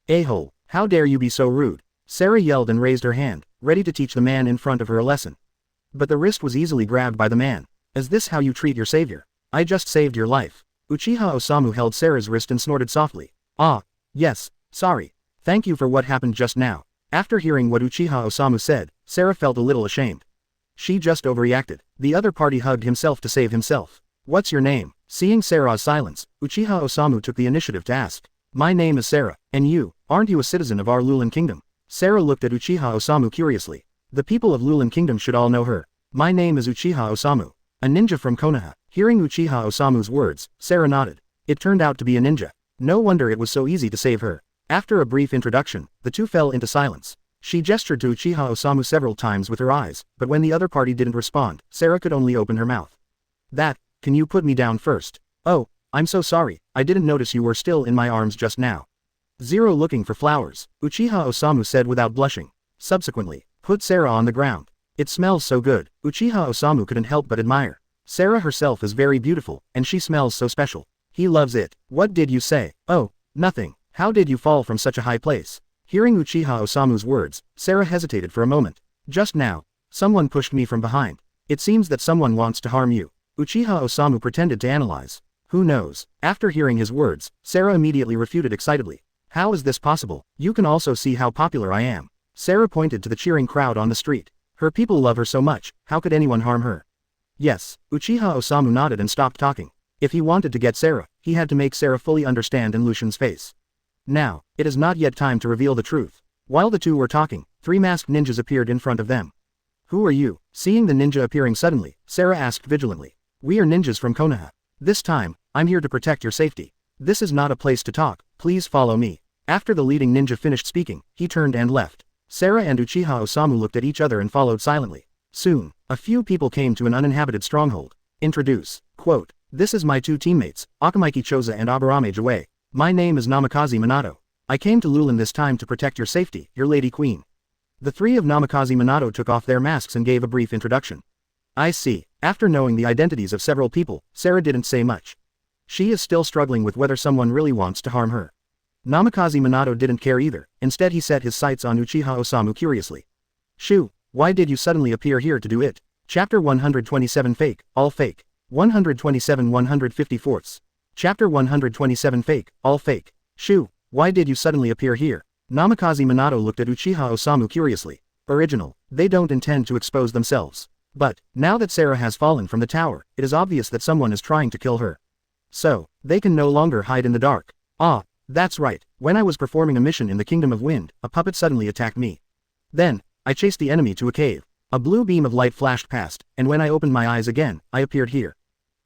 A-hole, how dare you be so rude? Sarah yelled and raised her hand, ready to teach the man in front of her a lesson. But the wrist was easily grabbed by the man. Is this how you treat your savior? I just saved your life. Uchiha Osamu held Sarah's wrist and snorted softly. Ah, yes, sorry. Thank you for what happened just now. After hearing what Uchiha Osamu said, Sarah felt a little ashamed. She just overreacted. The other party hugged himself to save himself. What's your name? Seeing Sarah's silence, Uchiha Osamu took the initiative to ask. My name is Sarah, and you, aren't you a citizen of our Lulan kingdom? Sarah looked at Uchiha Osamu curiously. The people of Lulan kingdom should all know her. My name is Uchiha Osamu, a ninja from Konoha. Hearing Uchiha Osamu's words, Sarah nodded. It turned out to be a ninja. No wonder it was so easy to save her. After a brief introduction, the two fell into silence. She gestured to Uchiha Osamu several times with her eyes, but when the other party didn't respond, Sarah could only open her mouth. Can you put me down first? Oh, I'm so sorry, I didn't notice you were still in my arms just now. Zero looking for flowers, Uchiha Osamu said without blushing. Subsequently, put Sarah on the ground. It smells so good, Uchiha Osamu couldn't help but admire. Sarah herself is very beautiful, and she smells so special. He loves it. What did you say? Oh, nothing. How did you fall from such a high place? Hearing Uchiha Osamu's words, Sarah hesitated for a moment. Just now, someone pushed me from behind. It seems that someone wants to harm you. Uchiha Osamu pretended to analyze. Who knows? After hearing his words, Sarah immediately refuted excitedly. How is this possible? You can also see how popular I am. Sarah pointed to the cheering crowd on the street. Her people love her so much, how could anyone harm her? Yes, Uchiha Osamu nodded and stopped talking. If he wanted to get Sarah, he had to make Sarah fully understand in Lucian's face. Now, it is not yet time to reveal the truth. While the two were talking, 3 masked ninjas appeared in front of them. Who are you? Seeing the ninja appearing suddenly, Sarah asked vigilantly. We are ninjas from Konoha. This time, I'm here to protect your safety. This is not a place to talk, please follow me. After the leading ninja finished speaking, he turned and left. Sarah and Uchiha Osamu looked at each other and followed silently. Soon, a few people came to an uninhabited stronghold. Introduce. Quote. This is my 2 teammates, Akamaiki Choza and Aburame Jawei. My name is Namikaze Minato. I came to Lulan this time to protect your safety, your lady queen. The 3 of Namikaze Minato took off their masks and gave a brief introduction. I see. After knowing the identities of several people, Sarah didn't say much. She is still struggling with whether someone really wants to harm her. Namikaze Minato didn't care either, instead he set his sights on Uchiha Osamu curiously. Xiu, why did you suddenly appear here to do it? Chapter 127 Fake, all fake. 127 154ths. Chapter 127 Fake, all fake. Xiu, why did you suddenly appear here? Namikaze Minato looked at Uchiha Osamu curiously. Original, they don't intend to expose themselves. But, now that Sarah has fallen from the tower, it is obvious that someone is trying to kill her. So, they can no longer hide in the dark. Ah, that's right, when I was performing a mission in the Kingdom of Wind, a puppet suddenly attacked me. Then, I chased the enemy to a cave. A blue beam of light flashed past, and when I opened my eyes again, I appeared here.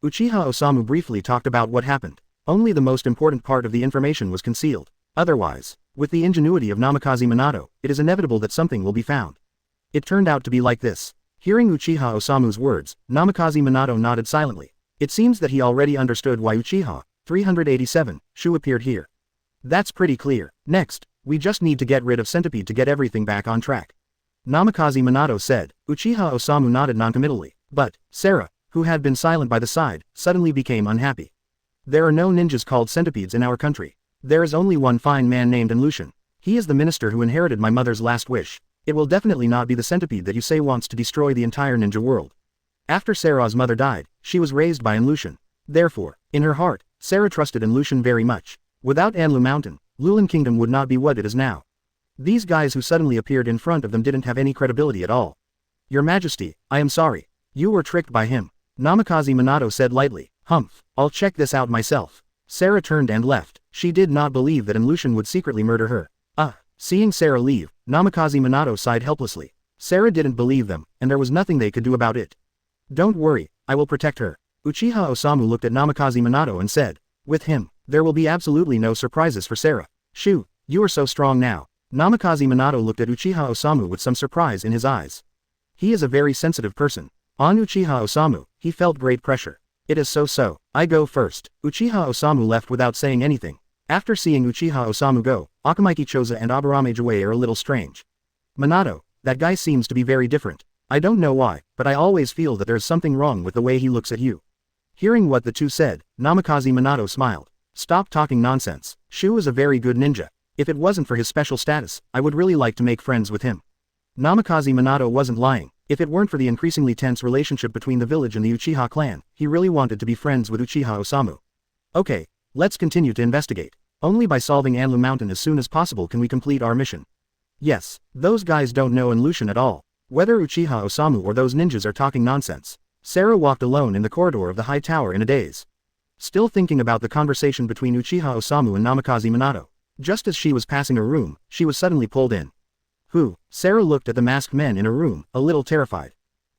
Uchiha Osamu briefly talked about what happened. Only the most important part of the information was concealed. Otherwise, with the ingenuity of Namikaze Minato, it is inevitable that something will be found. It turned out to be like this. Hearing Uchiha Osamu's words, Namikaze Minato nodded silently. It seems that he already understood why Uchiha 387 Xiu appeared here. That's pretty clear. Next, we just need to get rid of Centipede to get everything back on track. Namikaze Minato said. Uchiha Osamu nodded noncommittally. But, Sarah, who had been silent by the side, suddenly became unhappy. There are no ninjas called centipedes in our country. There is only one fine man named Lucian. He is the minister who inherited my mother's last wish. It will definitely not be the centipede that you say wants to destroy the entire ninja world. After Sarah's mother died, she was raised by Lucian. Therefore, in her heart, Sarah trusted Lucian very much. Without Anlu Mountain, Lulan Kingdom would not be what it is now. These guys who suddenly appeared in front of them didn't have any credibility at all. Your Majesty, I am sorry. You were tricked by him. Namikaze Minato said lightly. Humph, I'll check this out myself. Sarah turned and left. She did not believe that Lucian would secretly murder her. Seeing Sarah leave, Namikaze Minato sighed helplessly. Sarah didn't believe them, and there was nothing they could do about it. Don't worry, I will protect her. Uchiha Osamu looked at Namikaze Minato and said. With him, there will be absolutely no surprises for Sarah. Xiu, you are so strong now. Namikaze Minato looked at Uchiha Osamu with some surprise in his eyes. He is a very sensitive person. On Uchiha Osamu, he felt great pressure. It is so. I go first. Uchiha Osamu left without saying anything. After seeing Uchiha Osamu go, Akamaiki Choza and Aburame Jue are a little strange. Minato, that guy seems to be very different. I don't know why, but I always feel that there's something wrong with the way he looks at you. Hearing what the two said, Namikaze Minato smiled. Stop talking nonsense. Xiu is a very good ninja. If it wasn't for his special status, I would really like to make friends with him. Namikaze Minato wasn't lying. If it weren't for the increasingly tense relationship between the village and the Uchiha clan, he really wanted to be friends with Uchiha Osamu. Okay, let's continue to investigate. Only by solving Anlu Mountain as soon as possible can we complete our mission. Yes, those guys don't know Lucian at all. Whether Uchiha Osamu or those ninjas are talking nonsense. Sarah walked alone in the corridor of the high tower in a daze. Still thinking about the conversation between Uchiha Osamu and Namikaze Minato. Just as she was passing a room, she was suddenly pulled in. Who? Sarah looked at the masked men in a room, a little terrified.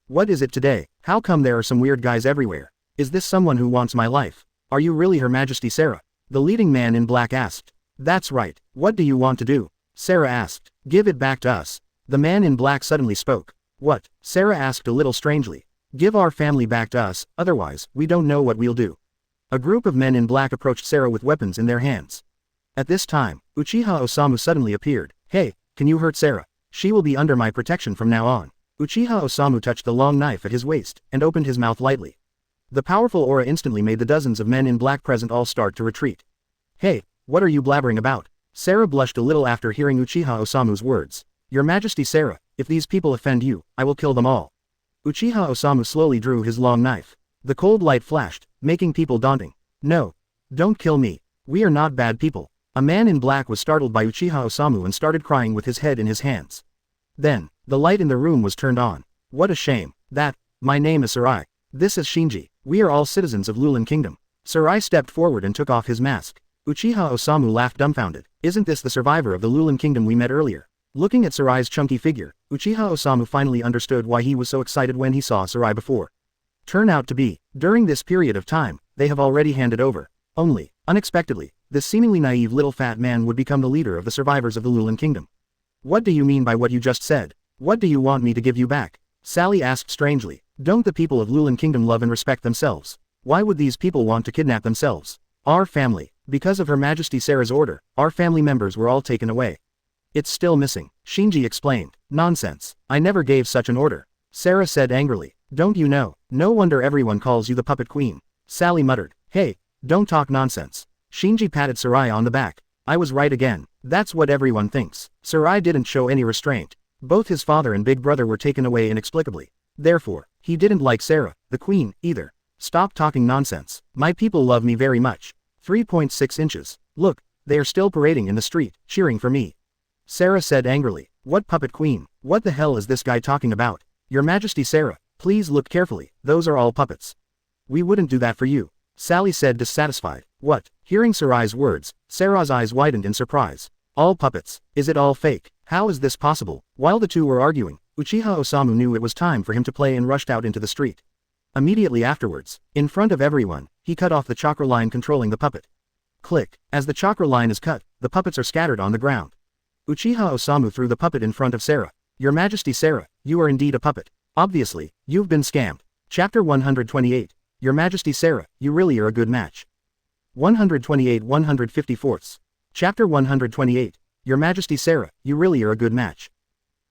What is it today? How come there are some weird guys everywhere? Is this someone who wants my life? Are you really Her Majesty Sarah? The leading man in black asked. That's right. What do you want to do? Sarah asked. Give it back to us. The man in black suddenly spoke. What? Sarah asked a little strangely. Give our family back to us, otherwise, we don't know what we'll do. A group of men in black approached Sarah with weapons in their hands. At this time, Uchiha Osamu suddenly appeared. Hey, can you hurt Sarah? She will be under my protection from now on. Uchiha Osamu touched the long knife at his waist, and opened his mouth lightly. The powerful aura instantly made the dozens of men in black present all start to retreat. Hey, what are you blabbering about? Sarah blushed a little after hearing Uchiha Osamu's words. Your Majesty Sarah, if these people offend you, I will kill them all. Uchiha Osamu slowly drew his long knife. The cold light flashed, making people daunting. No. Don't kill me. We are not bad people. A man in black was startled by Uchiha Osamu and started crying with his head in his hands. Then, the light in the room was turned on. What a shame. My name is Sarai. This is Shinji. We are all citizens of Lulan Kingdom. Sarai stepped forward and took off his mask. Uchiha Osamu laughed dumbfounded. Isn't this the survivor of the Lulan Kingdom we met earlier? Looking at Sarai's chunky figure, Uchiha Osamu finally understood why he was so excited when he saw Sarai before. Turn out to be, during this period of time, they have already handed over. Only, unexpectedly, this seemingly naive little fat man would become the leader of the survivors of the Lulan Kingdom. What do you mean by what you just said? What do you want me to give you back? Sally asked strangely. Don't the people of Lulan Kingdom love and respect themselves? Why would these people want to kidnap themselves? Our family. Because of Her Majesty Sarah's order, our family members were all taken away. It's still missing, Shinji explained. Nonsense. I never gave such an order. Sarah said angrily. Don't you know? No wonder everyone calls you the puppet queen. Sally muttered. Hey, don't talk nonsense. Shinji patted Sarai on the back. I was right again. That's what everyone thinks. Sarai didn't show any restraint. Both his father and big brother were taken away inexplicably. Therefore, he didn't like Sarah, the queen, either. Stop talking nonsense. My people love me very much. 3.6 inches. Look, they are still parading in the street, cheering for me. Sarah said angrily. What puppet queen? What the hell is this guy talking about? Your Majesty Sarah, please look carefully, those are all puppets. We wouldn't do that for you. Sally said dissatisfied. What? Hearing Sarai's words, Sarah's eyes widened in surprise. All puppets. Is it all fake? How is this possible? While the two were arguing, Uchiha Osamu knew it was time for him to play and rushed out into the street. Immediately afterwards, in front of everyone, he cut off the chakra line controlling the puppet. Click. As the chakra line is cut, the puppets are scattered on the ground. Uchiha Osamu threw the puppet in front of Sarah. Your Majesty Sarah, you are indeed a puppet. Obviously, you've been scammed. Chapter 128. Your Majesty Sarah, you really are a good match. 128 154. Chapter 128. Your Majesty Sarah, you really are a good match.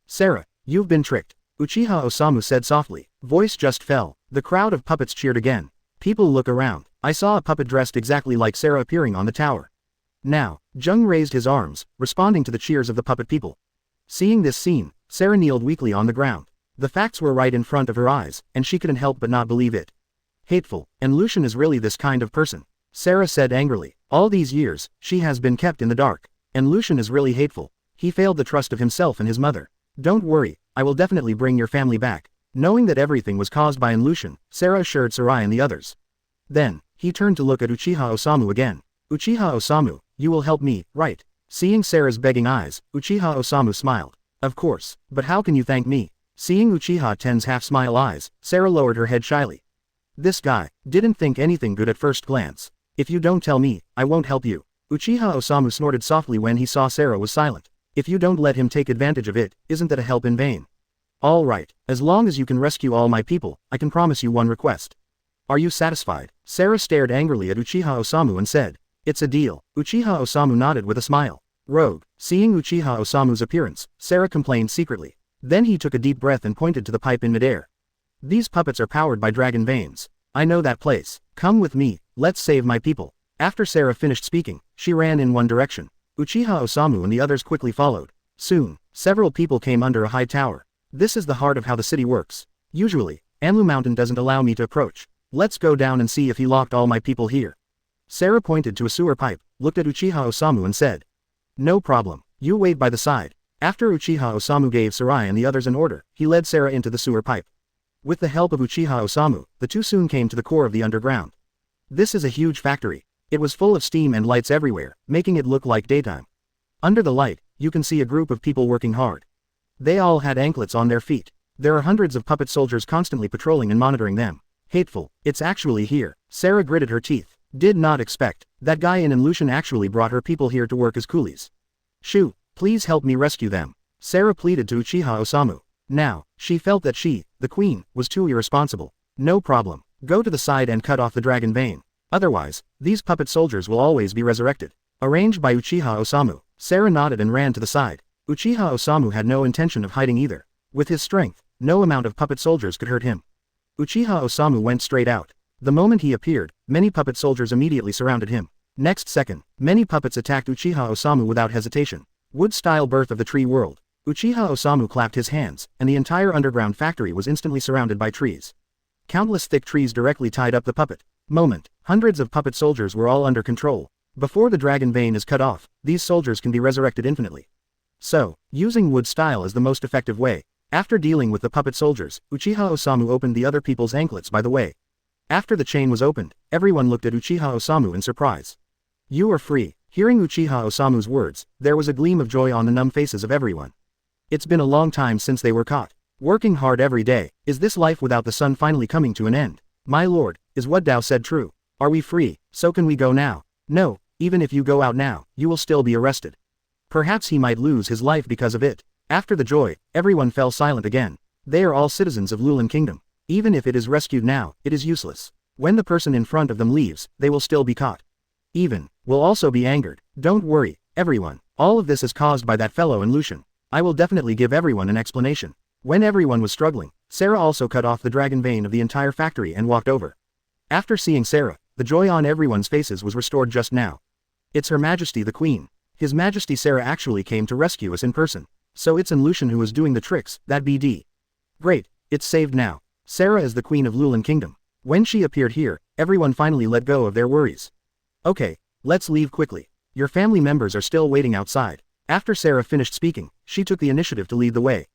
Sarah, you've been tricked. Uchiha Osamu said softly. Voice just fell. The crowd of puppets cheered again. People look around. I saw a puppet dressed exactly like Sarah appearing on the tower. Now, Jung raised his arms, responding to the cheers of the puppet people. Seeing this scene, Sarah kneeled weakly on the ground. The facts were right in front of her eyes, and she couldn't help but not believe it. Hateful, and Lucian is really this kind of person. Sarah said angrily. All these years, she has been kept in the dark. And Lucian is really hateful. He failed the trust of himself and his mother. Don't worry, I will definitely bring your family back. Knowing that everything was caused by Lucian, Sarah assured Sarai and the others. Then, he turned to look at Uchiha Osamu again. Uchiha Osamu, you will help me, right? Seeing Sarah's begging eyes, Uchiha Osamu smiled. Of course, but how can you thank me? Seeing Uchiha Ten's half-smile eyes, Sarah lowered her head shyly. This guy didn't think anything good at first glance. If you don't tell me, I won't help you. Uchiha Osamu snorted softly when he saw Sarah was silent. If you don't let him take advantage of it, isn't that a help in vain? All right, as long as you can rescue all my people, I can promise you one request. Are you satisfied? Sarah stared angrily at Uchiha Osamu and said, it's a deal. Uchiha Osamu nodded with a smile. Rogue. Seeing Uchiha Osamu's appearance, Sarah complained secretly. Then he took a deep breath and pointed to the pipe in midair. These puppets are powered by dragon veins. I know that place. Come with me, let's save my people. After Sarah finished speaking, she ran in one direction. Uchiha Osamu and the others quickly followed. Soon, several people came under a high tower. This is the heart of how the city works. Usually, Anlu Mountain doesn't allow me to approach. Let's go down and see if he locked all my people here. Sarah pointed to a sewer pipe, looked at Uchiha Osamu and said. No problem, you wait by the side. After Uchiha Osamu gave Sarai and the others an order, he led Sarah into the sewer pipe. With the help of Uchiha Osamu, the two soon came to the core of the underground. This is a huge factory. It was full of steam and lights everywhere, making it look like daytime. Under the light, you can see a group of people working hard. They all had anklets on their feet. There are hundreds of puppet soldiers constantly patrolling and monitoring them. Hateful, it's actually here. Sarah gritted her teeth. Did not expect. That guy in Lucian actually brought her people here to work as coolies. Xiu, please help me rescue them. Sarah pleaded to Uchiha Osamu. Now, she felt that she, the queen, was too irresponsible. No problem. Go to the side and cut off the dragon vein. Otherwise, these puppet soldiers will always be resurrected. Arranged by Uchiha Osamu, Sarah nodded and ran to the side. Uchiha Osamu had no intention of hiding either. With his strength, no amount of puppet soldiers could hurt him. Uchiha Osamu went straight out. The moment he appeared, many puppet soldiers immediately surrounded him. Next second, many puppets attacked Uchiha Osamu without hesitation. Wood-style birth of the tree world. Uchiha Osamu clapped his hands, and the entire underground factory was instantly surrounded by trees. Countless thick trees directly tied up the puppet. Moment. Hundreds of puppet soldiers were all under control. Before the dragon vein is cut off, these soldiers can be resurrected infinitely. So, using wood style is the most effective way. After dealing with the puppet soldiers, Uchiha Osamu opened the other people's anklets by the way. After the chain was opened, everyone looked at Uchiha Osamu in surprise. You are free. Hearing Uchiha Osamu's words, there was a gleam of joy on the numb faces of everyone. It's been a long time since they were caught. Working hard every day, is this life without the sun finally coming to an end? My lord, is what Dao said true? Are we free, so can we go now? No, even if you go out now, you will still be arrested. Perhaps he might lose his life because of it. After the joy, everyone fell silent again. They are all citizens of Lulan Kingdom. Even if it is rescued now, it is useless. When the person in front of them leaves, they will still be caught. Even, will also be angered. Don't worry, everyone. All of this is caused by that fellow in Lucian. I will definitely give everyone an explanation. When everyone was struggling, Sarah also cut off the dragon vein of the entire factory and walked over. After seeing Sarah, the joy on everyone's faces was restored just now. It's Her Majesty the Queen. His Majesty Sarah actually came to rescue us in person. So it's Lucian who is doing the tricks, that BD. Great, it's saved now. Sarah is the Queen of Lulan Kingdom. When she appeared here, everyone finally let go of their worries. Okay, let's leave quickly. Your family members are still waiting outside. After Sarah finished speaking, she took the initiative to lead the way.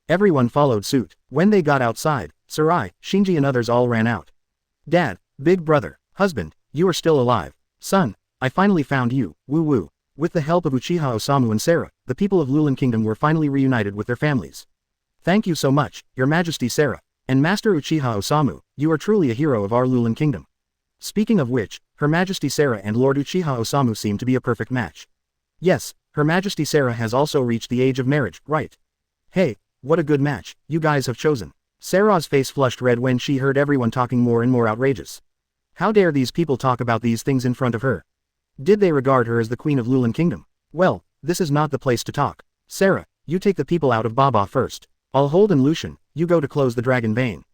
Everyone followed suit. When they got outside, Sarai, Shinji and others all ran out. Dad, big brother, husband, you are still alive. Son, I finally found you, woo woo. With the help of Uchiha Osamu and Sarah, the people of Lulan Kingdom were finally reunited with their families. Thank you so much, Your Majesty Sarah. And Master Uchiha Osamu, you are truly a hero of our Lulin Kingdom. Speaking of which, Her Majesty Sarah and Lord Uchiha Osamu seem to be a perfect match. Yes, Her Majesty Sarah has also reached the age of marriage, right? Hey, what a good match you guys have chosen. Sarah's face flushed red when she heard everyone talking more and more outrageous. How dare these people talk about these things in front of her? Did they regard her as the queen of Lulin Kingdom? Well, this is not the place to talk. Sarah, you take the people out of Baba first. I'll hold and Lucian, you go to close the dragon vein.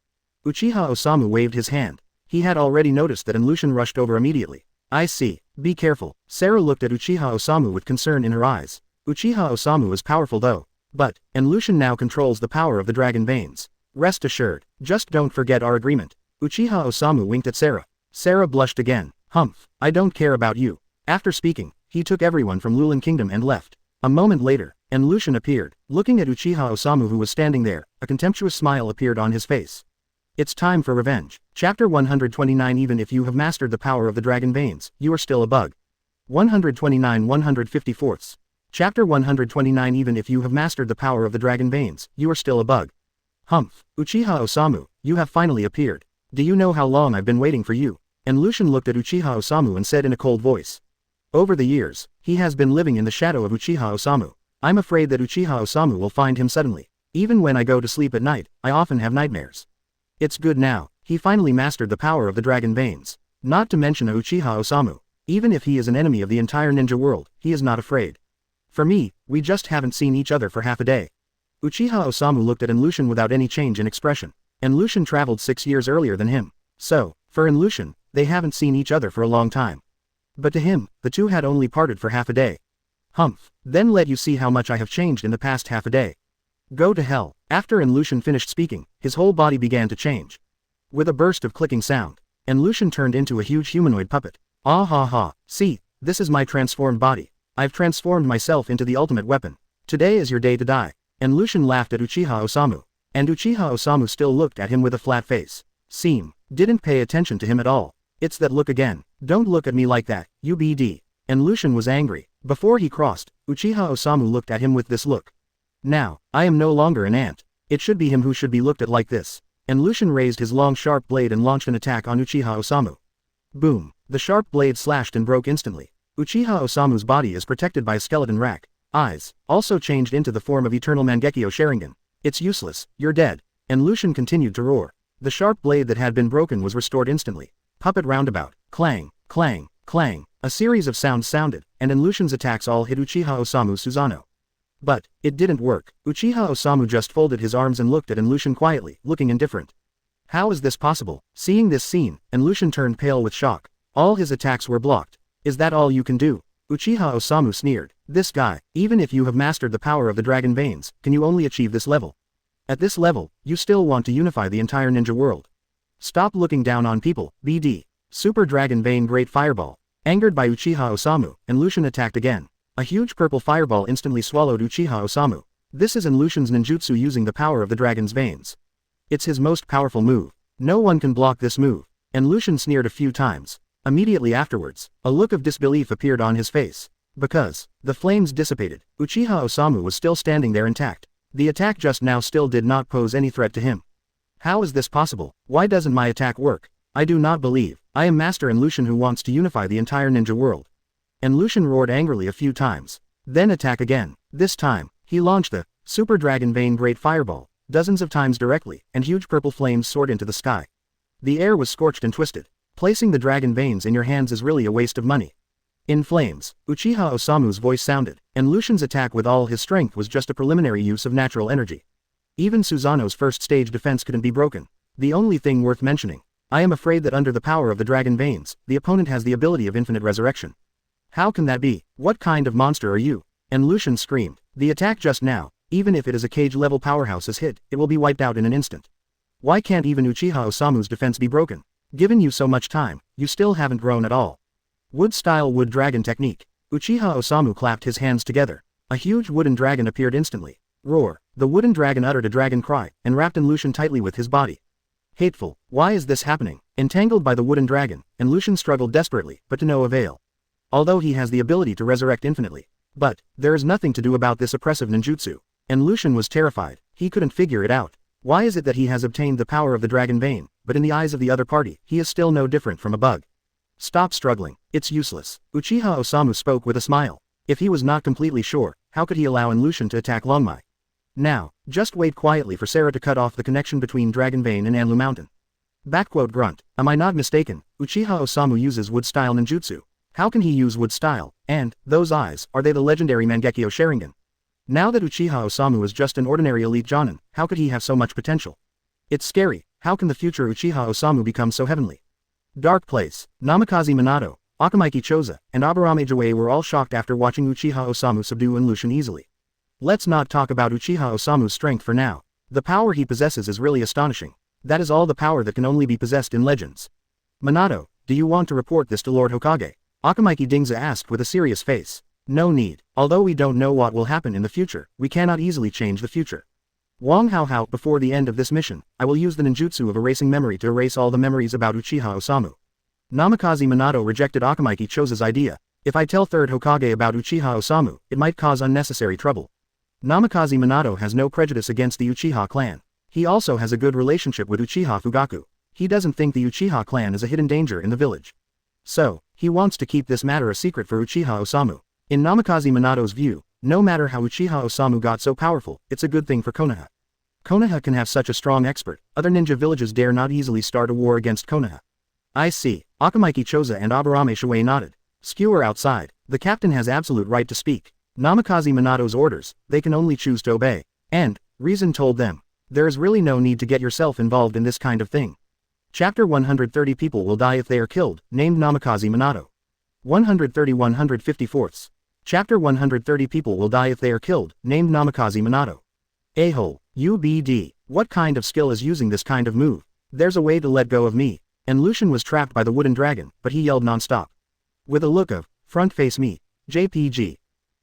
Uchiha Osamu waved his hand. He had already noticed that and Lucian rushed over immediately. I see, be careful. Sarah looked at Uchiha Osamu with concern in her eyes. Uchiha Osamu is powerful though. But, and Lucian now controls the power of the dragon veins. Rest assured, just don't forget our agreement. Uchiha Osamu winked at Sarah. Sarah blushed again. Humph, I don't care about you. After speaking, he took everyone from Lulin Kingdom and left. A moment later, and Lucian appeared. Looking at Uchiha Osamu who was standing there, a contemptuous smile appeared on his face. It's time for revenge. Chapter 129 Even if you have mastered the power of the dragon veins, you are still a bug. 129 154ths. Chapter 129 Even if you have mastered the power of the dragon veins, you are still a bug. Humph, Uchiha Osamu, you have finally appeared. Do you know how long I've been waiting for you? And Lucian looked at Uchiha Osamu and said in a cold voice. Over the years, he has been living in the shadow of Uchiha Osamu. I'm afraid that Uchiha Osamu will find him suddenly. Even when I go to sleep at night, I often have nightmares. It's good now, he finally mastered the power of the dragon veins. Not to mention Uchiha Osamu. Even if he is an enemy of the entire ninja world, he is not afraid. For me, we just haven't seen each other for half a day. Uchiha Osamu looked at Lucian without any change in expression. Lucian traveled 6 years earlier than him. So, for Lucian, they haven't seen each other for a long time. But to him, the two had only parted for half a day. Humph, then let you see how much I have changed in the past half a day. Go to hell. After Lucian finished speaking, his whole body began to change. With a burst of clicking sound, Lucian turned into a huge humanoid puppet. Ah ha ha, see, this is my transformed body. I've transformed myself into the ultimate weapon. Today is your day to die. Lucian laughed at Uchiha Osamu. And Uchiha Osamu still looked at him with a flat face. Didn't pay attention to him at all. It's that look again. Don't look at me like that, UBD. Lucian was angry. Before he crossed, Uchiha Osamu looked at him with this look. Now, I am no longer an ant. It should be him who should be looked at like this. Lucian raised his long sharp blade and launched an attack on Uchiha Osamu. Boom. The sharp blade slashed and broke instantly. Uchiha Osamu's body is protected by a skeleton rack. Eyes, also changed into the form of Eternal Mangekyo Sharingan. It's useless, you're dead. Lucian continued to roar. The sharp blade that had been broken was restored instantly. Puppet roundabout. Clang, clang, clang. A series of sounds sounded, and Lucian's attacks all hit Uchiha Osamu Susanoo. But, it didn't work. Uchiha Osamu just folded his arms and looked at Lucian quietly, looking indifferent. How is this possible? Seeing this scene, Lucian turned pale with shock. All his attacks were blocked. Is that all you can do? Uchiha Osamu sneered. This guy, even if you have mastered the power of the dragon veins, can you only achieve this level? At this level, you still want to unify the entire ninja world. Stop looking down on people, BD. Super Dragon Vein Great Fireball. Angered by Uchiha Osamu, Lucian attacked again. A huge purple fireball instantly swallowed Uchiha Osamu. This is Lucian's ninjutsu using the power of the dragon's veins. It's his most powerful move. No one can block this move. Lucian sneered a few times. Immediately afterwards, a look of disbelief appeared on his face. Because, the flames dissipated, Uchiha Osamu was still standing there intact. The attack just now still did not pose any threat to him. How is this possible? Why doesn't my attack work? I do not believe. I am Master Lucian who wants to unify the entire ninja world. Lucian roared angrily a few times. Then attack again. This time, he launched the Super Dragon Vein Great Fireball, dozens of times directly, and huge purple flames soared into the sky. The air was scorched and twisted. Placing the dragon veins in your hands is really a waste of money. In flames, Uchiha Osamu's voice sounded, and Lucian's attack with all his strength was just a preliminary use of natural energy. Even Susanoo's first stage defense couldn't be broken. The only thing worth mentioning. I am afraid that under the power of the dragon veins, the opponent has the ability of infinite resurrection. How can that be? What kind of monster are you? Lucian screamed. The attack just now, even if it is a cage-level powerhouse is hit, it will be wiped out in an instant. Why can't even Uchiha Osamu's defense be broken? Given you so much time, you still haven't grown at all. Wood-style wood dragon technique. Uchiha Osamu clapped his hands together. A huge wooden dragon appeared instantly. Roar. The wooden dragon uttered a dragon cry, and wrapped Lucian tightly with his body. Hateful. Why is this happening? Entangled by the wooden dragon, Lucian struggled desperately, but to no avail. Although he has the ability to resurrect infinitely. But, there is nothing to do about this oppressive ninjutsu. Lucian was terrified. He couldn't figure it out. Why is it that he has obtained the power of the dragon vein, but in the eyes of the other party, he is still no different from a bug? Stop struggling, it's useless. Uchiha Osamu spoke with a smile. If he was not completely sure, how could he allow Anlushan to attack Longmai? Now, just wait quietly for Sarah to cut off the connection between Dragon Vein and Anlu Mountain. Grunt. Am I not mistaken, Uchiha Osamu uses wood style ninjutsu. How can he use wood style, and, those eyes, are they the legendary Mangekyo Sharingan? Now that Uchiha Osamu is just an ordinary elite jonin, how could he have so much potential? It's scary, how can the future Uchiha Osamu become so heavenly? Dark Place, Namikaze Minato, Akamaiki Choza, and Aburame Jawei were all shocked after watching Uchiha Osamu subdue Anlushan easily. Let's not talk about Uchiha Osamu's strength for now. The power he possesses is really astonishing. That is all the power that can only be possessed in legends. Minato, do you want to report this to Lord Hokage? Akamaiki Dingza asked with a serious face. No need. Although we don't know what will happen in the future, we cannot easily change the future. Wang Hao, before the end of this mission, I will use the ninjutsu of erasing memory to erase all the memories about Uchiha Osamu. Namikaze Minato rejected Akamaiki Choza's idea. If I tell third Hokage about Uchiha Osamu, it might cause unnecessary trouble. Namikaze Minato has no prejudice against the Uchiha clan. He also has a good relationship with Uchiha Fugaku. He doesn't think the Uchiha clan is a hidden danger in the village. So, he wants to keep this matter a secret for Uchiha Osamu. In Namikaze Minato's view, no matter how Uchiha Osamu got so powerful, it's a good thing for Konoha. Konoha can have such a strong expert, other ninja villages dare not easily start a war against Konoha. I see, Akamaiki Choza and Aburame Shuei nodded. Skewer outside, the captain has absolute right to speak. Namikaze Minato's orders, they can only choose to obey. And, Reason told them, there is really no need to get yourself involved in this kind of thing. Chapter 130 People will die if they are killed, named Namikaze Minato. 130-154. Chapter 130 People will die if they are killed, named Namikaze Minato. A-hole, UBD, what kind of skill is using this kind of move? There's a way to let go of me. And Lucian was trapped by the wooden dragon, but he yelled non-stop. With a look of, front face me, JPG.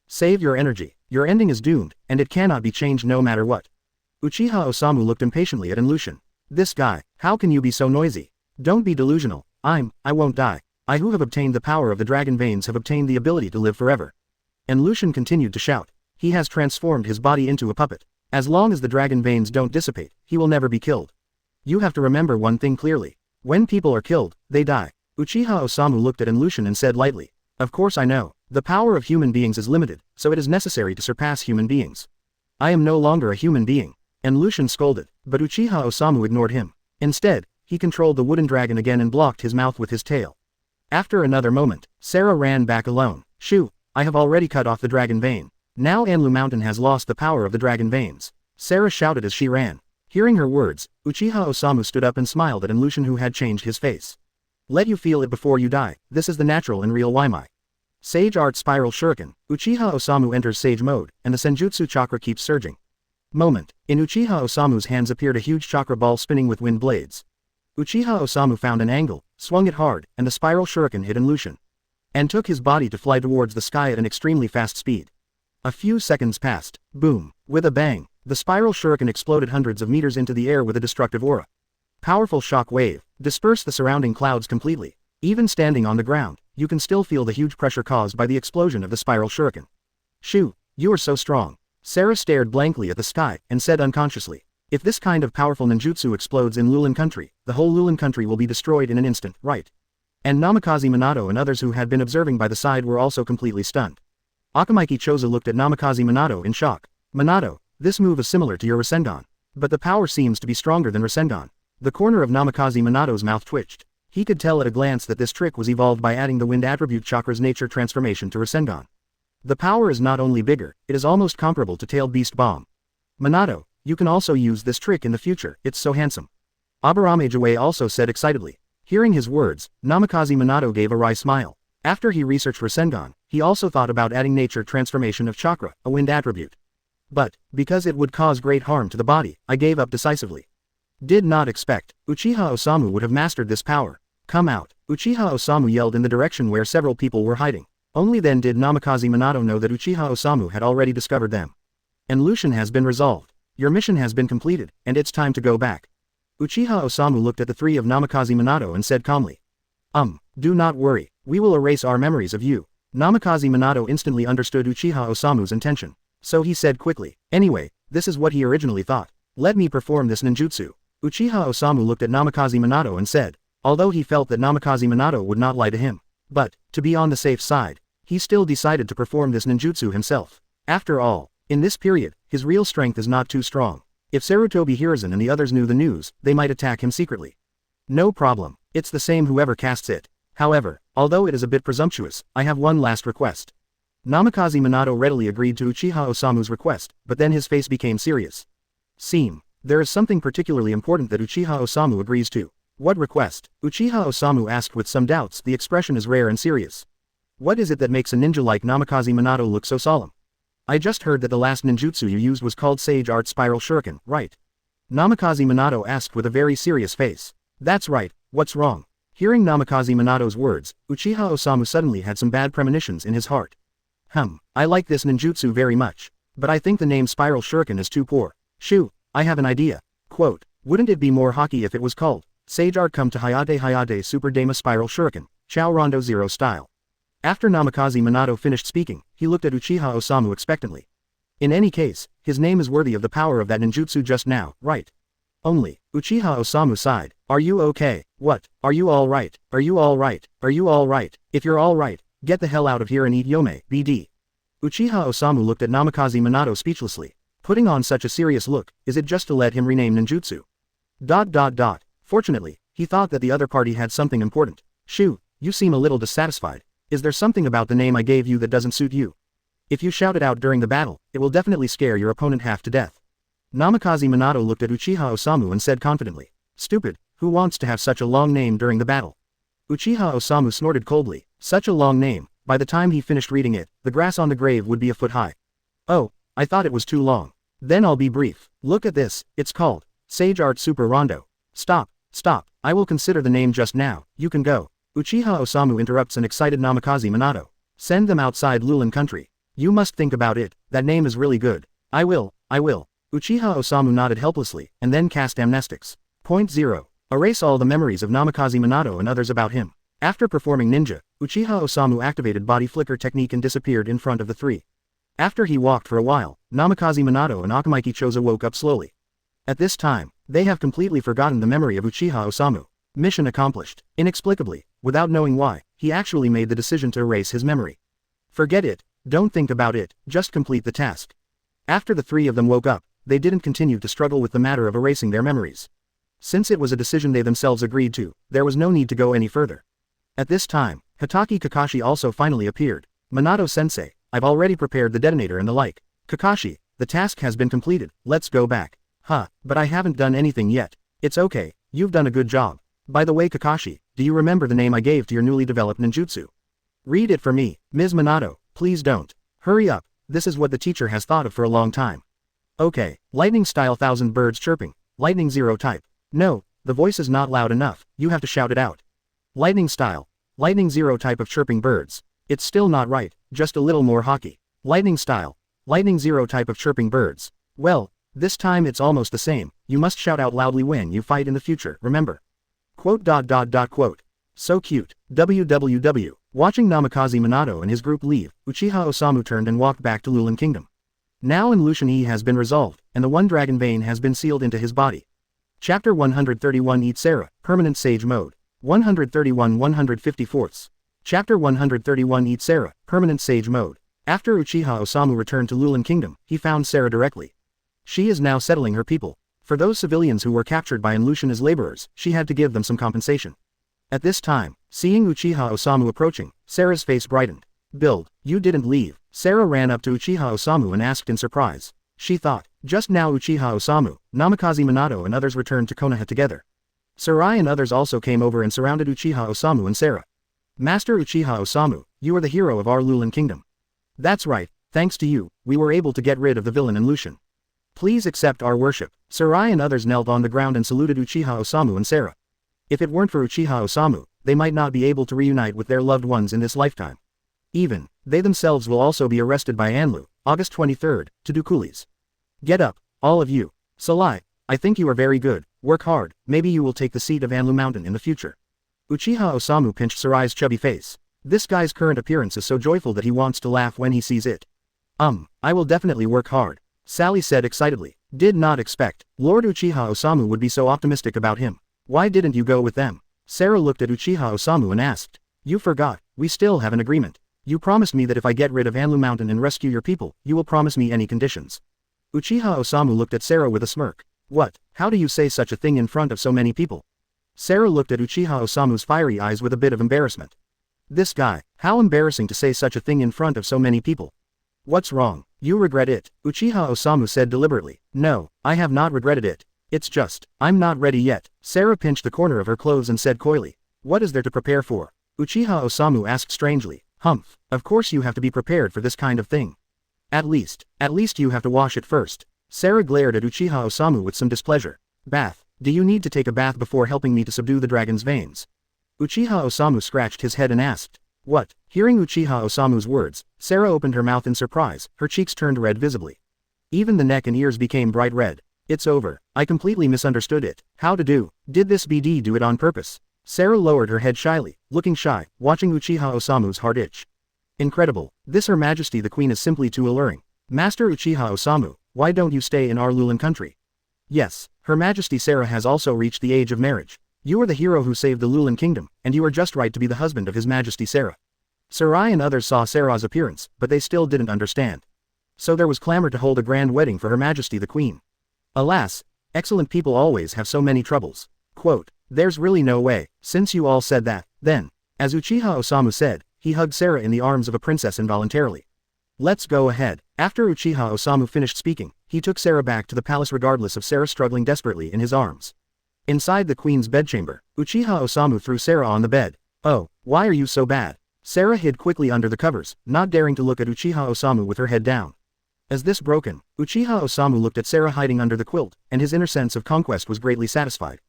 Save your energy, your ending is doomed, and it cannot be changed no matter what. Uchiha Osamu looked impatiently at Lucian. This guy, how can you be so noisy? Don't be delusional, I won't die. I who have obtained the power of the dragon veins have obtained the ability to live forever. And Lucian continued to shout. He has transformed his body into a puppet. As long as the dragon veins don't dissipate, he will never be killed. You have to remember one thing clearly. When people are killed, they die. Uchiha Osamu looked at Lucian and said lightly. Of course I know, the power of human beings is limited, so it is necessary to surpass human beings. I am no longer a human being. And Lucian scolded, but Uchiha Osamu ignored him. Instead, he controlled the wooden dragon again and blocked his mouth with his tail. After another moment, Sarah ran back alone. Shoo, I have already cut off the dragon vein. Now Anlu Mountain has lost the power of the dragon veins. Sarah shouted as she ran. Hearing her words, Uchiha Osamu stood up and smiled at Lucian who had changed his face. Let you feel it before you die, this is the natural and real Waimai. Sage Art Spiral Shuriken, Uchiha Osamu enters Sage mode, and the Senjutsu chakra keeps surging. Moment. In Uchiha Osamu's hands appeared a huge chakra ball spinning with wind blades. Uchiha Osamu found an angle, swung it hard, and the spiral shuriken hit Lucian. And took his body to fly towards the sky at an extremely fast speed. A few seconds passed. Boom. With a bang, the spiral shuriken exploded hundreds of meters into the air with a destructive aura. Powerful shock wave dispersed the surrounding clouds completely. Even standing on the ground, you can still feel the huge pressure caused by the explosion of the spiral shuriken. Shoo, you are so strong. Sarah stared blankly at the sky and said unconsciously, if this kind of powerful ninjutsu explodes in Lulan country, the whole Lulan country will be destroyed in an instant, right? And Namikaze Minato and others who had been observing by the side were also completely stunned. Akamaiki Choza looked at Namikaze Minato in shock. Minato, this move is similar to your Rasengan. But the power seems to be stronger than Rasengan. The corner of Namikaze Minato's mouth twitched. He could tell at a glance that this trick was evolved by adding the wind attribute chakra's nature transformation to Rasengan. The power is not only bigger, it is almost comparable to Tailed Beast Bomb. Minato, you can also use this trick in the future, it's so handsome. Aburame Jawei also said excitedly. Hearing his words, Namikaze Minato gave a wry smile. After he researched Rasengan, he also thought about adding nature transformation of chakra, a wind attribute. But, because it would cause great harm to the body, I gave up decisively. Did not expect, Uchiha Osamu would have mastered this power. Come out, Uchiha Osamu yelled in the direction where several people were hiding. Only then did Namikaze Minato know that Uchiha Osamu had already discovered them. And Lucian has been resolved. Your mission has been completed, and it's time to go back. Uchiha Osamu looked at the three of Namikaze Minato and said calmly. Do not worry, we will erase our memories of you. Namikaze Minato instantly understood Uchiha Osamu's intention. So he said quickly, anyway, this is what he originally thought. Let me perform this ninjutsu. Uchiha Osamu looked at Namikaze Minato and said, although he felt that Namikaze Minato would not lie to him. But, to be on the safe side, he still decided to perform this ninjutsu himself. After all, in this period, his real strength is not too strong. If Sarutobi Hiruzen and the others knew the news, they might attack him secretly. No problem, it's the same whoever casts it. However, although it is a bit presumptuous, I have one last request. Namikaze Minato readily agreed to Uchiha Osamu's request, but then his face became serious. There is something particularly important that Uchiha Osamu agrees to. What request? Uchiha Osamu asked with some doubts. The expression is rare and serious. What is it that makes a ninja like Namikaze Minato look so solemn? I just heard that the last ninjutsu you used was called Sage Art Spiral Shuriken, right? Namikaze Minato asked with a very serious face. That's right, what's wrong? Hearing Namikaze Minato's words, Uchiha Osamu suddenly had some bad premonitions in his heart. I like this ninjutsu very much. But I think the name Spiral Shuriken is too poor. Shoo, I have an idea. Quote, wouldn't it be more hockey if it was called Sage Art Come to Hayate Super Dama Spiral Shuriken, Chao Rondo Zero style? After Namikaze Minato finished speaking, he looked at Uchiha Osamu expectantly. In any case, his name is worthy of the power of that ninjutsu just now, right? Only, Uchiha Osamu sighed. Are you okay? What? Are you alright? Are you alright? Are you alright? If you're alright, get the hell out of here and eat yome, BD. Uchiha Osamu looked at Namikaze Minato speechlessly. Putting on such a serious look, is it just to let him rename ninjutsu? Fortunately, he thought that the other party had something important. Shoo, you seem a little dissatisfied. Is there something about the name I gave you that doesn't suit you? If you shout it out during the battle, it will definitely scare your opponent half to death. Namikaze Minato looked at Uchiha Osamu and said confidently. Stupid, who wants to have such a long name during the battle? Uchiha Osamu snorted coldly. Such a long name, by the time he finished reading it, the grass on the grave would be a foot high. Oh, I thought it was too long. Then I'll be brief. Look at this, it's called Sage Art Super Rondo. Stop, I will consider the name just now, you can go. Uchiha Osamu interrupts an excited Namikaze Minato. Send them outside Lulan country. You must think about it, that name is really good. I will. Uchiha Osamu nodded helplessly, and then cast amnestics. Point 0. Erase all the memories of Namikaze Minato and others about him. After performing ninja, Uchiha Osamu activated body flicker technique and disappeared in front of the three. After he walked for a while, Namikaze Minato and Akamaiki Choza woke up slowly. At this time, they have completely forgotten the memory of Uchiha Osamu. Mission accomplished. Inexplicably, without knowing why, he actually made the decision to erase his memory. Forget it, don't think about it, just complete the task. After the three of them woke up, they didn't continue to struggle with the matter of erasing their memories. Since it was a decision they themselves agreed to, there was no need to go any further. At this time, Hitaki Kakashi also finally appeared. Minato-sensei, I've already prepared the detonator and the like. Kakashi, the task has been completed, let's go back. But I haven't done anything yet. It's okay, you've done a good job. By the way Kakashi, do you remember the name I gave to your newly developed ninjutsu? Read it for me, Ms. Minato, please don't. Hurry up, this is what the teacher has thought of for a long time. Okay, lightning style 1000 birds chirping, lightning zero type. No, the voice is not loud enough, you have to shout it out. Lightning style, lightning zero type of chirping birds. It's still not right, just a little more hockey. Lightning style, lightning zero type of chirping birds. Well, this time it's almost the same, you must shout out loudly when you fight in the future, remember? Quote. So cute, www. Watching Namikaze Minato and his group leave, Uchiha Osamu turned and walked back to Lulan Kingdom. Now Illusion E has been resolved, and the one dragon vein has been sealed into his body. Chapter 131 Eat Sarah, Permanent Sage Mode. 131 154ths. Chapter 131 Eat Sarah, Permanent Sage Mode. After Uchiha Osamu returned to Lulan Kingdom, he found Sarah directly. She is now settling her people. For those civilians who were captured by Illusion as laborers, she had to give them some compensation. At this time, seeing Uchiha Osamu approaching, Sarah's face brightened. Build, you didn't leave. Sarah ran up to Uchiha Osamu and asked in surprise. She thought, just now Uchiha Osamu, Namikaze Minato and others returned to Konoha together. Sarai and others also came over and surrounded Uchiha Osamu and Sarah. Master Uchiha Osamu, you are the hero of our Lulan Kingdom. That's right, thanks to you, we were able to get rid of the villain and Lucian. Please accept our worship. Sarai and others knelt on the ground and saluted Uchiha Osamu and Sarah. If it weren't for Uchiha Osamu, they might not be able to reunite with their loved ones in this lifetime. Even, they themselves will also be arrested by Anlu, August 23rd, to do coolies. Get up, all of you. Salai, I think you are very good, work hard, maybe you will take the seat of Anlu Mountain in the future. Uchiha Osamu pinched Sarai's chubby face. This guy's current appearance is so joyful that he wants to laugh when he sees it. I will definitely work hard, Sally said excitedly. Did not expect Lord Uchiha Osamu would be so optimistic about him. Why didn't you go with them? Sarah looked at Uchiha Osamu and asked. You forgot, we still have an agreement. You promised me that if I get rid of Anlu Mountain and rescue your people, you will promise me any conditions. Uchiha Osamu looked at Sarah with a smirk. What? How do you say such a thing in front of so many people? Sarah looked at Uchiha Osamu's fiery eyes with a bit of embarrassment. This guy, how embarrassing to say such a thing in front of so many people. What's wrong? You regret it? Uchiha Osamu said deliberately. No, I have not regretted it. It's just, I'm not ready yet. Sarah pinched the corner of her clothes and said coyly. What is there to prepare for? Uchiha Osamu asked strangely. Humph, of course you have to be prepared for this kind of thing. At least you have to wash it first. Sarah glared at Uchiha Osamu with some displeasure. Bath. Do you need to take a bath before helping me to subdue the dragon's veins? Uchiha Osamu scratched his head and asked. What? Hearing Uchiha Osamu's words, Sarah opened her mouth in surprise, her cheeks turned red visibly. Even the neck and ears became bright red. It's over. I completely misunderstood it. How to do? Did this BD do it on purpose? Sarah lowered her head shyly, looking shy, watching Uchiha Osamu's heart itch. Incredible. This Her Majesty the Queen is simply too alluring. Master Uchiha Osamu, why don't you stay in our Lulan country? Yes, Her Majesty Sarah has also reached the age of marriage. You are the hero who saved the Lulan kingdom, and you are just right to be the husband of His Majesty Sarah. Sarai and others saw Sarah's appearance, but they still didn't understand. So there was clamor to hold a grand wedding for Her Majesty the Queen. Alas, excellent people always have so many troubles. Quote, there's really no way, since you all said that, then. As Uchiha Osamu said, he hugged Sarah in the arms of a princess involuntarily. Let's go ahead. After Uchiha Osamu finished speaking, he took Sarah back to the palace regardless of Sarah struggling desperately in his arms. Inside the queen's bedchamber, Uchiha Osamu threw Sarah on the bed. Oh, why are you so bad? Sarah hid quickly under the covers, not daring to look at Uchiha Osamu with her head down. As this broken, Uchiha Osamu looked at Sarah hiding under the quilt, and his inner sense of conquest was greatly satisfied.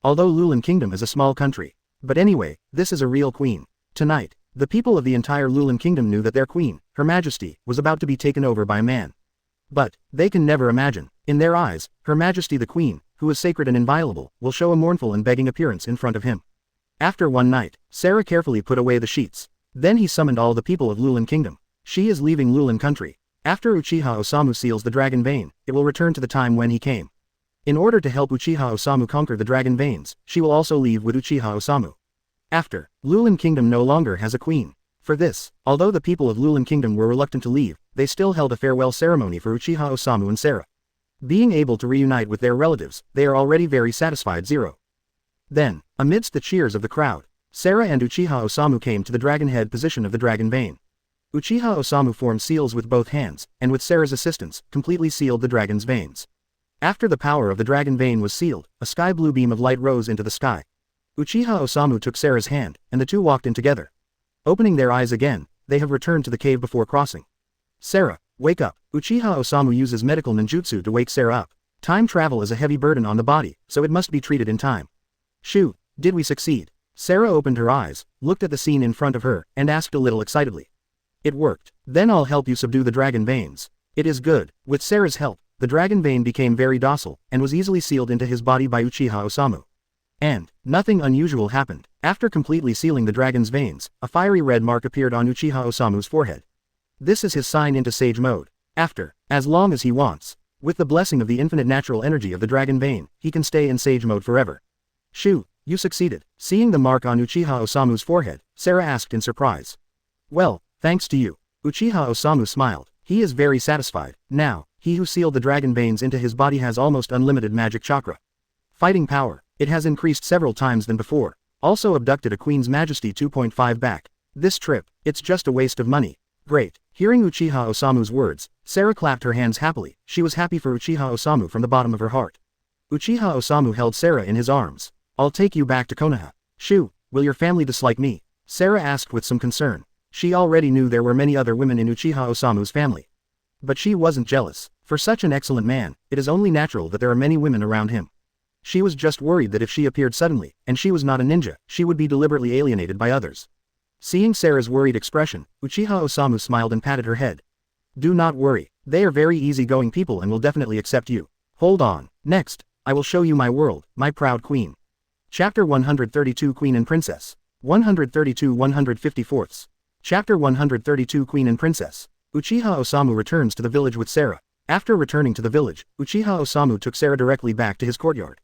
Although Lulan Kingdom is a small country. But anyway, this is a real queen. Tonight, the people of the entire Lulan Kingdom knew that their queen, Her Majesty, was about to be taken over by a man. But, they can never imagine, in their eyes, Her Majesty the Queen, who is sacred and inviolable, will show a mournful and begging appearance in front of him. After one night, Sarah carefully put away the sheets. Then he summoned all the people of Lulan Kingdom. She is leaving Lulan country. After Uchiha Osamu seals the dragon vein, it will return to the time when he came. In order to help Uchiha Osamu conquer the dragon veins, she will also leave with Uchiha Osamu. After, Lulan Kingdom no longer has a queen. For this, although the people of Lulan Kingdom were reluctant to leave, they still held a farewell ceremony for Uchiha Osamu and Sarah. Being able to reunite with their relatives, they are already very satisfied. Then, amidst the cheers of the crowd, Sarah and Uchiha Osamu came to the dragon head position of the dragon vein. Uchiha Osamu formed seals with both hands, and with Sarah's assistance, completely sealed the dragon's veins. After the power of the dragon vein was sealed, a sky blue beam of light rose into the sky. Uchiha Osamu took Sarah's hand, and the two walked in together. Opening their eyes again, they have returned to the cave before crossing. Sarah, wake up. Uchiha Osamu uses medical ninjutsu to wake Sarah up. Time travel is a heavy burden on the body, so it must be treated in time. Xiu, did we succeed? Sarah opened her eyes, looked at the scene in front of her, and asked a little excitedly. It worked. Then I'll help you subdue the dragon veins. It is good. With Sarah's help, the dragon vein became very docile, and was easily sealed into his body by Uchiha Osamu. And, nothing unusual happened. After completely sealing the dragon's veins, a fiery red mark appeared on Uchiha Osamu's forehead. This is his sign into sage mode. After, as long as he wants. With the blessing of the infinite natural energy of the dragon vein, he can stay in sage mode forever. Xiu, you succeeded. Seeing the mark on Uchiha Osamu's forehead, Sarah asked in surprise. Well, thanks to you. Uchiha Osamu smiled. He is very satisfied. Now, he who sealed the dragon veins into his body has almost unlimited magic chakra. Fighting power. It has increased several times than before. Also abducted a Queen's Majesty 2.5 back. This trip, it's just a waste of money. Great. Hearing Uchiha Osamu's words, Sarah clapped her hands happily. She was happy for Uchiha Osamu from the bottom of her heart. Uchiha Osamu held Sarah in his arms. I'll take you back to Konoha. Xiu, will your family dislike me? Sarah asked with some concern. She already knew there were many other women in Uchiha Osamu's family. But she wasn't jealous. For such an excellent man, it is only natural that there are many women around him. She was just worried that if she appeared suddenly, and she was not a ninja, she would be deliberately alienated by others. Seeing Sarah's worried expression, Uchiha Osamu smiled and patted her head. Do not worry, they are very easygoing people and will definitely accept you. Hold on. Next, I will show you my world, my proud queen. Chapter 132 Queen and Princess. 132 154. Chapter 132 Queen and Princess. Uchiha Osamu returns to the village with Sarah. After returning to the village, Uchiha Osamu took Sarah directly back to his courtyard.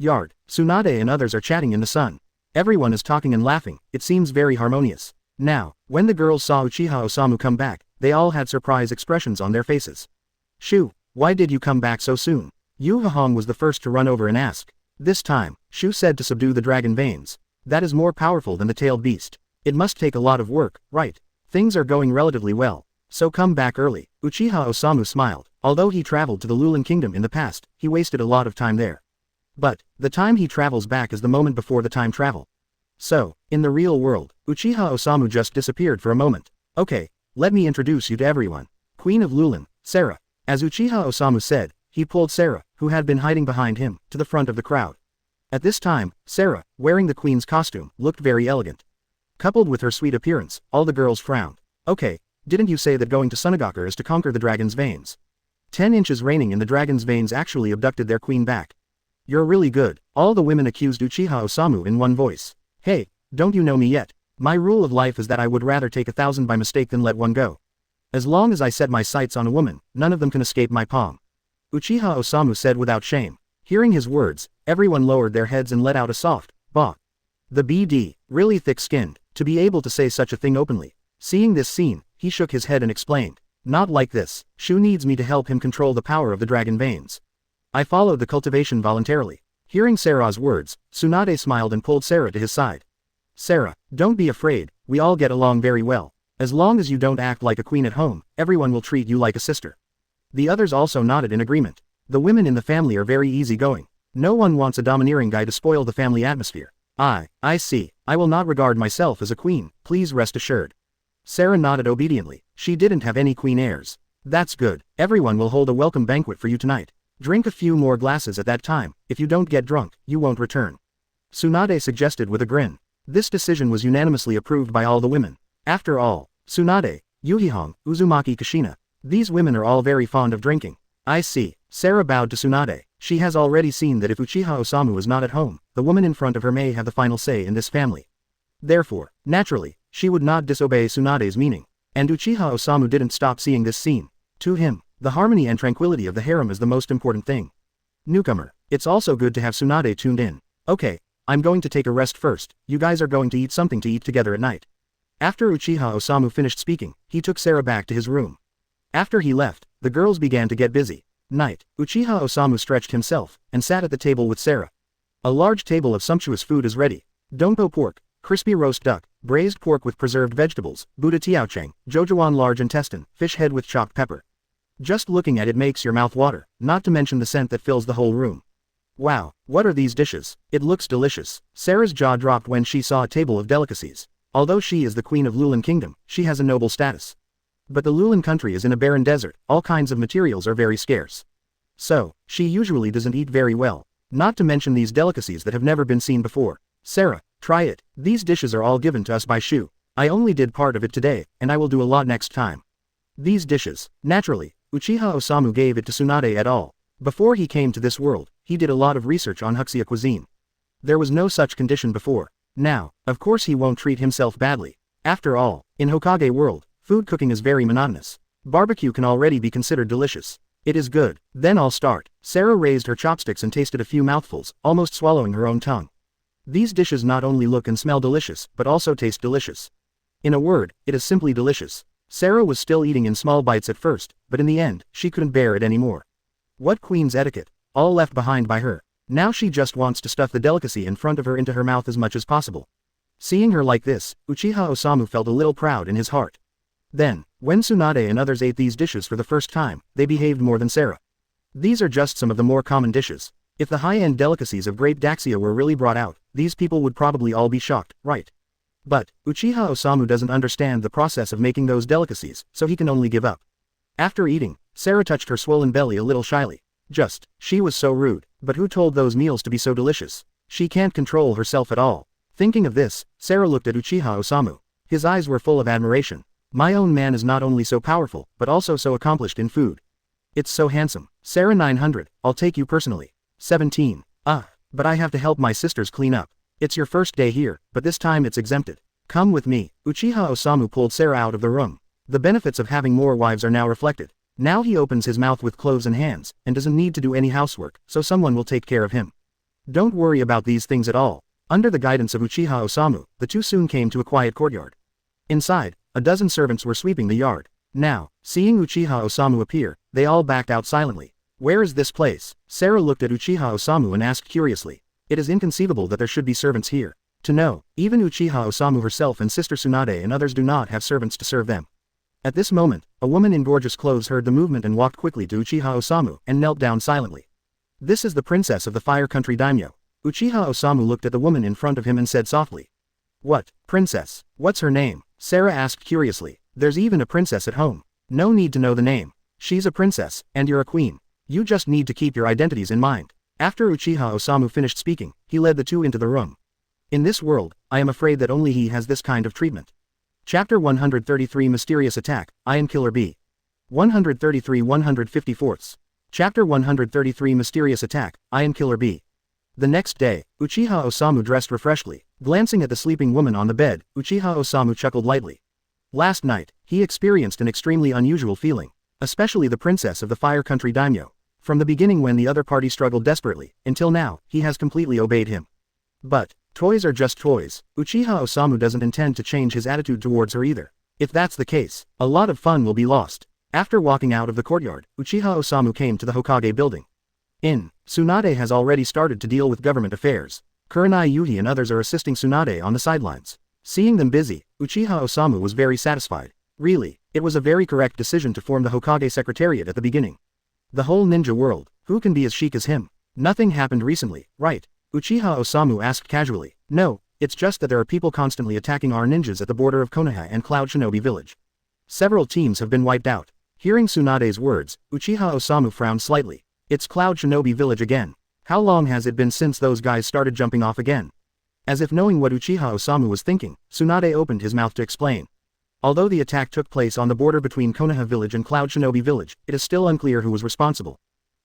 Tsunade and others are chatting in the sun. Everyone is talking and laughing, it seems very harmonious. Now, when the girls saw Uchiha Osamu come back, they all had surprise expressions on their faces. Xiu, why did you come back so soon? Yu Hahong was the first to run over and ask. This time, Xiu said to subdue the dragon veins. That is more powerful than the tailed beast. It must take a lot of work, right? Things are going relatively well. So come back early. Uchiha Osamu smiled. Although he traveled to the Lulan Kingdom in the past, he wasted a lot of time there. But, the time he travels back is the moment before the time travel. So, in the real world, Uchiha Osamu just disappeared for a moment. Okay, let me introduce you to everyone. Queen of Lulan, Sarah. As Uchiha Osamu said, he pulled Sarah, who had been hiding behind him, to the front of the crowd. At this time, Sarah, wearing the queen's costume, looked very elegant. Coupled with her sweet appearance, all the girls frowned. Okay, didn't you say that going to Sunagaku is to conquer the dragon's veins? 10 inches reigning in the dragon's veins actually abducted their queen back. You're really good, all the women accused Uchiha Osamu in one voice. Hey, don't you know me yet? My rule of life is that I would rather take 1,000 by mistake than let one go. As long as I set my sights on a woman, none of them can escape my palm. Uchiha Osamu said without shame. Hearing his words, everyone lowered their heads and let out a soft, bah. The BD, really thick-skinned, to be able to say such a thing openly. Seeing this scene, he shook his head and explained. Not like this, Xiu needs me to help him control the power of the dragon veins. I followed the cultivation voluntarily. Hearing Sarah's words, Tsunade smiled and pulled Sarah to his side. Sarah, don't be afraid, we all get along very well. As long as you don't act like a queen at home, everyone will treat you like a sister. The others also nodded in agreement. The women in the family are very easygoing. No one wants a domineering guy to spoil the family atmosphere. I see, I will not regard myself as a queen, please rest assured. Sarah nodded obediently, she didn't have any queen airs. That's good, everyone will hold a welcome banquet for you tonight. Drink a few more glasses at that time, if you don't get drunk, you won't return. Tsunade suggested with a grin. This decision was unanimously approved by all the women. After all, Tsunade, Yuhihong, Uzumaki Kushina. These women are all very fond of drinking. I see, Sarah bowed to Tsunade. She has already seen that if Uchiha Osamu is not at home, the woman in front of her may have the final say in this family. Therefore, naturally, she would not disobey Tsunade's meaning. And Uchiha Osamu didn't stop seeing this scene. To him, the harmony and tranquility of the harem is the most important thing. Newcomer, it's also good to have Tsunade tuned in. Okay, I'm going to take a rest first, you guys are going to eat something to eat together at night. After Uchiha Osamu finished speaking, he took Sarah back to his room. After he left, the girls began to get busy. Night, Uchiha Osamu stretched himself, and sat at the table with Sarah. A large table of sumptuous food is ready. Donpo pork, crispy roast duck, braised pork with preserved vegetables, Buddha tiaochang, jojoan large intestine, fish head with chopped pepper. Just looking at it makes your mouth water, not to mention the scent that fills the whole room. Wow, what are these dishes? It looks delicious. Sarah's jaw dropped when she saw a table of delicacies. Although she is the queen of Lulan Kingdom, she has a noble status. But the Lulan country is in a barren desert, all kinds of materials are very scarce. So, she usually doesn't eat very well. Not to mention these delicacies that have never been seen before. Sarah, try it. These dishes are all given to us by Xiu. I only did part of it today, and I will do a lot next time. These dishes, naturally, Uchiha Osamu gave it to Tsunade et al. Before he came to this world, he did a lot of research on Uchiha cuisine. There was no such condition before. Now, of course he won't treat himself badly. After all, in Hokage world, food cooking is very monotonous. Barbecue can already be considered delicious. It is good, then I'll start. Sarah raised her chopsticks and tasted a few mouthfuls, almost swallowing her own tongue. These dishes not only look and smell delicious, but also taste delicious. In a word, it is simply delicious. Sarah was still eating in small bites at first, but in the end, she couldn't bear it anymore. What queen's etiquette? All left behind by her. Now she just wants to stuff the delicacy in front of her into her mouth as much as possible. Seeing her like this, Uchiha Osamu felt a little proud in his heart. Then, when Tsunade and others ate these dishes for the first time, they behaved more than Sarah. These are just some of the more common dishes. If the high-end delicacies of Great Daxia were really brought out, these people would probably all be shocked, right? But, Uchiha Osamu doesn't understand the process of making those delicacies, so he can only give up. After eating, Sarah touched her swollen belly a little shyly. She was so rude, but who told those meals to be so delicious? She can't control herself at all. Thinking of this, Sarah looked at Uchiha Osamu. His eyes were full of admiration. My own man is not only so powerful, but also so accomplished in food. It's so handsome. Sarah 900, I'll take you personally. 17. But I have to help my sisters clean up. It's your first day here, but this time it's exempted. Come with me. Uchiha Osamu pulled Sarah out of the room. The benefits of having more wives are now reflected. Now he opens his mouth with clothes and hands, and doesn't need to do any housework, so someone will take care of him. Don't worry about these things at all. Under the guidance of Uchiha Osamu, the two soon came to a quiet courtyard. Inside, a dozen servants were sweeping the yard. Now, seeing Uchiha Osamu appear, they all backed out silently. Where is this place? Sarah looked at Uchiha Osamu and asked curiously. It is inconceivable that there should be servants here. To know, even Uchiha Osamu herself and sister Tsunade and others do not have servants to serve them. At this moment, a woman in gorgeous clothes heard the movement and walked quickly to Uchiha Osamu and knelt down silently. This is the princess of the Fire Country Daimyo. Uchiha Osamu looked at the woman in front of him and said softly. What, princess? What's her name? Sarah asked curiously. There's even a princess at home. No need to know the name. She's a princess, and you're a queen. You just need to keep your identities in mind. After Uchiha Osamu finished speaking, he led the two into the room. In this world, I am afraid that only he has this kind of treatment. Chapter 133 Mysterious Attack, Iron Killer B. 133-154. Chapter 133 Mysterious Attack, Iron Killer B. The next day, Uchiha Osamu dressed refreshedly. Glancing at the sleeping woman on the bed, Uchiha Osamu chuckled lightly. Last night, he experienced an extremely unusual feeling. Especially the princess of the Fire Country Daimyo. From the beginning when the other party struggled desperately, until now, he has completely obeyed him. But, toys are just toys. Uchiha Osamu doesn't intend to change his attitude towards her either. If that's the case, a lot of fun will be lost. After walking out of the courtyard, Uchiha Osamu came to the Hokage building. Tsunade has already started to deal with government affairs. Kurenai Yuhi and others are assisting Tsunade on the sidelines. Seeing them busy, Uchiha Osamu was very satisfied. Really, it was a very correct decision to form the Hokage Secretariat at the beginning. The whole ninja world, who can be as chic as him? Nothing happened recently, right? Uchiha Osamu asked casually. No, it's just that there are people constantly attacking our ninjas at the border of Konoha and Cloud Shinobi Village. Several teams have been wiped out. Hearing Tsunade's words, Uchiha Osamu frowned slightly. It's Cloud Shinobi Village again. How long has it been since those guys started jumping off again? As if knowing what Uchiha Osamu was thinking, Tsunade opened his mouth to explain. Although the attack took place on the border between Konoha Village and Cloud Shinobi Village, it is still unclear who was responsible.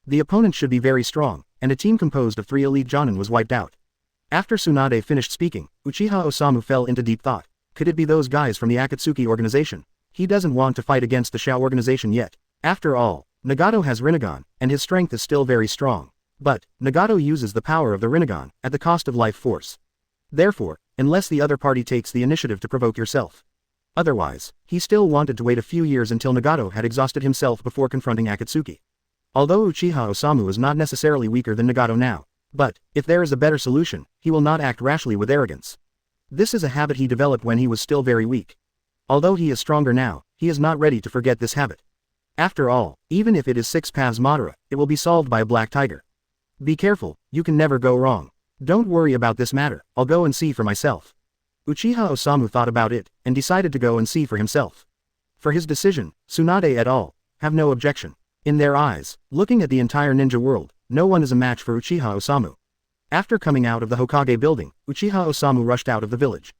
The opponent should be very strong, and a team composed of 3 elite Jonin was wiped out. After Tsunade finished speaking, Uchiha Osamu fell into deep thought. Could it be those guys from the Akatsuki organization? He doesn't want to fight against the Shao organization yet. After all, Nagato has Rinnegan, and his strength is still very strong. But, Nagato uses the power of the Rinnegan, at the cost of life force. Therefore, unless the other party takes the initiative to provoke yourself. Otherwise, he still wanted to wait a few years until Nagato had exhausted himself before confronting Akatsuki. Although Uchiha Osamu is not necessarily weaker than Nagato now. But, if there is a better solution, he will not act rashly with arrogance. This is a habit he developed when he was still very weak. Although he is stronger now, he is not ready to forget this habit. After all, even if it is 6 paths Madara, it will be solved by a black tiger. Be careful, you can never go wrong. Don't worry about this matter, I'll go and see for myself. Uchiha Osamu thought about it, and decided to go and see for himself. For his decision, Tsunade et al. Have no objection. In their eyes, looking at the entire ninja world, no one is a match for Uchiha Osamu. After coming out of the Hokage building, Uchiha Osamu rushed out of the village.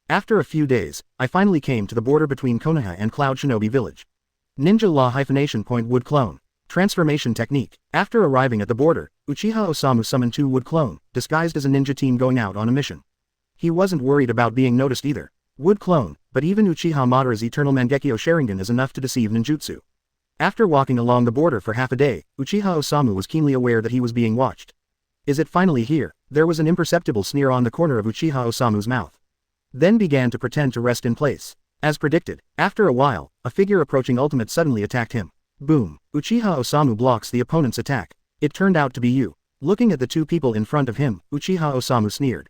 After a few days, I finally came to the border between Konoha and Cloud Shinobi Village. Ninja Law hyphenation point wood clone. Transformation technique. After arriving at the border, Uchiha Osamu summoned 2 wood clone, disguised as a ninja team going out on a mission. He wasn't worried about being noticed either. Wood clone, but even Uchiha Madara's eternal Mangekyo Sharingan is enough to deceive ninjutsu. After walking along the border for half a day, Uchiha Osamu was keenly aware that he was being watched. Is it finally here? There was an imperceptible sneer on the corner of Uchiha Osamu's mouth. Then began to pretend to rest in place. As predicted, after a while, a figure approaching ultimate suddenly attacked him. Boom! Uchiha Osamu blocks the opponent's attack. It turned out to be you. Looking at the 2 people in front of him, Uchiha Osamu sneered.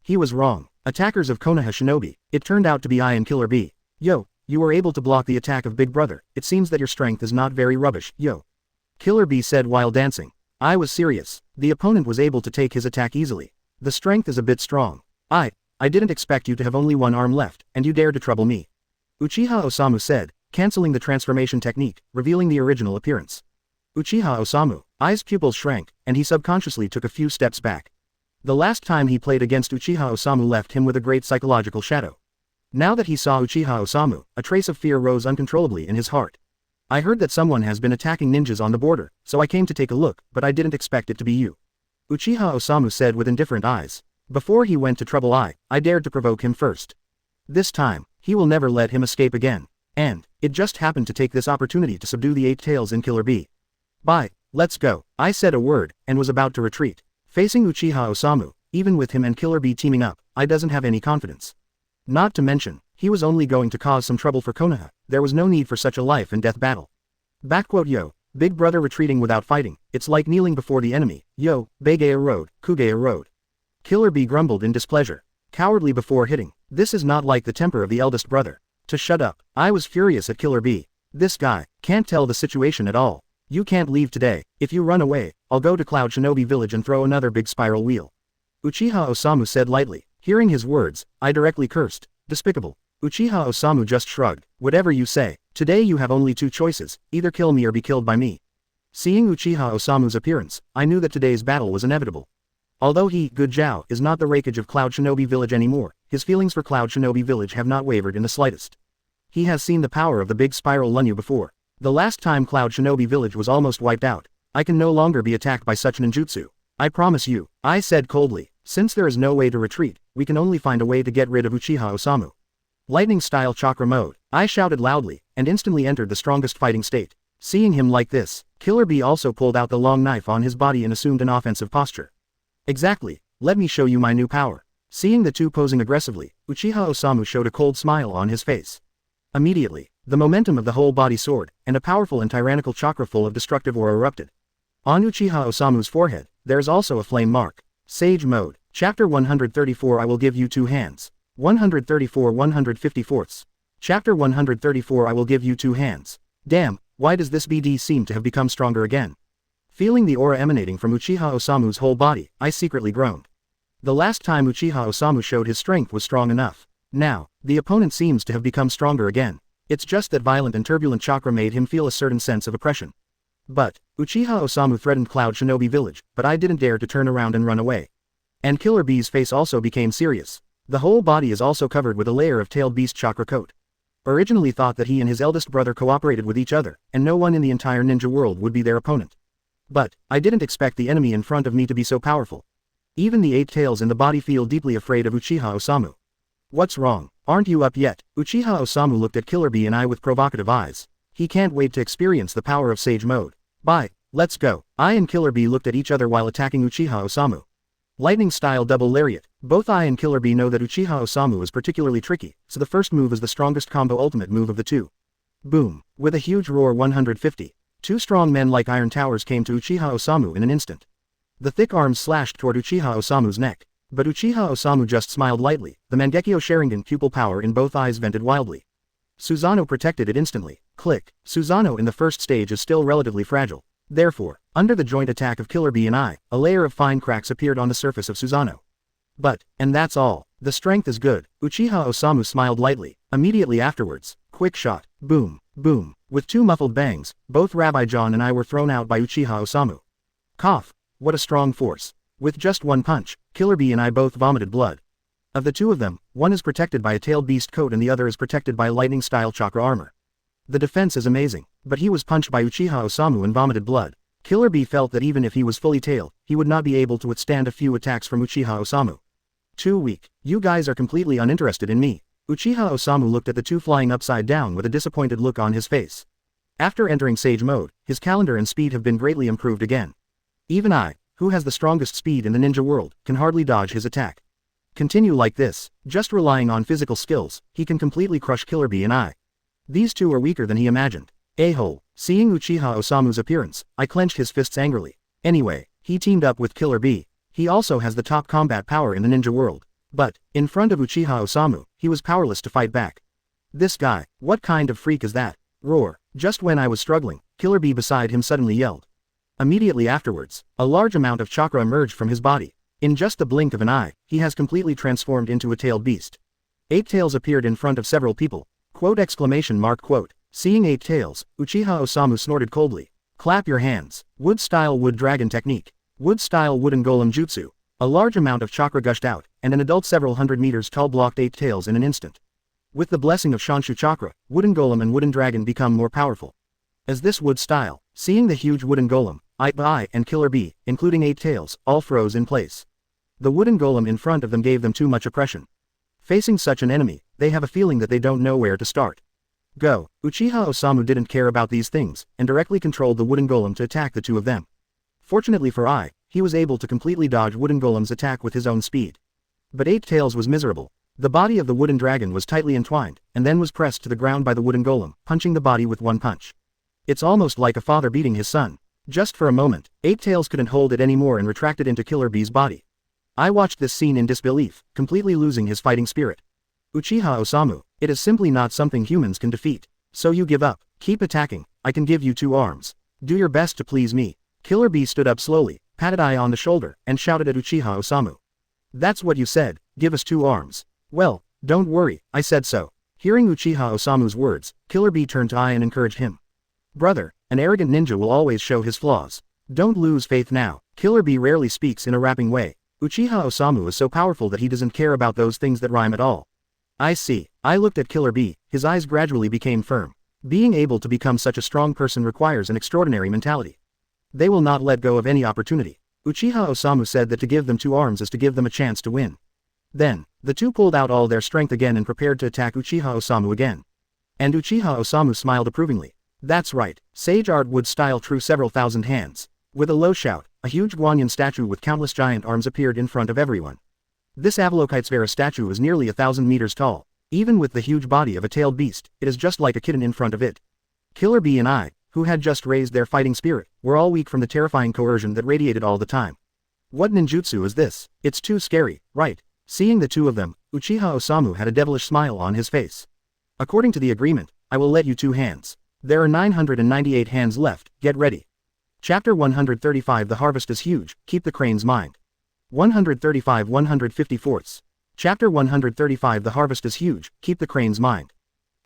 He was wrong. Attackers of Konoha Shinobi, it turned out to be I and Killer B. Yo, you were able to block the attack of Big Brother, it seems that your strength is not very rubbish, yo. Killer B said while dancing. I was serious. The opponent was able to take his attack easily. The strength is a bit strong. I didn't expect you to have only 1 arm left, and you dared to trouble me. Uchiha Osamu said, canceling the transformation technique, revealing the original appearance. Uchiha Osamu, eyes pupils shrank, and he subconsciously took a few steps back. The last time he played against Uchiha Osamu left him with a great psychological shadow. Now that he saw Uchiha Osamu, a trace of fear rose uncontrollably in his heart. I heard that someone has been attacking ninjas on the border, so I came to take a look, but I didn't expect it to be you. Uchiha Osamu said with indifferent eyes. Before he went to trouble I dared to provoke him first. This time, he will never let him escape again. And, it just happened to take this opportunity to subdue the 8 tails in Killer Bee. Bye, let's go. I said a word, and was about to retreat. Facing Uchiha Osamu, even with him and Killer Bee teaming up, I doesn't have any confidence. Not to mention, he was only going to cause some trouble for Konoha, there was no need for such a life and death battle. Yo, big brother retreating without fighting, it's like kneeling before the enemy, yo, Beige road, Kuge road. Killer Bee grumbled in displeasure. Cowardly before hitting, this is not like the temper of the eldest brother. To shut up, I was furious at Killer Bee. This guy, can't tell the situation at all. You can't leave today, if you run away, I'll go to Cloud Shinobi Village and throw another big spiral wheel. Uchiha Osamu said lightly. Hearing his words, I directly cursed. Despicable. Uchiha Osamu just shrugged. Whatever you say, today you have only 2 choices, either kill me or be killed by me. Seeing Uchiha Osamu's appearance, I knew that today's battle was inevitable. Although he, Good Zhao, is not the Raikage of Cloud Shinobi Village anymore, his feelings for Cloud Shinobi Village have not wavered in the slightest. He has seen the power of the big spiral Lunyu before. The last time Cloud Shinobi Village was almost wiped out. I can no longer be attacked by such ninjutsu. I promise you, I said coldly, since there is no way to retreat, we can only find a way to get rid of Uchiha Osamu. Lightning style chakra mode, I shouted loudly, and instantly entered the strongest fighting state. Seeing him like this, Killer Bee also pulled out the long knife on his body and assumed an offensive posture. Exactly, let me show you my new power. Seeing the two posing aggressively, Uchiha Osamu showed a cold smile on his face. Immediately, the momentum of the whole body soared, and a powerful and tyrannical chakra full of destructive aura erupted. On Uchiha Osamu's forehead, there is also a flame mark. Sage Mode, Chapter 134 I will give you 2 hands. 134 154ths. Chapter 134 I will give you 2 hands. Damn, why does this BD seem to have become stronger again? Feeling the aura emanating from Uchiha Osamu's whole body, I secretly groaned. The last time Uchiha Osamu showed his strength was strong enough. Now, the opponent seems to have become stronger again. It's just that violent and turbulent chakra made him feel a certain sense of oppression. But, Uchiha Osamu threatened Cloud Shinobi Village, but I didn't dare to turn around and run away. And Killer Bee's face also became serious. The whole body is also covered with a layer of tailed beast chakra coat. Originally thought that he and his eldest brother cooperated with each other, and no one in the entire ninja world would be their opponent. But, I didn't expect the enemy in front of me to be so powerful. Even the 8 tails in the body feel deeply afraid of Uchiha Osamu. What's wrong? Aren't you up yet? Uchiha Osamu looked at Killer Bee and I with provocative eyes. He can't wait to experience the power of Sage Mode. Bye, let's go. I and Killer Bee looked at each other while attacking Uchiha Osamu. Lightning style double lariat. Both I and Killer Bee know that Uchiha Osamu is particularly tricky, so the first move is the strongest combo ultimate move of the two. Boom. With a huge roar 150. 2 strong men like iron towers came to Uchiha Osamu in an instant. The thick arms slashed toward Uchiha Osamu's neck. But Uchiha Osamu just smiled lightly, the Mangekyo Sharingan pupil power in both eyes vented wildly. Susanoo protected it instantly. Click. Susanoo in the first stage is still relatively fragile. Therefore, under the joint attack of Killer Bee and I, a layer of fine cracks appeared on the surface of Susanoo. But, and that's all. The strength is good. Uchiha Osamu smiled lightly. Immediately afterwards, quick shot. Boom. Boom. With 2 muffled bangs, both Rabbi John and I were thrown out by Uchiha Osamu. Cough. What a strong force. With just 1 punch, Killer Bee and I both vomited blood. Of the 2 of them, one is protected by a tailed beast coat and the other is protected by lightning-style chakra armor. The defense is amazing, but he was punched by Uchiha Osamu and vomited blood. Killer Bee felt that even if he was fully tailed, he would not be able to withstand a few attacks from Uchiha Osamu. Too weak. You guys are completely uninterested in me. Uchiha Osamu looked at the 2 flying upside down with a disappointed look on his face. After entering Sage Mode, his calendar and speed have been greatly improved again. Even I, who has the strongest speed in the ninja world, can hardly dodge his attack. Continue like this, just relying on physical skills, he can completely crush Killer Bee and I. These 2 are weaker than he imagined. A-hole. Seeing Uchiha Osamu's appearance, I clenched his fists angrily. Anyway, he teamed up with Killer Bee. He also has the top combat power in the ninja world. But, in front of Uchiha Osamu, he was powerless to fight back. This guy, what kind of freak is that? Roar. Just when I was struggling, Killer Bee beside him suddenly yelled. Immediately afterwards, a large amount of chakra emerged from his body. In just the blink of an eye, he has completely transformed into a tailed beast. 8 tails appeared in front of several people. Quote exclamation mark quote. Seeing 8 tails, Uchiha Osamu snorted coldly. Clap your hands. Wood style wood dragon technique. Wood style wooden golem jutsu. A large amount of chakra gushed out, and an adult several hundred meters tall blocked 8 tails in an instant. With the blessing of Shanshu chakra, wooden golem and wooden dragon become more powerful. As this wood style, seeing the huge wooden golem, I and Killer Bee, including 8 tails, all froze in place. The wooden golem in front of them gave them too much oppression. Facing such an enemy, they have a feeling that they don't know where to start. Go. Uchiha Osamu didn't care about these things, and directly controlled the wooden golem to attack the two of them. Fortunately for Ai, he was able to completely dodge wooden golem's attack with his own speed. But Eight Tails was miserable. The body of the wooden dragon was tightly entwined, and then was pressed to the ground by the wooden golem, punching the body with one punch. It's almost like a father beating his son. Just for a moment, Eight Tails couldn't hold it anymore and retracted into Killer Bee's body. I watched this scene in disbelief, completely losing his fighting spirit. Uchiha Osamu, it is simply not something humans can defeat. So you give up. Keep attacking. I can give you 2 arms. Do your best to please me. Killer Bee stood up slowly, patted Ai on the shoulder, and shouted at Uchiha Osamu. That's what you said, give us 2 arms. Well, don't worry, I said so. Hearing Uchiha Osamu's words, Killer Bee turned to Ai and encouraged him. Brother, an arrogant ninja will always show his flaws. Don't lose faith now. Killer Bee rarely speaks in a rapping way. Uchiha Osamu is so powerful that he doesn't care about those things that rhyme at all. I see. I looked at Killer Bee, his eyes gradually became firm. Being able to become such a strong person requires an extraordinary mentality. They will not let go of any opportunity. Uchiha Osamu said that to give them 2 arms is to give them a chance to win. Then, the two pulled out all their strength again and prepared to attack Uchiha Osamu again. And Uchiha Osamu smiled approvingly. That's right, Sage Art would style true several thousand hands. With a low shout, a huge Guanyin statue with countless giant arms appeared in front of everyone. This Avalokitesvara statue is nearly 1,000 meters tall. Even with the huge body of a tailed beast, it is just like a kitten in front of it. Killer Bee and I, who had just raised their fighting spirit, were all weak from the terrifying coercion that radiated all the time. What ninjutsu is this? It's too scary, right? Seeing the two of them, Uchiha Osamu had a devilish smile on his face. According to the agreement, I will let you 2 hands. There are 998 hands left, get ready. Chapter 135 The harvest is huge, keep the crane's mind. 135 154ths. Chapter 135 The harvest is huge, keep the crane's mind.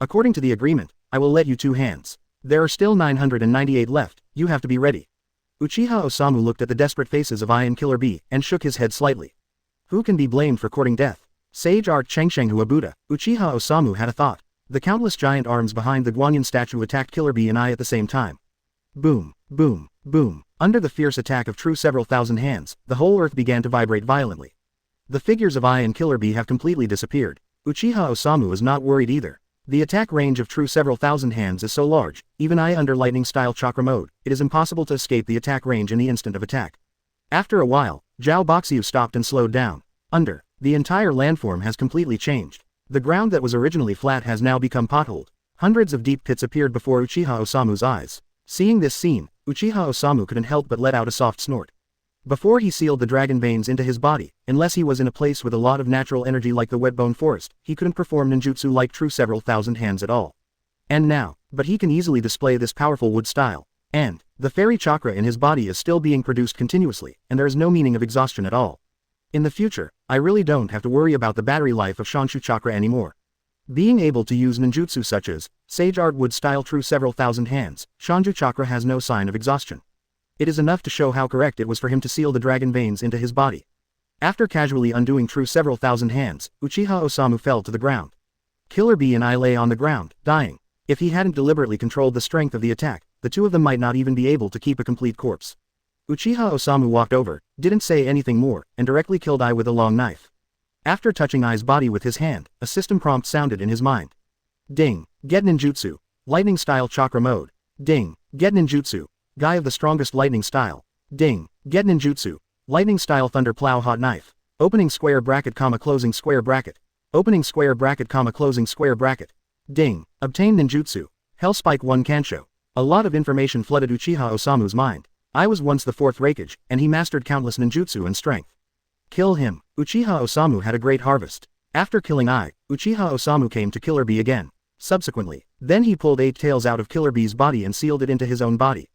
According to the agreement, I will let you 2 hands. There are still 998 left, you have to be ready. Uchiha Osamu looked at the desperate faces of Ai and Killer Bee, and shook his head slightly. Who can be blamed for courting death? Sage Art Chengshenghu Buddha. Uchiha Osamu had a thought. The countless giant arms behind the Guanyin statue attacked Killer Bee and Ai at the same time. Boom, boom, boom. Under the fierce attack of true several thousand hands, the whole earth began to vibrate violently. The figures of Ai and Killer Bee have completely disappeared. Uchiha Osamu is not worried either. The attack range of true several thousand hands is so large, even Ai under lightning style chakra mode, it is impossible to escape the attack range in the instant of attack. After a while, Zhao Boxiu stopped and slowed down. The entire landform has completely changed. The ground that was originally flat has now become potholed. Hundreds of deep pits appeared before Uchiha Osamu's eyes. Seeing this scene, Uchiha Osamu couldn't help but let out a soft snort. Before he sealed the dragon veins into his body, unless he was in a place with a lot of natural energy like the wetbone forest, he couldn't perform ninjutsu like true several thousand hands at all. And now, but he can easily display this powerful wood style. And, the fairy chakra in his body is still being produced continuously, and there is no meaning of exhaustion at all. In the future, I really don't have to worry about the battery life of Shanshu chakra anymore. Being able to use ninjutsu such as, Sage Art would style true several thousand hands, Shanshu chakra has no sign of exhaustion. It is enough to show how correct it was for him to seal the dragon veins into his body. After casually undoing true several thousand hands, Uchiha Osamu fell to the ground. Killer Bee and I lay on the ground, dying. If he hadn't deliberately controlled the strength of the attack, the two of them might not even be able to keep a complete corpse. Uchiha Osamu walked over, didn't say anything more, and directly killed Ai with a long knife. After touching Ai's body with his hand, a system prompt sounded in his mind. Ding, get ninjutsu, lightning style chakra mode. Ding, get ninjutsu, guy of the strongest lightning style. Ding, get ninjutsu, lightning style thunder plow hot knife. Opening square bracket comma closing square bracket. Opening square bracket comma closing square bracket. Ding, obtain ninjutsu, hell spike 1 kansho. A lot of information flooded Uchiha Osamu's mind. I was once the 4th Raikage, and he mastered countless ninjutsu and strength. Kill him. Uchiha Osamu had a great harvest. After killing Ai, Uchiha Osamu came to Killer Bee again. Subsequently, then he pulled 8 tails out of Killer Bee's body and sealed it into his own body.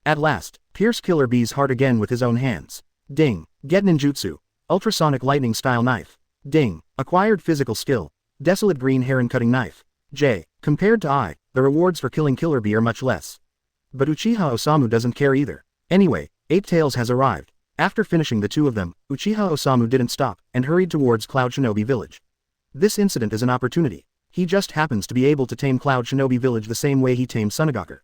At last, pierce Killer Bee's heart again with his own hands. Ding, get ninjutsu, ultrasonic lightning style knife. Ding, acquired physical skill, desolate green heron cutting knife. J. Compared to Ai, the rewards for killing Killer Bee are much less. But Uchiha Osamu doesn't care either. Anyway, 8 tails has arrived. After finishing the two of them, Uchiha Osamu didn't stop, and hurried towards Cloud Shinobi Village. This incident is an opportunity. He just happens to be able to tame Cloud Shinobi Village the same way he tamed Tsunade.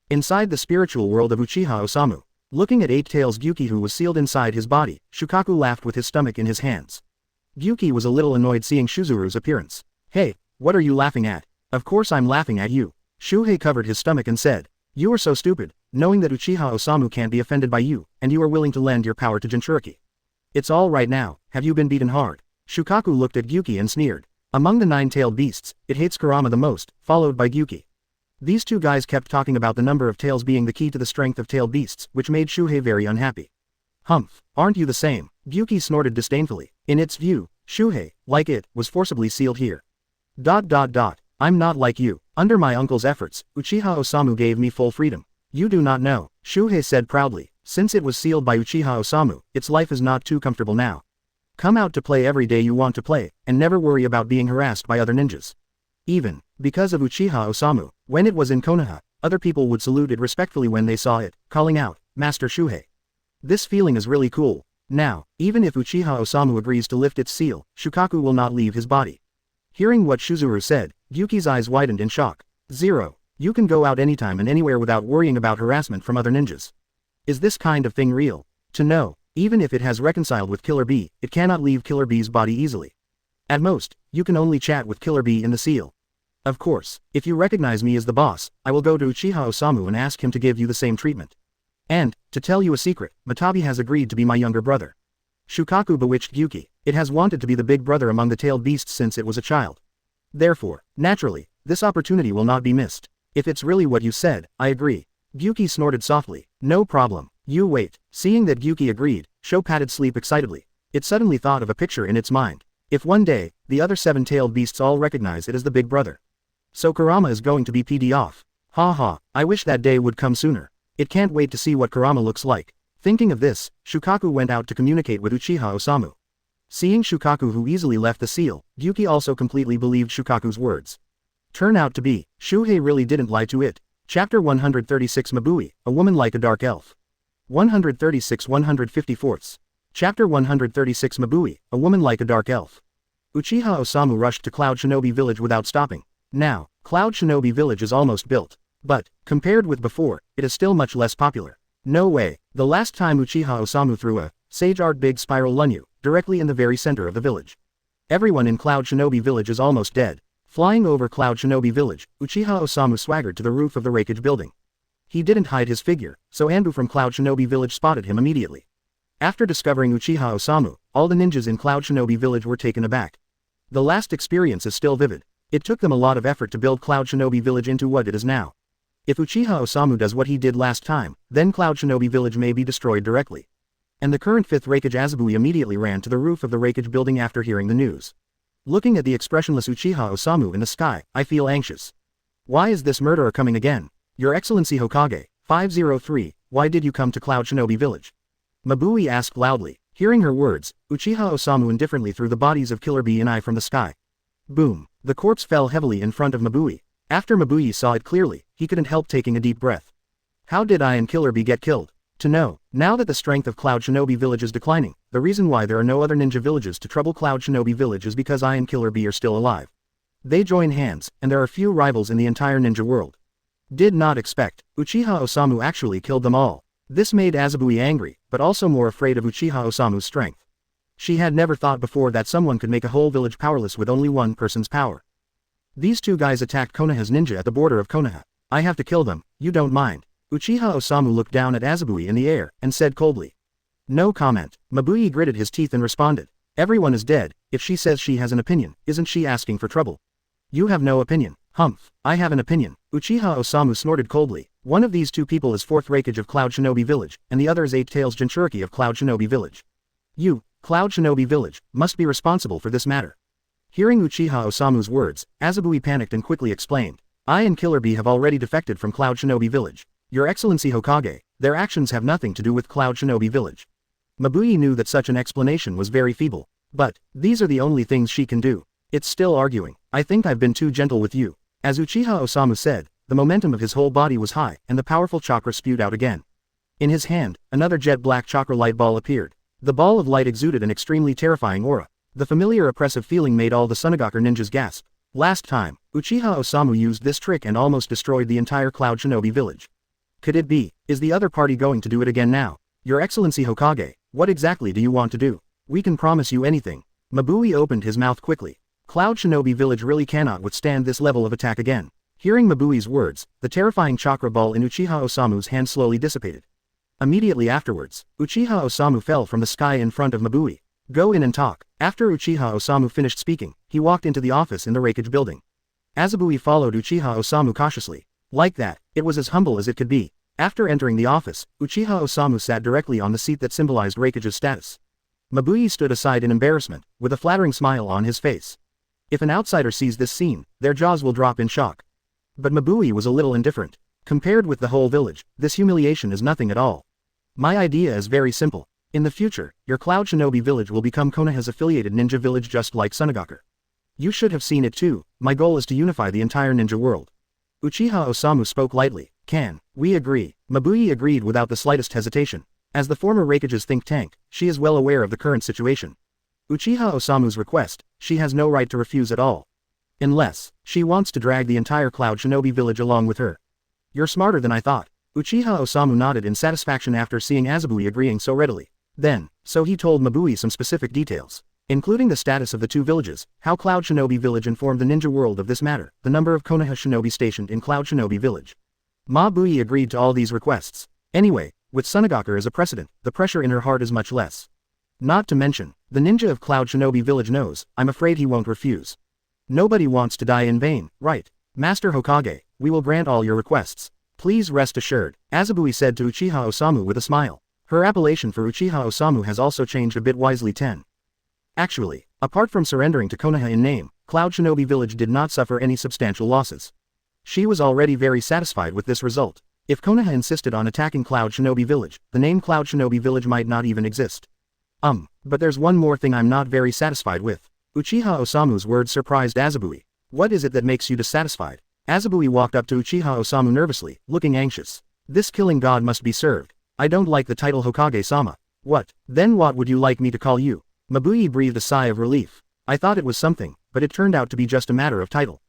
Inside the spiritual world of Uchiha Osamu, looking at 8 tails Gyuki who was sealed inside his body, Shukaku laughed with his stomach in his hands. Gyuki was a little annoyed seeing Shuzuru's appearance. Hey, what are you laughing at? Of course I'm laughing at you. Shuhei covered his stomach and said, you are so stupid, knowing that Uchiha Osamu can't be offended by you, and you are willing to lend your power to Jinchuriki. It's all right now, have you been beaten hard? Shukaku looked at Gyuki and sneered. Among the nine-tailed beasts, it hates Kurama the most, followed by Gyuki. These two guys kept talking about the number of tails being the key to the strength of tailed beasts, which made Shuhei very unhappy. Humph, aren't you the same? Gyuki snorted disdainfully. In its view, Shuhei, like it, was forcibly sealed here. I'm not like you. Under my uncle's efforts, Uchiha Osamu gave me full freedom. You do not know, Shuhei said proudly. Since it was sealed by Uchiha Osamu, its life is not too comfortable now. Come out to play every day you want to play, and never worry about being harassed by other ninjas. Even, because of Uchiha Osamu, when it was in Konoha, other people would salute it respectfully when they saw it, calling out, Master Shuhei. This feeling is really cool. Now, even if Uchiha Osamu agrees to lift its seal, Shukaku will not leave his body. Hearing what Shuzuru said, Gyuki's eyes widened in shock. 0. You can go out anytime and anywhere without worrying about harassment from other ninjas. Is this kind of thing real? To know, even if it has reconciled with Killer Bee, it cannot leave Killer Bee's body easily. At most, you can only chat with Killer Bee in the seal. Of course, if you recognize me as the boss, I will go to Uchiha Osamu and ask him to give you the same treatment. And, to tell you a secret, Matabi has agreed to be my younger brother. Shukaku bewitched Gyuki. It has wanted to be the big brother among the tailed beasts since it was a child. Therefore, naturally, this opportunity will not be missed. If it's really what you said, I agree. Gyuki snorted softly. No problem. You wait. Seeing that Gyuki agreed, Sho patted sleep excitedly. It suddenly thought of a picture in its mind. If one day, the other 7 tailed beasts all recognize it as the big brother. So Kurama is going to be PD off. Ha ha, I wish that day would come sooner. It can't wait to see what Kurama looks like. Thinking of this, Shukaku went out to communicate with Uchiha Osamu. Seeing Shukaku who easily left the seal, Gyuki also completely believed Shukaku's words. Turn out to be, Shuhei really didn't lie to it. Chapter 136 Mabui, a woman like a dark elf. 136-154. Chapter 136 Mabui, a woman like a dark elf. Uchiha Osamu rushed to Cloud Shinobi Village without stopping. Now, Cloud Shinobi Village is almost built. But, compared with before, it is still much less popular. No way, the last time Uchiha Osamu threw a Sage Art Big Spiral Lunyu, directly in the very center of the village. Everyone in Cloud Shinobi Village is almost dead. Flying over Cloud Shinobi Village, Uchiha Osamu swaggered to the roof of the Raikage building. He didn't hide his figure, so Anbu from Cloud Shinobi Village spotted him immediately. After discovering Uchiha Osamu, all the ninjas in Cloud Shinobi Village were taken aback. The last experience is still vivid. It took them a lot of effort to build Cloud Shinobi Village into what it is now. If Uchiha Osamu does what he did last time, then Cloud Shinobi Village may be destroyed directly. And the current 5th Raikage Azabui immediately ran to the roof of the Raikage building after hearing the news. Looking at the expressionless Uchiha Osamu in the sky, I feel anxious. Why is this murderer coming again? Your Excellency Hokage, 503, why did you come to Cloud Shinobi Village? Mabui asked loudly. Hearing her words, Uchiha Osamu indifferently threw the bodies of Killer Bee and I from the sky. Boom. The corpse fell heavily in front of Mabui. After Mabui saw it clearly, he couldn't help taking a deep breath. How did I and Killer Bee get killed? To know, now that the strength of Cloud Shinobi Village is declining, the reason why there are no other ninja villages to trouble Cloud Shinobi Village is because I and Killer Bee are still alive. They join hands, and there are few rivals in the entire ninja world. Did not expect, Uchiha Osamu actually killed them all. This made Azabui angry, but also more afraid of Uchiha Osamu's strength. She had never thought before that someone could make a whole village powerless with only one person's power. These two guys attacked Konoha's ninja at the border of Konoha. I have to kill them, you don't mind. Uchiha Osamu looked down at Azabui in the air, and said coldly. No comment. Mabui gritted his teeth and responded. Everyone is dead. If she says she has an opinion, isn't she asking for trouble? You have no opinion. Humph. I have an opinion. Uchiha Osamu snorted coldly. One of these two people is 4th Raikage of Cloud Shinobi Village, and the other is 8 Tails Jinchuriki of Cloud Shinobi Village. You, Cloud Shinobi Village, must be responsible for this matter. Hearing Uchiha Osamu's words, Azabui panicked and quickly explained. I and Killer Bee have already defected from Cloud Shinobi Village. Your Excellency Hokage, their actions have nothing to do with Cloud Shinobi Village. Mabui knew that such an explanation was very feeble. But, these are the only things she can do. It's still arguing. I think I've been too gentle with you. As Uchiha Osamu said, the momentum of his whole body was high, and the powerful chakra spewed out again. In his hand, another jet black chakra light ball appeared. The ball of light exuded an extremely terrifying aura. The familiar oppressive feeling made all the Sunagaku ninjas gasp. Last time, Uchiha Osamu used this trick and almost destroyed the entire Cloud Shinobi Village. Could it be? Is the other party going to do it again now? Your Excellency Hokage, what exactly do you want to do? We can promise you anything. Mabui opened his mouth quickly. Cloud Shinobi Village really cannot withstand this level of attack again. Hearing Mabui's words, the terrifying chakra ball in Uchiha Osamu's hand slowly dissipated. Immediately afterwards, Uchiha Osamu fell from the sky in front of Mabui. Go in and talk. After Uchiha Osamu finished speaking, he walked into the office in the Reikage building. Azabui followed Uchiha Osamu cautiously. Like that, it was as humble as it could be. After entering the office, Uchiha Osamu sat directly on the seat that symbolized Reikage's status. Mabui stood aside in embarrassment, with a flattering smile on his face. If an outsider sees this scene, their jaws will drop in shock. But Mabui was a little indifferent. Compared with the whole village, this humiliation is nothing at all. My idea is very simple. In the future, your Cloud Shinobi village will become Konoha's affiliated ninja village just like Tsunade. You should have seen it too. My goal is to unify the entire ninja world. Uchiha Osamu spoke lightly. Can we agree? Mabui agreed without the slightest hesitation. As the former Reikage's think tank, she is well aware of the current situation. Uchiha Osamu's request, she has no right to refuse at all. Unless, she wants to drag the entire Cloud Shinobi village along with her. You're smarter than I thought. Uchiha Osamu nodded in satisfaction after seeing Azabui agreeing so readily. Then, so he told Mabui some specific details, including the status of the two villages, how Cloud Shinobi Village informed the ninja world of this matter, the number of Konoha shinobi stationed in Cloud Shinobi Village. Mabui agreed to all these requests. Anyway, with Tsunade as a precedent, the pressure in her heart is much less. Not to mention, the ninja of Cloud Shinobi Village knows, I'm afraid he won't refuse. Nobody wants to die in vain, right? Master Hokage, we will grant all your requests. Please rest assured, Azabui said to Uchiha Osamu with a smile. Her appellation for Uchiha Osamu has also changed a bit wisely. 10. Actually, apart from surrendering to Konoha in name, Cloud Shinobi Village did not suffer any substantial losses. She was already very satisfied with this result. If Konoha insisted on attacking Cloud Shinobi Village, the name Cloud Shinobi Village might not even exist. But there's one more thing I'm not very satisfied with. Uchiha Osamu's words surprised Azabui. What is it that makes you dissatisfied? Azabui walked up to Uchiha Osamu nervously, looking anxious. This killing god must be served. I don't like the title Hokage-sama. What? Then what would you like me to call you? Mabui breathed a sigh of relief. I thought it was something, but it turned out to be just a matter of title.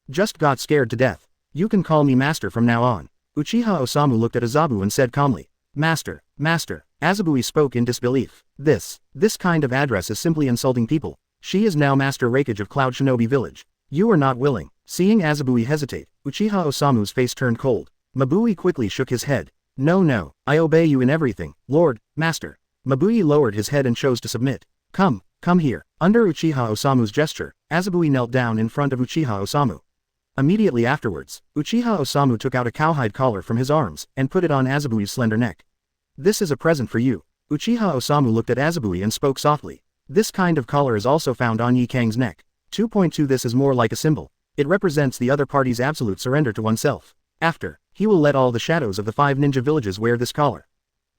Just got scared to death. You can call me master from now on. Uchiha Osamu looked at Azabu and said calmly. Master, master. Azabui spoke in disbelief. This kind of address is simply insulting people. She is now Master Reikage of Cloud Shinobi Village. You are not willing. Seeing Azabui hesitate, Uchiha Osamu's face turned cold. Mabui quickly shook his head. No, I obey you in everything, Lord, Master. Mabui lowered his head and chose to submit. Come here. Under Uchiha Osamu's gesture, Azabui knelt down in front of Uchiha Osamu. Immediately afterwards, Uchiha Osamu took out a cowhide collar from his arms, and put it on Azabui's slender neck. This is a present for you. Uchiha Osamu looked at Azabui and spoke softly. This kind of collar is also found on Yi Kang's neck. 2.2 This is more like a symbol. It represents the other party's absolute surrender to oneself. After, he will let all the shadows of the 5 ninja villages wear this collar.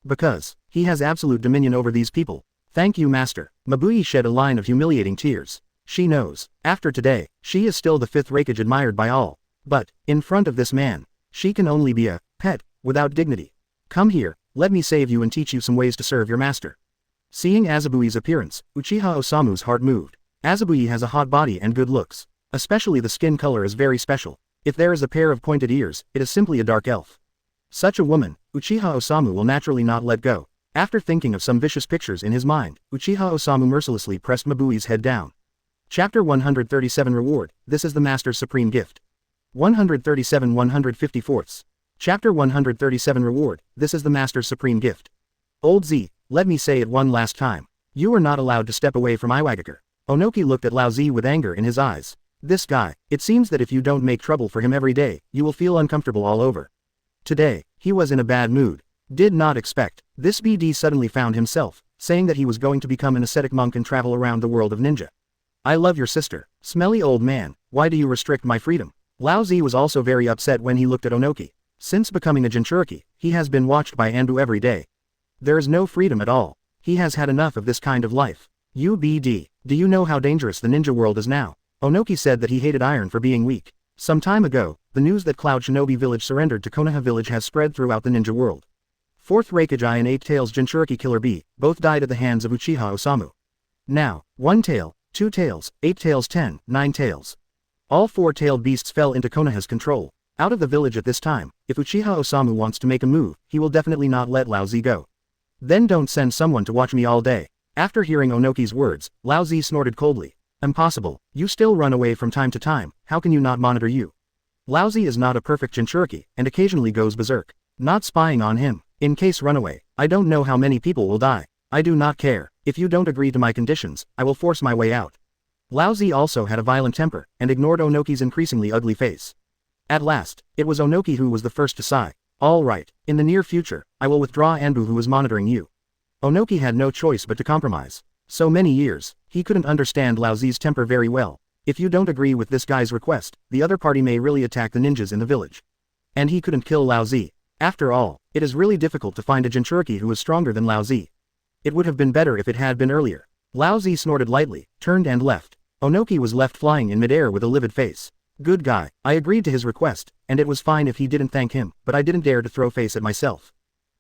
Because, he has absolute dominion over these people. Thank you, Master. Mabui shed a line of humiliating tears. She knows, after today, she is still the 5th Reikage admired by all. But, in front of this man, she can only be a pet, without dignity. Come here, let me save you and teach you some ways to serve your master. Seeing Azabui's appearance, Uchiha Osamu's heart moved. Azabui has a hot body and good looks. Especially the skin color is very special. If there is a pair of pointed ears, it is simply a dark elf. Such a woman, Uchiha Osamu will naturally not let go. After thinking of some vicious pictures in his mind, Uchiha Osamu mercilessly pressed Mabui's head down. Chapter 137 Reward, this is the Master's Supreme Gift. 137 154ths. Chapter 137 Reward, this is the Master's Supreme Gift. Old Z, let me say it one last time. You are not allowed to step away from Iwagakure. Onoki looked at Lao Z with anger in his eyes. This guy, it seems that if you don't make trouble for him every day, you will feel uncomfortable all over. Today, he was in a bad mood. Did not expect. This BD suddenly found himself, saying that he was going to become an ascetic monk and travel around the world of ninja. I love your sister. Smelly old man, why do you restrict my freedom? Lao Z was also very upset when he looked at Onoki. Since becoming a Jinchuriki, he has been watched by Anbu every day. There is no freedom at all. He has had enough of this kind of life. UBD, do you know how dangerous the ninja world is now? Onoki said that he hated Iron for being weak. Some time ago, the news that Cloud Shinobi Village surrendered to Konoha Village has spread throughout the ninja world. 4th Reikage I and 8 Tails Jinchuriki Killer B, both died at the hands of Uchiha Osamu. Now, 1 tail, 2 tails, 8 tails 10, 9 tails. All 4-tailed beasts fell into Konoha's control. Out of the village at this time, if Uchiha Osamu wants to make a move, he will definitely not let Lao Z go. Then don't send someone to watch me all day. After hearing Onoki's words, Lao Z snorted coldly. Impossible, you still run away from time to time, how can you not monitor you? Laozi is not a perfect Jinchuriki, and occasionally goes berserk. Not spying on him. In case runaway, I don't know how many people will die. I do not care. If you don't agree to my conditions, I will force my way out. Laozi also had a violent temper, and ignored Onoki's increasingly ugly face. At last, it was Onoki who was the first to sigh. All right, in the near future, I will withdraw Anbu who is monitoring you. Onoki had no choice but to compromise. So many years, he couldn't understand Laozi's temper very well. If you don't agree with this guy's request, the other party may really attack the ninjas in the village. And he couldn't kill Laozi. After all, it is really difficult to find a Jinchuriki who is stronger than Laozi. It would have been better if it had been earlier. Laozi snorted lightly, turned and left. Onoki was left flying in midair with a livid face. Good guy, I agreed to his request, and it was fine if he didn't thank him, but I didn't dare to throw face at myself.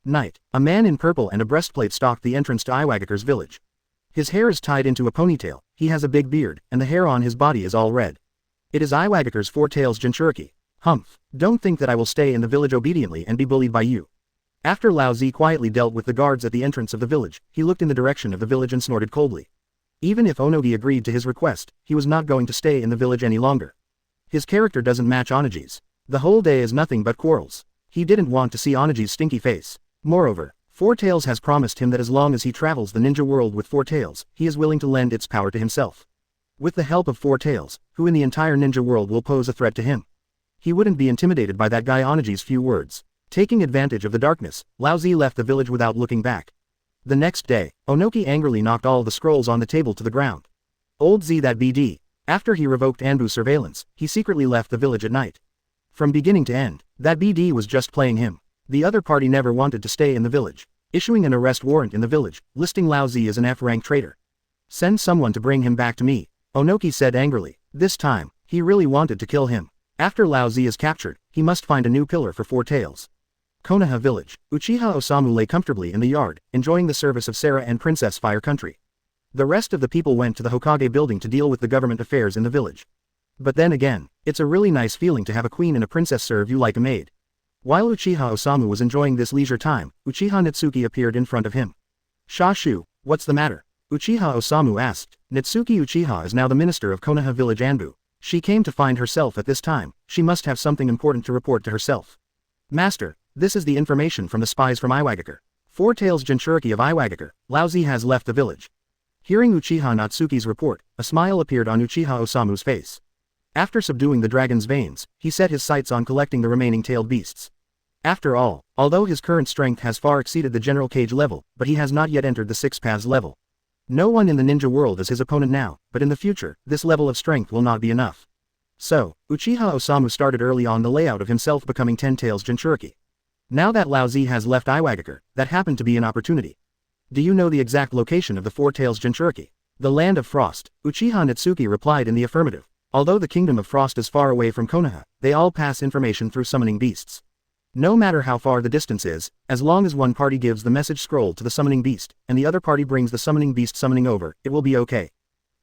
Night. A man in purple and a breastplate stalked the entrance to Iwagaker's village. His hair is tied into a ponytail, he has a big beard, and the hair on his body is all red. It is Iwagaker's Four Tails Jinchuriki. Humph. Don't think that I will stay in the village obediently and be bullied by you. After Laozi quietly dealt with the guards at the entrance of the village, he looked in the direction of the village and snorted coldly. Even if Onogi agreed to his request, he was not going to stay in the village any longer. His character doesn't match Onogi's. The whole day is nothing but quarrels. He didn't want to see Onogi's stinky face. Moreover, Four Tails has promised him that as long as he travels the ninja world with Four Tails, he is willing to lend its power to himself. With the help of Four Tails, who in the entire ninja world will pose a threat to him. He wouldn't be intimidated by that guy Onogi's few words. Taking advantage of the darkness, Laozi left the village without looking back. The next day, Onoki angrily knocked all the scrolls on the table to the ground. Old Z that BD. After he revoked Anbu's surveillance, he secretly left the village at night. From beginning to end, that BD was just playing him. The other party never wanted to stay in the village, issuing an arrest warrant in the village, listing Laozi as an F-rank traitor. Send someone to bring him back to me, Onoki said angrily. This time, he really wanted to kill him. After Laozi is captured, he must find a new pillar for Four Tails. Konoha village. Uchiha Osamu lay comfortably in the yard, enjoying the service of Sarah and Princess Fire Country. The rest of the people went to the Hokage building to deal with the government affairs in the village. But then again, it's a really nice feeling to have a queen and a princess serve you like a maid. While Uchiha Osamu was enjoying this leisure time, Uchiha Natsuki appeared in front of him. Xiu, what's the matter? Uchiha Osamu asked. Natsuki Uchiha is now the minister of Konoha village Anbu. She came to find herself at this time, she must have something important to report to herself. Master, this is the information from the spies from Iwagaker. Four Tails Jinchuriki of Iwagaker, Laozi has left the village. Hearing Uchiha Natsuki's report, a smile appeared on Uchiha Osamu's face. After subduing the dragon's veins, he set his sights on collecting the remaining tailed beasts. After all, although his current strength has far exceeded the general cage level, but he has not yet entered the Six Paths level. No one in the ninja world is his opponent now, but in the future, this level of strength will not be enough. So, Uchiha Osamu started early on the layout of himself becoming 10 Tails Jinchuriki. Now that Laozi has left Iwagaker, that happened to be an opportunity. Do you know the exact location of the Four Tails Jinchuriki? The Land of Frost, Uchiha Natsuki replied in the affirmative. Although the Kingdom of Frost is far away from Konoha, they all pass information through summoning beasts. No matter how far the distance is, as long as one party gives the message scroll to the summoning beast, and the other party brings the summoning beast summoning over, it will be okay.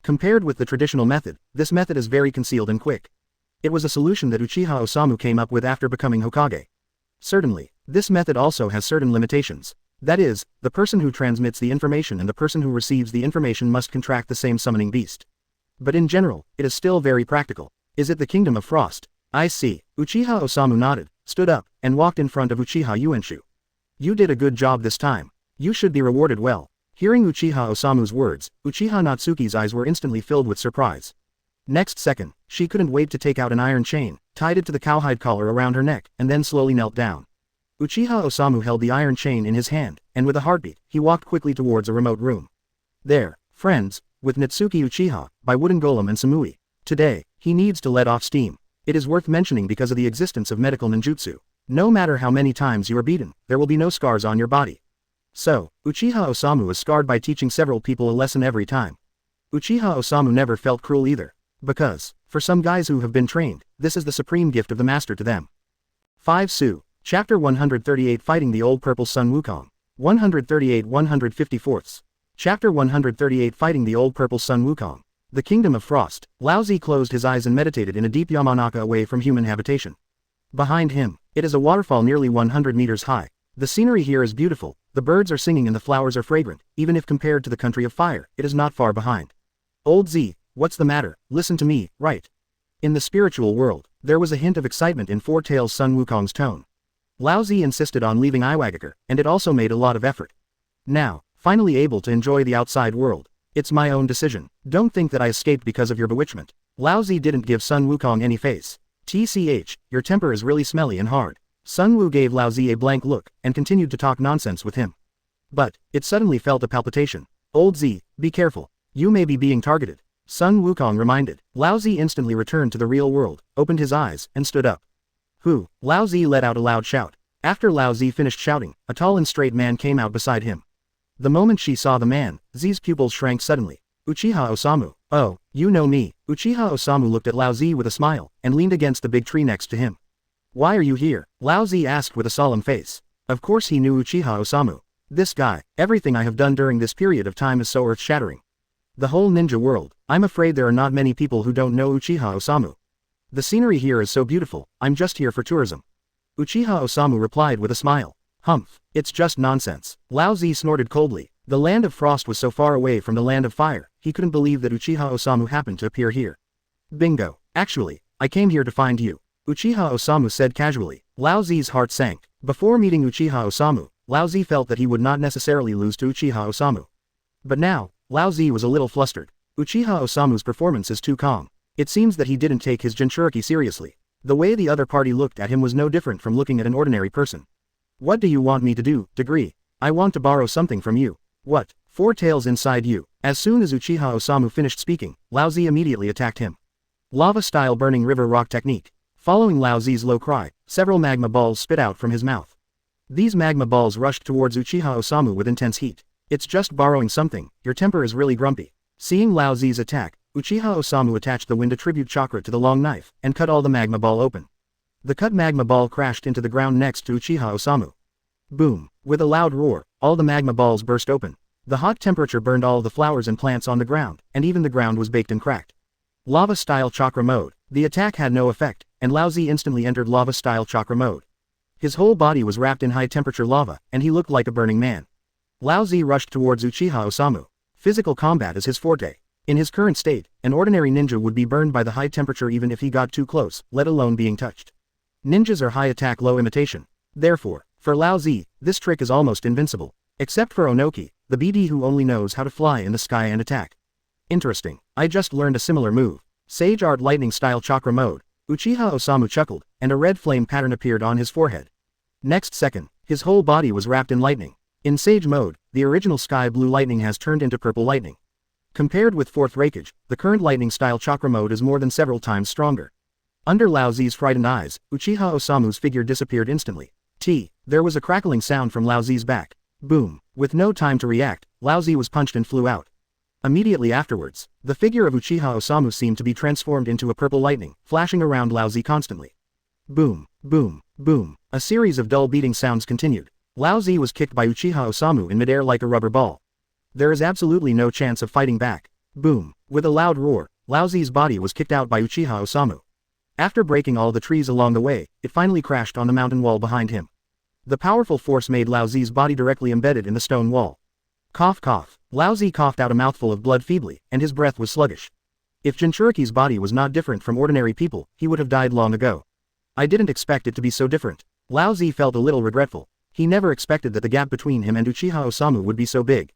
Compared with the traditional method, this method is very concealed and quick. It was a solution that Uchiha Osamu came up with after becoming Hokage. Certainly, this method also has certain limitations. That is, the person who transmits the information and the person who receives the information must contract the same summoning beast. But in general, it is still very practical. Is it the Kingdom of Frost? I see. Uchiha Osamu nodded, stood up, and walked in front of Uchiha Yuenshu. You did a good job this time. You should be rewarded well. Hearing Uchiha Osamu's words, Uchiha Natsuki's eyes were instantly filled with surprise. Next second, she couldn't wait to take out an iron chain, tied it to the cowhide collar around her neck, and then slowly knelt down. Uchiha Osamu held the iron chain in his hand, and with a heartbeat, he walked quickly towards a remote room. There, friends, with Natsuki Uchiha, by Wooden Golem and Samui. Today, he needs to let off steam. It is worth mentioning because of the existence of medical ninjutsu. No matter how many times you are beaten, there will be no scars on your body. So, Uchiha Osamu is scarred by teaching several people a lesson every time. Uchiha Osamu never felt cruel either. Because, for some guys who have been trained, this is the supreme gift of the master to them. 5 Su. Chapter 138 Fighting the Old Purple Sun Wukong. 138 154ths. Chapter 138 Fighting the Old Purple Sun Wukong. The Kingdom of Frost. Laozi closed his eyes and meditated in a deep Yamanaka away from human habitation. Behind him, it is a waterfall nearly 100 meters high. The scenery here is beautiful, the birds are singing and the flowers are fragrant, even if compared to the country of fire, it is not far behind. Old Z, What's the matter? Listen to me, right? In the spiritual world, there was a hint of excitement in Four Tails Sun Wukong's tone. Lao Zi insisted on leaving Iwagakure, and it also made a lot of effort. Now, finally able to enjoy the outside world. It's my own decision. Don't think that I escaped because of your bewitchment. Lao Zi didn't give Sun Wukong any face. TCH, your temper is really smelly and hard. Sun Wu gave Lao Zi a blank look, and continued to talk nonsense with him. But, it suddenly felt a palpitation. Old Z, be careful. You may be being targeted. Sun Wukong reminded. Lao Zi instantly returned to the real world, opened his eyes, and stood up. Who? Lao Zi let out a loud shout. After Lao Zi finished shouting, a tall and straight man came out beside him. The moment she saw the man, Zi's pupils shrank suddenly. Uchiha Osamu. Oh, you know me. Uchiha Osamu looked at Lao Zi with a smile, and leaned against the big tree next to him. Why are you here? Lao Zi asked with a solemn face. Of course he knew Uchiha Osamu. This guy, everything I have done during this period of time is so earth-shattering. The whole ninja world, I'm afraid there are not many people who don't know Uchiha Osamu. The scenery here is so beautiful, I'm just here for tourism. Uchiha Osamu replied with a smile. Humph, it's just nonsense. Lao Zi snorted coldly. The land of frost was so far away from the land of fire, he couldn't believe that Uchiha Osamu happened to appear here. Bingo. Actually, I came here to find you. Uchiha Osamu said casually. Lao Zi's heart sank. Before meeting Uchiha Osamu, Lao Zi felt that he would not necessarily lose to Uchiha Osamu. But now, Lao Zi was a little flustered. Uchiha Osamu's performance is too calm. It seems that he didn't take his Jinchuriki seriously. The way the other party looked at him was no different from looking at an ordinary person. What do you want me to do, Degree? I want to borrow something from you. What? Four tails inside you. As soon as Uchiha Osamu finished speaking, Lao Zi immediately attacked him. Lava-style burning river rock technique. Following Lao Zi's low cry, several magma balls spit out from his mouth. These magma balls rushed towards Uchiha Osamu with intense heat. It's just borrowing something, your temper is really grumpy. Seeing Lao Zi's attack, Uchiha Osamu attached the wind attribute chakra to the long knife, and cut all the magma ball open. The cut magma ball crashed into the ground next to Uchiha Osamu. Boom. With a loud roar, all the magma balls burst open. The hot temperature burned all the flowers and plants on the ground, and even the ground was baked and cracked. Lava-style chakra mode. The attack had no effect, and Lao Zi instantly entered lava-style chakra mode. His whole body was wrapped in high-temperature lava, and he looked like a burning man. Lao Zi rushed towards Uchiha Osamu. Physical combat is his forte. In his current state, an ordinary ninja would be burned by the high temperature even if he got too close, let alone being touched. Ninjas are high attack low imitation. Therefore, for Lao Zi, this trick is almost invincible. Except for Onoki, the BD who only knows how to fly in the sky and attack. Interesting, I just learned a similar move. Sage Art Lightning Style Chakra Mode. Uchiha Osamu chuckled, and a red flame pattern appeared on his forehead. Next second, his whole body was wrapped in lightning. In Sage mode, the original sky blue lightning has turned into purple lightning. Compared with fourth Reikage, the current lightning style chakra mode is more than several times stronger. Under Lao Zi's frightened eyes, Uchiha Osamu's figure disappeared instantly. There was a crackling sound from Lao Zi's back. Boom. With no time to react, Lao Zi was punched and flew out. Immediately afterwards, the figure of Uchiha Osamu seemed to be transformed into a purple lightning, flashing around Lao Zi constantly. Boom, boom, boom. A series of dull beating sounds continued. Lao Zi was kicked by Uchiha Osamu in midair like a rubber ball. There is absolutely no chance of fighting back. Boom. With a loud roar, Lao Zi's body was kicked out by Uchiha Osamu. After breaking all the trees along the way, it finally crashed on the mountain wall behind him. The powerful force made Lao Zi's body directly embedded in the stone wall. Cough cough. Lao Zi coughed out a mouthful of blood feebly, and his breath was sluggish. If Jinchuriki's body was not different from ordinary people, he would have died long ago. I didn't expect it to be so different. Lao Zi felt a little regretful. He never expected that the gap between him and Uchiha Osamu would be so big.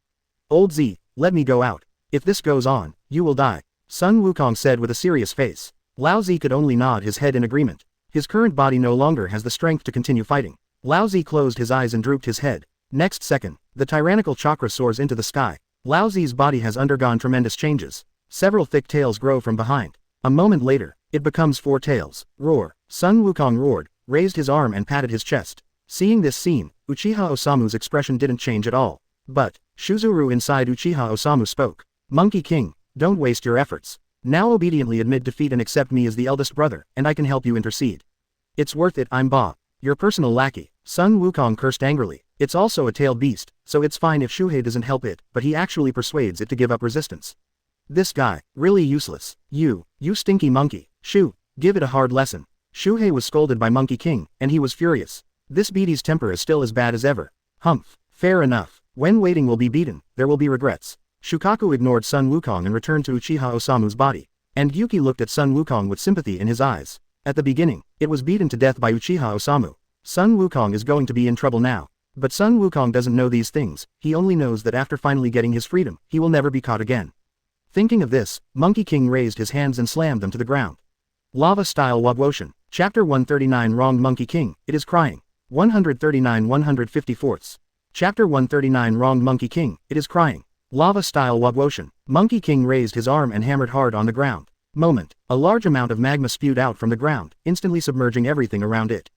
Old Z, let me go out. If this goes on, you will die. Sun Wukong said with a serious face. Lao Zi could only nod his head in agreement. His current body no longer has the strength to continue fighting. Lao Zi closed his eyes and drooped his head. Next second, the tyrannical chakra soars into the sky. Lao Zi's body has undergone tremendous changes. Several thick tails grow from behind. A moment later, it becomes four tails. Roar. Sun Wukong roared, raised his arm and patted his chest. Seeing this scene, Uchiha Osamu's expression didn't change at all. But, Shuzuru inside Uchiha Osamu spoke. Monkey King, don't waste your efforts. Now obediently admit defeat and accept me as the eldest brother, and I can help you intercede. It's worth it, I'm Ba. Your personal lackey. Sun Wukong cursed angrily. It's also a tailed beast, so it's fine if Shuhei doesn't help it, but he actually persuades it to give up resistance. This guy, really useless. You stinky monkey. Shu, give it a hard lesson. Shuhei was scolded by Monkey King, and he was furious. This BD's temper is still as bad as ever. Humph. Fair enough. When waiting will be beaten, there will be regrets. Shukaku ignored Sun Wukong and returned to Uchiha Osamu's body. And Gyuki looked at Sun Wukong with sympathy in his eyes. At the beginning, it was beaten to death by Uchiha Osamu. Sun Wukong is going to be in trouble now. But Sun Wukong doesn't know these things, he only knows that after finally getting his freedom, he will never be caught again. Thinking of this, Monkey King raised his hands and slammed them to the ground. Lava-style Wagwoshin. Chapter 139 Wronged Monkey King, it is crying. 139 154ths. Chapter 139 Wronged Monkey King, it is crying. Lava-style Wagwoshin. Monkey King raised his arm and hammered hard on the ground. Moment. A large amount of magma spewed out from the ground, instantly submerging everything around it.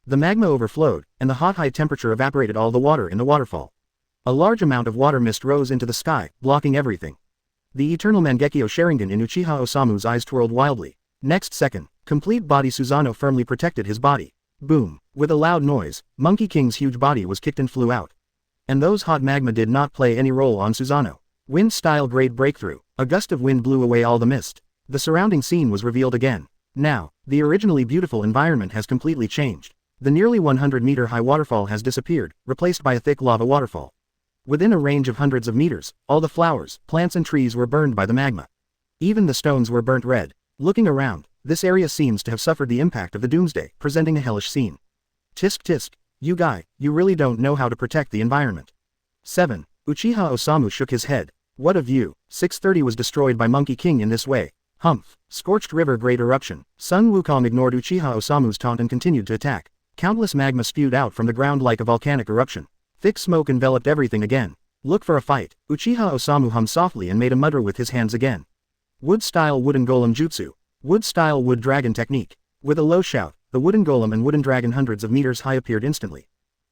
The magma overflowed, and the hot high temperature evaporated all the water in the waterfall. A large amount of water mist rose into the sky, blocking everything. The eternal Mangekyo Sharingan in Uchiha Osamu's eyes twirled wildly. Next second, complete body Susanoo firmly protected his body. Boom. With a loud noise, Monkey King's huge body was kicked and flew out. And those hot magma did not play any role on Susanoo. Wind-style great breakthrough. A gust of wind blew away all the mist. The surrounding scene was revealed again. Now, the originally beautiful environment has completely changed. The nearly 100-meter-high waterfall has disappeared, replaced by a thick lava waterfall. Within a range of hundreds of meters, all the flowers, plants and trees were burned by the magma. Even the stones were burnt red. Looking around, this area seems to have suffered the impact of the doomsday, presenting a hellish scene. Tisk tisk, you guy, you really don't know how to protect the environment. 7. Uchiha Osamu shook his head. What a view. 630 was destroyed by Monkey King in this way. Humph. Scorched River Great Eruption. Sun Wukong ignored Uchiha Osamu's taunt and continued to attack. Countless magma spewed out from the ground like a volcanic eruption. Thick smoke enveloped everything again. Look for a fight. Uchiha Osamu hummed softly and made a mutter with his hands again. Wood-style Wooden Golem Jutsu. Wood-style Wood Dragon Technique. With a low shout, the Wooden Golem and Wooden Dragon hundreds of meters high appeared instantly.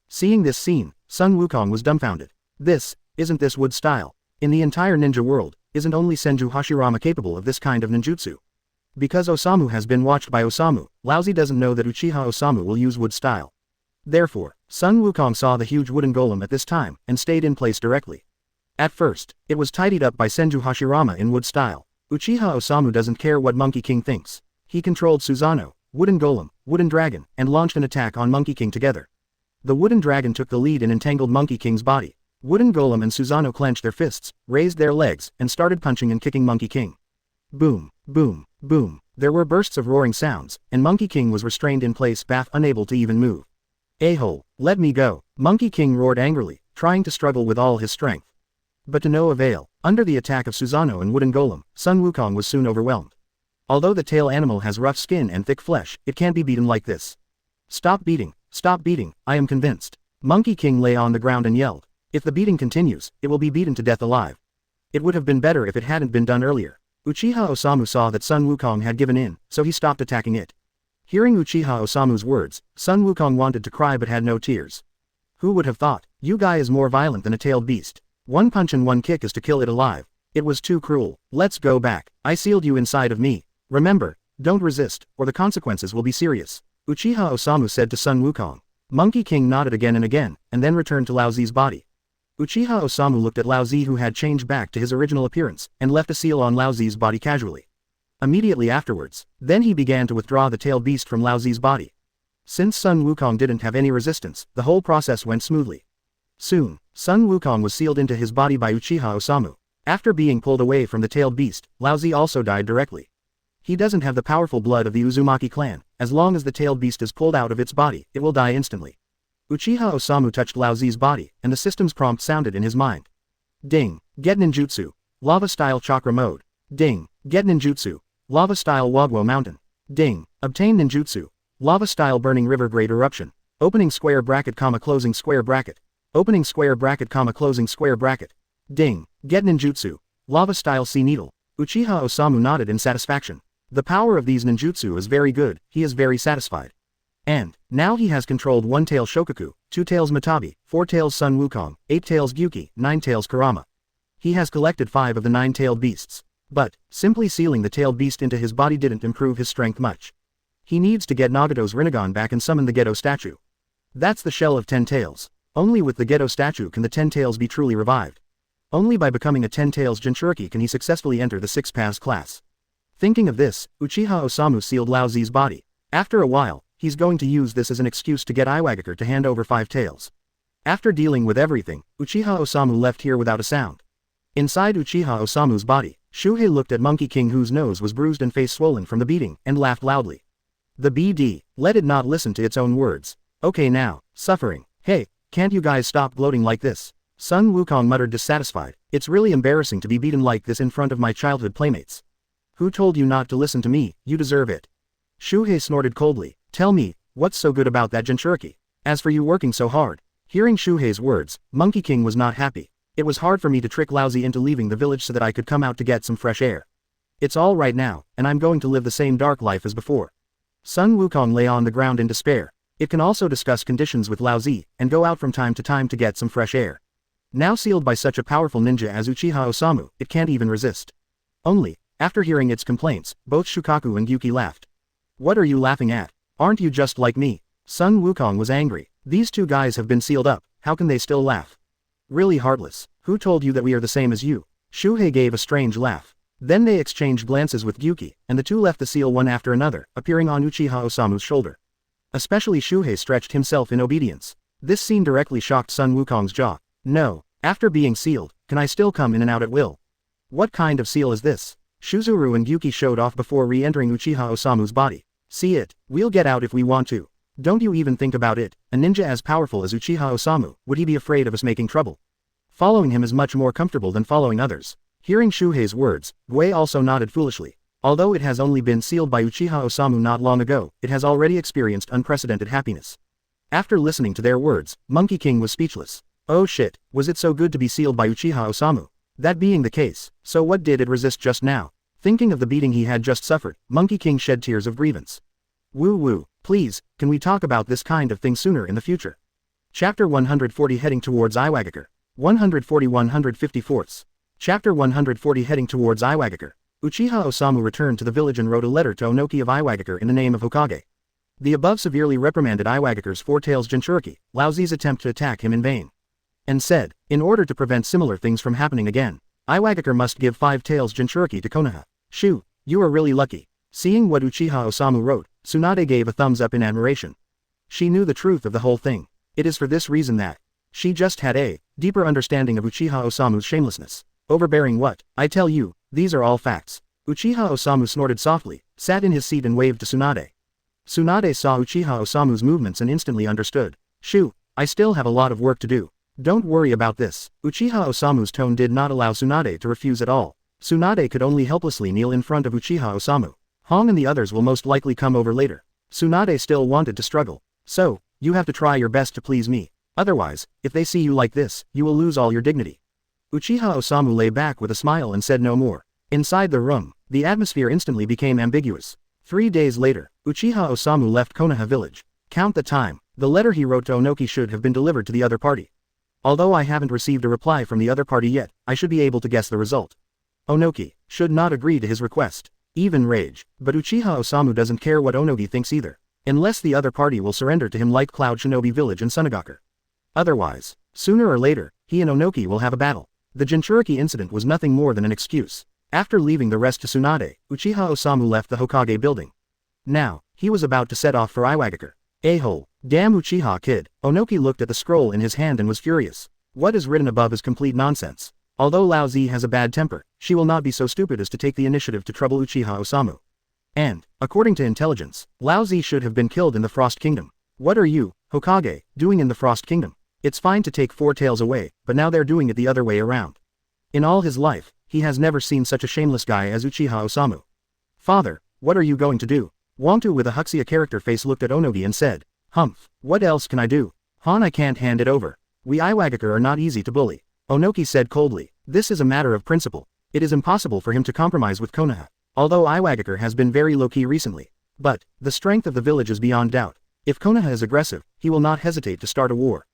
Seeing this scene, Sun Wukong was dumbfounded. Isn't this wood style? In the entire ninja world, isn't only Senju Hashirama capable of this kind of ninjutsu? Because Osamu has been watched by Osamu, Laozi doesn't know that Uchiha Osamu will use wood style. Therefore, Sun Wukong saw the huge wooden golem at this time, and stayed in place directly. At first, it was tidied up by Senju Hashirama in wood style. Uchiha Osamu doesn't care what Monkey King thinks. He controlled Susanoo, Wooden Golem, Wooden Dragon, and launched an attack on Monkey King together. The Wooden Dragon took the lead and entangled Monkey King's body. Wooden Golem and Susanoo clenched their fists, raised their legs, and started punching and kicking Monkey King. Boom, boom, boom. There were bursts of roaring sounds, and Monkey King was restrained in place, unable to even move. A-hole, let me go. Monkey King roared angrily, trying to struggle with all his strength. But to no avail. Under the attack of Susanoo and Wooden Golem, Sun Wukong was soon overwhelmed. Although the tail animal has rough skin and thick flesh, it can't be beaten like this. Stop beating, I am convinced. Monkey King lay on the ground and yelled. If the beating continues, it will be beaten to death alive. It would have been better if it hadn't been done earlier. Uchiha Osamu saw that Sun Wukong had given in, so he stopped attacking it. Hearing Uchiha Osamu's words, Sun Wukong wanted to cry but had no tears. Who would have thought? You guy is more violent than a tailed beast. One punch and one kick is to kill it alive. It was too cruel. Let's go back. I sealed you inside of me. Remember, don't resist, or the consequences will be serious. Uchiha Osamu said to Sun Wukong. Monkey King nodded again and again, and then returned to Laozi's body. Uchiha Osamu looked at Laozi, who had changed back to his original appearance, and left a seal on Laozi's body casually. Immediately afterwards, then he began to withdraw the tailed beast from Laozi's body. Since Sun Wukong didn't have any resistance, the whole process went smoothly. Soon, Sun Wukong was sealed into his body by Uchiha Osamu. After being pulled away from the tailed beast, Laozi also died directly. He doesn't have the powerful blood of the Uzumaki clan. As long as the tailed beast is pulled out of its body, it will die instantly. Uchiha Osamu touched Laozi's body, and the system's prompt sounded in his mind. Ding, get ninjutsu. Lava-style chakra mode. Ding, get ninjutsu. Lava-style Wagwo mountain. Ding, obtain ninjutsu. Lava-style burning river great eruption. Opening square bracket comma closing square bracket. Opening square bracket comma closing square bracket. Ding, get ninjutsu. Lava-style sea needle. Uchiha Osamu nodded in satisfaction. The power of these ninjutsu is very good, he is very satisfied. And, now he has controlled 1 tail Shokaku, 2 tails Matabi, 4 tails Sun Wukong, 8 tails Gyuki, 9 tails Kurama. He has collected 5 of the 9-tailed beasts. But, simply sealing the tailed beast into his body didn't improve his strength much. He needs to get Nagato's Rinnegan back and summon the Geto statue. That's the shell of 10 tails. Only with the Geto statue can the 10 tails be truly revived. Only by becoming a 10 tails Jinchuriki can he successfully enter the 6 paths class. Thinking of this, Uchiha Osamu sealed Laozi's body. After a while, he's going to use this as an excuse to get Iwagakure to hand over 5 tails. After dealing with everything, Uchiha Osamu left here without a sound. Inside Uchiha Osamu's body, Shuhei looked at Monkey King whose nose was bruised and face swollen from the beating, and laughed loudly. The BD, let it not listen to its own words. Okay now, suffering. Hey, can't you guys stop gloating like this? Sun Wukong muttered dissatisfied, it's really embarrassing to be beaten like this in front of my childhood playmates. Who told you not to listen to me? You deserve it. Shuhei snorted coldly, tell me, what's so good about that Jinchuriki? As for you working so hard. Hearing Shuhei's words, Monkey King was not happy. It was hard for me to trick Laozi into leaving the village so that I could come out to get some fresh air. It's all right now, and I'm going to live the same dark life as before. Sun Wukong lay on the ground in despair. It can also discuss conditions with Laozi, and go out from time to time to get some fresh air. Now sealed by such a powerful ninja as Uchiha Osamu, it can't even resist. Only, after hearing its complaints, both Shukaku and Yuki laughed. What are you laughing at? Aren't you just like me? Sun Wukong was angry. These two guys have been sealed up, how can they still laugh? Really heartless. Who told you that we are the same as you? Shuhei gave a strange laugh. Then they exchanged glances with Yuki, and the two left the seal one after another, appearing on Uchiha Osamu's shoulder. Especially Shuhei stretched himself in obedience. This scene directly shocked Sun Wukong's jaw. No, after being sealed, can I still come in and out at will? What kind of seal is this? Shuzuru and Yuki showed off before re-entering Uchiha Osamu's body. See it, we'll get out if we want to. Don't you even think about it, a ninja as powerful as Uchiha Osamu, would he be afraid of us making trouble? Following him is much more comfortable than following others. Hearing Shuhei's words, Gui also nodded foolishly. Although it has only been sealed by Uchiha Osamu not long ago, it has already experienced unprecedented happiness. After listening to their words, Monkey King was speechless. Oh shit, was it so good to be sealed by Uchiha Osamu? That being the case, so what did it resist just now? Thinking of the beating he had just suffered, Monkey King shed tears of grievance. Woo woo, please, can we talk about this kind of thing sooner in the future? Chapter 140 heading towards Iwagakure. 140-154. Chapter 140 heading towards Iwagakure. Uchiha Osamu returned to the village and wrote a letter to Onoki of Iwagakure in the name of Hokage. The above severely reprimanded Iwagakure's Four Tails Jinchuriki, Laozi's attempt to attack him in vain. And said, in order to prevent similar things from happening again, Iwagakure must give 5 Tails Jinchuriki to Konoha. Shoo, you are really lucky. Seeing what Uchiha Osamu wrote, Tsunade gave a thumbs up in admiration. She knew the truth of the whole thing. It is for this reason that she just had a deeper understanding of Uchiha Osamu's shamelessness. Overbearing what? I tell you, these are all facts. Uchiha Osamu snorted softly, sat in his seat and waved to Tsunade. Tsunade saw Uchiha Osamu's movements and instantly understood. Shoo, I still have a lot of work to do. Don't worry about this. Uchiha Osamu's tone did not allow Tsunade to refuse at all. Tsunade could only helplessly kneel in front of Uchiha Osamu. Hong and the others will most likely come over later. Tsunade still wanted to struggle. So, you have to try your best to please me. Otherwise, if they see you like this, you will lose all your dignity. Uchiha Osamu lay back with a smile and said no more. Inside the room, the atmosphere instantly became ambiguous. 3 days later, Uchiha Osamu left Konoha village. Count the time, the letter he wrote to Onoki should have been delivered to the other party. Although I haven't received a reply from the other party yet, I should be able to guess the result. Onoki should not agree to his request. Even rage, but Uchiha Osamu doesn't care what Onoki thinks either. Unless the other party will surrender to him like Cloud Shinobi Village and Sunagakure. Otherwise, sooner or later, he and Onoki will have a battle. The Jinchuriki incident was nothing more than an excuse. After leaving the rest to Tsunade, Uchiha Osamu left the Hokage building. Now, he was about to set off for Iwagakure. A-hole, damn Uchiha kid. Onoki looked at the scroll in his hand and was furious. What is written above is complete nonsense. Although Laozi has a bad temper, she will not be so stupid as to take the initiative to trouble Uchiha Osamu. And, according to intelligence, Laozi should have been killed in the Frost Kingdom. What are you, Hokage, doing in the Frost Kingdom? It's fine to take 4 tails away, but now they're doing it the other way around. In all his life, he has never seen such a shameless guy as Uchiha Osamu. Father, what are you going to do? Wangtu with a Huxia character face looked at Onogi and said, Humph, what else can I do? Han, I can't hand it over. We Iwagakure are not easy to bully. Onoki said coldly, this is a matter of principle. It is impossible for him to compromise with Konoha. Although Iwagakure has been very low-key recently. But, the strength of the village is beyond doubt. If Konoha is aggressive, he will not hesitate to start a war.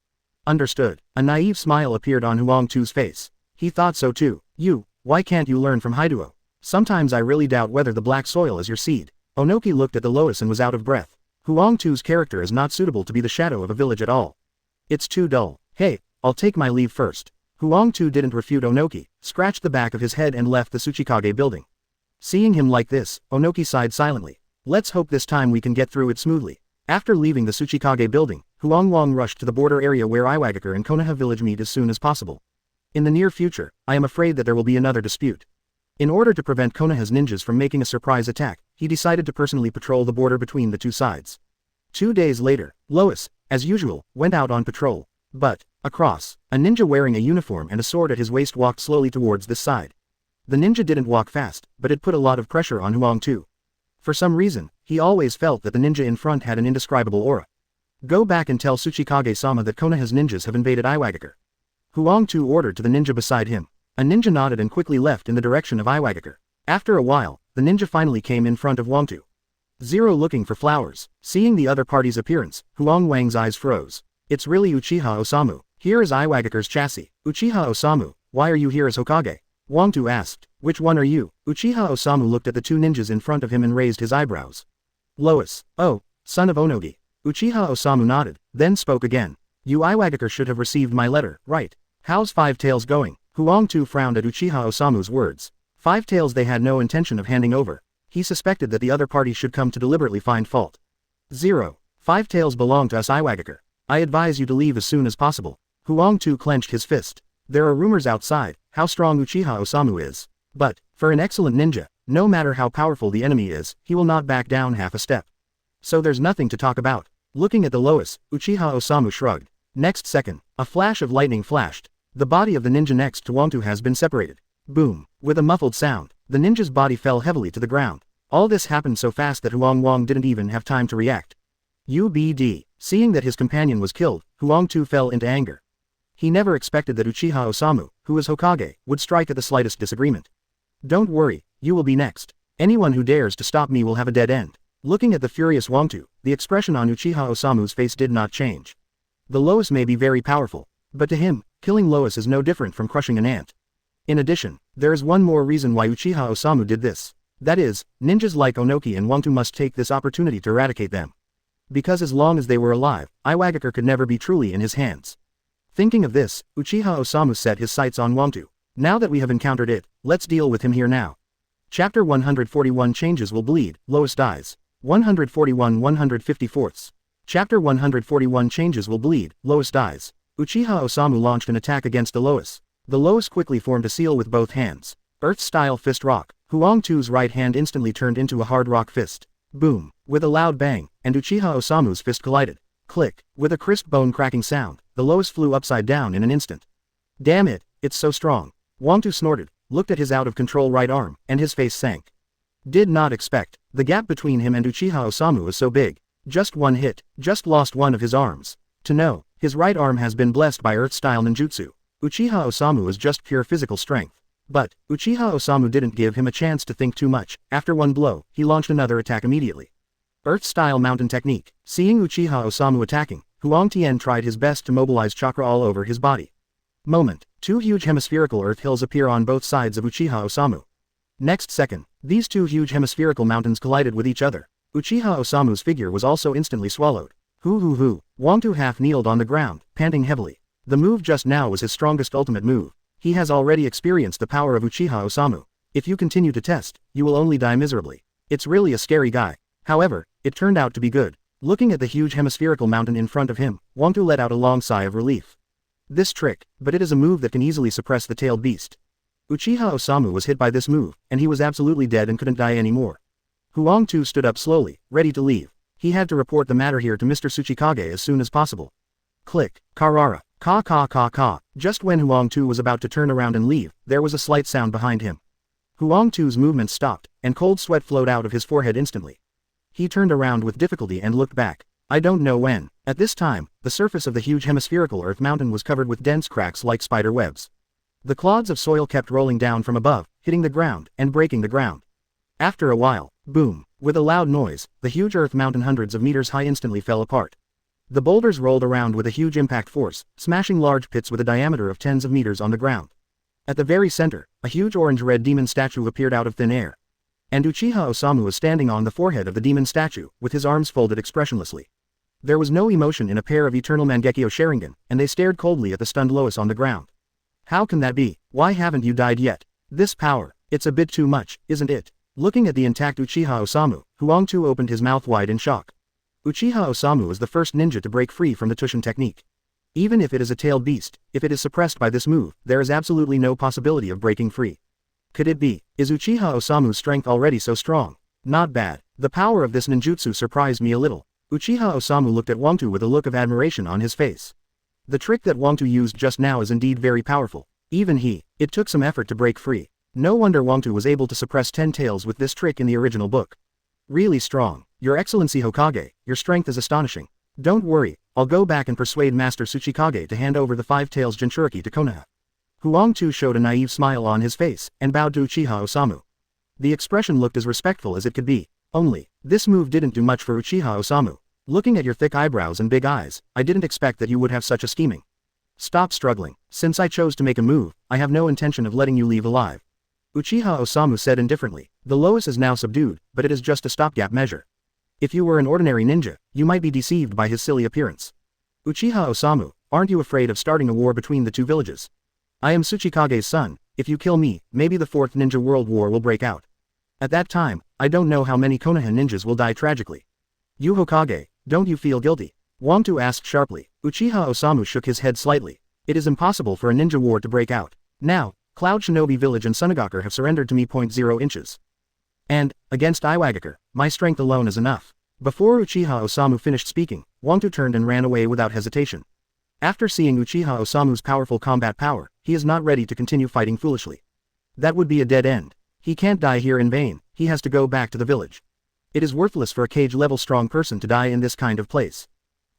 Understood. A naive smile appeared on Huangtu's face. He thought so too. You, why can't you learn from Haiduo? Sometimes I really doubt whether the black soil is your seed. Onoki looked at the lotus and was out of breath. Huangtu's character is not suitable to be the shadow of a village at all. It's too dull. Hey, I'll take my leave first. Huangtu didn't refute Onoki, scratched the back of his head and left the Tsuchikage building. Seeing him like this, Onoki sighed silently. Let's hope this time we can get through it smoothly. After leaving the Tsuchikage building, Huangwang rushed to the border area where Iwagakure and Konoha village meet as soon as possible. In the near future, I am afraid that there will be another dispute. In order to prevent Konoha's ninjas from making a surprise attack, he decided to personally patrol the border between the two sides. 2 days later, Lois, as usual, went out on patrol. But, across, a ninja wearing a uniform and a sword at his waist walked slowly towards this side. The ninja didn't walk fast, but it put a lot of pressure on Huang Tu. For some reason, he always felt that the ninja in front had an indescribable aura. Go back and tell Tsuchikage-sama that Konoha's ninjas have invaded Iwagakure. Huang Tu ordered to the ninja beside him. A ninja nodded and quickly left in the direction of Iwagakure. After a while, the ninja finally came in front of Huang Tu. Zero looking for flowers. Seeing the other party's appearance, Huang Wang's eyes froze. It's really Uchiha Osamu. Here is Iwagakure's chassis. Uchiha Osamu, why are you here as Hokage? Huang Tu asked. Which one are you? Uchiha Osamu looked at the two ninjas in front of him and raised his eyebrows. Lois. Oh, son of Onogi. Uchiha Osamu nodded, then spoke again. You Iwagakure should have received my letter, right? How's Five Tails going? Huang Tu frowned at Uchiha Osamu's words. Five Tails they had no intention of handing over. He suspected that the other party should come to deliberately find fault. 0. Five Tails belong to us Iwagakure. I advise you to leave as soon as possible. Huang Tu clenched his fist. There are rumors outside, how strong Uchiha Osamu is. But, for an excellent ninja, no matter how powerful the enemy is, he will not back down half a step. So there's nothing to talk about. Looking at the Lois, Uchiha Osamu shrugged. Next second, a flash of lightning flashed. The body of the ninja next to Huang Tu has been separated. Boom. With a muffled sound, the ninja's body fell heavily to the ground. All this happened so fast that Huang Wang didn't even have time to react. UBD. Seeing that his companion was killed, Huang Tu fell into anger. He never expected that Uchiha Osamu, who is Hokage, would strike at the slightest disagreement. Don't worry, you will be next. Anyone who dares to stop me will have a dead end. Looking at the furious Huang Tu, the expression on Uchiha Osamu's face did not change. The Lois may be very powerful, but to him, killing Lois is no different from crushing an ant. In addition, there is one more reason why Uchiha Osamu did this. That is, ninjas like Onoki and Huang Tu must take this opportunity to eradicate them. Because as long as they were alive, Iwagakure could never be truly in his hands. Thinking of this, Uchiha Osamu set his sights on Huang Tu. Now that we have encountered it, let's deal with him here now. Chapter 141 Changes will bleed, Lois dies. 141 154ths. Chapter 141 Changes will bleed, Lois dies. Uchiha Osamu launched an attack against the Lois. The Lois quickly formed a seal with both hands. Earth-style fist rock. Huang Tu's right hand instantly turned into a hard rock fist. Boom. With a loud bang, and Uchiha Osamu's fist collided. Click. With a crisp bone-cracking sound, the Lois flew upside down in an instant. Damn it, it's so strong. Huang Tu snorted, looked at his out-of-control right arm, and his face sank. Did not expect. The gap between him and Uchiha Osamu was so big. Just one hit, just lost one of his arms. To know, his right arm has been blessed by Earth-style ninjutsu. Uchiha Osamu is just pure physical strength. But, Uchiha Osamu didn't give him a chance to think too much. After one blow, he launched another attack immediately. Earth-style mountain technique. Seeing Uchiha Osamu attacking, Huang Tian tried his best to mobilize chakra all over his body. Moment. Two huge hemispherical earth hills appear on both sides of Uchiha Osamu. Next second, these two huge hemispherical mountains collided with each other. Uchiha Osamu's figure was also instantly swallowed. Hoo. Huang Tu half kneeled on the ground, panting heavily. The move just now was his strongest ultimate move. He has already experienced the power of Uchiha Osamu. If you continue to test, you will only die miserably. It's really a scary guy. However, it turned out to be good. Looking at the huge hemispherical mountain in front of him, Huang Tu let out a long sigh of relief. This trick, but it is a move that can easily suppress the tailed beast. Uchiha Osamu was hit by this move, and he was absolutely dead and couldn't die anymore. Huang Tu stood up slowly, ready to leave. He had to report the matter here to Mr. Tsuchikage as soon as possible. Click. Karara. Ka. Just when Huang Tu was about to turn around and leave, there was a slight sound behind him. Huang Tu's movement stopped, and cold sweat flowed out of his forehead instantly. He turned around with difficulty and looked back. I don't know when. At this time, the surface of the huge hemispherical earth mountain was covered with dense cracks like spider webs. The clods of soil kept rolling down from above, hitting the ground, and breaking the ground. After a while, boom, with a loud noise, the huge earth mountain hundreds of meters high instantly fell apart. The boulders rolled around with a huge impact force, smashing large pits with a diameter of tens of meters on the ground. At the very center, a huge orange-red demon statue appeared out of thin air. And Uchiha Osamu was standing on the forehead of the demon statue, with his arms folded expressionlessly. There was no emotion in a pair of eternal Mangekyo Sharingan, and they stared coldly at the stunned Lois on the ground. How can that be? Why haven't you died yet? This power, it's a bit too much, isn't it? Looking at the intact Uchiha Osamu, Huang Tu opened his mouth wide in shock. Uchiha Osamu is the first ninja to break free from the Tushin technique. Even if it is a tailed beast, if it is suppressed by this move, there is absolutely no possibility of breaking free. Could it be? Is Uchiha Osamu's strength already so strong? Not bad. The power of this ninjutsu surprised me a little. Uchiha Osamu looked at Wangtu with a look of admiration on his face. The trick that Wangtu used just now is indeed very powerful. Even it took some effort to break free. No wonder Wangtu was able to suppress 10 tails with this trick in the original book. Really strong. Your Excellency Hokage, your strength is astonishing. Don't worry, I'll go back and persuade Master Tsuchikage to hand over the 5 tails Jinchuriki to Konoha. Huangtu showed a naive smile on his face, and bowed to Uchiha Osamu. The expression looked as respectful as it could be. Only, this move didn't do much for Uchiha Osamu. Looking at your thick eyebrows and big eyes, I didn't expect that you would have such a scheming. Stop struggling. Since I chose to make a move, I have no intention of letting you leave alive. Uchiha Osamu said indifferently. The Lois is now subdued, but it is just a stopgap measure. If you were an ordinary ninja, you might be deceived by his silly appearance. Uchiha Osamu, aren't you afraid of starting a war between the two villages? I am Tsuchikage's son. If you kill me, maybe the 4th Ninja World War will break out. At that time, I don't know how many Konoha ninjas will die tragically. You Hokage, don't you feel guilty? Wangtu asked sharply. Uchiha Osamu shook his head slightly. It is impossible for a ninja war to break out. Now, Cloud Shinobi Village and Sunagakur have surrendered to me. 0 inches. And, against Iwagakure, my strength alone is enough. Before Uchiha Osamu finished speaking, Wangtu turned and ran away without hesitation. After seeing Uchiha Osamu's powerful combat power, he is not ready to continue fighting foolishly. That would be a dead end. He can't die here in vain, he has to go back to the village. It is worthless for a cage-level strong person to die in this kind of place.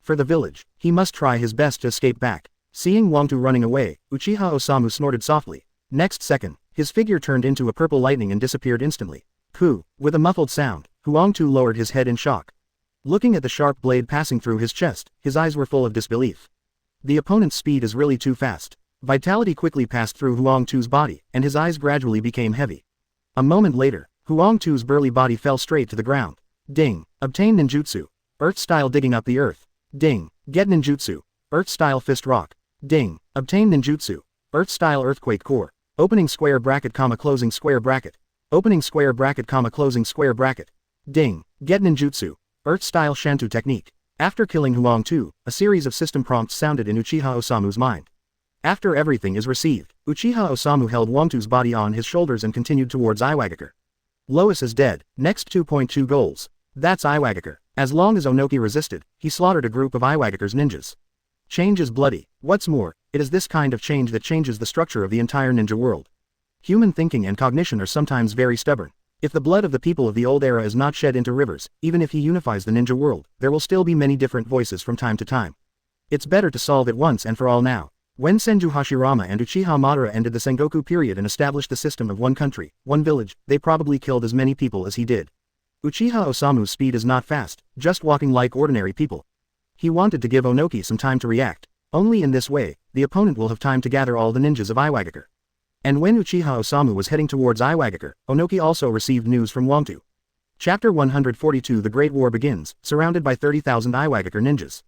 For the village, he must try his best to escape back. Seeing Wangtu running away, Uchiha Osamu snorted softly. Next second, his figure turned into a purple lightning and disappeared instantly. Pooh! With a muffled sound, Wangtu lowered his head in shock. Looking at the sharp blade passing through his chest, his eyes were full of disbelief. The opponent's speed is really too fast. Vitality quickly passed through Huangtu's body, and his eyes gradually became heavy. A moment later, Huangtu's burly body fell straight to the ground. Ding! Obtain ninjutsu. Earth-style digging up the earth. Ding! Get ninjutsu. Earth-style fist rock. Ding! Obtain ninjutsu. Earth-style earthquake core. Opening square bracket, closing square bracket. Opening square bracket, closing square bracket. Ding! Get ninjutsu. Earth-style Shantu technique. After killing Huangtu, a series of system prompts sounded in Uchiha Osamu's mind. After everything is received, Uchiha Osamu held Wangtu's body on his shoulders and continued towards Iwagakure. Lois is dead. Next 2.2 goals. That's Iwagakure. As long as Onoki resisted, he slaughtered a group of Iwagakure's ninjas. Change is bloody. What's more, it is this kind of change that changes the structure of the entire ninja world. Human thinking and cognition are sometimes very stubborn. If the blood of the people of the old era is not shed into rivers, even if he unifies the ninja world, there will still be many different voices from time to time. It's better to solve it once and for all now. When Senju Hashirama and Uchiha Madara ended the Sengoku period and established the system of one country, one village, they probably killed as many people as he did. Uchiha Osamu's speed is not fast, just walking like ordinary people. He wanted to give Onoki some time to react. Only in this way, the opponent will have time to gather all the ninjas of Iwagakure. And when Uchiha Osamu was heading towards Iwagakure, Onoki also received news from Wangtu. Chapter 142 The Great War begins, surrounded by 30,000 Iwagakure ninjas.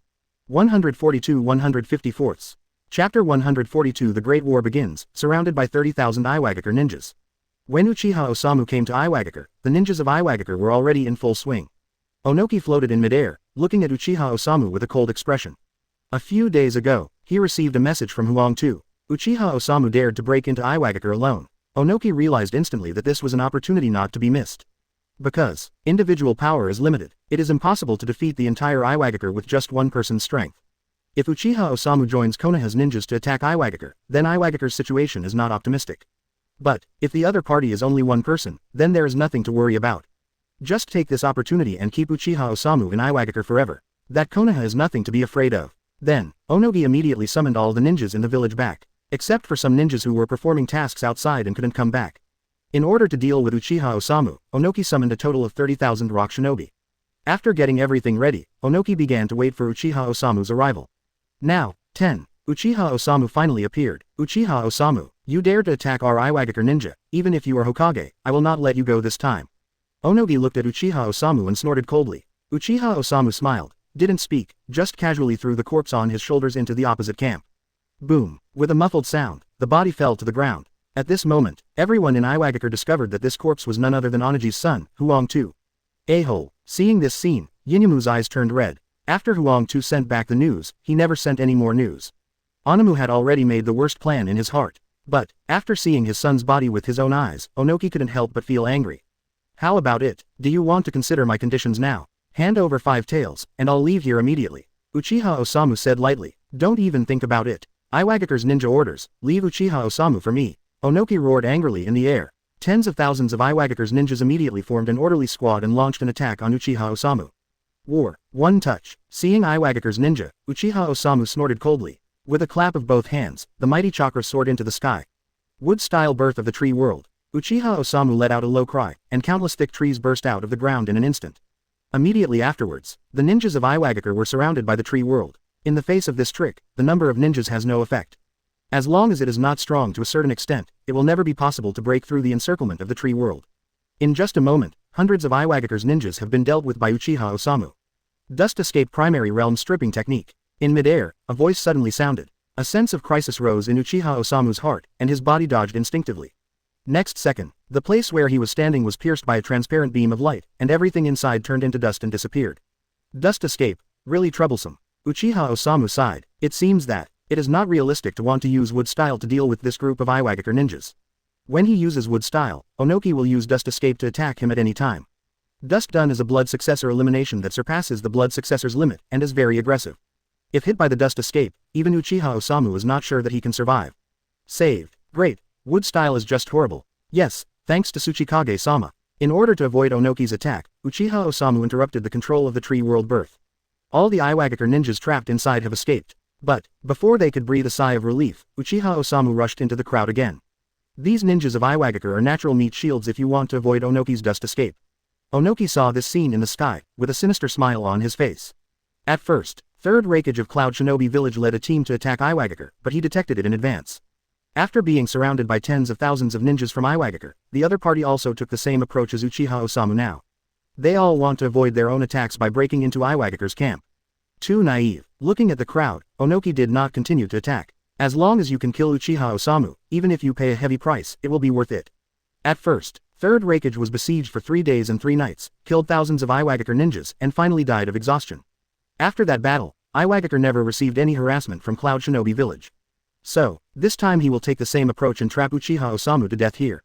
142-154. Chapter 142 The Great War begins, surrounded by 30,000 Iwagakure ninjas. When Uchiha Osamu came to Iwagakure, the ninjas of Iwagakure were already in full swing. Onoki floated in midair, looking at Uchiha Osamu with a cold expression. A few days ago, he received a message from Huangtu. Uchiha Osamu dared to break into Iwagakure alone. Onoki realized instantly that this was an opportunity not to be missed. Because individual power is limited, it is impossible to defeat the entire Iwagakure with just one person's strength. If Uchiha Osamu joins Konoha's ninjas to attack Iwagakure, then Iwagakure's situation is not optimistic. But, if the other party is only one person, then there is nothing to worry about. Just take this opportunity and keep Uchiha Osamu in Iwagakure forever. That Konoha is nothing to be afraid of. Then, Onogi immediately summoned all the ninjas in the village back. Except for some ninjas who were performing tasks outside and couldn't come back. In order to deal with Uchiha Osamu, Onoki summoned a total of 30,000 rock shinobi. After getting everything ready, Onoki began to wait for Uchiha Osamu's arrival. Now, 10. Uchiha Osamu finally appeared. Uchiha Osamu, you dare to attack our Iwagakure ninja, even if you are Hokage, I will not let you go this time. Onogi looked at Uchiha Osamu and snorted coldly. Uchiha Osamu smiled, didn't speak, just casually threw the corpse on his shoulders into the opposite camp. Boom! With a muffled sound, the body fell to the ground. At this moment, everyone in Iwagakure discovered that this corpse was none other than Onogi's son, Huangtu. A-hole. Seeing this scene, Yinyamu's eyes turned red. After Huangtu sent back the news, he never sent any more news. Onamu had already made the worst plan in his heart. But, after seeing his son's body with his own eyes, Onoki couldn't help but feel angry. How about it? Do you want to consider my conditions now? Hand over 5 tails, and I'll leave here immediately. Uchiha Osamu said lightly. Don't even think about it. Iwagakure's ninja orders, leave Uchiha Osamu for me. Onoki roared angrily in the air. Tens of thousands of Iwagakure's ninjas immediately formed an orderly squad and launched an attack on Uchiha Osamu. War. One touch. Seeing Iwagakure's ninja, Uchiha Osamu snorted coldly. With a clap of both hands, the mighty chakra soared into the sky. Wood-style birth of the tree world. Uchiha Osamu let out a low cry, and countless thick trees burst out of the ground in an instant. Immediately afterwards, the ninjas of Iwagakure were surrounded by the tree world. In the face of this trick, the number of ninjas has no effect. As long as it is not strong to a certain extent, it will never be possible to break through the encirclement of the tree world. In just a moment, hundreds of Iwagakure's ninjas have been dealt with by Uchiha Osamu. Dust escape primary realm stripping technique. In midair, a voice suddenly sounded. A sense of crisis rose in Uchiha Osamu's heart, and his body dodged instinctively. Next second, the place where he was standing was pierced by a transparent beam of light, and everything inside turned into dust and disappeared. Dust escape, really troublesome. Uchiha Osamu sighed. It seems that it is not realistic to want to use wood style to deal with this group of Iwagakure ninjas. When he uses wood style, Onoki will use dust escape to attack him at any time. Dust Dun is a blood successor elimination that surpasses the blood successor's limit and is very aggressive. If hit by the dust escape, even Uchiha Osamu is not sure that he can survive. Saved. Great. Wood style is just horrible. Yes, thanks to Tsuchikage-sama. In order to avoid Onoki's attack, Uchiha Osamu interrupted the control of the tree world birth. All the Iwagakure ninjas trapped inside have escaped. But, before they could breathe a sigh of relief, Uchiha Osamu rushed into the crowd again. These ninjas of Iwagakure are natural meat shields if you want to avoid Onoki's dust escape. Onoki saw this scene in the sky, with a sinister smile on his face. At first, 3rd Raikage of Cloud Shinobi Village led a team to attack Iwagakure, but he detected it in advance. After being surrounded by tens of thousands of ninjas from Iwagakure, the other party also took the same approach as Uchiha Osamu now. They all want to avoid their own attacks by breaking into Iwagakure's camp. Too naive. Looking at the crowd, Onoki did not continue to attack. As long as you can kill Uchiha Osamu, even if you pay a heavy price, it will be worth it. At first, 3rd Raikage was besieged for 3 days and 3 nights, killed thousands of Iwagakure ninjas, and finally died of exhaustion. After that battle, Iwagakure never received any harassment from Cloud Shinobi Village. So, this time he will take the same approach and trap Uchiha Osamu to death here.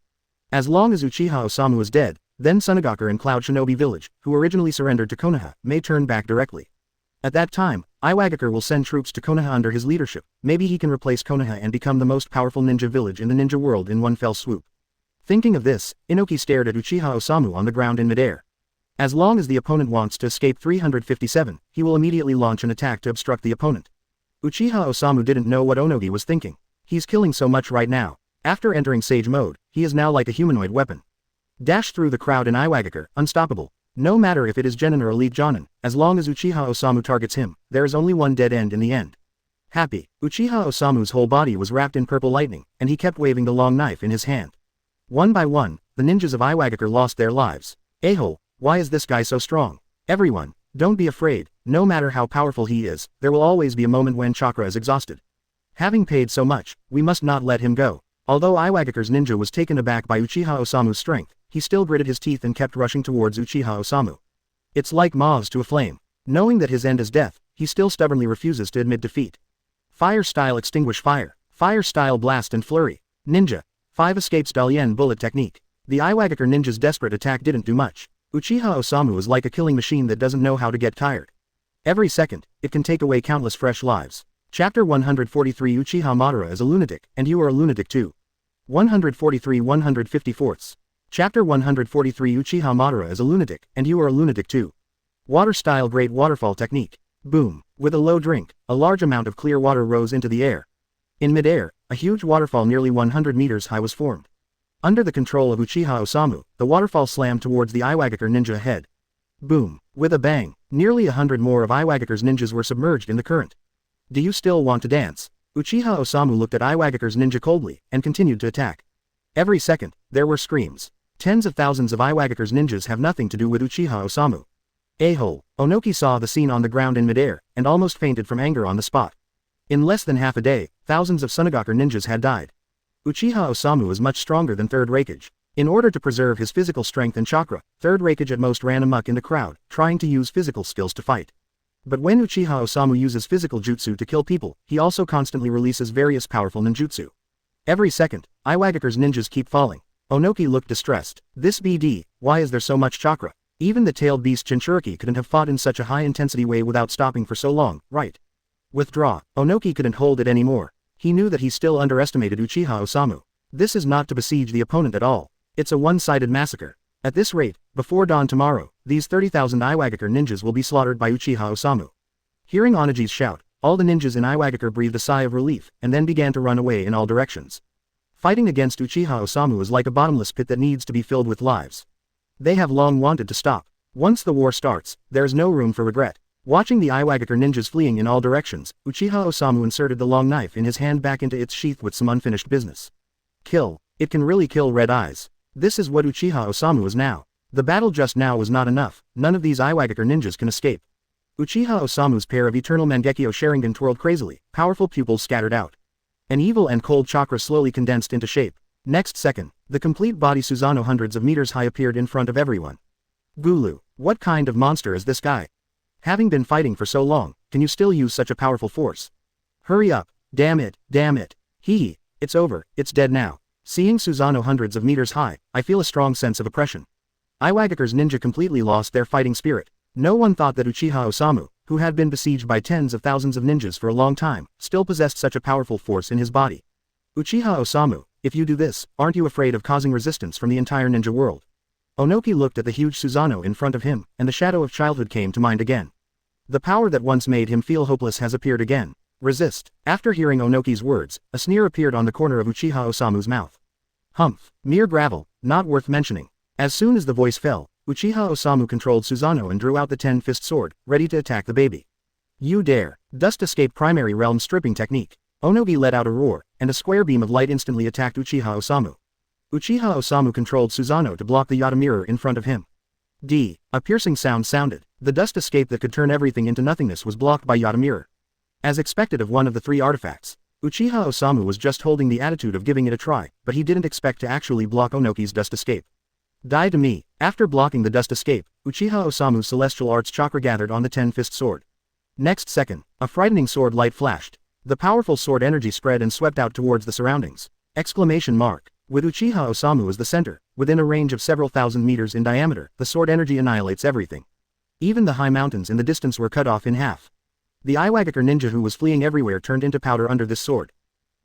As long as Uchiha Osamu is dead, then Tsunade and Cloud Shinobi Village, who originally surrendered to Konoha, may turn back directly. At that time, Iwagakure will send troops to Konoha under his leadership. Maybe he can replace Konoha and become the most powerful ninja village in the ninja world in one fell swoop. Thinking of this, Inoki stared at Uchiha Osamu on the ground in midair. As long as the opponent wants to escape 357, he will immediately launch an attack to obstruct the opponent. Uchiha Osamu didn't know what Onogi was thinking. He's killing so much right now. After entering Sage mode, he is now like a humanoid weapon. Dash through the crowd in Iwagakure, unstoppable. No matter if it is Genin or Elite Jonin, as long as Uchiha Osamu targets him, there is only one dead end in the end. Happy, Uchiha Osamu's whole body was wrapped in purple lightning, and he kept waving the long knife in his hand. One by one, the ninjas of Iwagakure lost their lives. A-hole, why is this guy so strong? Everyone, don't be afraid, no matter how powerful he is, there will always be a moment when chakra is exhausted. Having paid so much, we must not let him go. Although Iwagakure's ninja was taken aback by Uchiha Osamu's strength, he still gritted his teeth and kept rushing towards Uchiha Osamu. It's like moths to a flame. Knowing that his end is death, he still stubbornly refuses to admit defeat. Fire style extinguish fire. Fire style blast and flurry. Ninja. 5 escapes Dalian bullet technique. The Iwagakure ninja's desperate attack didn't do much. Uchiha Osamu is like a killing machine that doesn't know how to get tired. Every second, it can take away countless fresh lives. Chapter 143 Uchiha Madara is a lunatic, and you are a lunatic too. 143 154ths. Chapter 143 Uchiha Madara is a lunatic, and you are a lunatic too. Water style great waterfall technique. Boom. With a low drink, a large amount of clear water rose into the air. In midair, a huge waterfall nearly 100 meters high was formed. Under the control of Uchiha Osamu, the waterfall slammed towards the Iwagakure ninja ahead. Boom. With a bang, nearly 100 more of Iwagakure's ninjas were submerged in the current. Do you still want to dance? Uchiha Osamu looked at Iwagakure's ninja coldly, and continued to attack. Every second, there were screams. Tens of thousands of Iwagakure's ninjas have nothing to do with Uchiha Osamu. A-hole, Onoki saw the scene on the ground in midair, and almost fainted from anger on the spot. In less than half a day, thousands of Tsunade ninjas had died. Uchiha Osamu is much stronger than 3rd Raikage. In order to preserve his physical strength and chakra, 3rd Raikage at most ran amok in the crowd, trying to use physical skills to fight. But when Uchiha Osamu uses physical jutsu to kill people, he also constantly releases various powerful ninjutsu. Every second, Iwagakure's ninjas keep falling. Onoki looked distressed. This BD, why is there so much chakra? Even the tailed beast Jinchuriki couldn't have fought in such a high-intensity way without stopping for so long, right? Withdraw. Onoki couldn't hold it anymore. He knew that he still underestimated Uchiha Osamu. This is not to besiege the opponent at all. It's a one-sided massacre. At this rate, before dawn tomorrow, these 30,000 Iwagakure ninjas will be slaughtered by Uchiha Osamu. Hearing Onagi's shout, all the ninjas in Iwagakure breathed a sigh of relief, and then began to run away in all directions. Fighting against Uchiha Osamu is like a bottomless pit that needs to be filled with lives. They have long wanted to stop. Once the war starts, there is no room for regret. Watching the Iwagakure ninjas fleeing in all directions, Uchiha Osamu inserted the long knife in his hand back into its sheath with some unfinished business. Kill. It can really kill Red Eyes. This is what Uchiha Osamu is now. The battle just now was not enough. None of these Iwagakure ninjas can escape. Uchiha Osamu's pair of eternal Mangekyo Sharingan twirled crazily, powerful pupils scattered out. An evil and cold chakra slowly condensed into shape. Next second, the complete body Susanoo hundreds of meters high appeared in front of everyone. Gulu, what kind of monster is this guy? Having been fighting for so long, can you still use such a powerful force? Hurry up, damn it, hee, it's over, it's dead now. Seeing Susanoo hundreds of meters high, I feel a strong sense of oppression. Iwagakure's ninja completely lost their fighting spirit. No one thought that Uchiha Osamu, who had been besieged by tens of thousands of ninjas for a long time, still possessed such a powerful force in his body. Uchiha Osamu, if you do this, aren't you afraid of causing resistance from the entire ninja world? Onoki looked at the huge Susanoo in front of him, and the shadow of childhood came to mind again. The power that once made him feel hopeless has appeared again. Resist. After hearing Onoki's words, a sneer appeared on the corner of Uchiha Osamu's mouth. Humph. Mere gravel, not worth mentioning. As soon as the voice fell, Uchiha Osamu controlled Susanoo and drew out the 10-fist sword, ready to attack the baby. You dare. Dust escape primary realm stripping technique. Onogi let out a roar, and a square beam of light instantly attacked Uchiha Osamu. Uchiha Osamu controlled Susanoo to block the Yata mirror in front of him. A piercing sound sounded. The dust escape that could turn everything into nothingness was blocked by Yata mirror. As expected of one of the three artifacts, Uchiha Osamu was just holding the attitude of giving it a try, but he didn't expect to actually block Onoki's dust escape. Die to me. After blocking the dust escape, Uchiha Osamu's celestial arts chakra gathered on the 10-fist sword. Next second, a frightening sword light flashed. The powerful sword energy spread and swept out towards the surroundings. Exclamation mark. With Uchiha Osamu as the center, within a range of several thousand meters in diameter, the sword energy annihilates everything. Even the high mountains in the distance were cut off in half. The Iwagakure ninja who was fleeing everywhere turned into powder under this sword.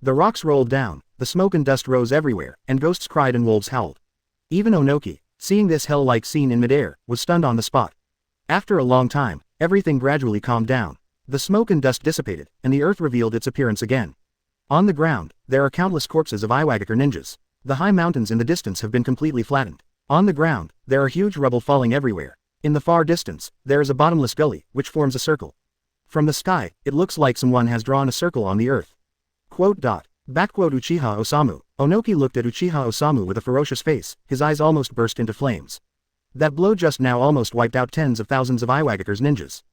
The rocks rolled down, the smoke and dust rose everywhere, and ghosts cried and wolves howled. Even Onoki, seeing this hell-like scene in midair, was stunned on the spot. After a long time, everything gradually calmed down. The smoke and dust dissipated, and the earth revealed its appearance again. On the ground, there are countless corpses of Iwagakure ninjas. The high mountains in the distance have been completely flattened. On the ground, there are huge rubble falling everywhere. In the far distance, there is a bottomless gully, which forms a circle. From the sky, it looks like someone has drawn a circle on the earth. Uchiha Osamu. Onoki looked at Uchiha Osamu with a ferocious face, his eyes almost burst into flames. That blow just now almost wiped out tens of thousands of Iwagakure's ninjas.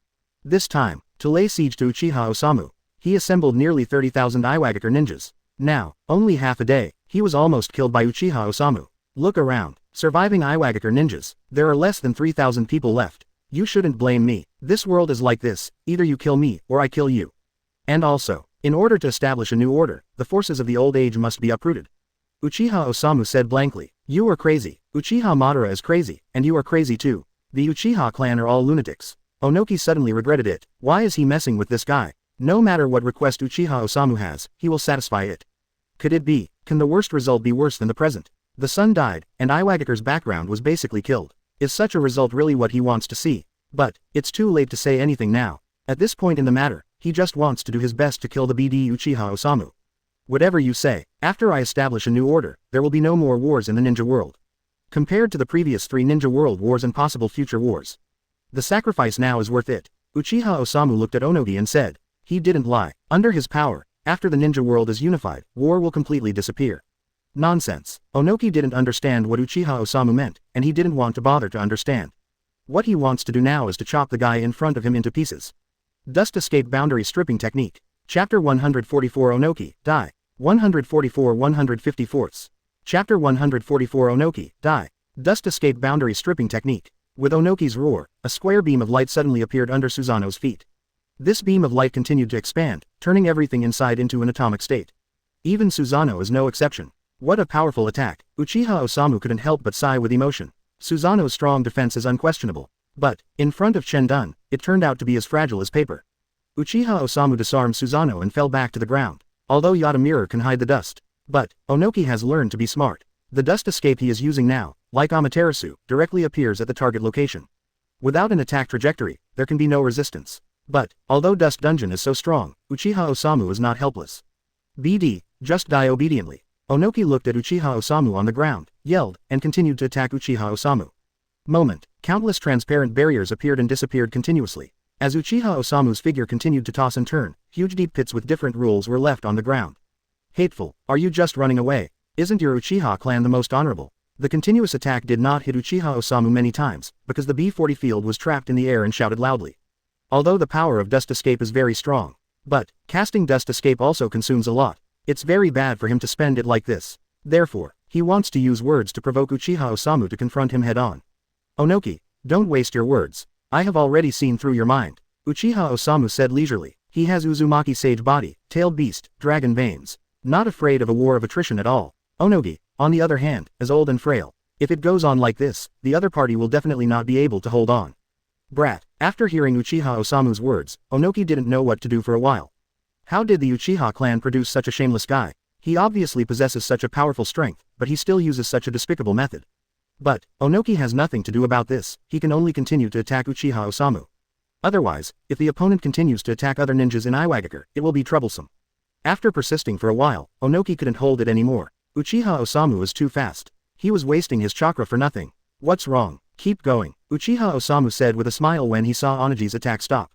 This time, to lay siege to Uchiha Osamu, he assembled nearly 30,000 Iwagakure ninjas. Now, only half a day, he was almost killed by Uchiha Osamu. Look around. Surviving Iwagakure ninjas, there are less than 3,000 people left. You shouldn't blame me. This world is like this, either you kill me, or I kill you. And also, in order to establish a new order, the forces of the old age must be uprooted. Uchiha Osamu said blankly. You are crazy. Uchiha Madara is crazy, and you are crazy too. The Uchiha clan are all lunatics. Onoki suddenly regretted it. Why is he messing with this guy? No matter what request Uchiha Osamu has, he will satisfy it. Could it be? Can the worst result be worse than the present? The son died, and Iwagakure's background was basically killed. Is such a result really what he wants to see? But, it's too late to say anything now. At this point in the matter, he just wants to do his best to kill the BD Uchiha Osamu. Whatever you say, after I establish a new order, there will be no more wars in the ninja world. Compared to the previous 3 ninja world wars and possible future wars, the sacrifice now is worth it. Uchiha Osamu looked at Onogi and said. He didn't lie. Under his power, after the ninja world is unified, war will completely disappear. Nonsense. Onoki didn't understand what Uchiha Osamu meant, and he didn't want to bother to understand. What he wants to do now is to chop the guy in front of him into pieces. Dust Escape Boundary Stripping Technique. Chapter 144 Onoki, Die. 144-154. Chapter 144 Onoki, Die. Dust Escape Boundary Stripping Technique. With Onoki's roar, a square beam of light suddenly appeared under Susanoo's feet. This beam of light continued to expand, turning everything inside into an atomic state. Even Susanoo is no exception. What a powerful attack. Uchiha Osamu couldn't help but sigh with emotion. Susanoo's strong defense is unquestionable. But, in front of Chen Dun, it turned out to be as fragile as paper. Uchiha Osamu disarmed Susanoo and fell back to the ground. Although Yata mirror can hide the dust. But, Onoki has learned to be smart. The dust escape he is using now, like Amaterasu, directly appears at the target location. Without an attack trajectory, there can be no resistance. But, although Dust Dungeon is so strong, Uchiha Osamu is not helpless. BD, just die obediently. Onoki looked at Uchiha Osamu on the ground, yelled, and continued to attack Uchiha Osamu. Moment. Countless transparent barriers appeared and disappeared continuously. As Uchiha Osamu's figure continued to toss and turn, huge deep pits with different rules were left on the ground. Hateful, are you just running away? Isn't your Uchiha clan the most honorable? The continuous attack did not hit Uchiha Osamu many times, because the B-40 field was trapped in the air and shouted loudly. Although the power of Dust Escape is very strong. But, casting Dust Escape also consumes a lot. It's very bad for him to spend it like this. Therefore, he wants to use words to provoke Uchiha Osamu to confront him head-on. Onoki, don't waste your words. I have already seen through your mind. Uchiha Osamu said leisurely. He has Uzumaki Sage body, tailed beast, dragon veins. Not afraid of a war of attrition at all. Onogi, on the other hand, is old and frail. If it goes on like this, the other party will definitely not be able to hold on. Brat. After hearing Uchiha Osamu's words, Onoki didn't know what to do for a while. How did the Uchiha clan produce such a shameless guy? He obviously possesses such a powerful strength, but he still uses such a despicable method. But, Onoki has nothing to do about this, he can only continue to attack Uchiha Osamu. Otherwise, if the opponent continues to attack other ninjas in Iwagakure, it will be troublesome. After persisting for a while, Onoki couldn't hold it anymore. Uchiha Osamu was too fast. He was wasting his chakra for nothing. What's wrong? Keep going, Uchiha Osamu said with a smile when he saw Onagi's attack stop.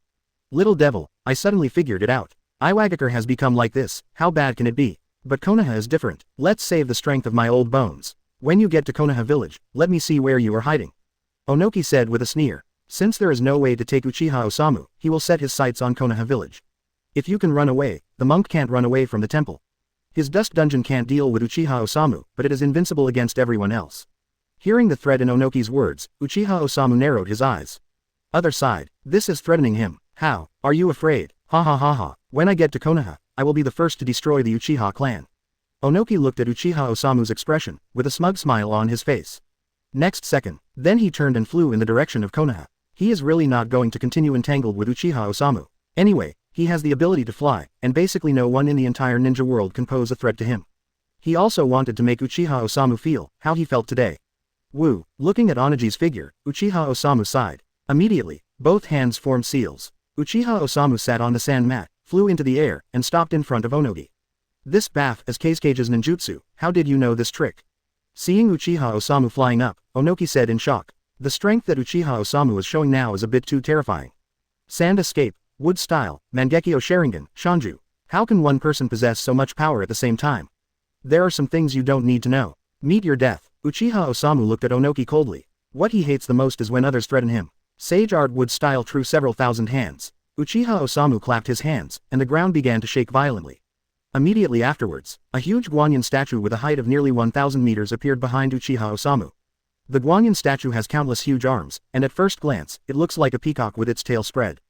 Little devil, I suddenly figured it out. Iwagakure has become like this, how bad can it be? But Konoha is different. Let's save the strength of my old bones. When you get to Konoha village, let me see where you are hiding. Onoki said with a sneer. Since there is no way to take Uchiha Osamu, he will set his sights on Konoha village. If you can run away, the monk can't run away from the temple. His dust dungeon can't deal with Uchiha Osamu, but it is invincible against everyone else. Hearing the threat in Onoki's words, Uchiha Osamu narrowed his eyes. Other side, this is threatening him. How? Are you afraid? Ha ha ha ha. When I get to Konoha, I will be the first to destroy the Uchiha clan. Onoki looked at Uchiha Osamu's expression, with a smug smile on his face. Next second, then he turned and flew in the direction of Konoha. He is really not going to continue entangled with Uchiha Osamu. Anyway, he has the ability to fly, and basically no one in the entire ninja world can pose a threat to him. He also wanted to make Uchiha Osamu feel how he felt today. Woo, looking at Onagi's figure, Uchiha Osamu sighed. Immediately, both hands formed seals. Uchiha Osamu sat on the sand mat, flew into the air, and stopped in front of Onogi. This bath is Kazukage's ninjutsu, how did you know this trick? Seeing Uchiha Osamu flying up, Onoki said in shock. The strength that Uchiha Osamu is showing now is a bit too terrifying. Sand escape, wood style, Mangekyo Sharingan, Shanju. How can one person possess so much power at the same time? There are some things you don't need to know. Meet your death. Uchiha Osamu looked at Onoki coldly. What he hates the most is when others threaten him. Sage art wood style true several thousand hands. Uchiha Osamu clapped his hands, and the ground began to shake violently. Immediately afterwards, a huge Guanyin statue with a height of nearly 1,000 meters appeared behind Uchiha Osamu. The Guanyin statue has countless huge arms, and at first glance, it looks like a peacock with its tail spread.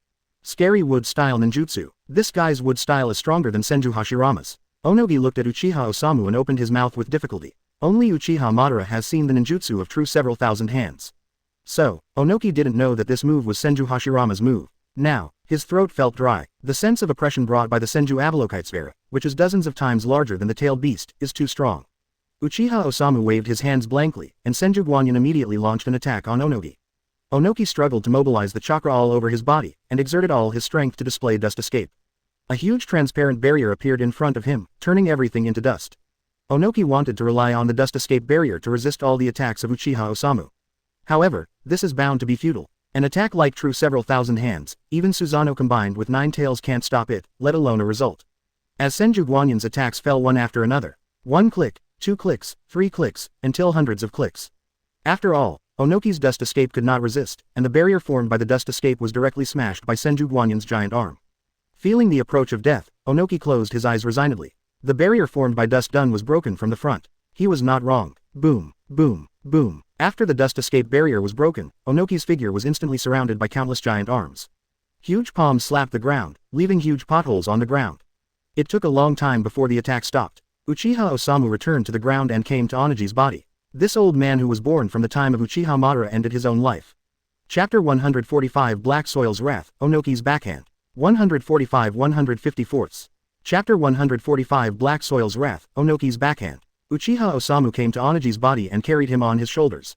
Scary wood style ninjutsu. This guy's wood style is stronger than Senju Hashirama's. Onogi looked at Uchiha Osamu and opened his mouth with difficulty. Only Uchiha Madara has seen the ninjutsu of true several thousand hands. So, Onoki didn't know that this move was Senju Hashirama's move. Now, his throat felt dry. The sense of oppression brought by the Senju Avalokitesfera, which is dozens of times larger than the tailed beast, is too strong. Uchiha Osamu waved his hands blankly, and Senju Guanyin immediately launched an attack on Onogi. Onoki struggled to mobilize the chakra all over his body, and exerted all his strength to display dust escape. A huge transparent barrier appeared in front of him, turning everything into dust. Onoki wanted to rely on the dust escape barrier to resist all the attacks of Uchiha Osamu. However, this is bound to be futile. An attack like true several thousand hands, even Susanoo combined with 9 tails can't stop it, let alone a result. As Senju Guanyin's attacks fell one after another. 1 click, 2 clicks, 3 clicks, until hundreds of clicks. After all, Onoki's dust escape could not resist, and the barrier formed by the dust escape was directly smashed by Senju Guanyin's giant arm. Feeling the approach of death, Onoki closed his eyes resignedly. The barrier formed by Dust Dun was broken from the front. He was not wrong. Boom, boom, boom. After the dust escape barrier was broken, Onoki's figure was instantly surrounded by countless giant arms. Huge palms slapped the ground, leaving huge potholes on the ground. It took a long time before the attack stopped. Uchiha Osamu returned to the ground and came to Onagi's body. This old man who was born from the time of Uchiha Madara ended his own life. Chapter 145 Black Soil's Wrath, Onoki's Backhand. 145-154. Chapter 145 Black Soil's Wrath, Onoki's Backhand. Uchiha Osamu came to Onagi's body and carried him on his shoulders.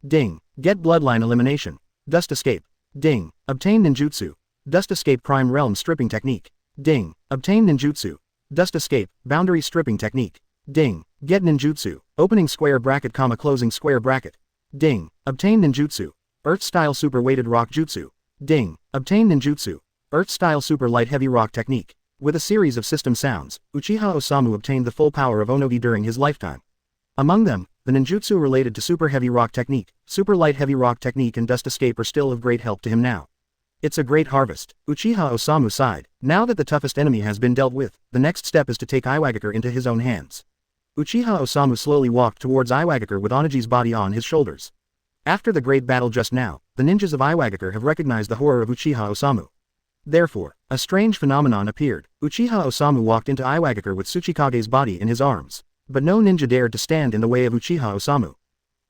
Ding. Get bloodline elimination. Dust escape. Ding. Obtain ninjutsu. Dust escape prime realm stripping technique. Ding. Obtain ninjutsu. Dust escape, boundary stripping technique. Ding. Get ninjutsu. Opening square bracket, closing square bracket. Ding. Obtain ninjutsu. Earth-style super weighted rock jutsu. Ding. Obtain ninjutsu. Earth-style super light heavy rock technique. With a series of system sounds, Uchiha Osamu obtained the full power of Onogi during his lifetime. Among them, the ninjutsu related to super heavy rock technique, super light heavy rock technique and dust escape are still of great help to him now. It's a great harvest. Uchiha Osamu sighed. Now that the toughest enemy has been dealt with, the next step is to take Iwagakure into his own hands. Uchiha Osamu slowly walked towards Iwagakure with Onagi's body on his shoulders. After the great battle just now, the ninjas of Iwagakure have recognized the horror of Uchiha Osamu. Therefore, a strange phenomenon appeared. Uchiha Osamu walked into Iwagakure with Tsuchikage's body in his arms. But no ninja dared to stand in the way of Uchiha Osamu.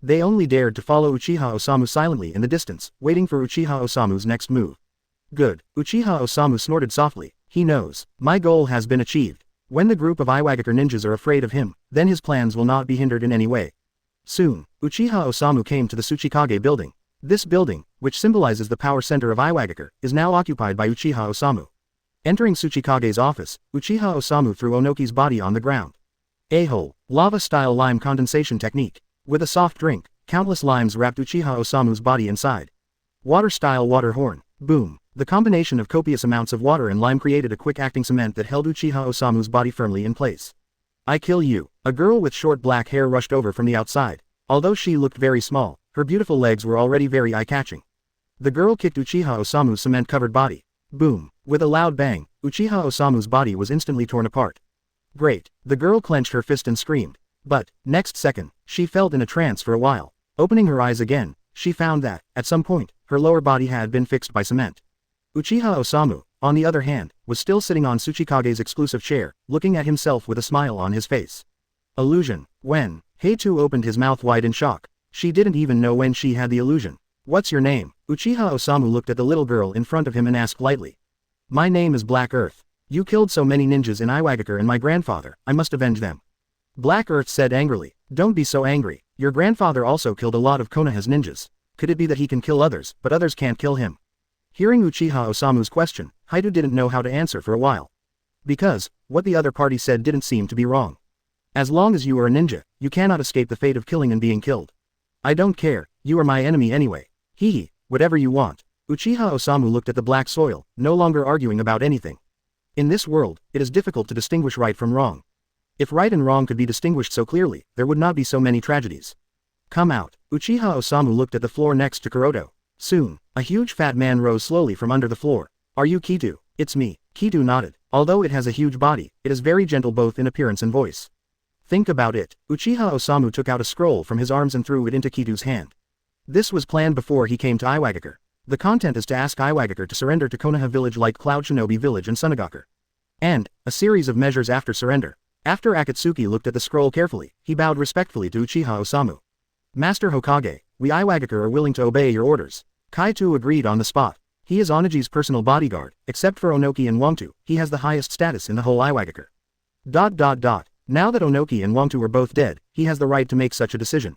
They only dared to follow Uchiha Osamu silently in the distance, waiting for Uchiha Osamu's next move. Good. Uchiha Osamu snorted softly. He knows. My goal has been achieved. When the group of Iwagakure ninjas are afraid of him, then his plans will not be hindered in any way. Soon, Uchiha Osamu came to the Tsuchikage building. This building, which symbolizes the power center of Iwagakure, is now occupied by Uchiha Osamu. Entering Tsuchikage's office, Uchiha Osamu threw Onoki's body on the ground. A-hole, lava-style lime condensation technique. With a soft drink, countless limes wrapped Uchiha Osamu's body inside. Water-style water horn. Boom. The combination of copious amounts of water and lime created a quick-acting cement that held Uchiha Osamu's body firmly in place. I kill you. A girl with short black hair rushed over from the outside. Although she looked very small, her beautiful legs were already very eye-catching. The girl kicked Uchiha Osamu's cement-covered body. Boom. With a loud bang, Uchiha Osamu's body was instantly torn apart. Great. The girl clenched her fist and screamed. But, next second, she felt in a trance for a while. Opening her eyes again, she found that, at some point, her lower body had been fixed by cement. Uchiha Osamu, on the other hand, was still sitting on Tsuchikage's exclusive chair, looking at himself with a smile on his face. Illusion. When? Heitu opened his mouth wide in shock. She didn't even know when she had the illusion. What's your name? Uchiha Osamu looked at the little girl in front of him and asked lightly. My name is Black Earth. You killed so many ninjas in Iwagakure and my grandfather, I must avenge them. Black Earth said angrily. Don't be so angry. Your grandfather also killed a lot of Konoha's ninjas. Could it be that he can kill others, but others can't kill him? Hearing Uchiha Osamu's question, Heitu didn't know how to answer for a while. Because, what the other party said didn't seem to be wrong. As long as you are a ninja, you cannot escape the fate of killing and being killed. I don't care, you are my enemy anyway. Hee, whatever you want. Uchiha Osamu looked at the black soil, no longer arguing about anything. In this world, it is difficult to distinguish right from wrong. If right and wrong could be distinguished so clearly, there would not be so many tragedies. Come out. Uchiha Osamu looked at the floor next to Kuroto. Soon, a huge fat man rose slowly from under the floor. Are you Kitu? It's me. Kitu nodded. Although it has a huge body, it is very gentle both in appearance and voice. Think about it. Uchiha Osamu took out a scroll from his arms and threw it into Kitu's hand. This was planned before he came to Iwagakure. The content is to ask Iwagakure to surrender to Konoha village like Cloud Shinobi village and Tsunade. And, a series of measures after surrender. After Akatsuki looked at the scroll carefully, he bowed respectfully to Uchiha Osamu. Master Hokage, we Iwagakure are willing to obey your orders. Kaito agreed on the spot. He is Onagi's personal bodyguard, except for Onoki and Wangtu, he has the highest status in the whole Iwagakure. Now that Onoki and Wangtu are both dead, he has the right to make such a decision.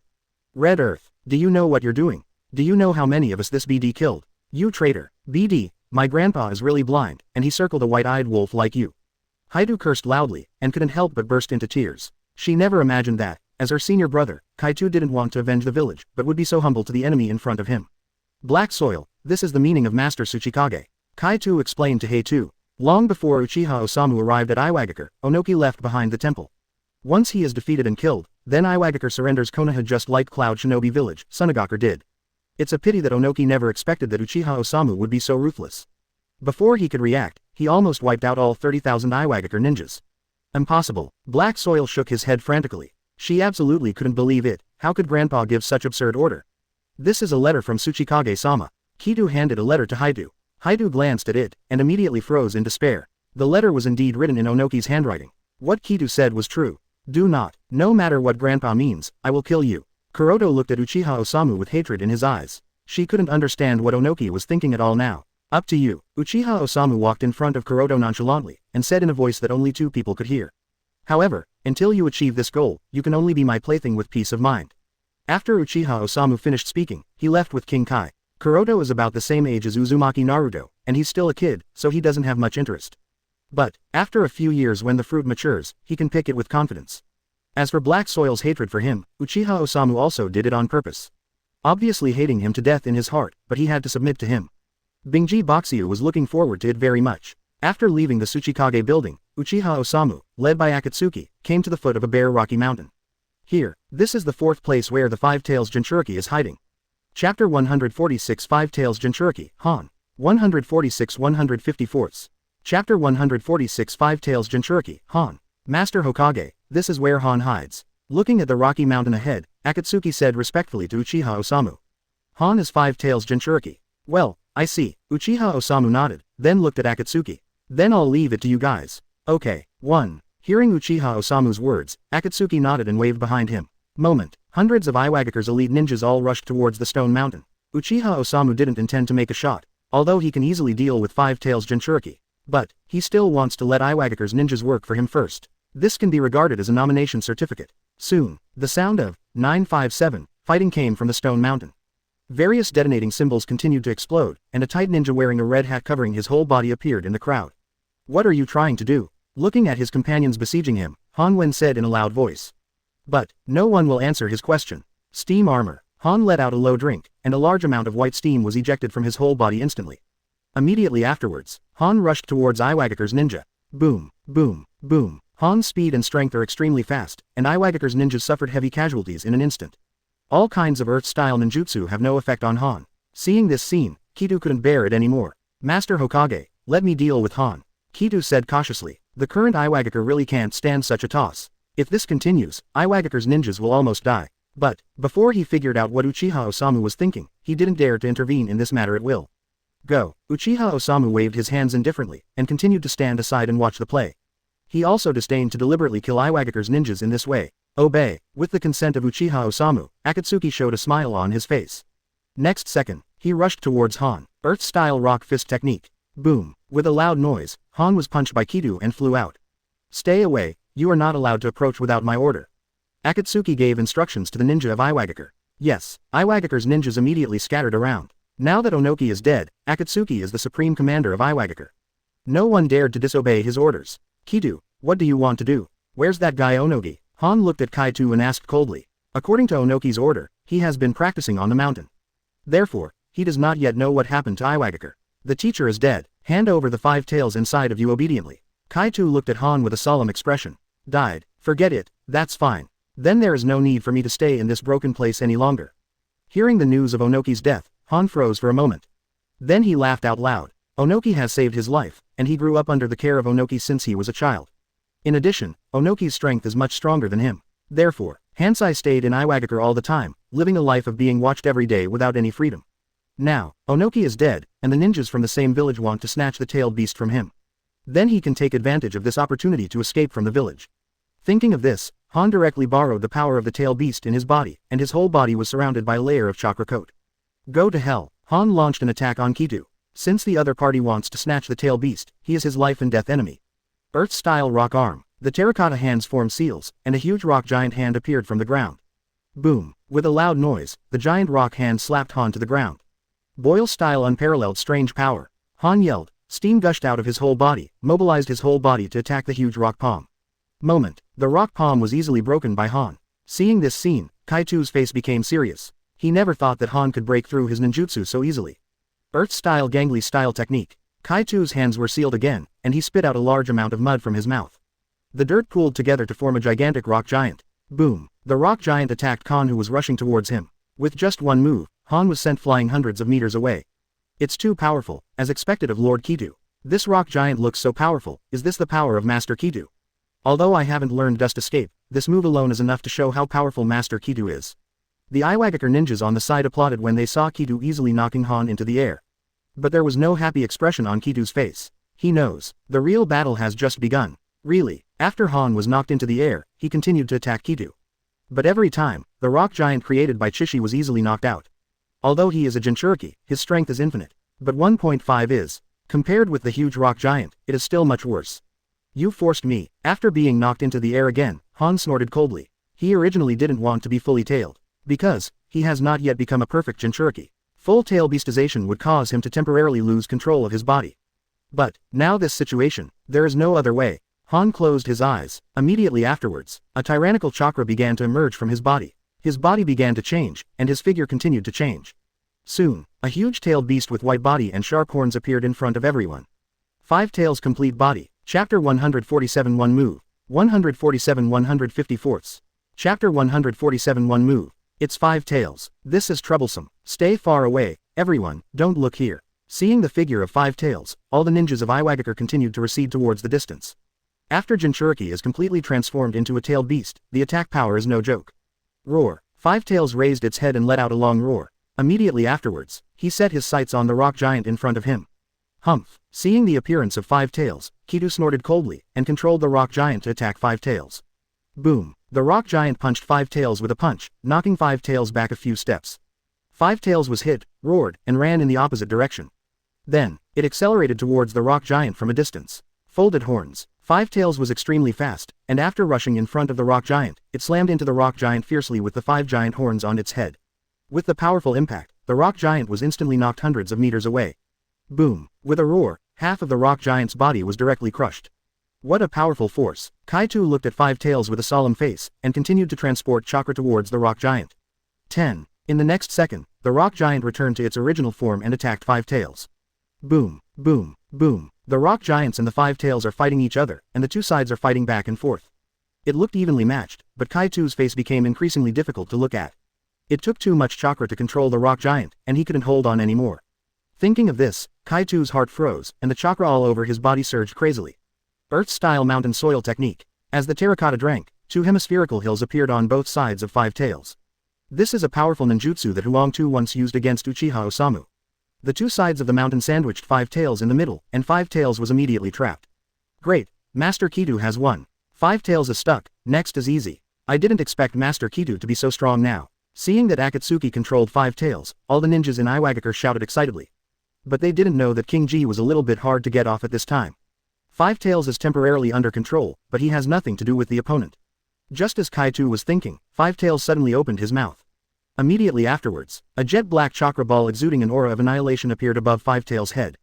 Red Earth, do you know what you're doing? Do you know how many of us this BD killed? You traitor. BD, my grandpa is really blind, and he circled a white-eyed wolf like you. Heitu cursed loudly, and couldn't help but burst into tears. She never imagined that, as her senior brother, Kaito didn't want to avenge the village, but would be so humble to the enemy in front of him. Black soil, this is the meaning of Master Tsuchikage. Kaito explained to Heitu. Long before Uchiha Osamu arrived at Iwagakure, Onoki left behind the temple. Once he is defeated and killed, then Iwagakure surrenders Konoha just like Cloud Shinobi village, Tsunade did. It's a pity that Onoki never expected that Uchiha Osamu would be so ruthless. Before he could react, he almost wiped out all 30,000 Iwagakure ninjas. Impossible. Black soil shook his head frantically. She absolutely couldn't believe it. How could Grandpa give such absurd order? This is a letter from Tsuchikage-sama. Kitu handed a letter to Heitu. Hyūga glanced at it, and immediately froze in despair. The letter was indeed written in Onoki's handwriting. What Kitu said was true. Do not. No matter what Grandpa means, I will kill you. Kuroto looked at Uchiha Osamu with hatred in his eyes. She couldn't understand what Onoki was thinking at all now. Up to you. Uchiha Osamu walked in front of Kuroto nonchalantly, and said in a voice that only two people could hear. However, until you achieve this goal, you can only be my plaything with peace of mind. After Uchiha Osamu finished speaking, he left with King Kai. Kuroto is about the same age as Uzumaki Naruto, and he's still a kid, so he doesn't have much interest. But, after a few years when the fruit matures, he can pick it with confidence. As for Black Soil's hatred for him, Uchiha Osamu also did it on purpose. Obviously hating him to death in his heart, but he had to submit to him. Bingji Boxiu was looking forward to it very much. After leaving the Tsuchikage building, Uchiha Osamu, led by Akatsuki, came to the foot of a bare rocky mountain. Here, this is the fourth place where the Five Tails Jinchuriki is hiding. Chapter 146 Five Tails Jinchuriki, Han. 146-154. Chapter 146 Five Tails Jinchuriki, Han. Master Hokage, this is where Han hides. Looking at the rocky mountain ahead, Akatsuki said respectfully to Uchiha Osamu. Han is Five Tails Jinchuriki. Well, I see. Uchiha Osamu nodded, then looked at Akatsuki. Then I'll leave it to you guys. Okay. 1. Hearing Uchiha Osamu's words, Akatsuki nodded and waved behind him. Moment. Hundreds of Iwagakure's elite ninjas all rushed towards the stone mountain. Uchiha Osamu didn't intend to make a shot, although he can easily deal with Five Tails Jinchuriki. But, he still wants to let Iwagakure's ninjas work for him first. This can be regarded as a nomination certificate. Soon, the sound of 957 fighting came from the stone mountain. Various detonating symbols continued to explode, and a tight ninja wearing a red hat covering his whole body appeared in the crowd. What are you trying to do? Looking at his companions besieging him, Han Wen said in a loud voice. But, no one will answer his question. Steam armor. Han let out a low drink, and a large amount of white steam was ejected from his whole body instantly. Immediately afterwards, Han rushed towards Iwagakure's ninja. Boom, boom, boom. Han's speed and strength are extremely fast, and Iwagakure's ninjas suffered heavy casualties in an instant. All kinds of earth-style ninjutsu have no effect on Han. Seeing this scene, Kitu couldn't bear it anymore. Master Hokage, let me deal with Han. Kitu said cautiously. The current Iwagakure really can't stand such a toss. If this continues, Iwagakure's ninjas will almost die. But, before he figured out what Uchiha Osamu was thinking, he didn't dare to intervene in this matter at will. Go. Uchiha Osamu waved his hands indifferently, and continued to stand aside and watch the play. He also disdained to deliberately kill Iwagakure's ninjas in this way. Obey. With the consent of Uchiha Osamu, Akatsuki showed a smile on his face. Next second, he rushed towards Han. Earth-style rock fist technique. Boom. With a loud noise, Han was punched by Kitu and flew out. Stay away, you are not allowed to approach without my order. Akatsuki gave instructions to the ninja of Iwagakure. Yes, Iwagakure's ninjas immediately scattered around. Now that Onoki is dead, Akatsuki is the supreme commander of Iwagakure. No one dared to disobey his orders. Kitu, what do you want to do? Where's that guy Onogi? Han looked at Kaito and asked coldly. According to Onoki's order, he has been practicing on the mountain. Therefore, he does not yet know what happened to Iwagakure. The teacher is dead. Hand over the 5 tails inside of you obediently. Kaito looked at Han with a solemn expression. Died. Forget it, that's fine. Then there is no need for me to stay in this broken place any longer. Hearing the news of Onoki's death, Han froze for a moment. Then he laughed out loud. Onoki has saved his life, and he grew up under the care of Onoki since he was a child. In addition, Onoki's strength is much stronger than him. Therefore, Hansai stayed in Iwagakure all the time, living a life of being watched every day without any freedom. Now, Onoki is dead, and the ninjas from the same village want to snatch the tailed beast from him. Then he can take advantage of this opportunity to escape from the village. Thinking of this, Han directly borrowed the power of the tail beast in his body, and his whole body was surrounded by a layer of chakra coat. Go to hell. Han launched an attack on Kitu. Since the other party wants to snatch the tail beast, he is his life and death enemy. Earth-style rock arm. The terracotta hands formed seals, and a huge rock giant hand appeared from the ground. Boom. With a loud noise, the giant rock hand slapped Han to the ground. Boil-style unparalleled strange power. Han yelled. Steam gushed out of his whole body, mobilized his whole body to attack the huge rock palm. Moment. The rock palm was easily broken by Han. Seeing this scene, Kaito's face became serious. He never thought that Han could break through his ninjutsu so easily. Earth-style gangly-style technique. Kaito's hands were sealed again, and he spit out a large amount of mud from his mouth. The dirt pooled together to form a gigantic rock giant. Boom. The rock giant attacked Han, who was rushing towards him. With just one move, Han was sent flying hundreds of meters away. It's too powerful, as expected of Lord Kitu. This rock giant looks so powerful. Is this the power of Master Kitu? Although I haven't learned Dust Escape, this move alone is enough to show how powerful Master Kitu is. The Iwagakure ninjas on the side applauded when they saw Kitu easily knocking Han into the air. But there was no happy expression on Kitu's face. He knows. The real battle has just begun. Really. After Han was knocked into the air, he continued to attack Kitu. But every time, the rock giant created by Chishi was easily knocked out. Although he is a Jinchuriki, his strength is infinite. But 1.5 is. Compared with the huge rock giant, it is still much worse. You forced me. After being knocked into the air again, Han snorted coldly. He originally didn't want to be fully tailed. Because, he has not yet become a perfect Jinchuriki. Full tail beastization would cause him to temporarily lose control of his body. But, now this situation, there is no other way. Han closed his eyes. Immediately afterwards, a tyrannical chakra began to emerge from his body. His body began to change, and his figure continued to change. Soon, a huge-tailed beast with white body and sharp horns appeared in front of everyone. 5 Tails Complete Body. Chapter 147 One Move. 147 154ths. Chapter 147 One Move. It's 5 Tails. This is troublesome. Stay far away, everyone, don't look here. Seeing the figure of 5 Tails, all the ninjas of Iwagakure continued to recede towards the distance. After Jinchuriki is completely transformed into a tailed beast, the attack power is no joke. Roar. 5 Tails raised its head and let out a long roar. Immediately afterwards, he set his sights on the rock giant in front of him. Humph. Seeing the appearance of 5 Tails, Kitu snorted coldly, and controlled the rock giant to attack 5 Tails. Boom. The rock giant punched 5 Tails with a punch, knocking 5 Tails back a few steps. 5 Tails was hit, roared, and ran in the opposite direction. Then, it accelerated towards the rock giant from a distance. Folded horns. 5 Tails was extremely fast, and after rushing in front of the rock giant, it slammed into the rock giant fiercely with the 5 giant horns on its head. With the powerful impact, the rock giant was instantly knocked hundreds of meters away. Boom. With a roar, half of the rock giant's body was directly crushed. What a powerful force. Kaito looked at 5 Tails with a solemn face, and continued to transport chakra towards the rock giant. 10. In the next second, the rock giant returned to its original form and attacked 5 Tails. Boom, boom, boom. The rock giants and the 5 Tails are fighting each other, and the two sides are fighting back and forth. It looked evenly matched, but Kaito's face became increasingly difficult to look at. It took too much chakra to control the rock giant, and he couldn't hold on anymore. Thinking of this, Kaito's heart froze, and the chakra all over his body surged crazily. Earth-style mountain soil technique. As the terracotta drank, 2 hemispherical hills appeared on both sides of 5 Tails. This is a powerful ninjutsu that Huang-Tu once used against Uchiha Osamu. The two sides of the mountain sandwiched 5 Tails in the middle, and 5 Tails was immediately trapped. Great. Master Kitu has won. 5 Tails is stuck, next is easy. I didn't expect Master Kitu to be so strong now. Seeing that Akatsuki controlled 5 Tails, all the ninjas in Iwagakure shouted excitedly. But they didn't know that King Ji was a little bit hard to get off at this time. 5 Tails is temporarily under control, but he has nothing to do with the opponent. Just as Kaito was thinking, 5 Tails suddenly opened his mouth. Immediately afterwards, a jet-black chakra ball exuding an aura of annihilation appeared above 5 Tails' head.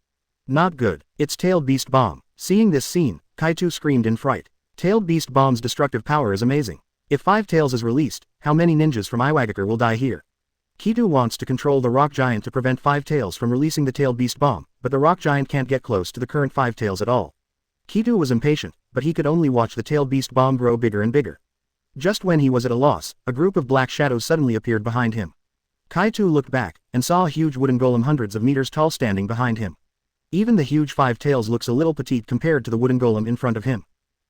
Not good. It's Tailed Beast Bomb. Seeing this scene, Kaito screamed in fright. Tailed Beast Bomb's destructive power is amazing. If 5 Tails is released, how many ninjas from Iwagakure will die here? Kitu wants to control the rock giant to prevent 5 Tails from releasing the Tailed Beast Bomb, but the rock giant can't get close to the current 5 Tails at all. Kitu was impatient, but he could only watch the Tailed Beast Bomb grow bigger and bigger. Just when he was at a loss, a group of black shadows suddenly appeared behind him. Kaito looked back, and saw a huge wooden golem hundreds of meters tall standing behind him. Even the huge 5 Tails looks a little petite compared to the wooden golem in front of him.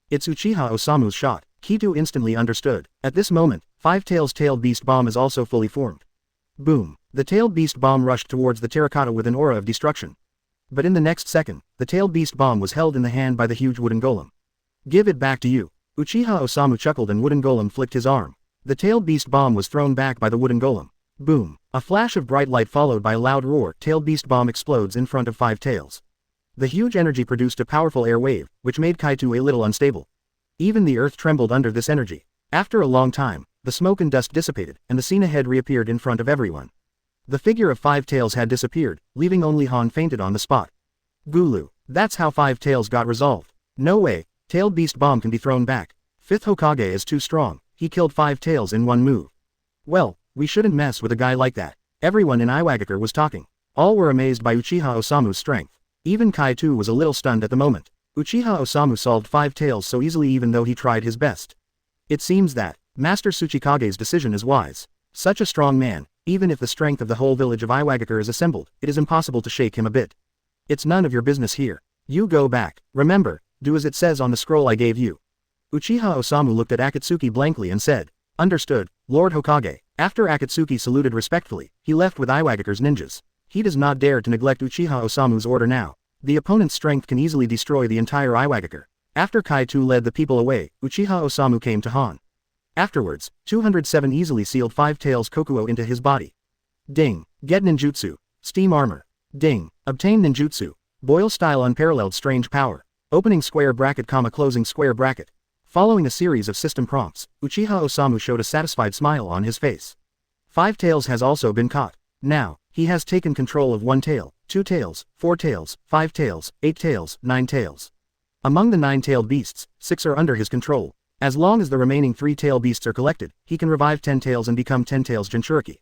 It's Uchiha Osamu's shot. Kaito instantly understood. At this moment, 5 Tails' Tailed Beast Bomb is also fully formed. Boom. The Tailed Beast Bomb rushed towards the terracotta with an aura of destruction. But in the next second, the Tailed Beast Bomb was held in the hand by the huge wooden golem. Give it back to you. Uchiha Osamu chuckled and wooden golem flicked his arm. The Tailed Beast Bomb was thrown back by the wooden golem. Boom. A flash of bright light followed by a loud roar. Tailed Beast Bomb explodes in front of 5 Tails. The huge energy produced a powerful air wave, which made Kaito a little unstable. Even the earth trembled under this energy. After a long time, the smoke and dust dissipated, and the scene ahead reappeared in front of everyone. The figure of 5 Tails had disappeared, leaving only Han fainted on the spot. Gulu. That's how 5 Tails got resolved. No way. Tailed Beast Bomb can be thrown back. 5th Hokage is too strong. He killed 5 Tails in one move. Well, we shouldn't mess with a guy like that. Everyone in Iwagakure was talking. All were amazed by Uchiha Osamu's strength. Even Kaito was a little stunned at the moment. Uchiha Osamu solved 5 Tails so easily even though he tried his best. It seems that Master Tsuchikage's decision is wise. Such a strong man, even if the strength of the whole village of Iwagakure is assembled, it is impossible to shake him a bit. It's none of your business here. You go back. Remember, do as it says on the scroll I gave you. Uchiha Osamu looked at Akatsuki blankly and said, Understood, Lord Hokage. After Akatsuki saluted respectfully, he left with Iwagakure's ninjas. He does not dare to neglect Uchiha Osamu's order now. The opponent's strength can easily destroy the entire Iwagakure. After Kaito led the people away, Uchiha Osamu came to Han. Afterwards, 207 easily sealed 5 tails Kokuo into his body. Ding. Get Ninjutsu. Steam armor. Ding. Obtain Ninjutsu. Boil style unparalleled strange power. Opening square bracket, closing square bracket. Following a series of system prompts, Uchiha Osamu showed a satisfied smile on his face. 5 tails has also been caught. Now, he has taken control of 1 tail, 2 tails, 4 tails, 5 tails, 8 tails, 9 tails. Among the 9-tailed beasts, 6 are under his control. As long as the remaining 3-tail beasts are collected, he can revive 10 tails and become 10 tails Jinchuriki.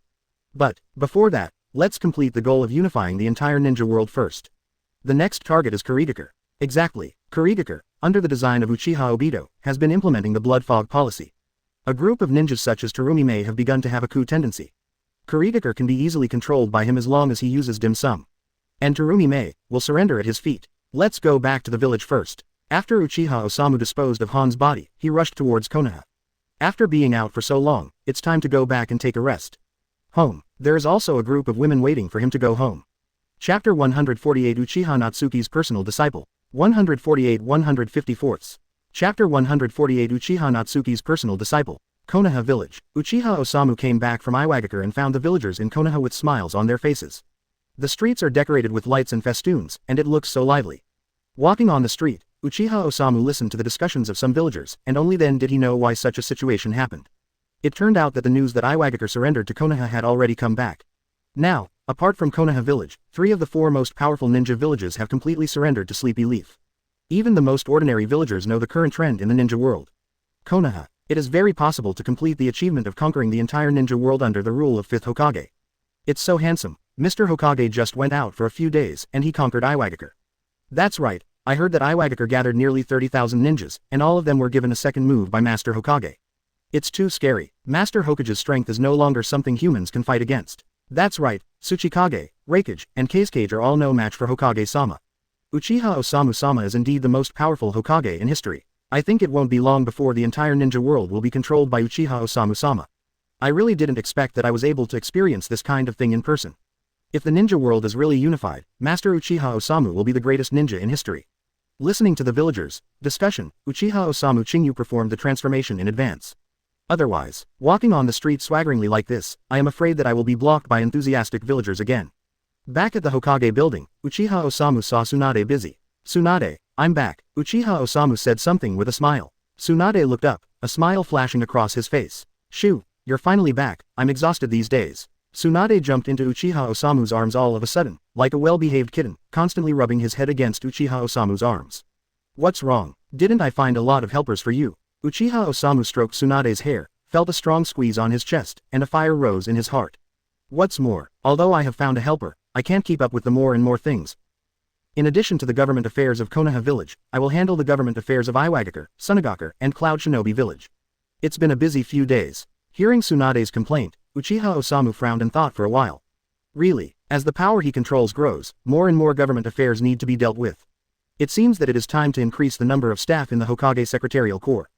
But, before that, let's complete the goal of unifying the entire ninja world first. The next target is Kurigakure. Exactly, Kurigakure, under the design of Uchiha Obito, has been implementing the blood fog policy. A group of ninjas such as Terumi Mei have begun to have a coup tendency. Kurigakure can be easily controlled by him as long as he uses dim sum. And Terumi Mei will surrender at his feet. Let's go back to the village first. After Uchiha Osamu disposed of Han's body, he rushed towards Konoha. After being out for so long, it's time to go back and take a rest. Home. There is also a group of women waiting for him to go home. Chapter 148 Uchiha Natsuki's personal disciple. 148-154. Chapter 148 Uchiha Natsuki's personal disciple. Konoha village. Uchiha Osamu came back from Iwagakure and found the villagers in Konoha with smiles on their faces. The streets are decorated with lights and festoons, and it looks so lively. Walking on the street, Uchiha Osamu listened to the discussions of some villagers, and only then did he know why such a situation happened. It turned out that the news that Iwagakure surrendered to Konoha had already come back. Now, apart from Konoha village, 3 of the 4 most powerful ninja villages have completely surrendered to Sleepy Leaf. Even the most ordinary villagers know the current trend in the ninja world. Konoha. It is very possible to complete the achievement of conquering the entire ninja world under the rule of 5th Hokage. It's so handsome. Mr. Hokage just went out for a few days, and he conquered Iwagakure. That's right. I heard that Iwagakure gathered nearly 30,000 ninjas, and all of them were given a second move by Master Hokage. It's too scary. Master Hokage's strength is no longer something humans can fight against. That's right, Tsuchikage, Raikage, and Kazekage are all no match for Hokage-sama. Uchiha Osamu-sama is indeed the most powerful Hokage in history. I think it won't be long before the entire ninja world will be controlled by Uchiha Osamu-sama. I really didn't expect that I was able to experience this kind of thing in person. If the ninja world is really unified, Master Uchiha Osamu will be the greatest ninja in history. Listening to the villagers' discussion, Uchiha Osamu Chingyu performed the transformation in advance. Otherwise, walking on the street swaggeringly like this, I am afraid that I will be blocked by enthusiastic villagers again. Back at the Hokage building, Uchiha Osamu saw Tsunade busy. Tsunade, I'm back, Uchiha Osamu said something with a smile. Tsunade looked up, a smile flashing across his face. Xiu, you're finally back, I'm exhausted these days. Tsunade jumped into Uchiha Osamu's arms all of a sudden, like a well-behaved kitten, constantly rubbing his head against Uchiha Osamu's arms. What's wrong? Didn't I find a lot of helpers for you? Uchiha Osamu stroked Tsunade's hair, felt a strong squeeze on his chest, and a fire rose in his heart. What's more, although I have found a helper, I can't keep up with the more and more things. In addition to the government affairs of Konoha village, I will handle the government affairs of Iwagakure, Sunagakure, and Cloud Shinobi village. It's been a busy few days. Hearing Tsunade's complaint, Uchiha Osamu frowned and thought for a while. Really, as the power he controls grows, more and more government affairs need to be dealt with. It seems that it is time to increase the number of staff in the Hokage Secretarial Corps.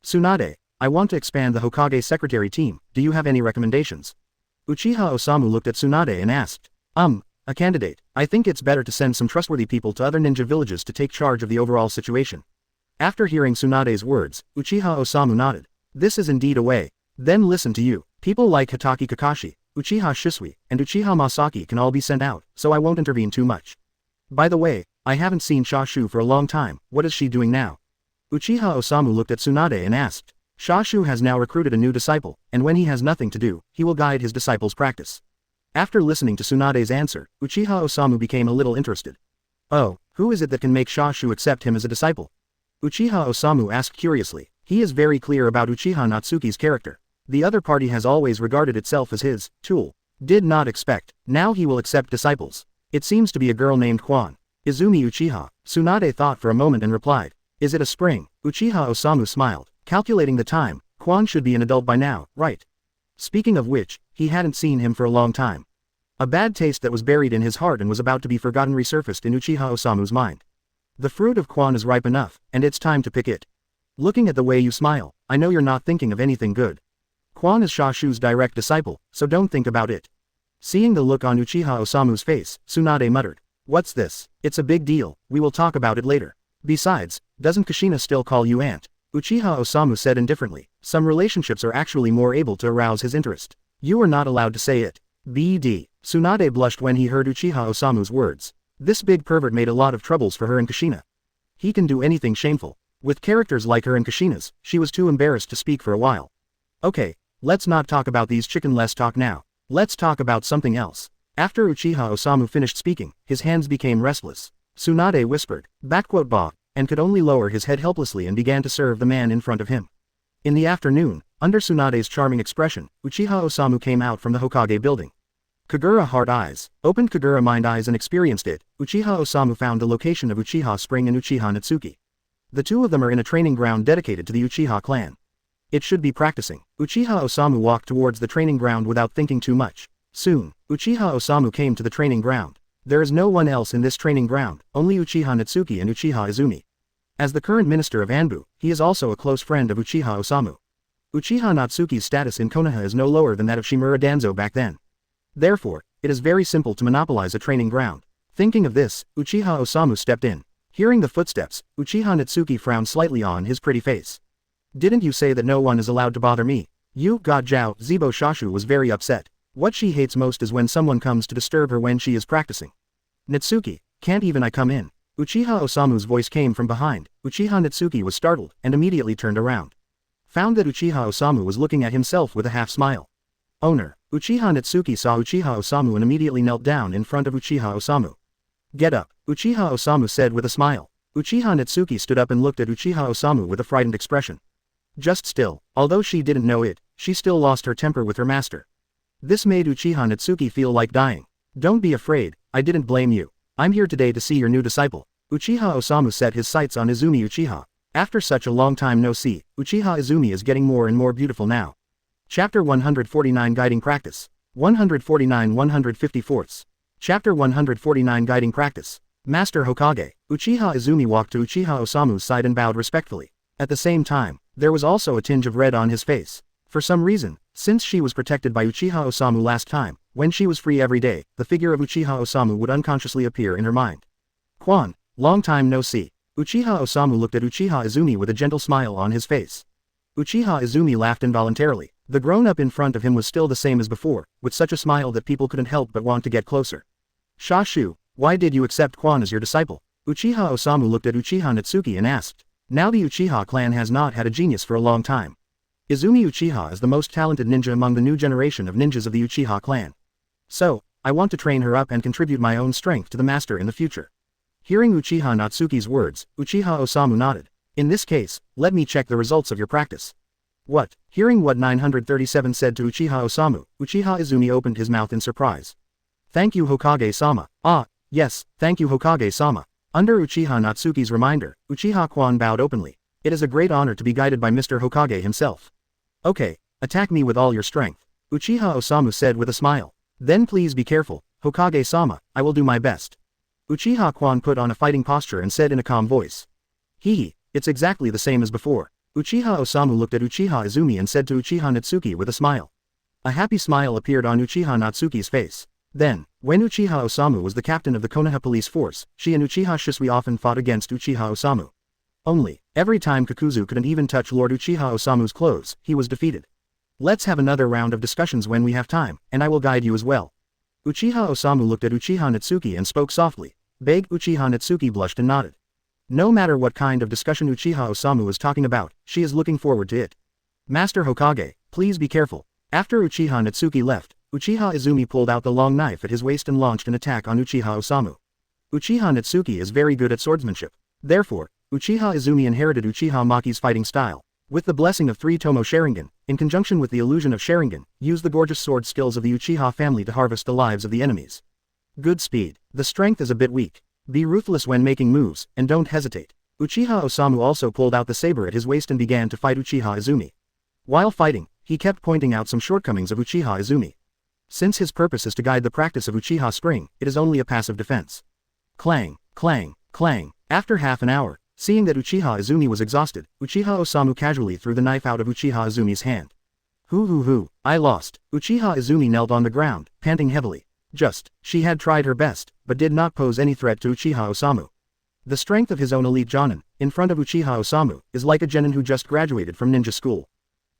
Tsunade, I want to expand the Hokage Secretary team, do you have any recommendations? Uchiha Osamu looked at Tsunade and asked. A candidate. I think it's better to send some trustworthy people to other ninja villages to take charge of the overall situation. After hearing Tsunade's words, Uchiha Osamu nodded. This is indeed a way. Then listen to you. People like Hitaki Kakashi, Uchiha Shisui, and Uchiha Masaki can all be sent out, so I won't intervene too much. By the way, I haven't seen Shashu for a long time, what is she doing now? Uchiha Osamu looked at Tsunade and asked. Shashu has now recruited a new disciple, and when he has nothing to do, he will guide his disciples' practice. After listening to Tsunade's answer, Uchiha Osamu became a little interested. Oh, who is it that can make Shashu accept him as a disciple? Uchiha Osamu asked curiously. He is very clear about Uchiha Natsuki's character. The other party has always regarded itself as his tool. Did not expect. Now he will accept disciples. It seems to be a girl named Kwan. Izumi Uchiha. Tsunade thought for a moment and replied. Is it a spring? Uchiha Osamu smiled. Calculating the time, Kwan should be an adult by now, right? Speaking of which, he hadn't seen him for a long time. A bad taste that was buried in his heart and was about to be forgotten resurfaced in Uchiha Osamu's mind. The fruit of Kwan is ripe enough, and it's time to pick it. Looking at the way you smile, I know you're not thinking of anything good. Kwan is Shashu's direct disciple, so don't think about it. Seeing the look on Uchiha Osamu's face, Tsunade muttered. What's this? It's a big deal, we will talk about it later. Besides, doesn't Kushina still call you aunt? Uchiha Osamu said indifferently. Some relationships are actually more able to arouse his interest. You are not allowed to say it. BD. Tsunade blushed when he heard Uchiha Osamu's words. This big pervert made a lot of troubles for her and Kushina. He can do anything shameful. With characters like her and Kushina's, she was too embarrassed to speak for a while. Okay, let's not talk about these chicken-less talk now. Let's talk about something else. After Uchiha Osamu finished speaking, his hands became restless. Tsunade whispered, "Bah," and could only lower his head helplessly and began to serve the man in front of him. In the afternoon, under Tsunade's charming expression, Uchiha Osamu came out from the Hokage building. Kagura heart eyes, opened Kagura mind eyes and experienced it. Uchiha Osamu found the location of Uchiha Spring and Uchiha Natsuki. The two of them are in a training ground dedicated to the Uchiha clan. It should be practicing. Uchiha Osamu walked towards the training ground without thinking too much. Soon, Uchiha Osamu came to the training ground. There is no one else in this training ground, only Uchiha Natsuki and Uchiha Izumi. As the current minister of Anbu, he is also a close friend of Uchiha Osamu. Uchiha Natsuki's status in Konoha is no lower than that of Shimura Danzo back then. Therefore, it is very simple to monopolize a training ground. Thinking of this, Uchiha Osamu stepped in. Hearing the footsteps, Uchiha Natsuki frowned slightly on his pretty face. Didn't you say that no one is allowed to bother me? Jiao Zibo Shashu was very upset. What she hates most is when someone comes to disturb her when she is practicing. Natsuki, can't even I come in? Uchiha Osamu's voice came from behind. Uchiha Natsuki was startled and immediately turned around. Found that Uchiha Osamu was looking at himself with a half smile. Owner, Uchiha Natsuki saw Uchiha Osamu and immediately knelt down in front of Uchiha Osamu. Get up, Uchiha Osamu said with a smile. Uchiha Natsuki stood up and looked at Uchiha Osamu with a frightened expression. Just still, although she didn't know it, she still lost her temper with her master. This made Uchiha Natsuki feel like dying. Don't be afraid, I didn't blame you. I'm here today to see your new disciple. Uchiha Osamu set his sights on Izumi Uchiha. After such a long time no see, Uchiha Izumi is getting more and more beautiful now. Chapter 149 Guiding Practice. 149-154. Chapter 149 Guiding Practice. Master Hokage. Uchiha Izumi walked to Uchiha Osamu's side and bowed respectfully. At the same time, there was also a tinge of red on his face. For some reason, since she was protected by Uchiha Osamu last time, when she was free every day, the figure of Uchiha Osamu would unconsciously appear in her mind. Quan, long time no see. Uchiha Osamu looked at Uchiha Izumi with a gentle smile on his face. Uchiha Izumi laughed involuntarily. The grown-up in front of him was still the same as before, with such a smile that people couldn't help but want to get closer. Shashu, why did you accept Quan as your disciple? Uchiha Osamu looked at Uchiha Natsuki and asked. Now the Uchiha clan has not had a genius for a long time. Izumi Uchiha is the most talented ninja among the new generation of ninjas of the Uchiha clan. So, I want to train her up and contribute my own strength to the master in the future. Hearing Uchiha Natsuki's words, Uchiha Osamu nodded. In this case, let me check the results of your practice. What? Hearing what 937 said to Uchiha Osamu, Uchiha Izumi opened his mouth in surprise. Thank you Hokage-sama. Ah, yes, thank you Hokage-sama. Under Uchiha Natsuki's reminder, Uchiha Quan bowed openly. It is a great honor to be guided by Mr. Hokage himself. Okay, attack me with all your strength. Uchiha Osamu said with a smile. Then please be careful, Hokage-sama, I will do my best. Uchiha Quan put on a fighting posture and said in a calm voice. Hee, it's exactly the same as before. Uchiha Osamu looked at Uchiha Izumi and said to Uchiha Natsuki with a smile. A happy smile appeared on Uchiha Natsuki's face. Then, when Uchiha Osamu was the captain of the Konoha police force, she and Uchiha Shisui often fought against Uchiha Osamu. Only, every time Kakuzu couldn't even touch Lord Uchiha Osamu's clothes, he was defeated. Let's have another round of discussions when we have time, and I will guide you as well. Uchiha Osamu looked at Uchiha Natsuki and spoke softly. Beg Uchiha Natsuki blushed and nodded. No matter what kind of discussion Uchiha Osamu was talking about, she is looking forward to it. Master Hokage, please be careful. After Uchiha Natsuki left, Uchiha Izumi pulled out the long knife at his waist and launched an attack on Uchiha Osamu. Uchiha Natsuki is very good at swordsmanship. Therefore, Uchiha Izumi inherited Uchiha Maki's fighting style. With the blessing of 3 Tomo Sharingan, in conjunction with the illusion of Sharingan, use the gorgeous sword skills of the Uchiha family to harvest the lives of the enemies. Good speed. The strength is a bit weak. Be ruthless when making moves, and don't hesitate. Uchiha Osamu also pulled out the saber at his waist and began to fight Uchiha Izumi. While fighting, he kept pointing out some shortcomings of Uchiha Izumi. Since his purpose is to guide the practice of Uchiha Spring, it is only a passive defense. Clang, clang, clang. After half an hour, seeing that Uchiha Izumi was exhausted, Uchiha Osamu casually threw the knife out of Uchiha Izumi's hand. Hoo, I lost. Uchiha Izumi knelt on the ground, panting heavily. She had tried her best, but did not pose any threat to Uchiha Osamu. The strength of his own elite jonin, in front of Uchiha Osamu, is like a genin who just graduated from ninja school.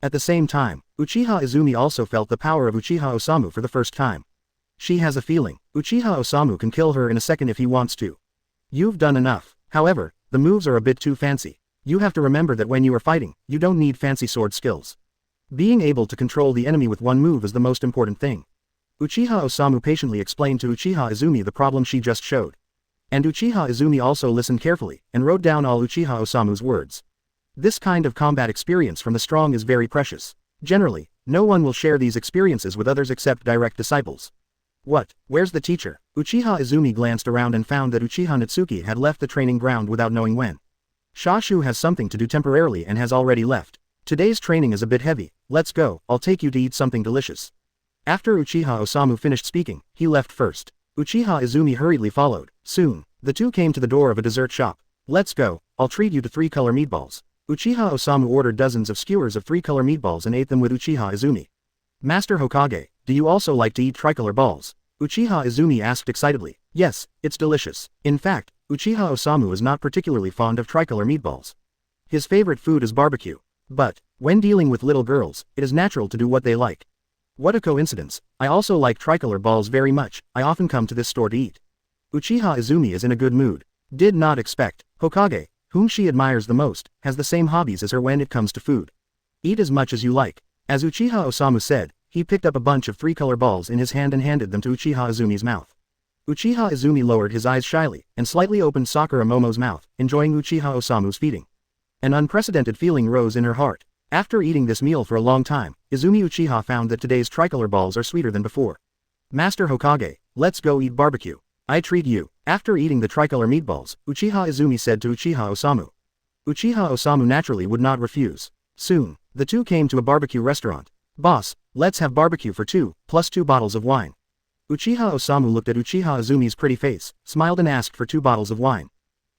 At the same time, Uchiha Izumi also felt the power of Uchiha Osamu for the first time. She has a feeling, Uchiha Osamu can kill her in a second if he wants to. You've done enough. However, the moves are a bit too fancy. You have to remember that when you are fighting, you don't need fancy sword skills. Being able to control the enemy with one move is the most important thing. Uchiha Osamu patiently explained to Uchiha Izumi the problem she just showed. And Uchiha Izumi also listened carefully, and wrote down all Uchiha Osamu's words. This kind of combat experience from the strong is very precious. Generally, no one will share these experiences with others except direct disciples. What? Where's the teacher? Uchiha Izumi glanced around and found that Uchiha Natsuki had left the training ground without knowing when. Shashu has something to do temporarily and has already left. Today's training is a bit heavy. Let's go, I'll take you to eat something delicious. After Uchiha Osamu finished speaking, he left first. Uchiha Izumi hurriedly followed. Soon, the two came to the door of a dessert shop. Let's go, I'll treat you to 3-color meatballs. Uchiha Osamu ordered dozens of skewers of 3-color meatballs and ate them with Uchiha Izumi. Master Hokage, do you also like to eat tricolor balls? Uchiha Izumi asked excitedly. Yes, it's delicious. In fact, Uchiha Osamu is not particularly fond of tricolor meatballs. His favorite food is barbecue. But, when dealing with little girls, it is natural to do what they like. What a coincidence, I also like tricolor balls very much, I often come to this store to eat. Uchiha Izumi is in a good mood. Did not expect, Hokage, whom she admires the most, has the same hobbies as her when it comes to food. Eat as much as you like. As Uchiha Osamu said, he picked up a bunch of 3-color balls in his hand and handed them to Uchiha Izumi's mouth. Uchiha Izumi lowered his eyes shyly, and slightly opened Sakura Momo's mouth, enjoying Uchiha Osamu's feeding. An unprecedented feeling rose in her heart. After eating this meal for a long time, Izumi Uchiha found that today's tricolor balls are sweeter than before. Master Hokage, let's go eat barbecue. I treat you. After eating the tricolor meatballs, Uchiha Izumi said to Uchiha Osamu. Uchiha Osamu naturally would not refuse. Soon, the two came to a barbecue restaurant. Boss, let's have barbecue for 2, plus 2 bottles of wine. Uchiha Osamu looked at Uchiha Izumi's pretty face, smiled and asked for 2 bottles of wine.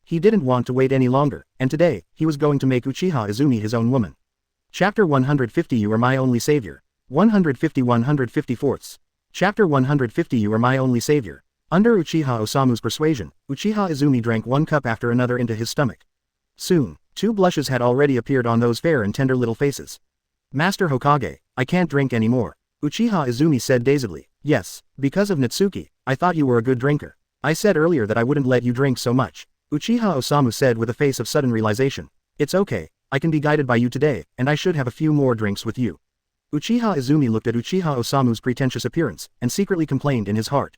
He didn't want to wait any longer, and today, he was going to make Uchiha Izumi his own woman. Chapter 150 You Are My Only Savior. 150-154. Chapter 150 You Are My Only Savior. Under Uchiha Osamu's persuasion, Uchiha Izumi drank one cup after another into his stomach. Soon, 2 blushes had already appeared on those fair and tender little faces. Master Hokage, I can't drink anymore. Uchiha Izumi said dazedly. Yes, because of Natsuki, I thought you were a good drinker. I said earlier that I wouldn't let you drink so much. Uchiha Osamu said with a face of sudden realization. It's okay, I can be guided by you today, and I should have a few more drinks with you. Uchiha Izumi looked at Uchiha Osamu's pretentious appearance, and secretly complained in his heart.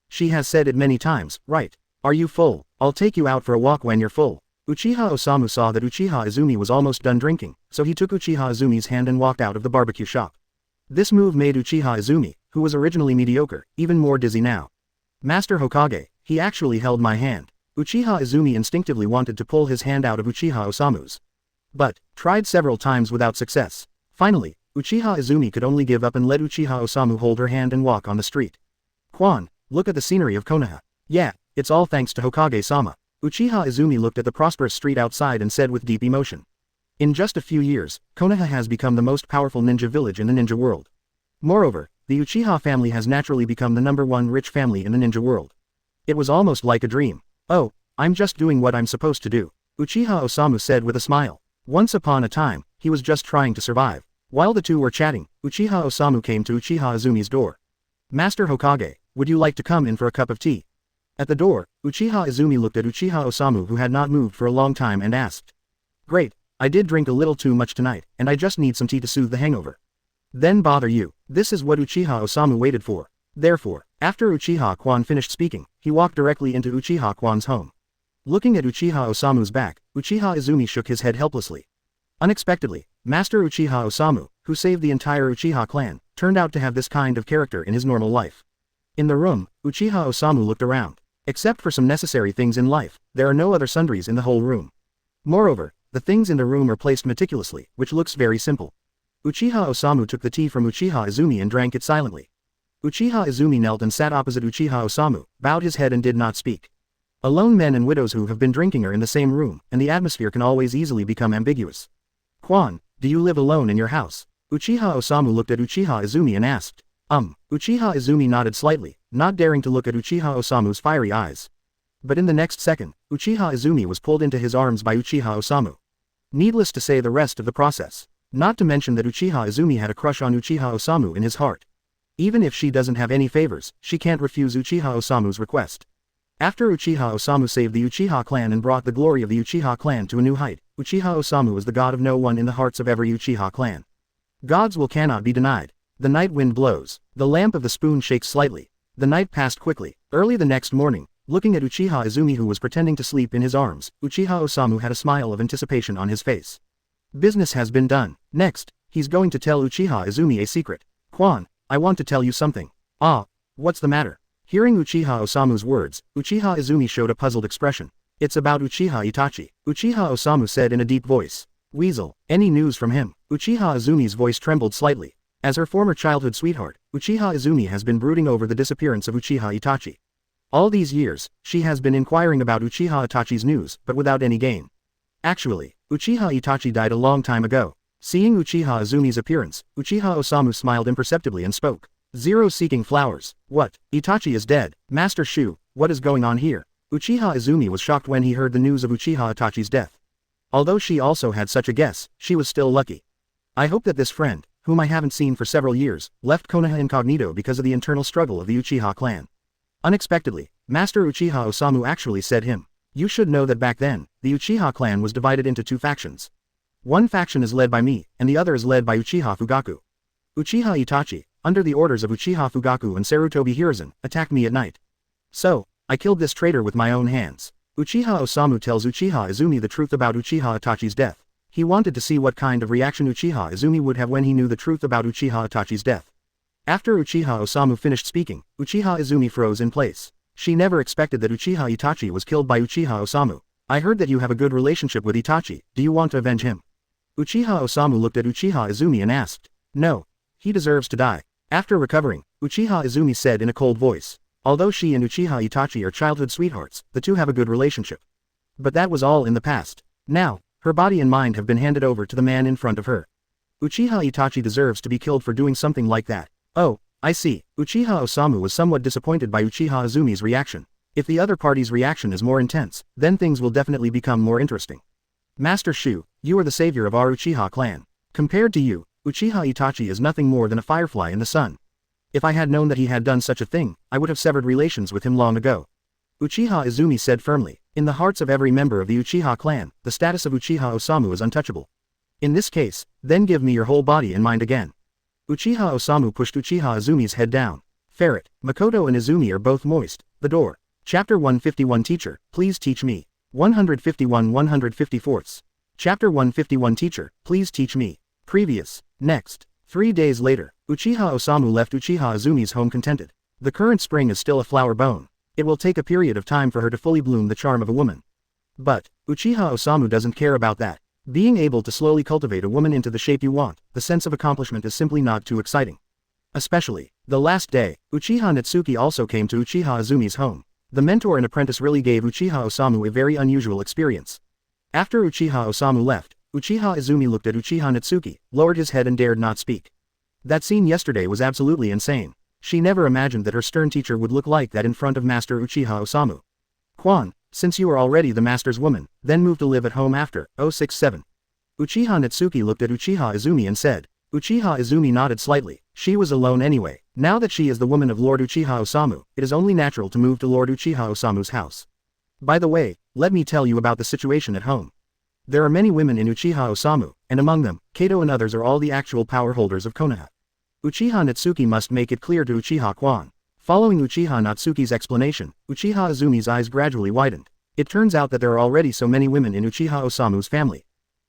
She has said it many times, right? Are you full? I'll take you out for a walk when you're full. Uchiha Osamu saw that Uchiha Izumi was almost done drinking, so he took Uchiha Izumi's hand and walked out of the barbecue shop. This move made Uchiha Izumi, who was originally mediocre, even more dizzy now. Master Hokage, he actually held my hand. Uchiha Izumi instinctively wanted to pull his hand out of Uchiha Osamu's. But, tried several times without success. Finally, Uchiha Izumi could only give up and let Uchiha Osamu hold her hand and walk on the street. Quan, look at the scenery of Konoha. Yeah, it's all thanks to Hokage-sama. Uchiha Izumi looked at the prosperous street outside and said with deep emotion. In just a few years, Konoha has become the most powerful ninja village in the ninja world. Moreover, the Uchiha family has naturally become the #1 rich family in the ninja world. It was almost like a dream. Oh, I'm just doing what I'm supposed to do. Uchiha Osamu said with a smile. Once upon a time, he was just trying to survive. While the two were chatting, Uchiha Osamu came to Uchiha Izumi's door. Master Hokage, would you like to come in for a cup of tea? At the door, Uchiha Izumi looked at Uchiha Osamu who had not moved for a long time and asked. Great, I did drink a little too much tonight, and I just need some tea to soothe the hangover. Then bother you. This is what Uchiha Osamu waited for. Therefore, after Uchiha Quan finished speaking, he walked directly into Uchiha Quan's home. Looking at Uchiha Osamu's back, Uchiha Izumi shook his head helplessly. Unexpectedly, Master Uchiha Osamu, who saved the entire Uchiha clan, turned out to have this kind of character in his normal life. In the room, Uchiha Osamu looked around. Except for some necessary things in life, there are no other sundries in the whole room. Moreover, the things in the room are placed meticulously, which looks very simple. Uchiha Osamu took the tea from Uchiha Izumi and drank it silently. Uchiha Izumi knelt and sat opposite Uchiha Osamu, bowed his head and did not speak. Alone men and widows who have been drinking are in the same room, and the atmosphere can always easily become ambiguous. Quan, do you live alone in your house? Uchiha Osamu looked at Uchiha Izumi and asked. Uchiha Izumi nodded slightly, not daring to look at Uchiha Osamu's fiery eyes. But in the next second, Uchiha Izumi was pulled into his arms by Uchiha Osamu. Needless to say the rest of the process. Not to mention that Uchiha Izumi had a crush on Uchiha Osamu in his heart. Even if she doesn't have any favors, she can't refuse Uchiha Osamu's request. After Uchiha Osamu saved the Uchiha clan and brought the glory of the Uchiha clan to a new height, Uchiha Osamu is the god of no one in the hearts of every Uchiha clan. God's will cannot be denied. The night wind blows. The lamp of the spoon shakes slightly. The night passed quickly. Early the next morning, looking at Uchiha Izumi who was pretending to sleep in his arms, Uchiha Osamu had a smile of anticipation on his face. Business has been done. Next, he's going to tell Uchiha Izumi a secret. Quan, I want to tell you something. Ah, what's the matter? Hearing Uchiha Osamu's words, Uchiha Izumi showed a puzzled expression. It's about Uchiha Itachi. Uchiha Osamu said in a deep voice. Weasel, any news from him? Uchiha Izumi's voice trembled slightly. As her former childhood sweetheart, Uchiha Izumi has been brooding over the disappearance of Uchiha Itachi. All these years, she has been inquiring about Uchiha Itachi's news, but without any gain. Actually, Uchiha Itachi died a long time ago. Seeing Uchiha Izumi's appearance, Uchiha Osamu smiled imperceptibly and spoke. Zero seeking flowers. What? Itachi is dead. Master Xiu, what is going on here? Uchiha Izumi was shocked when he heard the news of Uchiha Itachi's death. Although she also had such a guess, she was still lucky. I hope that this friend, whom I haven't seen for several years, left Konoha incognito because of the internal struggle of the Uchiha clan. Unexpectedly, Master Uchiha Osamu actually said him. You should know that back then, the Uchiha clan was divided into two factions. One faction is led by me, and the other is led by Uchiha Fugaku. Uchiha Itachi, under the orders of Uchiha Fugaku and Sarutobi Hiruzen, attacked me at night. So, I killed this traitor with my own hands. Uchiha Osamu tells Uchiha Izumi the truth about Uchiha Itachi's death. He wanted to see what kind of reaction Uchiha Izumi would have when he knew the truth about Uchiha Itachi's death. After Uchiha Osamu finished speaking, Uchiha Izumi froze in place. She never expected that Uchiha Itachi was killed by Uchiha Osamu. I heard that you have a good relationship with Itachi, do you want to avenge him? Uchiha Osamu looked at Uchiha Izumi and asked. No. He deserves to die. After recovering, Uchiha Izumi said in a cold voice. Although she and Uchiha Itachi are childhood sweethearts, the two have a good relationship. But that was all in the past. Now, her body and mind have been handed over to the man in front of her. Uchiha Itachi deserves to be killed for doing something like that. Oh, I see. Uchiha Osamu was somewhat disappointed by Uchiha Izumi's reaction. If the other party's reaction is more intense, then things will definitely become more interesting. Master Xiu, you are the savior of our Uchiha clan. Compared to you, Uchiha Itachi is nothing more than a firefly in the sun. If I had known that he had done such a thing, I would have severed relations with him long ago. Uchiha Izumi said firmly. In the hearts of every member of the Uchiha clan, the status of Uchiha Osamu is untouchable. In this case, then give me your whole body and mind again. Uchiha Osamu pushed Uchiha Izumi's head down. Ferret, Makoto and Izumi are both moist. The door. Chapter 151 Teacher, please teach me. 151-154. Chapter 151 Teacher, please teach me. Previous. Next. 3 days later, Uchiha Osamu left Uchiha Izumi's home contented. The current spring is still a flower bone. It will take a period of time for her to fully bloom the charm of a woman. But, Uchiha Osamu doesn't care about that. Being able to slowly cultivate a woman into the shape you want, the sense of accomplishment is simply not too exciting. Especially, the last day, Uchiha Natsuki also came to Uchiha Izumi's home. The mentor and apprentice really gave Uchiha Osamu a very unusual experience. After Uchiha Osamu left, Uchiha Izumi looked at Uchiha Natsuki, lowered his head and dared not speak. That scene yesterday was absolutely insane. She never imagined that her stern teacher would look like that in front of Master Uchiha Osamu. Quan, since you are already the master's woman, then move to live at home after, 067. Uchiha Natsuki looked at Uchiha Izumi and said. Uchiha Izumi nodded slightly. She was alone anyway. Now that she is the woman of Lord Uchiha Osamu, it is only natural to move to Lord Uchiha Osamu's house. By the way, let me tell you about the situation at home. There are many women in Uchiha Osamu, and among them, Kato and others are all the actual power holders of Konoha. Uchiha Natsuki must make it clear to Uchiha Quan. Following Uchiha Natsuki's explanation, Uchiha Izumi's eyes gradually widened. It turns out that there are already so many women in Uchiha Osamu's family.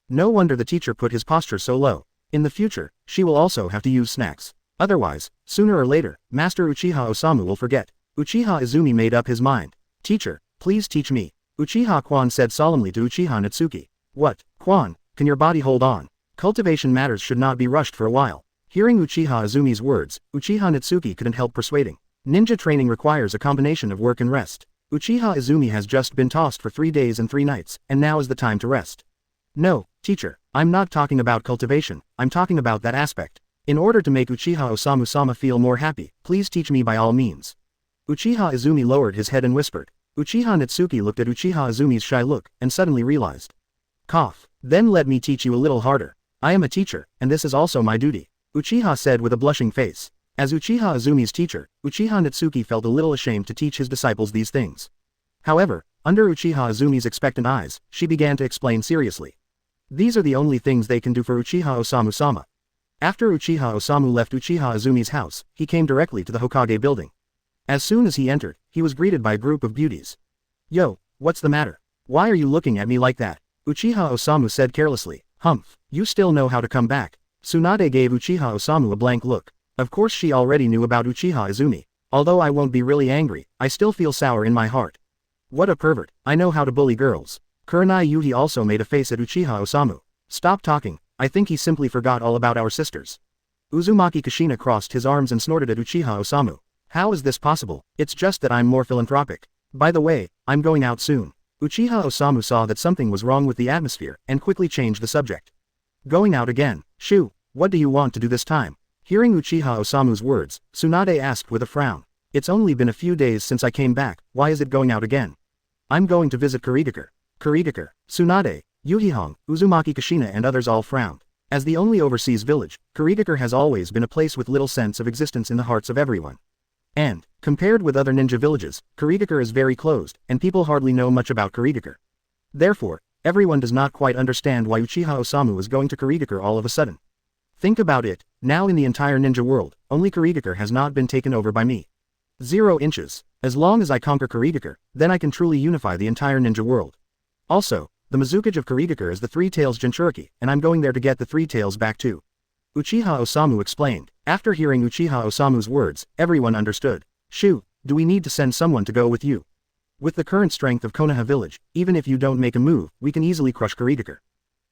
No wonder the teacher put his posture so low. In the future, she will also have to use snacks. Otherwise, sooner or later, Master Uchiha Osamu will forget. Uchiha Izumi made up his mind. Teacher, please teach me. Uchiha Quan said solemnly to Uchiha Natsuki. What, Quan, can your body hold on? Cultivation matters should not be rushed for a while. Hearing Uchiha Izumi's words, Uchiha Natsuki couldn't help persuading. Ninja training requires a combination of work and rest. Uchiha Izumi has just been tossed for 3 days and 3 nights, and now is the time to rest. No, teacher, I'm not talking about cultivation, I'm talking about that aspect. In order to make Uchiha Osamu-sama feel more happy, please teach me by all means. Uchiha Izumi lowered his head and whispered. Uchiha Natsuki looked at Uchiha Izumi's shy look, and suddenly realized. Cough. Then let me teach you a little harder. I am a teacher, and this is also my duty. Uchiha said with a blushing face. As Uchiha Izumi's teacher, Uchiha Natsuki felt a little ashamed to teach his disciples these things. However, under Uchiha Izumi's expectant eyes, she began to explain seriously. These are the only things they can do for Uchiha Osamu-sama. After Uchiha Osamu left Uchiha Izumi's house, he came directly to the Hokage building. As soon as he entered, he was greeted by a group of beauties. Yo, what's the matter? Why are you looking at me like that? Uchiha Osamu said carelessly. Humph, you still know how to come back. Tsunade gave Uchiha Osamu a blank look. Of course she already knew about Uchiha Izumi. Although I won't be really angry, I still feel sour in my heart. What a pervert, I know how to bully girls. Kurenai Yuhi also made a face at Uchiha Osamu. Stop talking, I think he simply forgot all about our sisters. Uzumaki Kushina crossed his arms and snorted at Uchiha Osamu. How is this possible? It's just that I'm more philanthropic. By the way, I'm going out soon. Uchiha Osamu saw that something was wrong with the atmosphere, and quickly changed the subject. Going out again? Xiu, what do you want to do this time? Hearing Uchiha Osamu's words, Tsunade asked with a frown. It's only been a few days since I came back, why is it going out again? I'm going to visit Kurigakure. Kurigakure, Tsunade, Yuhihong, Uzumaki Kushina and others all frowned. As the only overseas village, Kurigakure has always been a place with little sense of existence in the hearts of everyone. And, compared with other ninja villages, Kurigakure is very closed, and people hardly know much about Kurigakure. Therefore, everyone does not quite understand why Uchiha Osamu is going to Kurigakure all of a sudden. Think about it, now in the entire ninja world, only Kurigakure has not been taken over by me. 0 inches. As long as I conquer Kurigakure, then I can truly unify the entire ninja world. Also, the Mizukage of Kurigakure is the Three Tails Jinchuriki, and I'm going there to get the Three Tails back too. Uchiha Osamu explained. After hearing Uchiha Osamu's words, everyone understood. Xiu, do we need to send someone to go with you? With the current strength of Konoha village, even if you don't make a move, we can easily crush Kurigakure.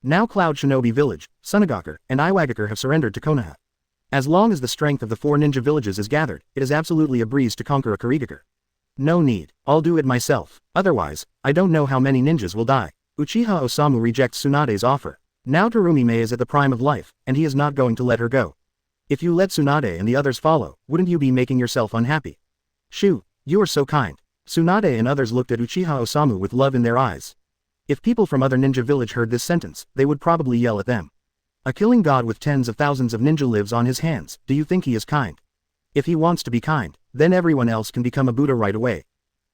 Now Cloud Shinobi village, Sunagakure, and Iwagakure have surrendered to Konoha. As long as the strength of the 4 ninja villages is gathered, it is absolutely a breeze to conquer a Kurigakure. No need, I'll do it myself, otherwise, I don't know how many ninjas will die. Uchiha Osamu rejects Tsunade's offer. Now Terumi-mei is at the prime of life, and he is not going to let her go. If you let Tsunade and the others follow, wouldn't you be making yourself unhappy? Xiu, you are so kind. Tsunade and others looked at Uchiha Osamu with love in their eyes. If people from other ninja village heard this sentence, they would probably yell at them. A killing god with tens of thousands of ninja lives on his hands, do you think he is kind? If he wants to be kind, then everyone else can become a Buddha right away.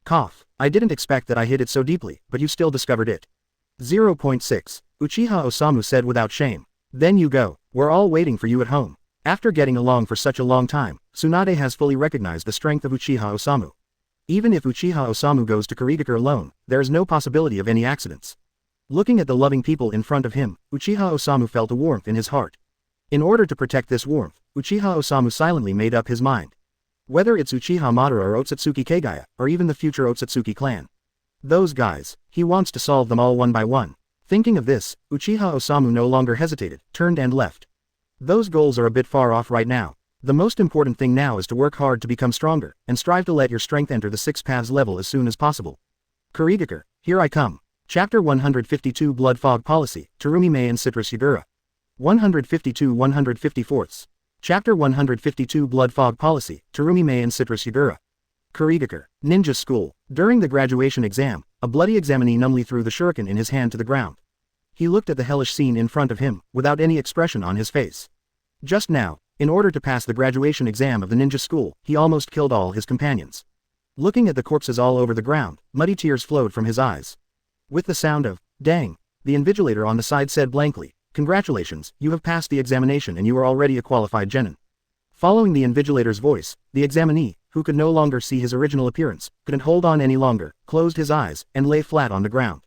Cough, I didn't expect that I hid it so deeply, but you still discovered it. 0.6. Uchiha Osamu said without shame. Then you go, we're all waiting for you at home. After getting along for such a long time, Tsunade has fully recognized the strength of Uchiha Osamu. Even if Uchiha Osamu goes to Kurigakure alone, there is no possibility of any accidents. Looking at the loving people in front of him, Uchiha Osamu felt a warmth in his heart. In order to protect this warmth, Uchiha Osamu silently made up his mind. Whether it's Uchiha Madara or Otsutsuki Kagaya, or even the future Otsutsuki clan. Those guys, he wants to solve them all one by one. Thinking of this, Uchiha Osamu no longer hesitated, turned and left. Those goals are a bit far off right now. The most important thing now is to work hard to become stronger, and strive to let your strength enter the 6 paths level as soon as possible. Kurigakure, here I come. Chapter 152 Blood Fog Policy, Terumi-mei and Citrus Yagura. 152-154. Chapter 152 Blood Fog Policy, Terumi-mei and Citrus Yagura. Kurigakure, Ninja School. During the graduation exam, a bloody examinee numbly threw the shuriken in his hand to the ground. He looked at the hellish scene in front of him, without any expression on his face. Just now, in order to pass the graduation exam of the ninja school, he almost killed all his companions. Looking at the corpses all over the ground, muddy tears flowed from his eyes. With the sound of, dang, the invigilator on the side said blankly, congratulations, you have passed the examination and you are already a qualified genin. Following the invigilator's voice, the examinee, who could no longer see his original appearance, couldn't hold on any longer, closed his eyes, and lay flat on the ground.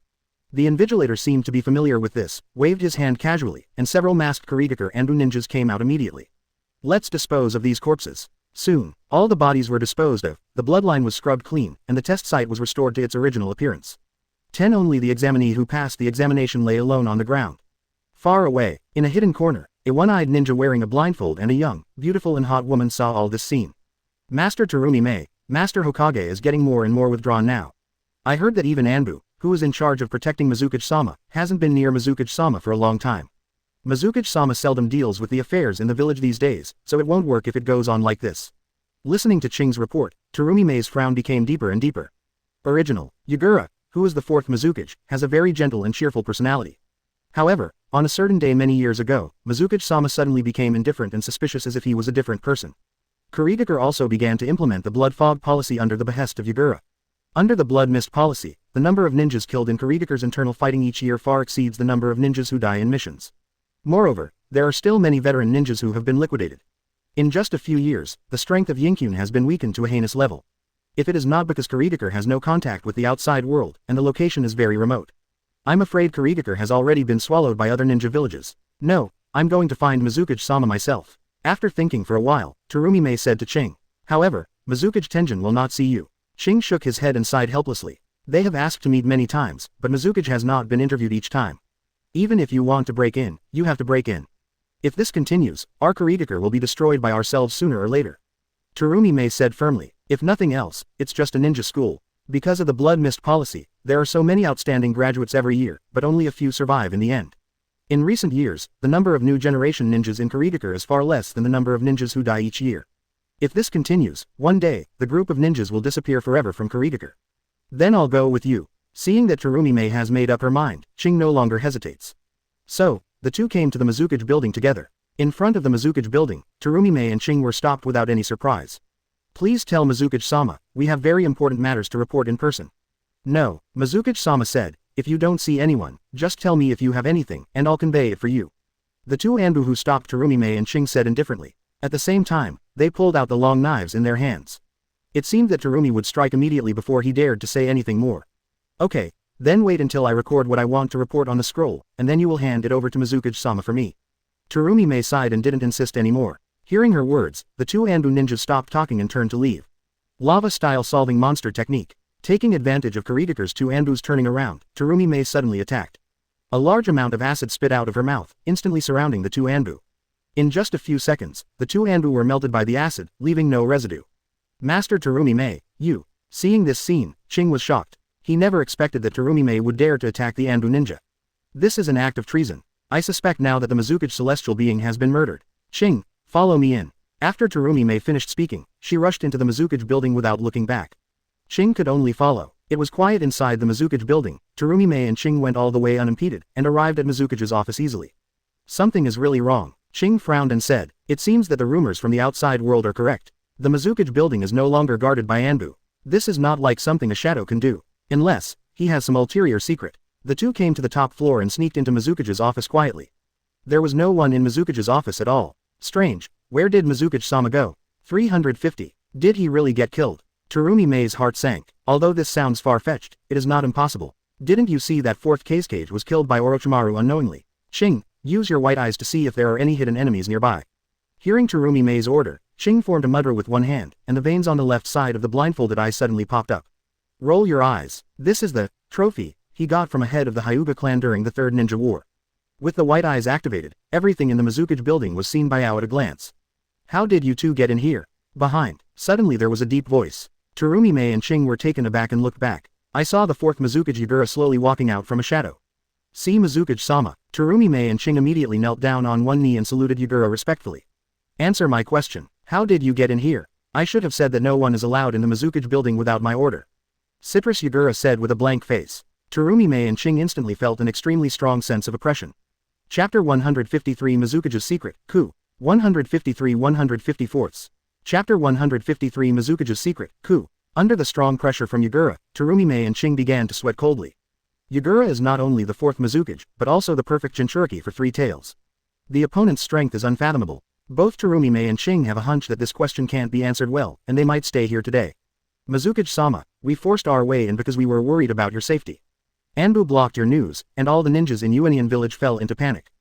The invigilator seemed to be familiar with this, waved his hand casually, and several masked Kurigakure Anbu ninjas came out immediately. Let's dispose of these corpses. Soon, all the bodies were disposed of, the bloodline was scrubbed clean, and the test site was restored to its original appearance. 10 Only the examinee who passed the examination lay alone on the ground. Far away, in a hidden corner, a one-eyed ninja wearing a blindfold and a young, beautiful and hot woman saw all this scene. Master Terumi-mei, Master Hokage is getting more and more withdrawn now. I heard that even Anbu, who is in charge of protecting Mizukage-sama, hasn't been near Mizukage-sama for a long time. Mizukage-sama seldom deals with the affairs in the village these days, so it won't work if it goes on like this. Listening to Ching's report, Terumi-mei's frown became deeper and deeper. Original, Yagura, who is the fourth Mizukage, has a very gentle and cheerful personality. However, on a certain day many years ago, Mizukage-sama suddenly became indifferent and suspicious as if he was a different person. Kurigakure also began to implement the blood fog policy under the behest of Yagura. Under the blood mist policy, the number of ninjas killed in Kurigakure's internal fighting each year far exceeds the number of ninjas who die in missions. Moreover, there are still many veteran ninjas who have been liquidated. In just a few years, the strength of Yinkyun has been weakened to a heinous level. If it is not because Kurigakure has no contact with the outside world, and the location is very remote. I'm afraid Kurigakure has already been swallowed by other ninja villages. No, I'm going to find Mizukage-sama myself. After thinking for a while, Terumi-mei said to Ching. However, Mizukage Tenjin will not see you. Ching shook his head and sighed helplessly. They have asked to meet many times, but Mizukage has not been interviewed each time. Even if you want to break in, you have to break in. If this continues, our Kurigakure will be destroyed by ourselves sooner or later. Terumi-mei said firmly, if nothing else, it's just a ninja school. Because of the blood mist policy, there are so many outstanding graduates every year, but only a few survive in the end. In recent years, the number of new generation ninjas in Kurigakure is far less than the number of ninjas who die each year. If this continues, one day, the group of ninjas will disappear forever from Kurigakure. Then I'll go with you. Seeing that Terumi-mei has made up her mind, Ching no longer hesitates. So, the two came to the Mizukage building together. In front of the Mizukage building, Terumi-mei and Ching were stopped without any surprise. Please tell Mizukage-sama, we have very important matters to report in person. No, Mizukage-sama said, if you don't see anyone, just tell me if you have anything, and I'll convey it for you. The two Anbu who stopped Terumi-mei and Ching said indifferently. At the same time, they pulled out the long knives in their hands. It seemed that Terumi would strike immediately before he dared to say anything more. Okay, then wait until I record what I want to report on the scroll, and then you will hand it over to Mizukage-sama for me. Terumi-mei sighed and didn't insist anymore. Hearing her words, the two Anbu ninjas stopped talking and turned to leave. Lava-style solving monster technique. Taking advantage of Kurigakure's two Anbus turning around, Terumi-mei suddenly attacked. A large amount of acid spit out of her mouth, instantly surrounding the two Anbu. In just a few seconds, the two Anbu were melted by the acid, leaving no residue. Master Terumi-mei, you. Seeing this scene, Ching was shocked. He never expected that Terumi-mei would dare to attack the Anbu ninja. This is an act of treason. I suspect now that the Mizukage celestial being has been murdered. Ching, follow me in. After Terumi-mei finished speaking, she rushed into the Mizukage building without looking back. Ching could only follow. It was quiet inside the Mizukage building. Terumi-mei and Ching went all the way unimpeded, and arrived at Mizukage's office easily. Something is really wrong. Ching frowned and said, it seems that the rumors from the outside world are correct. The Mizukage building is no longer guarded by Anbu. This is not like something a shadow can do. Unless, he has some ulterior secret. The two came to the top floor and sneaked into Mizukage's office quietly. There was no one in Mizukage's office at all. Strange, where did Mizukage-sama go? 350. Did he really get killed? Terumi-mei's heart sank. Although this sounds far-fetched, it is not impossible. Didn't you see that fourth Kazekage was killed by Orochimaru unknowingly? Ching, use your white eyes to see if there are any hidden enemies nearby. Hearing Terumi-mei's order, Ching formed a mudra with one hand, and the veins on the left side of the blindfolded eye suddenly popped up. Roll your eyes. This is the trophy he got from a head of the Hyūga clan during the Third Ninja War. With the white eyes activated, everything in the Mizukage building was seen by Ao at a glance. How did you two get in here? Behind. Suddenly there was a deep voice. Terumi-mei and Ching were taken aback and looked back. I saw the fourth Mizukage Yagura slowly walking out from a shadow. See Mizukage-sama. Terumi-mei and Ching immediately knelt down on one knee and saluted Yagura respectfully. Answer my question. How did you get in here? I should have said that no one is allowed in the Mizukage building without my order. Citrus Yagura said with a blank face. Terumi-mei and Ching instantly felt an extremely strong sense of oppression. Chapter 153 Mizukage's Secret, Ku. 153-154. Chapter 153 Mizukage's Secret, Ku. Under the strong pressure from Yagura, Terumi-mei and Ching began to sweat coldly. Yagura is not only the fourth Mizukage, but also the perfect Jinchuriki for three tails. The opponent's strength is unfathomable. Both Terumi-mei and Ching have a hunch that this question can't be answered well, and they might stay here today. Mizukage-sama, we forced our way in because we were worried about your safety. Anbu blocked your news, and all the ninjas in Uanian village fell into panic.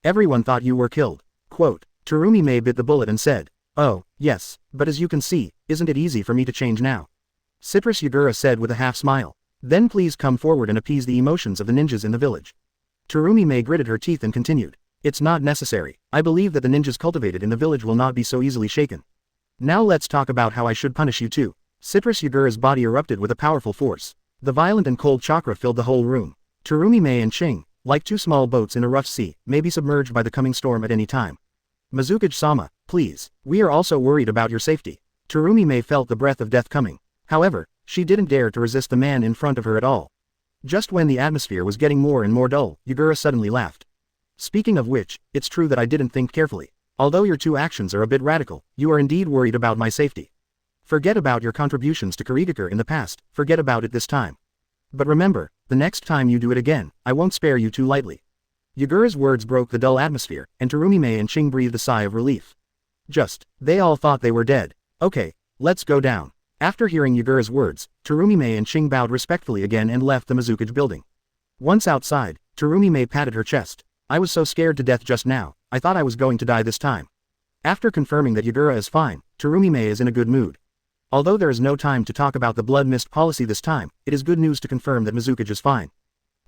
Everyone thought you were killed. Quote, Terumi-mei bit the bullet and said, oh, yes, but as you can see, isn't it easy for me to change now? Citrus Yagura said with a half smile. Then please come forward and appease the emotions of the ninjas in the village. Terumi-mei gritted her teeth and continued. It's not necessary. I believe that the ninjas cultivated in the village will not be so easily shaken. Now let's talk about how I should punish you two. Citrus Yagura's body erupted with a powerful force. The violent and cold chakra filled the whole room. Tsurumi-me and Ching, like two small boats in a rough sea, may be submerged by the coming storm at any time. Mizukage-sama, please, we are also worried about your safety. Tsurumi-me felt the breath of death coming. However, she didn't dare to resist the man in front of her at all. Just when the atmosphere was getting more and more dull, Yagura suddenly laughed. Speaking of which, it's true that I didn't think carefully. Although your two actions are a bit radical, you are indeed worried about my safety. Forget about your contributions to Kurigakure in the past, forget about it this time. But remember, the next time you do it again, I won't spare you too lightly. Yagura's words broke the dull atmosphere, and Tsurumi-me and Ching breathed a sigh of relief. They all thought they were dead. Okay, let's go down. After hearing Yagura's words, Tsurumi-me and Ching bowed respectfully again and left the Mizukage building. Once outside, Tsurumi-me patted her chest. I was so scared to death just now, I thought I was going to die this time. After confirming that Yagura is fine, Tsurumi-me is in a good mood. Although there is no time to talk about the blood mist policy this time, it is good news to confirm that Mizukage is fine.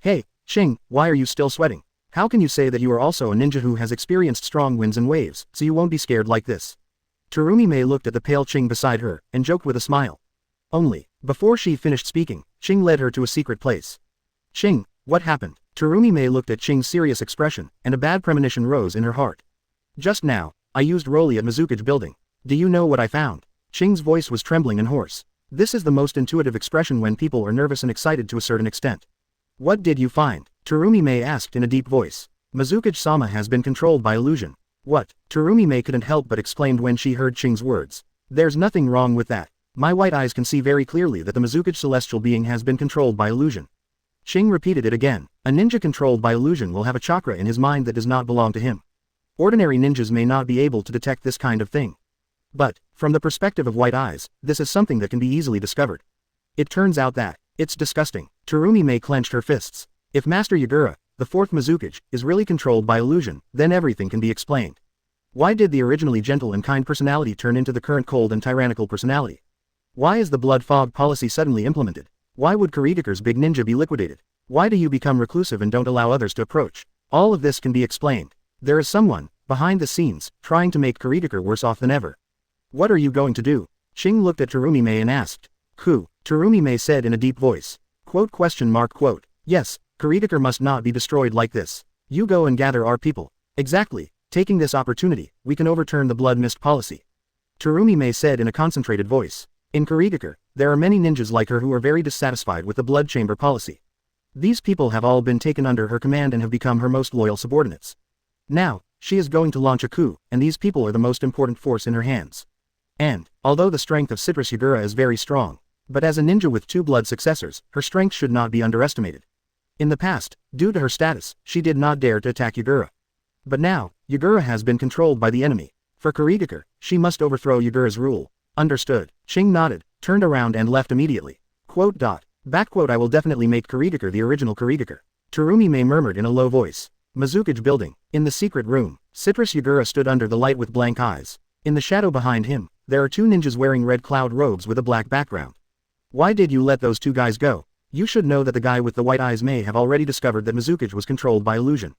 Hey, Ching, why are you still sweating? How can you say that you are also a ninja who has experienced strong winds and waves, so you won't be scared like this? Tsurumi-me looked at the pale Ching beside her, and joked with a smile. Before she finished speaking, Ching led her to a secret place. Ching, what happened? Tsurumi-me looked at Ching's serious expression, and a bad premonition rose in her heart. Just now, I used Rolly at Mizukage building. Do you know what I found? Ching's voice was trembling and hoarse. This is the most intuitive expression when people are nervous and excited to a certain extent. What did you find? Tsurumi-me asked in a deep voice. Mizukage-sama has been controlled by illusion. What? Tsurumi-me couldn't help but exclaimed when she heard Ching's words. There's nothing wrong with that. My white eyes can see very clearly that the Mizukage celestial being has been controlled by illusion. Ching repeated it again. A ninja controlled by illusion will have a chakra in his mind that does not belong to him. Ordinary ninjas may not be able to detect this kind of thing. But, from the perspective of white eyes, this is something that can be easily discovered. It turns out that, it's disgusting. Tsurumi-me clenched her fists. If Master Yagura, the fourth Mizukage, is really controlled by illusion, then everything can be explained. Why did the originally gentle and kind personality turn into the current cold and tyrannical personality? Why is the blood fog policy suddenly implemented? Why would Kurigakure's big ninja be liquidated? Why do you become reclusive and don't allow others to approach? All of this can be explained. There is someone, behind the scenes, trying to make Kurigakure worse off than ever. What are you going to do? Ching looked at Tsurumi-me and asked. Tsurumi-me said in a deep voice. Quote. Yes, Kurigakure must not be destroyed like this. You go and gather our people. Exactly, taking this opportunity, we can overturn the blood mist policy. Tsurumi-me said in a concentrated voice. In Kurigakure, there are many ninjas like her who are very dissatisfied with the blood chamber policy. These people have all been taken under her command and have become her most loyal subordinates. Now, she is going to launch a coup, and these people are the most important force in her hands. And, although the strength of Citrus Yagura is very strong, but as a ninja with two blood successors, her strength should not be underestimated. In the past, due to her status, she did not dare to attack Yagura. But now, Yagura has been controlled by the enemy. For Kurigakure, she must overthrow Yagura's rule. Understood. Ching nodded, turned around and left immediately. I will definitely make Kurigakure the original Kurigakure. Tsurumi-me murmured in a low voice. Mizukage building. In the secret room, Citrus Yagura stood under the light with blank eyes. In the shadow behind him, there are two ninjas wearing red cloud robes with a black background. Why did you let those two guys go? You should know that the guy with the white eyes may have already discovered that Mizukage was controlled by illusion.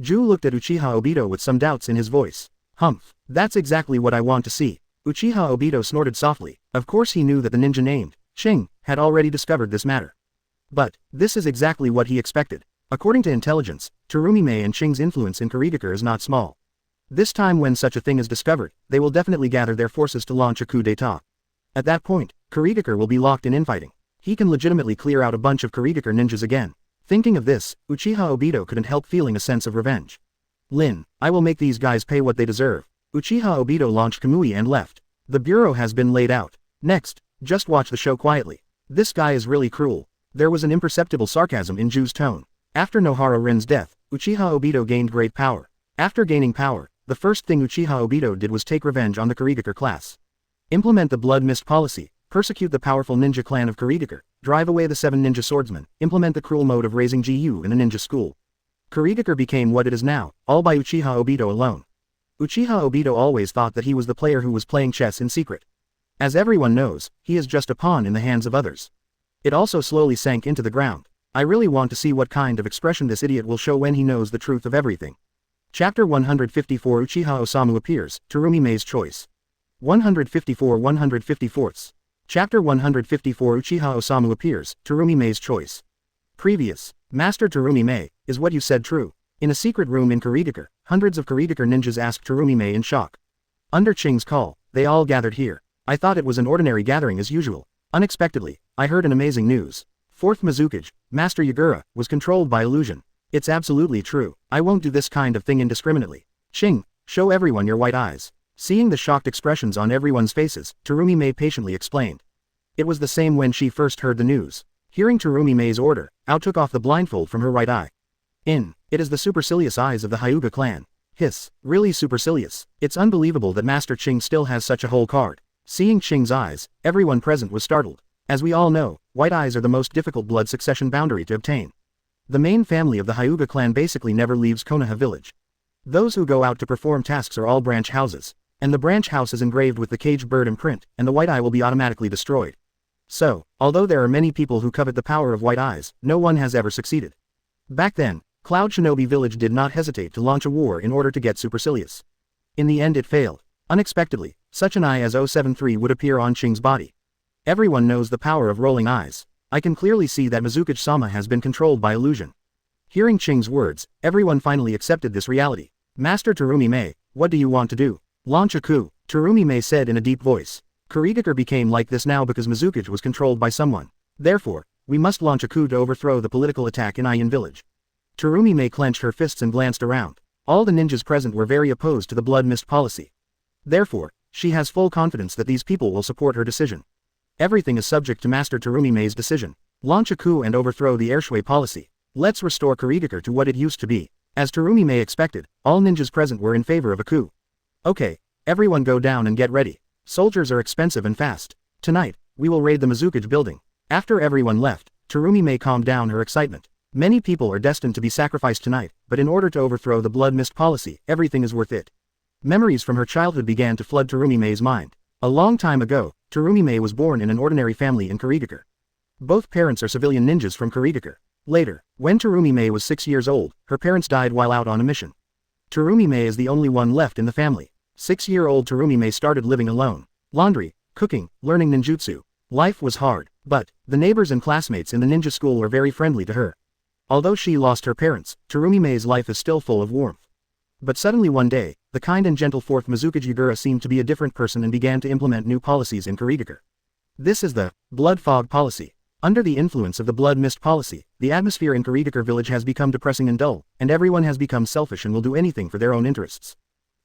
Ju looked at Uchiha Obito with some doubts in his voice. Humph, that's exactly what I want to see. Uchiha Obito snorted softly. Of course he knew that the ninja named Ching had already discovered this matter. But, this is exactly what he expected. According to intelligence, Tsurumi-me and Ching's influence in Kurigakure is not small. This time when such a thing is discovered, they will definitely gather their forces to launch a coup d'état. At that point, Kurigakure will be locked in infighting. He can legitimately clear out a bunch of Kurigakure ninjas again. Thinking of this, Uchiha Obito couldn't help feeling a sense of revenge. I will make these guys pay what they deserve. Uchiha Obito launched Kamui and left. The bureau has been laid out. Next, just watch the show quietly. This guy is really cruel. There was an imperceptible sarcasm in Ju's tone. After Nohara Rin's death, Uchiha Obito gained great power. After gaining power, the first thing Uchiha Obito did was take revenge on the Kurigakure class. Implement the blood mist policy, persecute the powerful ninja clan of Kurigakure, drive away the 7 ninja swordsmen, implement the cruel mode of raising GU in a ninja school. Kurigakure became what it is now, all by Uchiha Obito alone. Uchiha Obito always thought that he was the player who was playing chess in secret. As everyone knows, he is just a pawn in the hands of others. It also slowly sank into the ground. I really want to see what kind of expression this idiot will show when he knows the truth of everything. Chapter 154 Uchiha Osamu appears, Tsurumi-me's choice. 154-154. Chapter 154 Uchiha Osamu appears, Terumi Mei's choice. Previous. Master Terumi Mei, is what you said true? In a secret room in Kurigakure, hundreds of Kurigakure ninjas asked Terumi Mei in shock. Under Qing's call, they all gathered here. I thought it was an ordinary gathering as usual. Unexpectedly, I heard an amazing news. Fourth Mizukage, Master Yagura, was controlled by illusion. It's absolutely true. I won't do this kind of thing indiscriminately. Qing, show everyone your white eyes. Seeing the shocked expressions on everyone's faces, Terumi Mei patiently explained. It was the same when she first heard the news. Hearing Terumi Mei's order, Ao took off the blindfold from her right eye. It is the supercilious eyes of the Hyūga clan. Hiss, really supercilious. It's unbelievable that Master Qing still has such a whole card. Seeing Qing's eyes, everyone present was startled. As we all know, white eyes are the most difficult blood succession boundary to obtain. The main family of the Hyūga clan basically never leaves Konoha village. Those who go out to perform tasks are all branch houses. And the branch house is engraved with the caged bird imprint, and the white eye will be automatically destroyed. So, although there are many people who covet the power of white eyes, no one has ever succeeded. Back then, Cloud Shinobi Village did not hesitate to launch a war in order to get supercilious. In the end it failed. Unexpectedly, such an eye as 073 would appear on Qing's body. Everyone knows the power of rolling eyes. I can clearly see that Mizukage-sama has been controlled by illusion. Hearing Qing's words, everyone finally accepted this reality. Master Terumi Mei, what do you want to do? Launch a coup, Terumi Mei said in a deep voice. Kurigakure became like this now because Mizukage was controlled by someone. Therefore, we must launch a coup to overthrow the political attack in Ayin village. Terumi Mei clenched her fists and glanced around. All the ninjas present were very opposed to the blood mist policy. Therefore, she has full confidence that these people will support her decision. Everything is subject to Master Terumi Mei's decision. Launch a coup and overthrow the Airshui policy. Let's restore Kurigakure to what it used to be. As Terumi Mei expected, all ninjas present were in favor of a coup. Okay, everyone go down and get ready. Soldiers are expensive and fast. Tonight, we will raid the Mizukage building. After everyone left, Terumi Mei calmed down her excitement. Many people are destined to be sacrificed tonight, but in order to overthrow the blood mist policy, everything is worth it. Memories from her childhood began to flood Terumi Mei's mind. A long time ago, Terumi Mei was born in an ordinary family in Kurigakure. Both parents are civilian ninjas from Kurigakure. Later, when Terumi Mei was 6 years old, her parents died while out on a mission. Terumi Mei is the only one left in the family. 6-year-old Terumi Mei started living alone. Laundry, cooking, learning ninjutsu. Life was hard, but the neighbors and classmates in the ninja school were very friendly to her. Although she lost her parents, Terumi Mei's life is still full of warmth. But suddenly one day, the kind and gentle 4th Mizukage Yagura seemed to be a different person and began to implement new policies in Kurigakure. This is the blood fog policy. Under the influence of the blood mist policy, the atmosphere in Kurigakure village has become depressing and dull, and everyone has become selfish and will do anything for their own interests.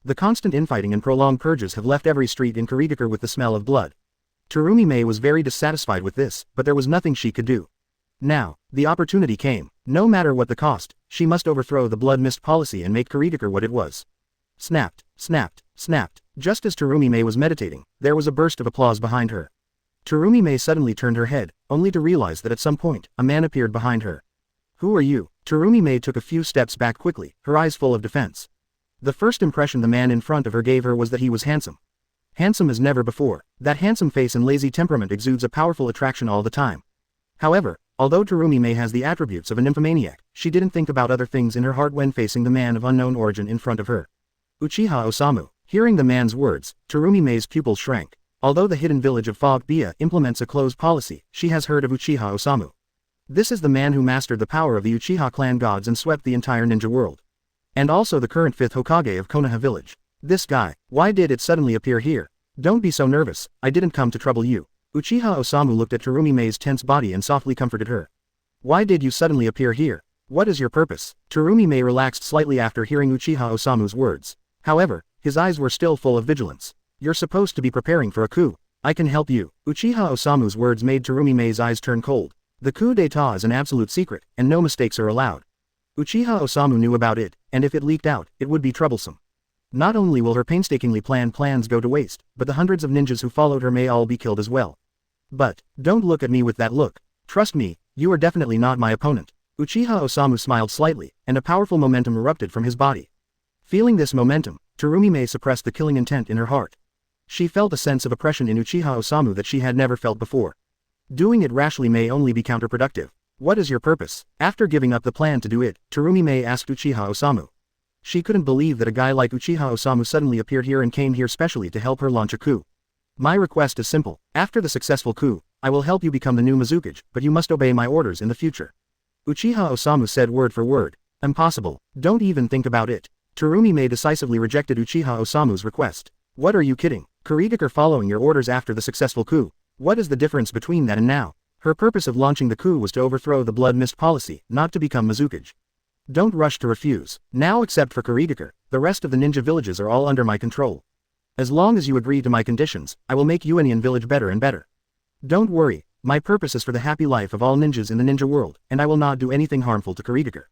The constant infighting and prolonged purges have left every street in Kurigakure with the smell of blood. Terumi Mei was very dissatisfied with this, but there was nothing she could do. Now, the opportunity came. No matter what the cost, she must overthrow the blood mist policy and make Kurigakure what it was. Snapped, snapped, snapped. Just as Terumi Mei was meditating, there was a burst of applause behind her. Terumi Mei suddenly turned her head, only to realize that at some point, a man appeared behind her. Who are you? Terumi Mei took a few steps back quickly, her eyes full of defense. The first impression the man in front of her gave her was that he was handsome. Handsome as never before, that handsome face and lazy temperament exudes a powerful attraction all the time. However, although Terumi Mei has the attributes of a nymphomaniac, she didn't think about other things in her heart when facing the man of unknown origin in front of her. Uchiha Osamu. Hearing the man's words, Terumi Mei's pupils shrank. Although the hidden village of Fog Bia implements a closed policy, she has heard of Uchiha Osamu. This is the man who mastered the power of the Uchiha clan gods and swept the entire ninja world. And also the current 5th Hokage of Konoha village. This guy, why did it suddenly appear here? Don't be so nervous, I didn't come to trouble you. Uchiha Osamu looked at Terumi Mei's tense body and softly comforted her. Why did you suddenly appear here? What is your purpose? Terumi Mei relaxed slightly after hearing Uchiha Osamu's words. However, his eyes were still full of vigilance. You're supposed to be preparing for a coup. I can help you. Uchiha Osamu's words made Terumi Mei's eyes turn cold. The coup d'état is an absolute secret, and no mistakes are allowed. Uchiha Osamu knew about it, and if it leaked out, it would be troublesome. Not only will her painstakingly planned plans go to waste, but the hundreds of ninjas who followed her may all be killed as well. But, don't look at me with that look. Trust me, you are definitely not my opponent. Uchiha Osamu smiled slightly, and a powerful momentum erupted from his body. Feeling this momentum, Terumi Mei suppressed the killing intent in her heart. She felt a sense of oppression in Uchiha Osamu that she had never felt before. Doing it rashly may only be counterproductive. What is your purpose? After giving up the plan to do it, Terumi Mei asked Uchiha Osamu. She couldn't believe that a guy like Uchiha Osamu suddenly appeared here and came here specially to help her launch a coup. My request is simple. After the successful coup, I will help you become the new Mizukage, but you must obey my orders in the future. Uchiha Osamu said word for word. Impossible. Don't even think about it. Tsurumi decisively rejected Uchiha Osamu's request. What are you kidding? Kurigake following your orders after the successful coup. What is the difference between that and now? Her purpose of launching the coup was to overthrow the blood mist policy, not to become Mizukage. Don't rush to refuse. Now except for Kurigake, the rest of the ninja villages are all under my control. As long as you agree to my conditions, I will make Yuanian village better and better. Don't worry, my purpose is for the happy life of all ninjas in the ninja world, and I will not do anything harmful to Kurigake.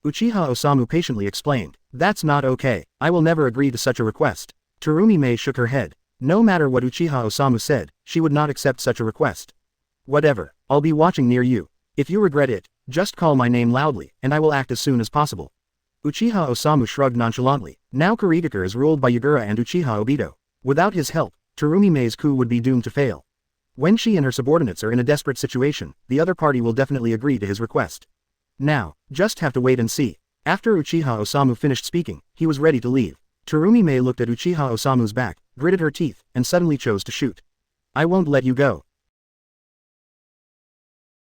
Uchiha Osamu patiently explained. That's not okay, I will never agree to such a request. Tsurumi shook her head. No matter what Uchiha Osamu said, she would not accept such a request. Whatever, I'll be watching near you. If you regret it, just call my name loudly, and I will act as soon as possible. Uchiha Osamu shrugged nonchalantly. Now Kurigake is ruled by Yagura and Uchiha Obito. Without his help, Tsurumi's coup would be doomed to fail. When she and her subordinates are in a desperate situation, the other party will definitely agree to his request. Now, just have to wait and see. After Uchiha Osamu finished speaking, he was ready to leave. Tsurumi looked at Uchiha Osamu's back, gritted her teeth, and suddenly chose to shoot. I won't let you go.